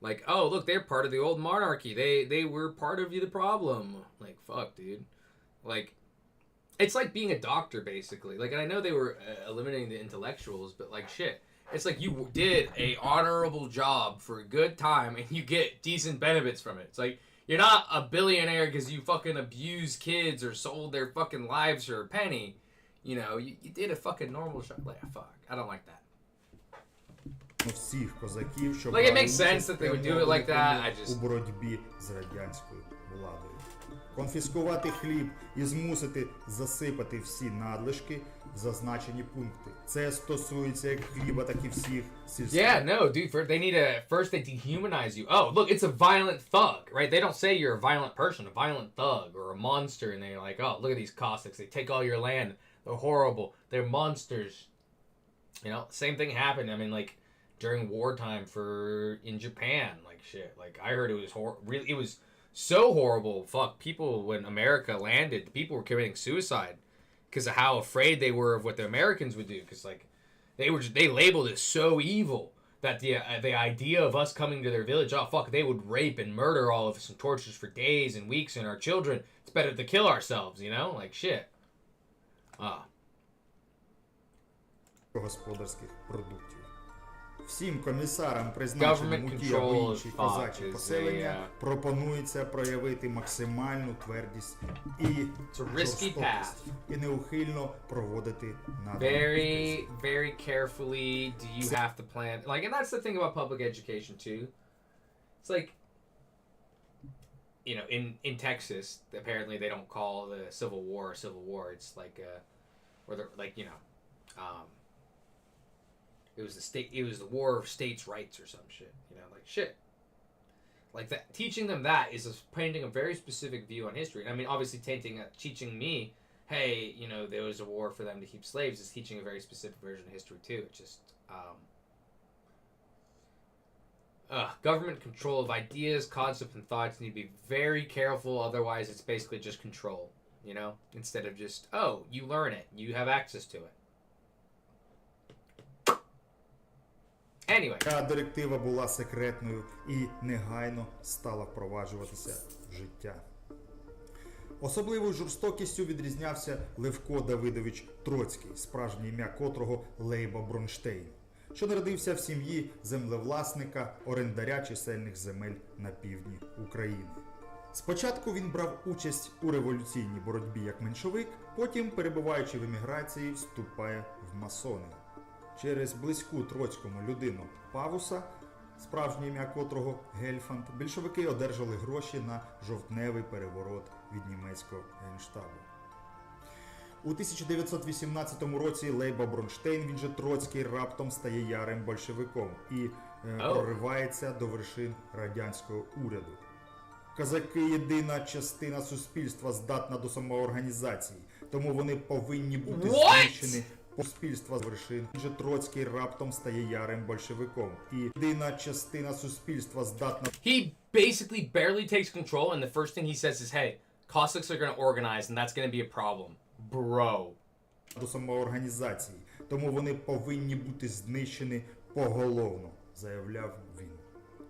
Like, oh, look, they're part of the old monarchy. They were part of the problem. Like, fuck, dude. Like, it's like being a doctor, basically. Like, and I know they were eliminating the intellectuals, but like, shit. It's like you did a honorable job for a good time, and you get decent benefits from it. It's like, you're not a billionaire because you fucking abused kids or sold their fucking lives for a penny. You know, you did a fucking normal shot. Like, fuck, I don't like that. Всіх козаків, що Like, it брали makes sense участь that they would do it like that. I у just... боротьбі з радянською владою. Конфіскувати хліб і змусити засипати всі надлишки в зазначені пункти. Це стосується як хліба, так і всіх сільських. Yeah, no, dude, they need to... First, they dehumanize you. Oh, look, it's a violent thug, right? They don't say you're a violent person, a violent thug, or a monster, and they're like, oh, look at these Cossacks. They take all your land. They're horrible. They're monsters. You know, same thing happened. I mean, like, during wartime in Japan, like, shit. Like, I heard it was really, it was so horrible. Fuck, people, when America landed, people were committing suicide because of how afraid they were of what the Americans would do. Because, like, they labeled it so evil that the idea of us coming to their village, oh, fuck, they would rape and murder all of us and torture us for days and weeks and our children. It's better to kill ourselves, you know? Like, shit. Господарських продуктів. Всім комісарам, призначеним у ті або інші козачі поселення, пропонується проявити максимальну твердість і жорстокість і неухильно проводити надані Very, very carefully do you have to plan. Like, and that's the thing about public education, too. It's like, you know, in Texas, apparently they don't call the Civil War a Civil War. It's like, or they're like, you know, it was the war of states' rights or some shit, you know, like shit. Like that, teaching them that is painting a very specific view on history. I mean, obviously, teaching me, hey, you know, there was a war for them to keep slaves, is teaching a very specific version of history too. It's just, government control of ideas, concepts, and thoughts need to be very careful. Otherwise, it's basically just control, you know, instead of just, oh, you learn it, you have access to it. Anyway. Ця директива була секретною і негайно стала впроваджуватися в життя. Особливою жорстокістю відрізнявся Левко Давидович Троцький, справжнє ім'я котрого Лейба Бронштейн, що народився в сім'ї землевласника, орендаря чисельних земель на півдні України. Спочатку він брав участь у революційній боротьбі як меншовик, потім, перебуваючи в еміграції, вступає в масони. Через близьку Троцькому людину Павуса, справжнє ім'я котрого Гельфанд, більшовики одержали гроші на жовтневий переворот від німецького генштабу. У 1918 році Лейба Бронштейн, він же Троцький, раптом стає ярим большевиком і проривається до вершин радянського уряду. Козаки – єдина частина суспільства, здатна до самоорганізації, тому вони повинні бути знищені. Суспільства з вершин. Же Троцький раптом стає ярим большевиком. І єдина частина суспільства здатна... He basically barely takes control, and the first thing he says is, hey, Cossacks are going to organize, and that's going to be a problem. Bro. До самоорганізації. Тому вони повинні бути знищені поголовно, заявляв він.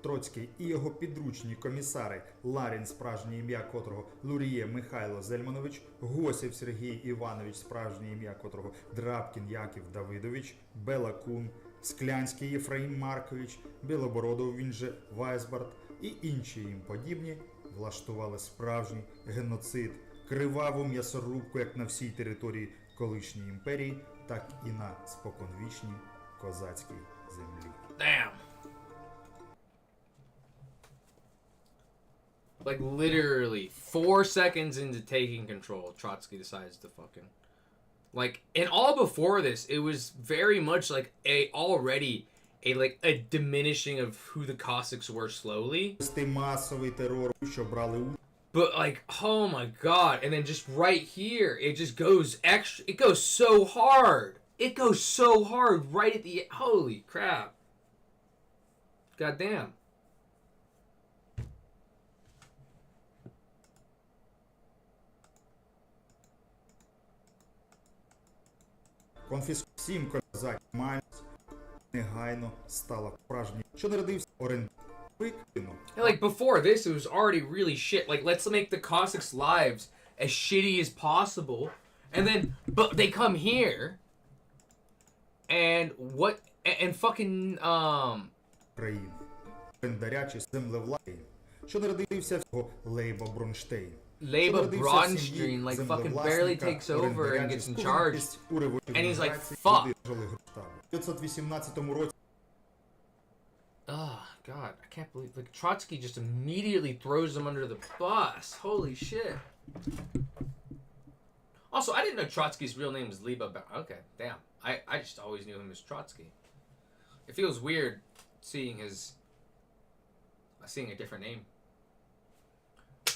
Троцький і його підручні комісари Ларін, справжнє ім'я котрого Луріє Михайло Зельманович, Госєв Сергій Іванович, справжнє ім'я котрого Драбкін Яків Давидович, Белакун, Склянський Єфраїм Маркович, Білобородов, він же Вайсбард і інші їм подібні влаштували справжній геноцид, криваву м'ясорубку як на всій території колишньої імперії, так і на споконвічній козацькій землі. Damn. Like, literally, 4 seconds into taking control, Trotsky decides to fucking... Like, and all before this, it was very much like already a diminishing of who the Cossacks were slowly. But, like, oh my god, and then just right here, it just goes extra, it goes so hard. It goes so hard right at the, holy crap. Goddamn. Конфіскувати 7 козаків Мальц негайно стала справжнім, що народився орендар. Викину. And, like, before this, it was already really shit. Like, let's make the Cossacks' lives as shitty as possible. And then, but they come here. And what, and fucking, країн. Орендаря чи землевластин, що народився всього Лейба Бронштейн. Leba Bronstein, like, fucking barely takes over and gets in charge. And he's like, fuck. У 1918 році Oh, God, I can't believe, like, Trotsky just immediately throws him under the bus. Holy shit. Also, I didn't know Trotsky's real name was Leba. Okay, damn. I just always knew him as Trotsky. It feels weird seeing a different name.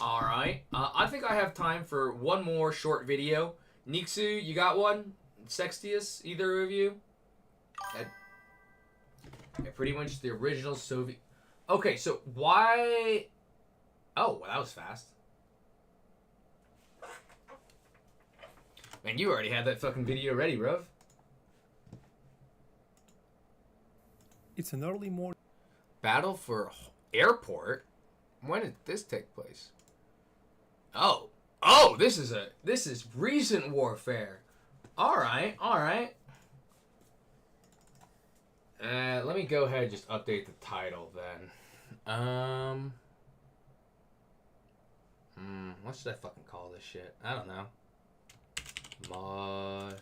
Alright, I think I have time for one more short video. Niksu, you got one? Sextius, either of you? Yeah, pretty much the original Soviet... Okay, so why... Oh, well, that was fast. Man, you already had that fucking video ready, bruv. It's an early morning. Battle for airport? When did this take place? Oh, this is recent warfare. Alright. Let me go ahead and just update the title then. What should I fucking call this shit? I don't know. Mod.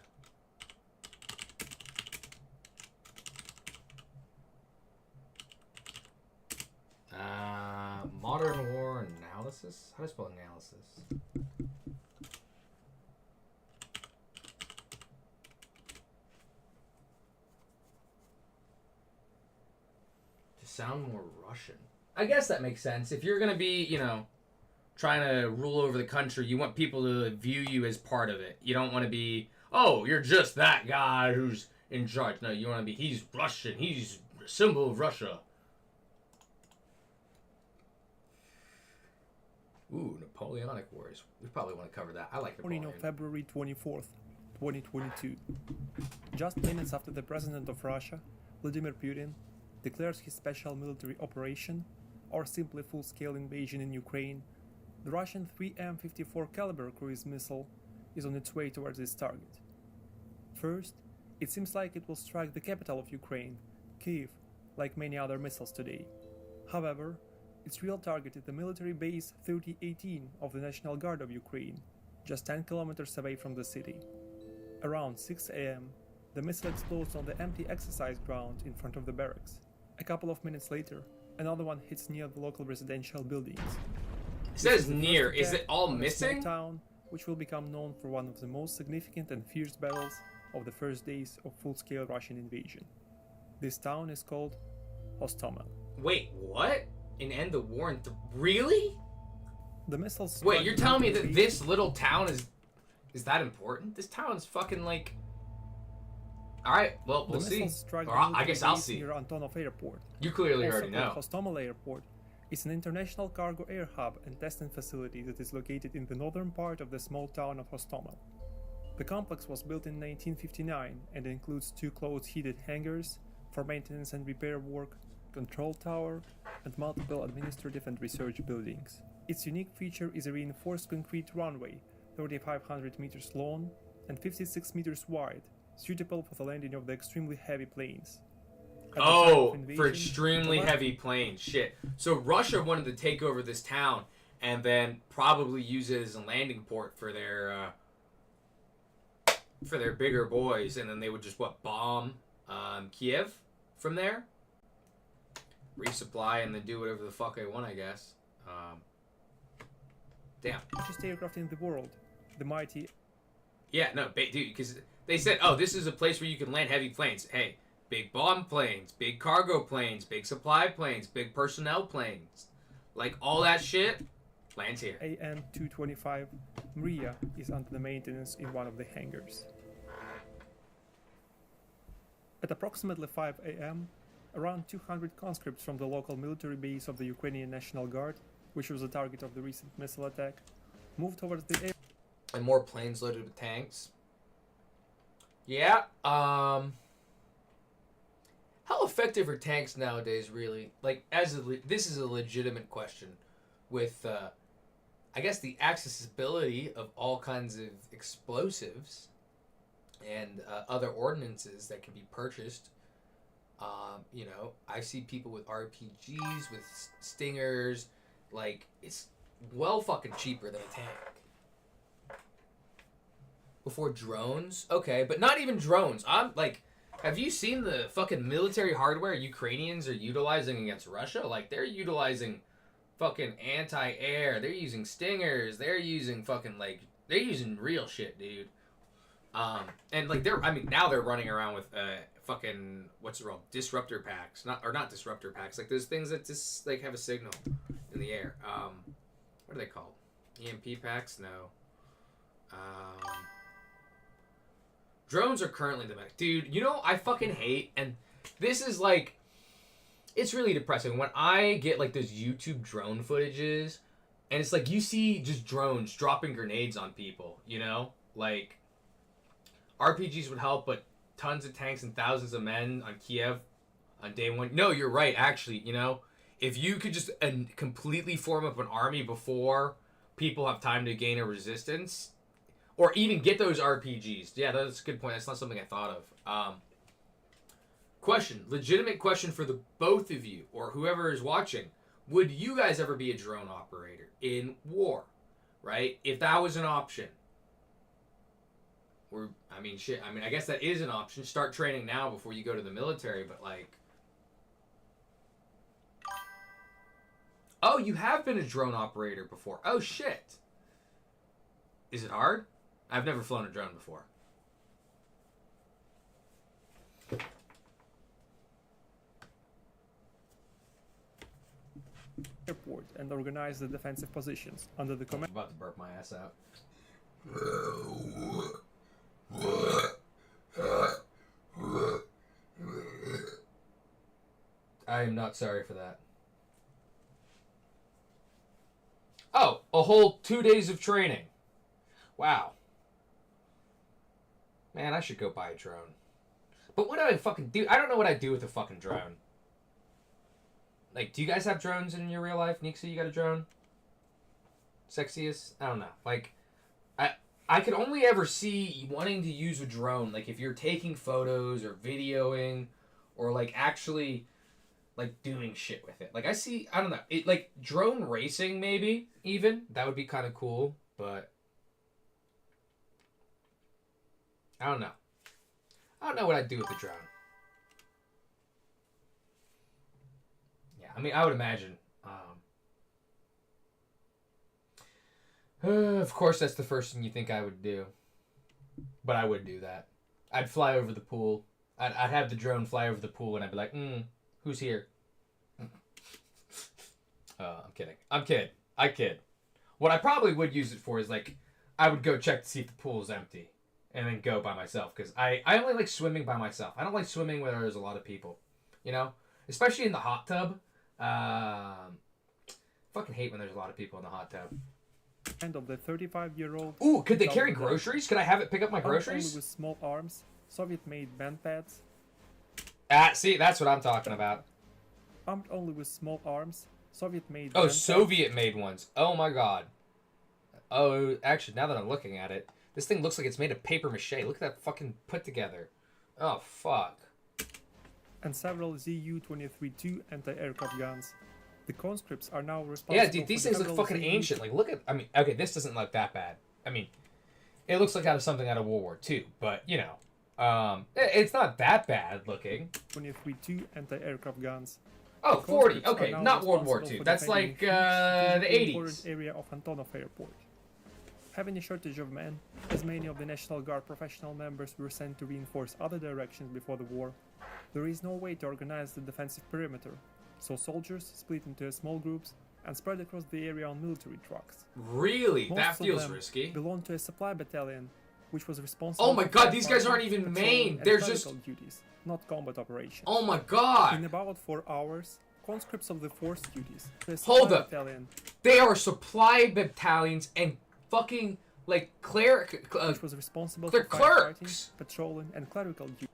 Modern War Analysis? How do I spell analysis? To sound more Russian. I guess that makes sense. If you're gonna be, you know, trying to rule over the country, you want people to view you as part of it. You don't want to be, oh, you're just that guy who's in charge. No, you want to be, he's Russian. He's a symbol of Russia. Ooh, Napoleonic Wars. We probably want to cover that. I like Napoleon. Morning of February 24th, 2022. Just minutes after the president of Russia, Vladimir Putin, declares his special military operation, or simply full-scale invasion in Ukraine, the Russian 3M54 caliber cruise missile is on its way towards its target. First, it seems like it will strike the capital of Ukraine, Kyiv, like many other missiles today. However, its real target is the military base 3018 of the National Guard of Ukraine, just 10 kilometers away from the city. Around 6 a.m., the missile explodes on the empty exercise ground in front of the barracks. A couple of minutes later, another one hits near the local residential buildings. It says near. Is it all missing? A small town, which will become known for one of the most significant and fierce battles of the first days of full-scale Russian invasion. This town is called Hostomel. Wait, what? And end the war in really? The missiles. Wait, you're telling me that this little town is that important? This town is fucking like. All right, well, we'll see. Or I guess I'll see. Near Antonov Airport. You clearly also already know. Hostomel Airport is an international cargo air hub and testing facility that is located in the northern part of the small town of Hostomel. The complex was built in 1959 and includes 2 closed-heated hangars for maintenance and repair work, control tower, and multiple administrative and research buildings. Its unique feature is a reinforced concrete runway, 3,500 meters long and 56 meters wide, suitable for the landing of the extremely heavy planes. Oh, for extremely heavy planes. Shit. So Russia wanted to take over this town and then probably use it as a landing port for their bigger boys, and then they would just bomb Kiev from there, resupply, and then do whatever the fuck they want, I guess. Damn. Largest aircraft in the world, the mighty. Yeah, no, dude, because they said, oh, this is a place where you can land heavy planes. Hey, big bomb planes, big cargo planes, big supply planes, big personnel planes, like all that shit lands here. AN-225 Mriya is under the maintenance in one of the hangars. At approximately 5 a.m., around 200 conscripts from the local military base of the Ukrainian National Guard, which was the target of the recent missile attack, moved towards the air. And more planes loaded with tanks. Yeah. How effective are tanks nowadays, really? Like, this is a legitimate question with, I guess, the accessibility of all kinds of explosives and other ordnances that can be purchased. You know, I see people with RPGs, with stingers. Like, it's well fucking cheaper than a tank. Before drones? Okay, but not even drones. I'm like, have you seen the fucking military hardware Ukrainians are utilizing against Russia? Like, they're utilizing fucking anti-air. They're using stingers. They're using fucking, like, they're using real shit, dude. And, like, now they're running around with, fucking, what's it called? Disruptor packs. Not disruptor packs. Like, there's things that just, like, have a signal in the air. What are they called? EMP packs? No. Drones are currently the best. Dude, you know, I fucking hate, and this is, like, it's really depressing. When I get, like, those YouTube drone footages, and it's like, you see just drones dropping grenades on people, you know? Like, RPGs would help, but tons of tanks and thousands of men on Kiev on day one. No, you're right, actually, you know? If you could just completely form up an army before people have time to gain a resistance, or even get those RPGs. Yeah, that's a good point. That's not something I thought of. Question. Legitimate question for the both of you, or whoever is watching. Would you guys ever be a drone operator in war? Right? If that was an option. Or, I mean, shit. I mean, I guess that is an option. Start training now before you go to the military, but, like... Oh, you have been a drone operator before. Oh, shit. Is it hard? I've never flown a drone before. Airport and organize the defensive positions under the command. I'm about to burp my ass out. I am not sorry for that. Oh, a whole 2 days of training. Wow. Man, I should go buy a drone. But what do I fucking do? I don't know what I do with a fucking drone. Like, do you guys have drones in your real life? Nixa, you got a drone? Sexiest? I don't know. Like, I could only ever see wanting to use a drone, like, if you're taking photos or videoing or, like, actually, like, doing shit with it. Like, I don't know. It, like, drone racing, maybe, even. That would be kind of cool, but... I don't know. I don't know what I'd do with a drone. Yeah, I mean, I would imagine. Of course, that's the first thing you think I would do. But I would do that. I'd fly over the pool. I'd have the drone fly over the pool, and I'd be like, who's here? I'm kidding. I kid. What I probably would use it for is, like, I would go check to see if the pool is empty. And then go by myself. Because I only like swimming by myself. I don't like swimming where there's a lot of people. You know? Especially in the hot tub. Fucking hate when there's a lot of people in the hot tub. And of the 35-year-old... Ooh, could they carry groceries? Could I have it pick up my groceries? Only with small arms, Soviet-made band pads. See, that's what I'm talking about. Armed only with small arms, Soviet-made... Oh, Soviet-made ones. Oh my god. Oh, actually, now that I'm looking at it, this thing looks like it's made of paper mache. Look at that fucking put together. Oh, fuck. And several Zu-23-2 anti-aircraft guns. The conscripts are now responsible. Yeah, dude, these things look fucking ancient. Like, look at... I mean, okay, this doesn't look that bad. I mean, it looks like something out of World War II, but, you know. It's not that bad looking. 23-2 anti-aircraft guns. Oh, 40. Okay, not World War II. That's like, the 80s. Area of Antonov Airport. Having a shortage of men, as many of the National Guard professional members were sent to reinforce other directions before the war, there is no way to organize the defensive perimeter, so soldiers split into small groups and spread across the area on military trucks. Really? Most that feels of them risky. Belonged to a supply battalion, which was responsible. Oh my god, these guys aren't even main. They're just duties, not combat operations. Oh my god. In about 4 hours, conscripts of the force duties. Hold up. Battalion. They are supply battalions and fucking like cleric, which was responsible they're for firefighting, clerks. patrolling, and clerical duties.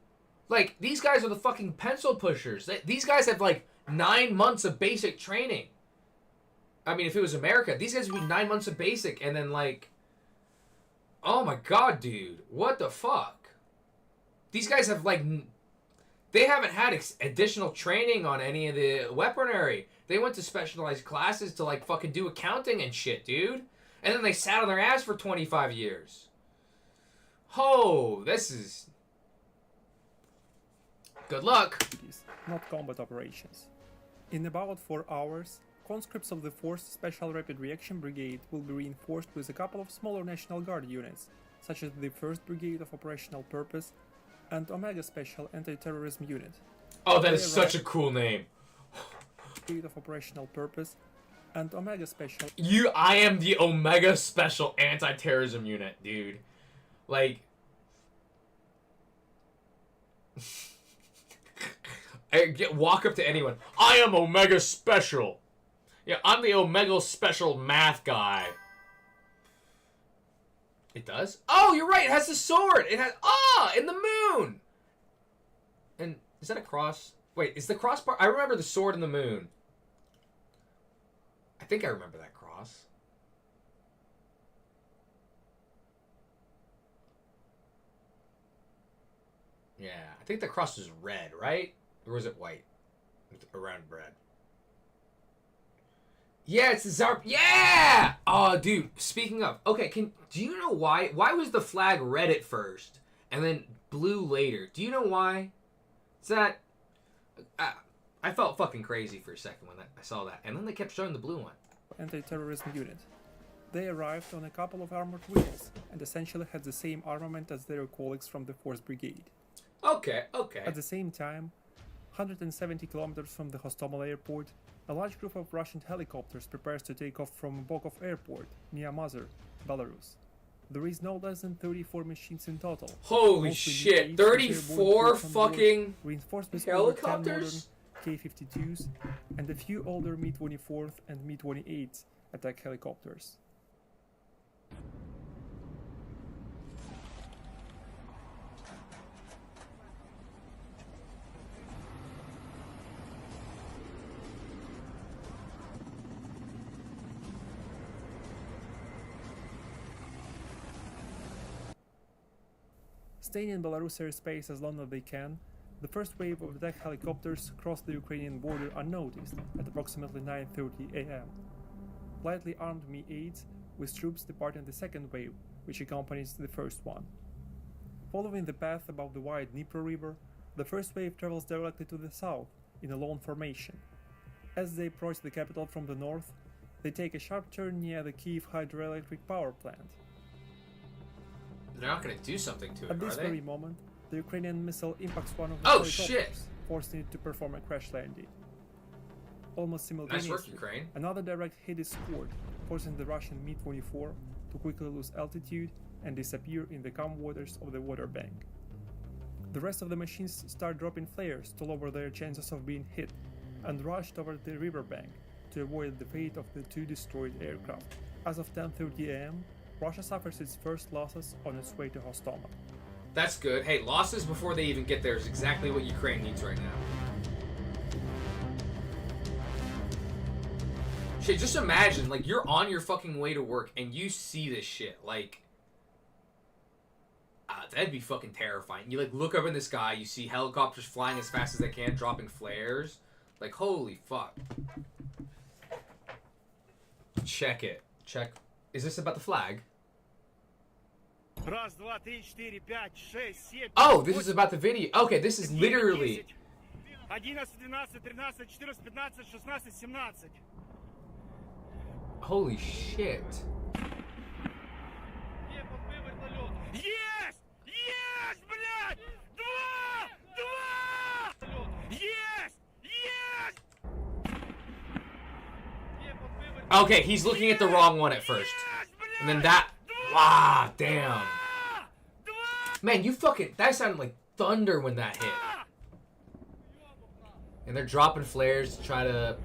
Like, these guys are the fucking pencil pushers. These guys have, like, 9 months of basic training. I mean, if it was America, these guys would be 9 months of basic, and then, like... Oh my god, dude. What the fuck? These guys have, like... They haven't had additional training on any of the weaponry. They went to specialized classes to, like, fucking do accounting and shit, dude. And then they sat on their ass for 25 years. Oh, this is... Good luck. Not combat operations. In about 4 hours, conscripts of the 4th Special Rapid Reaction Brigade will be reinforced with a couple of smaller National Guard units, such as the 1st Brigade of Operational Purpose and Omega Special Anti-Terrorism Unit. Oh, that is such a cool name. Brigade of Operational Purpose and Omega Special. I am the Omega Special Anti-Terrorism Unit, dude. Like... walk up to anyone. I am Omega Special. Yeah, I'm the Omega Special math guy. It does? Oh, you're right. It has the sword. It has... in the moon. And is that a cross? Wait, is the cross part... I remember the sword in the moon. I think I remember that cross. Yeah, I think the cross was red, right? Or was it white? Around red. Yeah, it's the Zarp. Yeah! Oh, dude. Speaking of, okay, do you know why? Why was the flag red at first and then blue later? Do you know why? It's that I felt fucking crazy for a second when I saw that, and then they kept showing the blue one. Anti-terrorism unit. They arrived on a couple of armored wheels and essentially had the same armament as their colleagues from the 4th Brigade. Okay, okay. At the same time, 170 kilometers from the Hostomel airport, a large group of Russian helicopters prepares to take off from Bokov Airport, near Mazar, Belarus. There is no less than 34 machines in total. Holy mostly shit, UAVs, 34 fucking reinforced with helicopters? K-52s and a few older Mi-24 and Mi-28 attack helicopters. Staying in Belarus airspace as long as they can, the first wave of attack helicopters crossed the Ukrainian border unnoticed at approximately 9:30 am. Lightly armed Mi-8s with troops departing the second wave, which accompanies the first one. Following the path above the wide Dnipro River, the first wave travels directly to the south in a lone formation. As they approach the capital from the north, they take a sharp turn near the Kyiv hydroelectric power plant. They're not going to do something to it, At this are they? very moment, the Ukrainian missile impacts one of the Oh, helicopters, shit! forcing it to perform a crash landing. Almost simultaneously, Nice work, Ukraine. another direct hit is scored, forcing the Russian Mi-24 to quickly lose altitude and disappear in the calm waters of the water bank. The rest of the machines start dropping flares to lower their chances of being hit, and rush toward the riverbank to avoid the fate of the two destroyed aircraft. As of 10:30 am, Russia suffers its first losses on its way to Hostomel. That's good. Hey, losses before they even get there is exactly what Ukraine needs right now. Shit, just imagine, like, you're on your fucking way to work and you see this shit. Like, that'd be fucking terrifying. You, like, look up in the sky, you see helicopters flying as fast as they can, dropping flares. Like, holy fuck. Check it. Check. Is this about the flag? Oh, this is about the video. Okay, this is literally... Holy shit. Yes! Yes, блядь! Два! Yes! Yes! Okay, he's looking at the wrong one at first. And then that... Ah, damn. Man, you fucking... That sounded like thunder when that hit. And they're dropping flares to try to...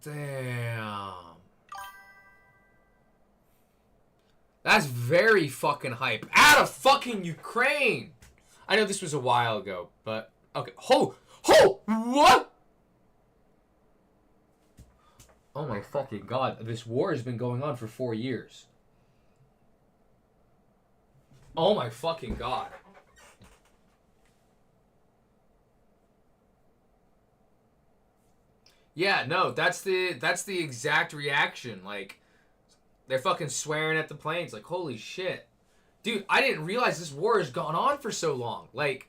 Damn. That's very fucking hype. Out of fucking Ukraine! I know this was a while ago, but... Okay. What? Oh my fucking god. This war has been going on for 4 years. Oh my fucking god. Yeah, no, that's the exact reaction. Like, they're fucking swearing at the planes. Like, holy shit. Dude, I didn't realize this war has gone on for so long. Like,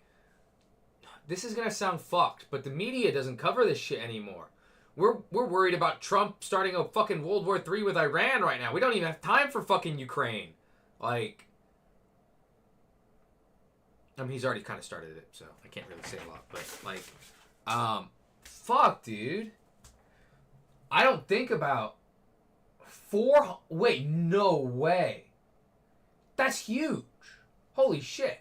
this is gonna sound fucked, but the media doesn't cover this shit anymore. We're worried about Trump starting a fucking World War III with Iran right now. We don't even have time for fucking Ukraine. Like, I mean, he's already kind of started it, so I can't really say a lot. But, like, fuck, dude. I don't think about wait, no way. That's huge. Holy shit.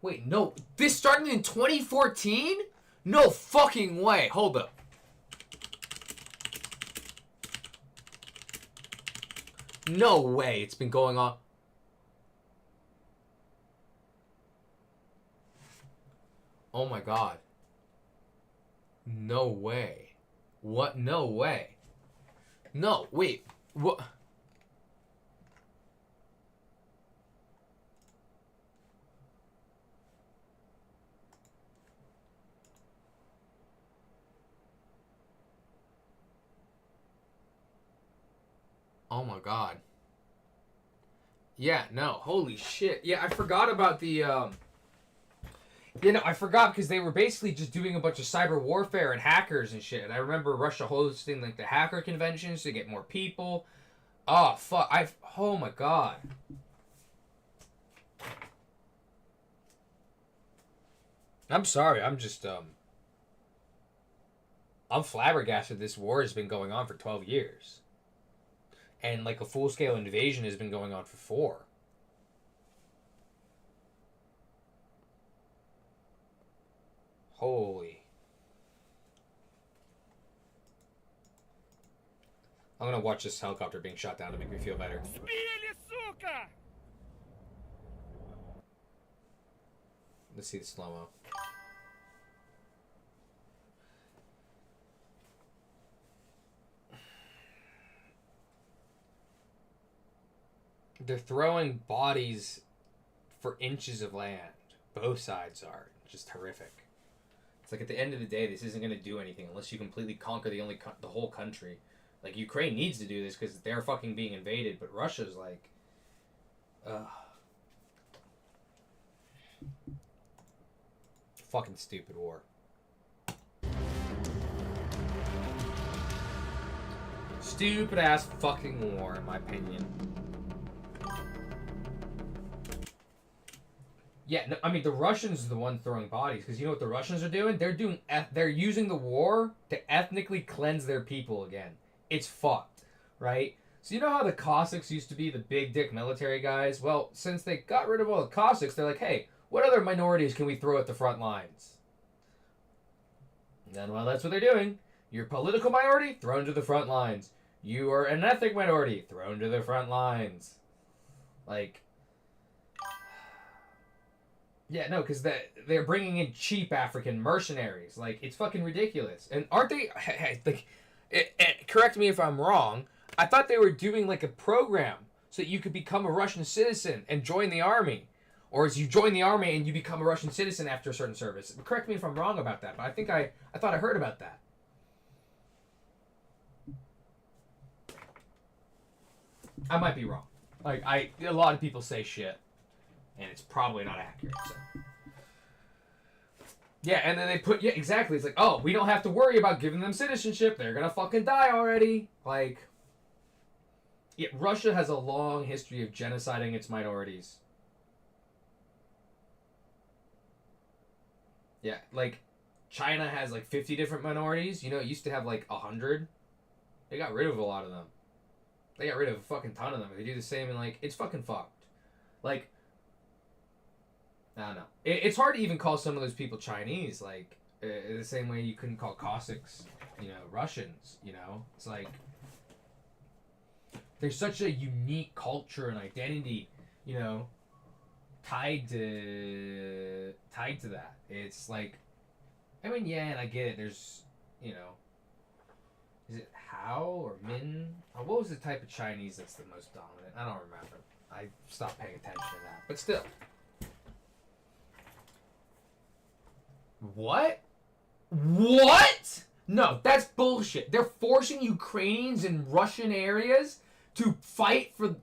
Wait, no. This started in 2014? No fucking way. Hold up. No way it's been going on. Oh my god. No way. What? No way. No, wait. What? Oh my god. Yeah, no. Holy shit. Yeah, I forgot about the, you know, I forgot because they were basically just doing a bunch of cyber warfare and hackers and shit. And I remember Russia hosting, like, the hacker conventions to get more people. Oh, fuck. Oh my god. I'm sorry. I'm just, I'm flabbergasted this war has been going on for 12 years. And, like, a full-scale invasion has been going on for 4. Holy. I'm gonna watch this helicopter being shot down to make me feel better. Let's see the slow-mo. They're throwing bodies for inches of land. Both sides are. Just horrific. It's like at the end of the day, this isn't going to do anything unless you completely conquer the whole country. Like, Ukraine needs to do this because they're fucking being invaded, but Russia's like... Fucking stupid war. Stupid ass fucking war, in my opinion. Yeah, no, I mean, the Russians are the ones throwing bodies, because you know what the Russians are doing? They're using the war to ethnically cleanse their people again. It's fucked, right? So you know how the Cossacks used to be the big dick military guys? Well, since they got rid of all the Cossacks, they're like, hey, what other minorities can we throw at the front lines? And then, well, that's what they're doing. You're a political minority, thrown to the front lines. You are an ethnic minority, thrown to the front lines. Like... Yeah, no, because they're bringing in cheap African mercenaries. Like, it's fucking ridiculous. And aren't they... Like, correct me if I'm wrong. I thought they were doing, like, a program so that you could become a Russian citizen and join the army. Or as you join the army and you become a Russian citizen after a certain service. Correct me if I'm wrong about that, but I think I thought I heard about that. I might be wrong. Like, a lot of people say shit. And it's probably not accurate, so. Yeah, and then they put... Yeah, exactly. It's like, oh, we don't have to worry about giving them citizenship. They're gonna fucking die already. Like... Yeah, Russia has a long history of genociding its minorities. Yeah, like, China has, like, 50 different minorities. You know, it used to have, like, 100. They got rid of a lot of them. They got rid of a fucking ton of them. They do the same, and, like, it's fucking fucked. Like... I don't know. It's hard to even call some of those people Chinese, like, the same way you couldn't call Cossacks, you know, Russians, you know? It's like... there's such a unique culture and identity, you know, tied to that. It's like, I mean, yeah, and I get it. There's, you know, is it Hao or Min? What was the type of Chinese that's the most dominant? I don't remember. I stopped paying attention to that. But still. What? What? No, that's bullshit. They're forcing Ukrainians in Russian areas to fight for...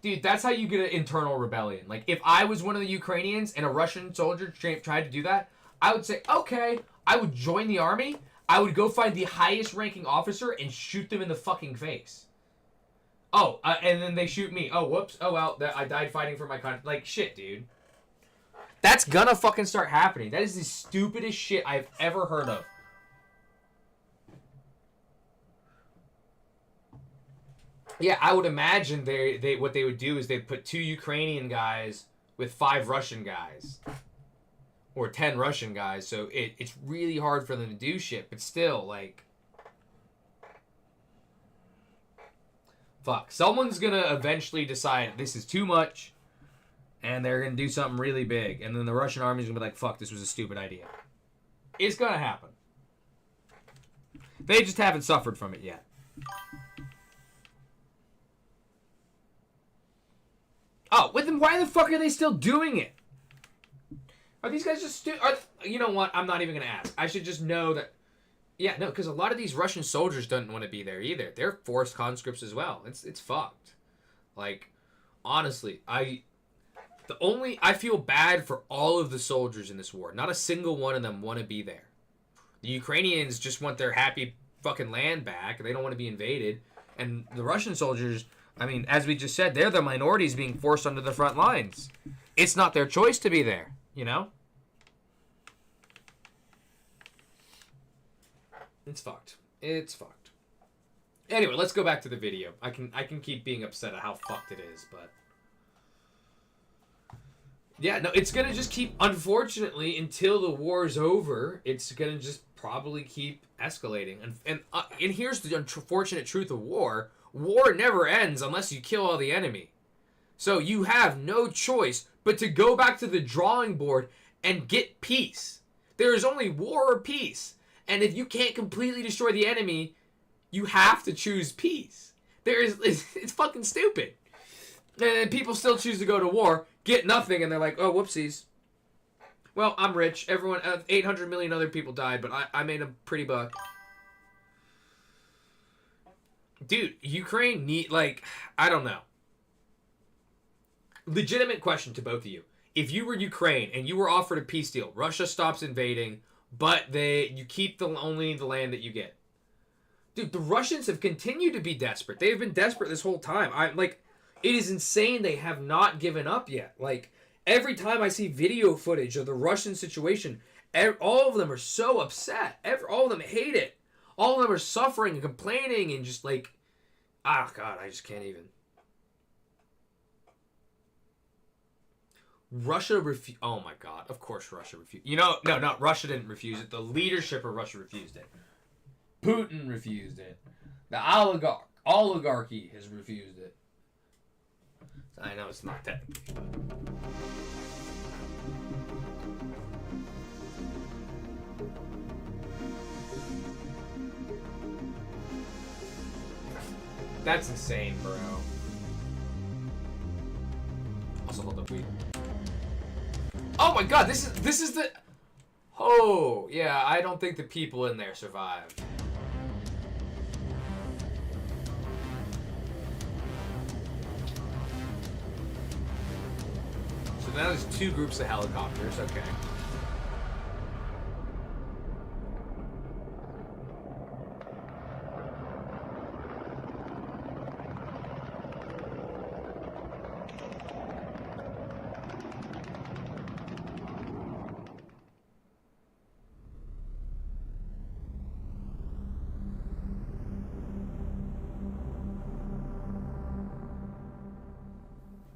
Dude, that's how you get an internal rebellion. Like, if I was one of the Ukrainians and a Russian soldier tried to do that, I would say, okay, I would join the army. I would go find the highest ranking officer and shoot them in the fucking face. Oh, and then they shoot me. Oh, whoops. Oh, well, I died fighting for my country. Like, shit, dude. That's gonna fucking start happening. That is the stupidest shit I've ever heard of. Yeah, I would imagine they what they would do is they'd put 2 Ukrainian guys with 5 Russian guys. Or 10 Russian guys, so it's really hard for them to do shit, but still, like... Fuck. Someone's gonna eventually decide this is too much, and they're gonna do something really big, and then the Russian army's gonna be like, fuck, this was a stupid idea. It's gonna happen. They just haven't suffered from it yet. Oh, then why the fuck are they still doing it? Are these guys just you know what? I'm not even going to ask. I should just know that... Yeah, no, because a lot of these Russian soldiers don't want to be there either. They're forced conscripts as well. It's fucked. Like, honestly, I feel bad for all of the soldiers in this war. Not a single one of them want to be there. The Ukrainians just want their happy fucking land back. They don't want to be invaded. And the Russian soldiers, I mean, as we just said, they're the minorities being forced onto the front lines. It's not their choice to be there. You know? It's fucked. It's fucked. Anyway, let's go back to the video. I can keep being upset at how fucked it is, but... Yeah, no, it's gonna just keep... Unfortunately, until the war's over, it's gonna just probably keep escalating. And here's the unfortunate truth of war. War never ends unless you kill all the enemy. So you have no choice but to go back to the drawing board and get peace. There is only war or peace. And if you can't completely destroy the enemy, you have to choose peace. It's fucking stupid. And people still choose to go to war, get nothing, and they're like, oh, whoopsies. Well, I'm rich. 800 million other people died, but I made a pretty buck. Dude, Ukraine I don't know. Legitimate question to both of you. If you were Ukraine and you were offered a peace deal, Russia stops invading, but you keep only the land that you get. Dude, the Russians have continued to be desperate. They've been desperate this whole time. It is insane they have not given up yet. Like, every time I see video footage of the Russian situation, all of them are so upset. All of them hate it. All of them are suffering and complaining and just like, oh God, I just can't even. Russia refused. Oh my God! Of course, Russia refused. You know, no, not Russia didn't refuse it. The leadership of Russia refused it. Putin refused it. The oligarchy has refused it. I know it's not technically, but that's insane, bro. Also, hold up, wait. Oh my God, this is the... Oh, yeah, I don't think the people in there survived. So now there's 2 groups of helicopters, okay.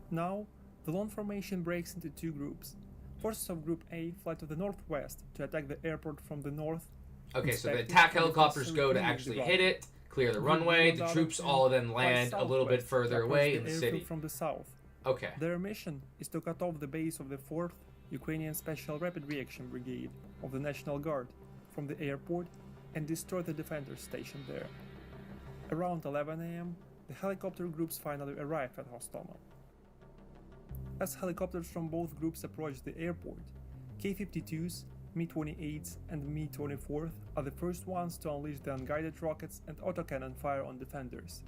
Now, the lone formation breaks into 2 groups. Forces of Group A fly to the northwest to attack the airport from the north. Okay, so the attack helicopters go to actually hit it, clear the Group runway. moved The out troops of all then by land a little bit southwest further to away approach in the airfield city. from the south. Okay. Their mission is to cut off the base of the 4th Ukrainian Special Rapid Reaction Brigade of the National Guard from the airport and destroy the defenders stationed there. Around 11 am, the helicopter groups finally arrived at Hostomel. As helicopters from both groups approached the airport, K-52s, Mi-28s and Mi-24 are the first ones to unleash the unguided rockets and autocannon fire on defenders.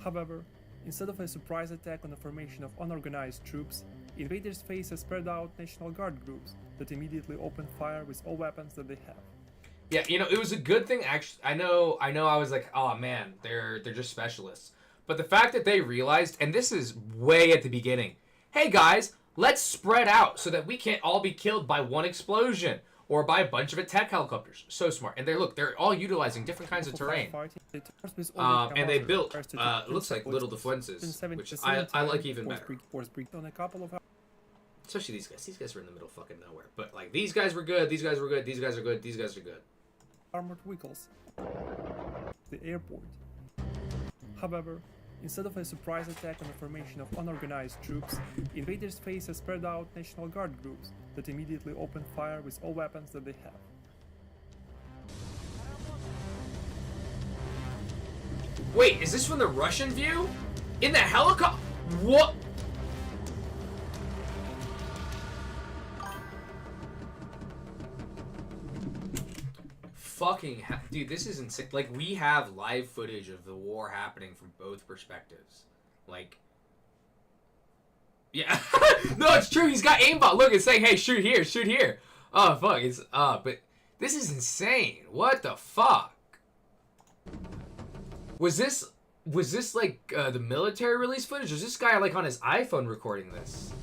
However, instead of a surprise attack on a formation of unorganized troops, invaders face a spread out National Guard groups that immediately open fire with all weapons that they have. Yeah, you know, it was a good thing actually. I know I was like, "Oh man, they're just specialists." But the fact that they realized, and this is way at the beginning, hey guys, let's spread out so that we can't all be killed by one explosion or by a bunch of attack helicopters. So smart. And they're all utilizing different kinds of terrain. And they built, looks like little defenses, which I like even better. On a couple of Especially these guys. These guys were in the middle of fucking nowhere. But like, these guys were good, these guys were good, these guys are good, these guys are good. Armored vehicles. The airport. However, instead of a surprise attack on a formation of unorganized troops, invaders face a spread out National Guard groups that immediately open fire with all weapons that they have. Wait, is this from the Russian view? In the helicopter? What? Fucking dude, this is insane. Like, we have live footage of the war happening from both perspectives. Like, yeah. No, it's true. He's got aimbot. Look, it's saying, hey, shoot here, shoot here. Oh, fuck. It's, but this is insane. What the fuck? Was this like the military release footage? Or is this guy like on his iPhone recording this?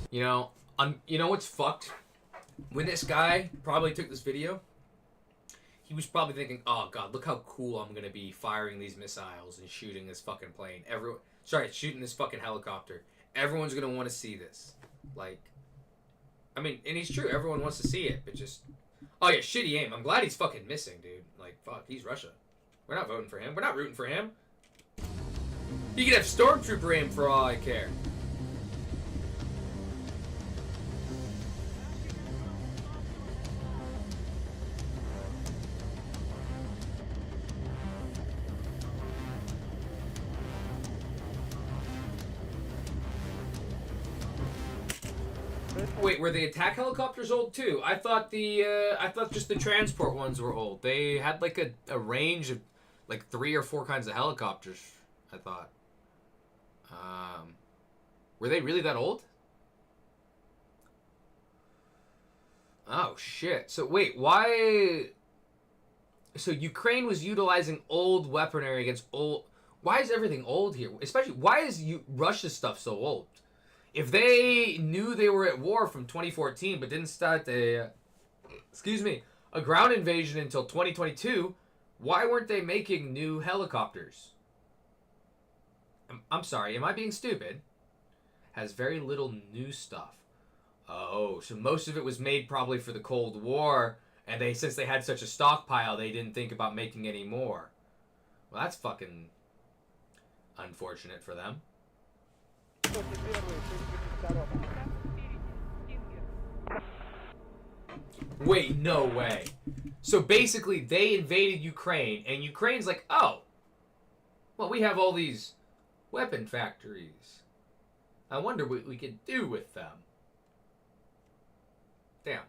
You know, you know what's fucked? When this guy probably took this video, he was probably thinking, "Oh God, look how cool I'm gonna be firing these missiles and shooting this fucking plane. Shooting this fucking helicopter. Everyone's gonna want to see this." Like, I mean, and he's true. Everyone wants to see it, but just, oh yeah, shitty aim. I'm glad he's fucking missing, dude. Like, fuck, he's Russia. We're not voting for him. We're not rooting for him. He could have stormtrooper aim for all I care. Wait, were the attack helicopters old too? I thought just the transport ones were old. They had like a range of like 3 or 4 kinds of helicopters, I thought. Were they really that old? Oh shit. So wait, why? So Ukraine was utilizing old weaponry against old. Why is everything old here? Especially, why is Russia's stuff so old? If they knew they were at war from 2014 but didn't start a ground invasion until 2022, why weren't they making new helicopters? I'm sorry, am I being stupid? Has very little new stuff. Oh, so most of it was made probably for the Cold War, and since they had such a stockpile, they didn't think about making any more. Well, that's fucking unfortunate for them. Wait, no way. So basically, they invaded Ukraine, and Ukraine's like, oh, well, we have all these weapon factories. I wonder what we could do with them. Damn.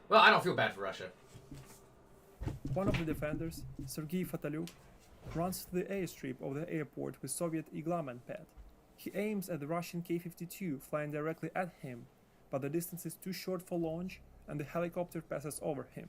Well, I don't feel bad for Russia. One of the defenders, Sergei Fatalyuk, runs to the airstrip of the airport with Soviet Iglamen pad. He aims at the Russian K-52 flying directly at him, but the distance is too short for launch and the helicopter passes over him.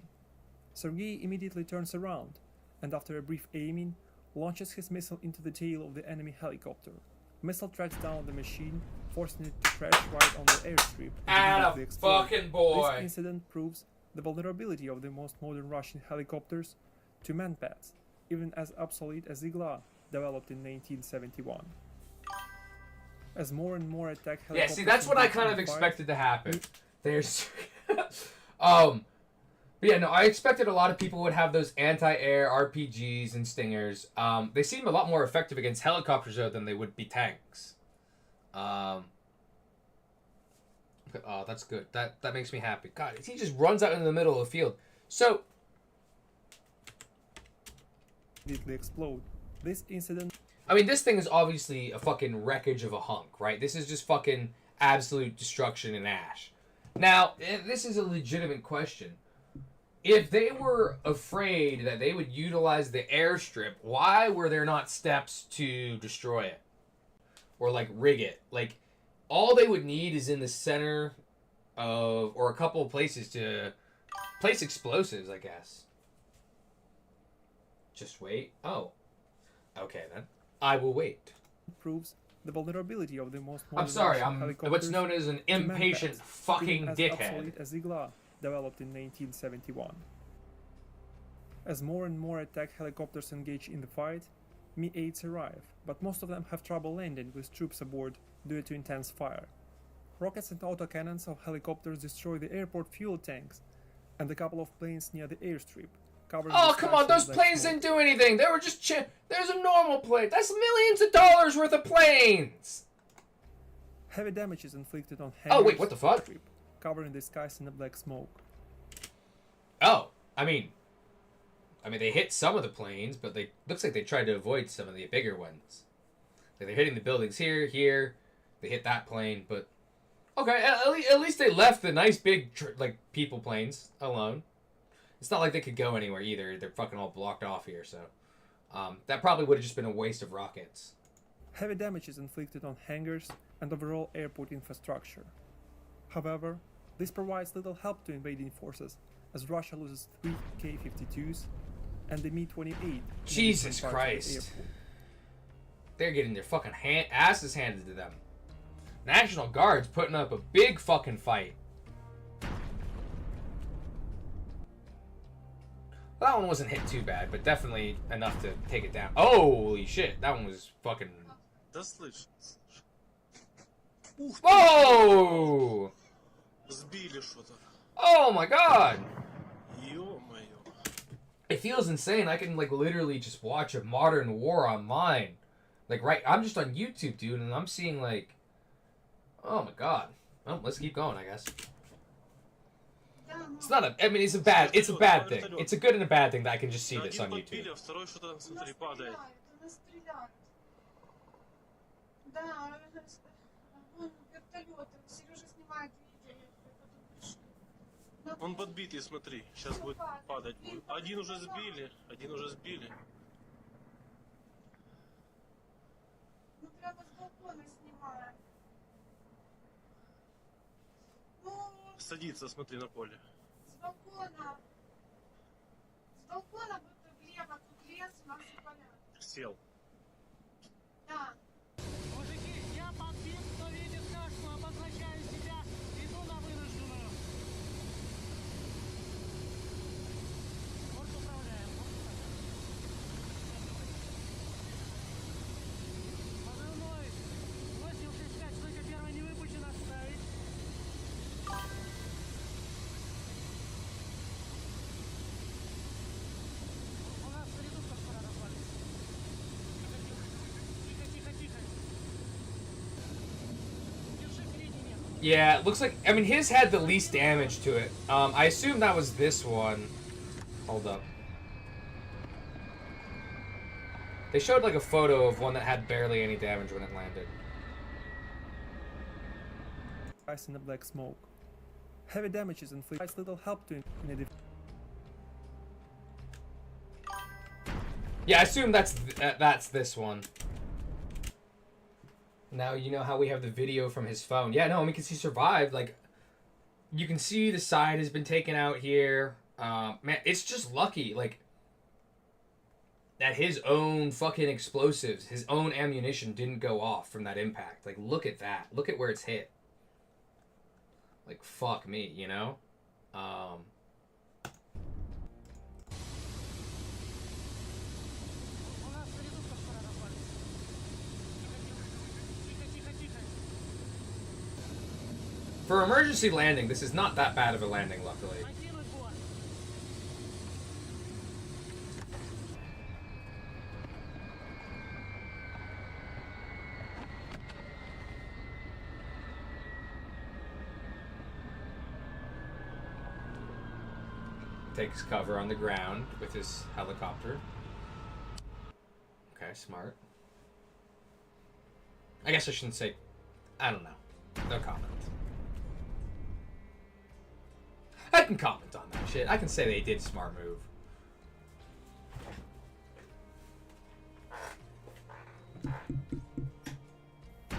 Sergei immediately turns around and after a brief aiming, launches his missile into the tail of the enemy helicopter, Missile tracks down the machine, forcing it to crash right on the airstrip. Atta fucking boy. This incident proves the vulnerability of the most modern Russian helicopters to manpads, even as obsolete as Igla, developed in 1971. As more and more attack Yeah, helicopters... see, that's what I kind of expected to happen. There's... But yeah, no, I expected a lot of people would have those anti-air RPGs and Stingers. They seem a lot more effective against helicopters, though, than they would be tanks. Oh, that's good. That makes me happy. God, he just runs out in the middle of the field. So... explode. This incident... I mean, this thing is obviously a fucking wreckage of a hunk, right? This is just fucking absolute destruction and ash. Now, this is a legitimate question. If they were afraid that they would utilize the airstrip, why were there not steps to destroy it? Or, like, rig it? Like, all they would need is in the center of... or a couple of places to place explosives, I guess. Just wait. Oh. Okay, then. I will wait. Proves the vulnerability of the most modern I'm sorry, Russian I'm what's known as an impatient manpads, fucking even as dickhead. obsolete as Igla, developed in 1971. As more and more attack helicopters engage in the fight, Mi-8s arrive, but most of them have trouble landing with troops aboard due to intense fire. Rockets and autocannons of helicopters destroy the airport fuel tanks and a couple of planes near the airstrip. Oh, come on, those planes didn't do anything. They were just there's a normal plane. That's millions of dollars worth of planes. Heavy damage is inflicted on Oh, wait, what the fuck? Strip, covering the skies in the black smoke. Oh, I mean, they hit some of the planes, but they looks like they tried to avoid some of the bigger ones. Like they're hitting the buildings here. They hit that plane, but okay, at least they left the nice big like people planes alone. It's not like they could go anywhere either. They're fucking all blocked off here, so that probably would have just been a waste of rockets. Heavy damage is inflicted on hangars and overall airport infrastructure. However, this provides little help to invading forces, as Russia loses 3 K-52s and the Mi-28. Jesus Christ. They're getting their fucking asses handed to them. National Guard's putting up a big fucking fight. That one wasn't hit too bad, but definitely enough to take it down. Holy shit, that one was fucking... Whoa! Oh my god! It feels insane. I can, like, literally just watch a modern war online. Like, right, I'm just on YouTube, dude, and I'm seeing, like... Oh my god. Well, let's keep going, I guess. It's not a... I mean, it's a bad thing. It's a good and a bad thing that I can just see this on YouTube. Он подбитый, смотри, сейчас будет падать. Один уже сбили. Ну прямо с балкона снимаю. Садится, смотри, на поле. С балкона. С балкона будто влево, тут лес, у нас все понятно. Сел. Да. Мужики, я подбит, кто видит кашку, обозначаю себя, иду на вынужденную. Борт управляем. Позывной 865, стойка первая не выпущена, ставить. У нас редуктор скоро развалится. Тихо. Yeah, it looks like... I mean, his had the least damage to it. I assume that was this one. Hold up. They showed, like, a photo of one that had barely any damage when it landed. Ice in the black smoke. Heavy damage is inflicted. Little help to in a Yeah, I assume that's this one. Now you know how we have the video from his phone. Yeah, no, because he survived. Like, you can see the side has been taken out here. Man, it's just lucky. Like, that his own fucking explosives, his own ammunition didn't go off from that impact. Like, look at that. Look at where it's hit. Like, fuck me, you know? For emergency landing, this is not that bad of a landing, luckily. Takes cover on the ground with his helicopter. Okay, smart. I guess I shouldn't say... I don't know. No comment. I can comment on that shit. I can say they did smart move.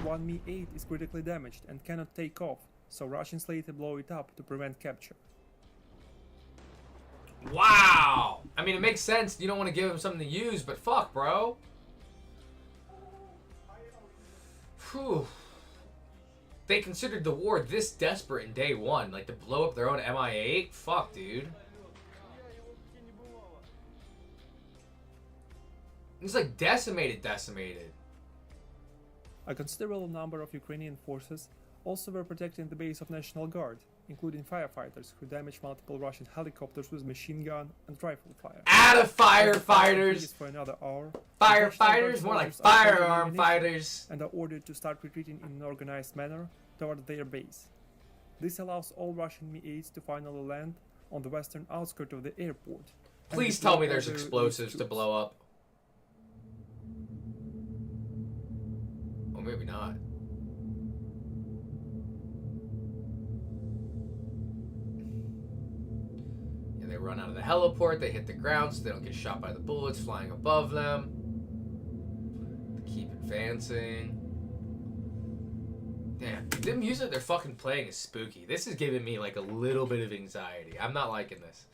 One Mi-8 is critically damaged and cannot take off, so Russians later blow it up to prevent capture. Wow! I mean, it makes sense. You don't want to give them something to use, but fuck, bro. Whew. They considered the war this desperate in day one, like to blow up their own Mi-8? Fuck, dude. It's like decimated. A considerable number of Ukrainian forces also were protecting the base of National Guard, including firefighters who damaged multiple Russian helicopters with machine gun and rifle fire. Out of firefighters! For another hour, firefighters? More like firearm fighters. And are ordered to start retreating in an organized manner toward their base. This allows all Russian Mi-8s to finally land on the western outskirts of the airport. Please tell me there's explosives to blow up. Or maybe not. They run out of the heliport, they hit the ground so they don't get shot by the bullets flying above them. They keep advancing. Damn, the music they're fucking playing is spooky. This is giving me like a little bit of anxiety. I'm not liking this.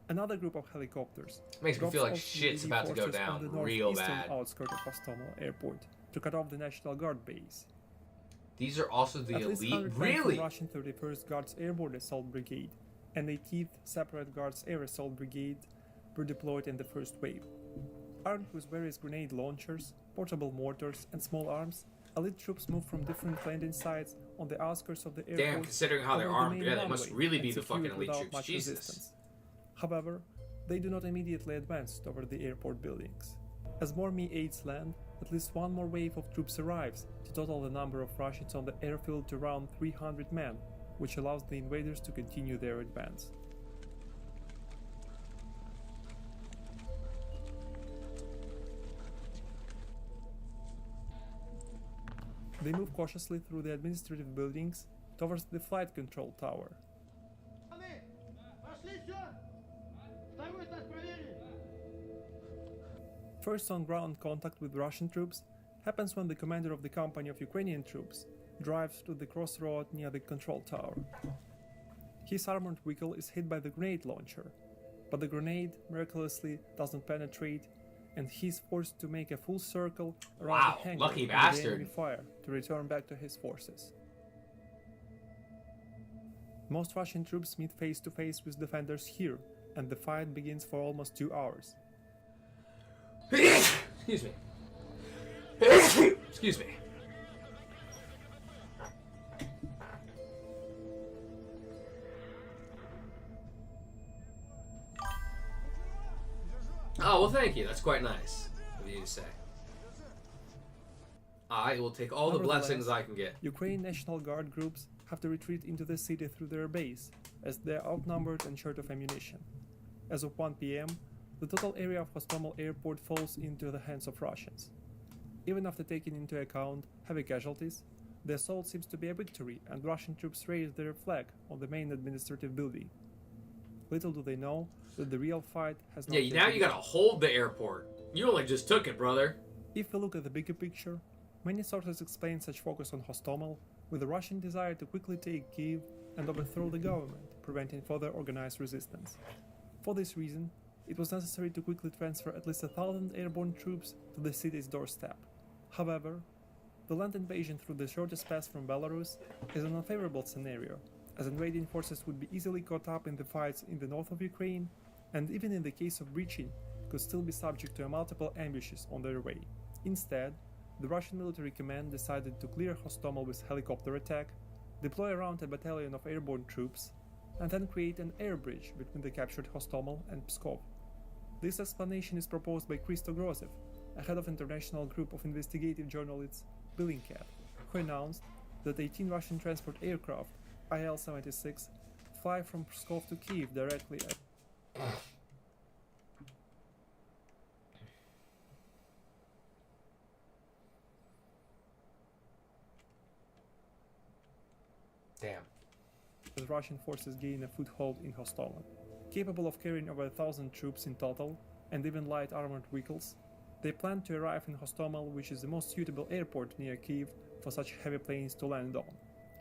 Another group of helicopters makes me feel like shit's about to go down real bad. Outskirts of Hostomel Airport to cut off the National Guard base. These are also the elite. Really? Russian 31st Guards Airborne Assault Brigade and 18th Separate Guards Air Assault Brigade were deployed in the first wave. Armed with various grenade launchers, portable mortars, and small arms, elite troops moved from different landing sites on the outskirts of the airport. Damn, considering how they're armed, yeah, they must really be the fucking elite troops. Jesus. Resistance. However, they do not immediately advance toward the airport buildings. As more Mi-8s land, at least one more wave of troops arrives to total the number of Russians on the airfield to around 300 men, which allows the invaders to continue their advance. They move cautiously through the administrative buildings towards the flight control tower. First on-ground contact with Russian troops happens when the commander of the company of Ukrainian troops drives to the crossroad near the control tower. His armored vehicle is hit by the grenade launcher, but the grenade miraculously doesn't penetrate, and he's forced to make a full circle around the hangar lucky under bastard. the enemy fire to return back to his forces. Most Russian troops meet face to face with defenders here, and the fight begins for almost 2 hours. Excuse me. Excuse me. Oh, well, thank you. That's quite nice of you to say. I will take all the blessings I can get. Ukraine National Guard groups have to retreat into the city through their base, as they are outnumbered and short of ammunition. As of 1 p.m., the total area of Hostomel Airport falls into the hands of Russians. Even after taking into account heavy casualties, the assault seems to be a victory, and Russian troops raise their flag on the main administrative building. Little do they know that the real fight has not now you gotta hold the airport. You only just took it, brother. If we look at the bigger picture, many sources explain such focus on Hostomel with the Russian desire to quickly take Kyiv and overthrow the government, preventing further organized resistance. For this reason, it was necessary to quickly transfer at least 1,000 airborne troops to the city's doorstep. However, the land invasion through the shortest pass from Belarus is an unfavorable scenario, as invading forces would be easily caught up in the fights in the north of Ukraine, and even in the case of breaching, could still be subject to multiple ambushes on their way. Instead, the Russian military command decided to clear Hostomel with helicopter attack, deploy around a battalion of airborne troops, and then create an air bridge between the captured Hostomel and Pskov. This explanation is proposed by Christo Grozev, a head of international group of investigative journalists Bellingcat, who announced that 18 Russian transport aircraft Il-76 fly from Pskov to Kiev directly at Damn. as Russian forces gain a foothold in Hostomel. Capable of carrying over 1,000 troops in total, and even light armored vehicles, they plan to arrive in Hostomel, which is the most suitable airport near Kiev for such heavy planes to land on.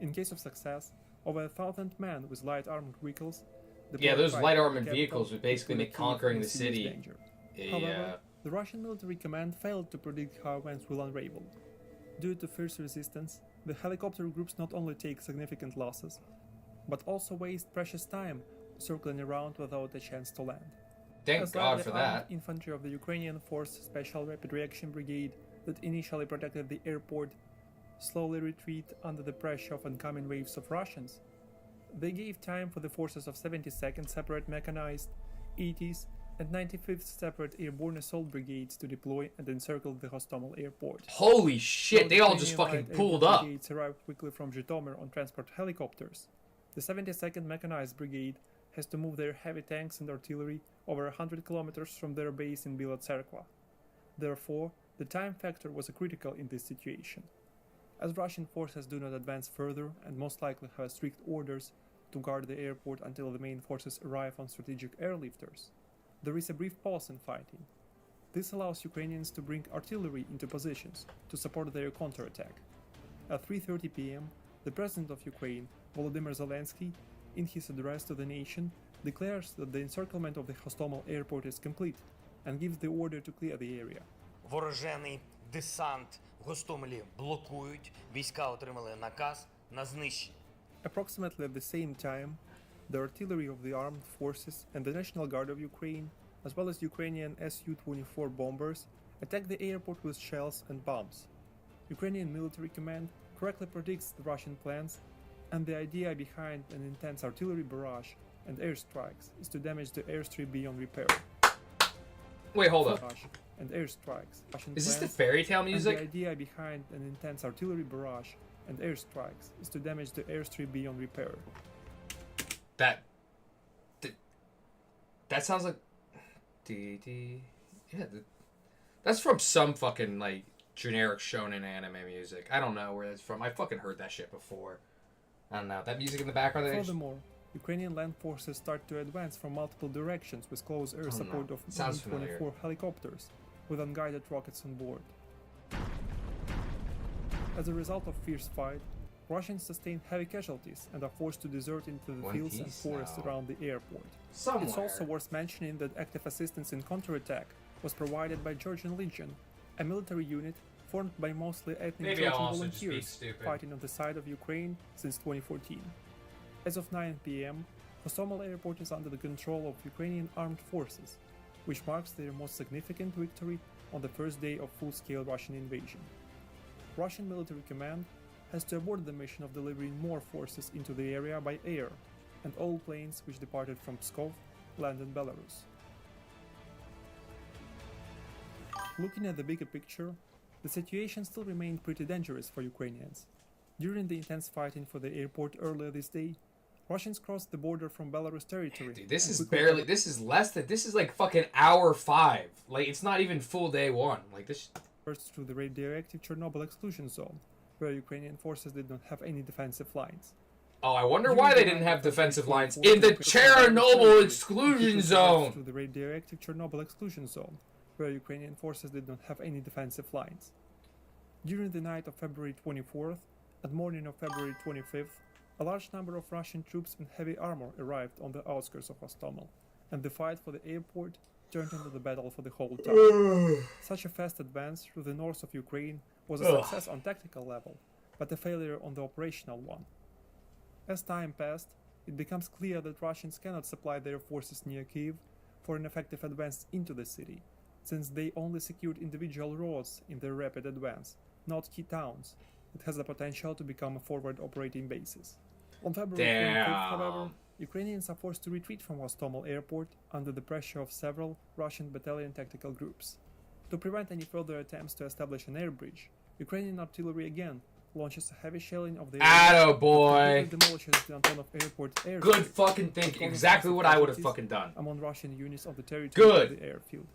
In case of success, over 1,000 men with light armored vehicles. Yeah, those right light to the armored capital vehicles would basically to make Kiev conquering in the serious city. danger. Yeah. However, the Russian military command failed to predict how events will unravel. Due to fierce resistance, the helicopter groups not only take significant losses, but also waste precious time circling around without a chance to land. Thank As God lightly for armored that. infantry of the Ukrainian Force Special Rapid Reaction Brigade that initially protected the airport slowly retreat under the pressure of oncoming waves of Russians. They gave time for the forces of 72nd Separate Mechanized, 80th, and 95th Separate Airborne Assault Brigades to deploy and encircle the Hostomel airport. Holy shit, Though they all just Ukrainian fucking light pulled airborne up. brigades arrived quickly from Zhytomyr on transport helicopters. The 72nd Mechanized Brigade has to move their heavy tanks and artillery over 100 kilometers from their base in Bila Tserkva. Therefore, the time factor was critical in this situation. As Russian forces do not advance further and most likely have strict orders to guard the airport until the main forces arrive on strategic airlifters, there is a brief pause in fighting. This allows Ukrainians to bring artillery into positions to support their counterattack. At 3:30 p.m., the President of Ukraine, Volodymyr Zelensky, in his address to the nation, declares that the encirclement of the Hostomel airport is complete and gives the order to clear the area. Ворожений десант в Гостомелі блокують. Війська отримали наказ на знищення. Approximately at the same time, the artillery of the armed forces and the National Guard of Ukraine, as well as Ukrainian Su-24 bombers, attack the airport with shells and bombs. Ukrainian military command correctly predicts the Russian plans, and the idea behind an intense artillery barrage and airstrikes is to damage the airstrip beyond repair. Wait, hold up. Barrage and airstrikes. Russian Is this the plans, fairy tale and music? the idea behind an intense artillery barrage and airstrikes is to damage the airstrip beyond repair. That sounds like that's from some fucking like generic shonen anime music. I don't know where that's from. I fucking heard that shit before. I don't know. That music in the background. Furthermore, Ukrainian land forces start to advance from multiple directions with close air support of Sounds Mi-24 helicopters with unguided rockets on board. As a result of fierce fight, Russians sustain heavy casualties and are forced to desert into the One fields and Piece forests now. around the airport. Somewhere. It's also worth mentioning that active assistance in counterattack was provided by Georgian Legion, a military unit formed by mostly ethnic Maybe I'll Georgian also just be volunteers stupid. fighting on the side of Ukraine since 2014. As of 9 p.m., Hostomel airport is under the control of Ukrainian armed forces, which marks their most significant victory on the first day of full-scale Russian invasion. Russian military command has to abort the mission of delivering more forces into the area by air, and all planes which departed from Pskov land in Belarus. Looking at the bigger picture, the situation still remained pretty dangerous for Ukrainians. During the intense fighting for the airport earlier this day, Russians crossed the border from Belarus territory. Dude, this and is quickly barely. This is less than. This is like fucking hour 5. Like it's not even full day 1. Like this. First through the radioactive Chernobyl exclusion zone, where Ukrainian forces did not have any defensive lines. Oh, I wonder During why the they didn't night have of defensive February lines 24th, in the Ukrainian Chernobyl territory, exclusion which was zone. through the radioactive Chernobyl exclusion zone, where Ukrainian forces did not have any defensive lines. During the night of February 24th and morning of February 25th, a large number of Russian troops in heavy armor arrived on the outskirts of Hostomel, and the fight for the airport turned into the battle for the whole town. Such a fast advance through the north of Ukraine was a success on tactical level, but a failure on the operational one. As time passed, it becomes clear that Russians cannot supply their forces near Kiev for an effective advance into the city, since they only secured individual roads in their rapid advance, not key towns. It has the potential to become a forward operating basis. On February 25th, however, Ukrainians are forced to retreat from Hostomel airport under the pressure of several Russian battalion tactical groups. To prevent any further attempts to establish an air bridge, Ukrainian artillery again launches a heavy shelling of the Attaboy! demolishes the Antonov Airport airfield. Good fucking thinking. Exactly what I would have fucking done. Among Russian units of the territory Good. of the airfield,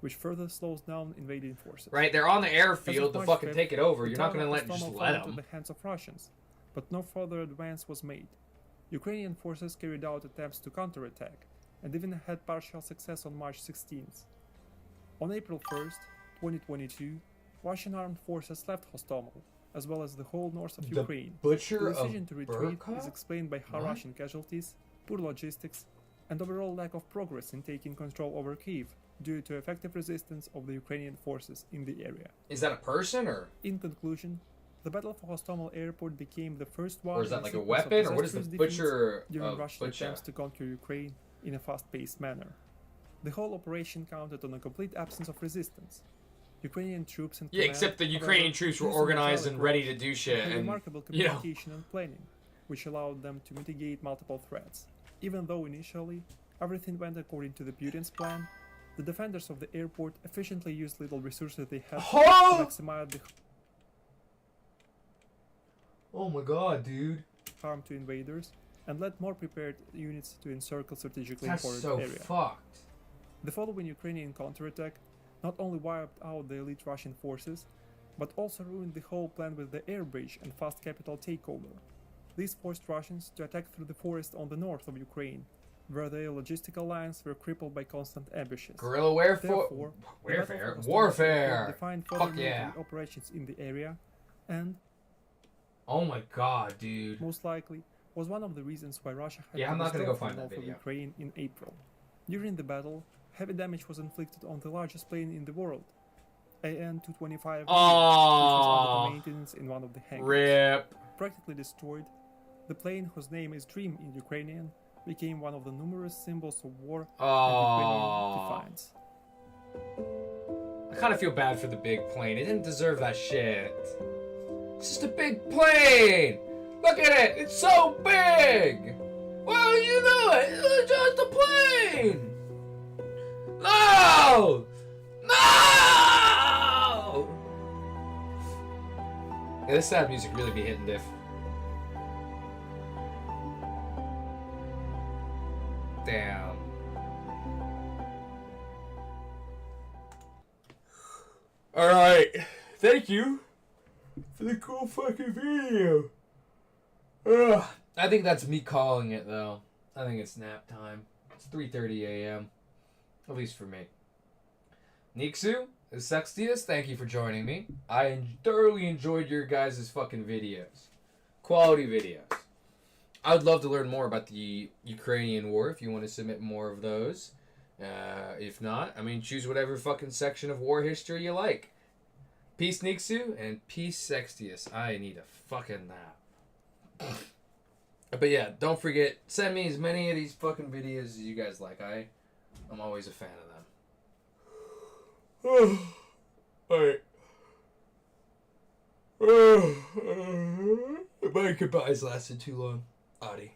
which further slows down invading forces. Right, they're on the airfield to March fucking 5th, take it over. the You're not town gonna of just Hostomel let fell into them. the hands of Russians, but no further advance was made. Ukrainian forces carried out attempts to counterattack, and even had partial success on March 16th. On April 1st, 2022, Russian armed forces left Hostomel, as well as the whole north of The Ukraine. Butcher The of decision to retreat Burkov? is explained by high What? Russian casualties, poor logistics, and overall lack of progress in taking control over Kiev due to effective resistance of the Ukrainian forces in the area. Is that a person or? In conclusion, the Battle for Hostomel Airport became the first one Or is that in like a sequence of weapon, or what is the disastrous defeats Butcher during of Russian Butcher? attempts to conquer Ukraine in a fast-paced manner. The whole operation counted on a complete absence of resistance. Ukrainian troops and Yeah, except the Ukrainian troops were organized and ready to do shit, had and, remarkable you know. communication and planning, which allowed them to mitigate multiple threats. Even though initially everything went according to the Putin's plan, the defenders of the airport efficiently used little resources they had to maximize the Oh my god, dude. harm to invaders and led more prepared units to encircle strategically That's important so area. fucked. The following Ukrainian counterattack not only wiped out the elite Russian forces, but also ruined the whole plan with the air bridge and fast capital takeover. These forced Russians to attack through the forest on the north of Ukraine, where their logistical lines were crippled by constant ambushes. Guerrilla warfare. Therefore, the Battle Warfare. for Hostomel Warfare. defined further Fuck yeah. military operations in the area, and Oh my god, dude. most likely was one of the reasons why Russia had Yeah, to I'm not gonna withdraw go from find that north of video. Ukraine in April. During the battle, heavy damage was inflicted on the largest plane in the world, AN-225, which was under maintenance in one of the hangars. Rip. Practically destroyed, the plane, whose name is Dream in Ukrainian, became one of the numerous symbols of war and Ukrainian defiance. I kind of feel bad for the big plane. It didn't deserve that shit. It's just a big plane. Look at it. It's so big. Well, you know it. It's just a plane. No. No. Yeah, this sad music really be hitting diff. Damn. Alright. Thank you for the cool fucking video. Ugh. I think that's me calling it, though. I think it's nap time. It's 3:30 a.m. At least for me. Niksu, Sextius, thank you for joining me. I thoroughly enjoyed your guys' fucking videos. Quality videos. I would love to learn more about the Ukrainian war if you want to submit more of those. If not, I mean, choose whatever fucking section of war history you like. Peace, Niksu, and peace, Sextius. I need a fucking nap. But yeah, don't forget, send me as many of these fucking videos as you guys like. I'm always a fan of them. Alright. My goodbyes lasted too long. Adi.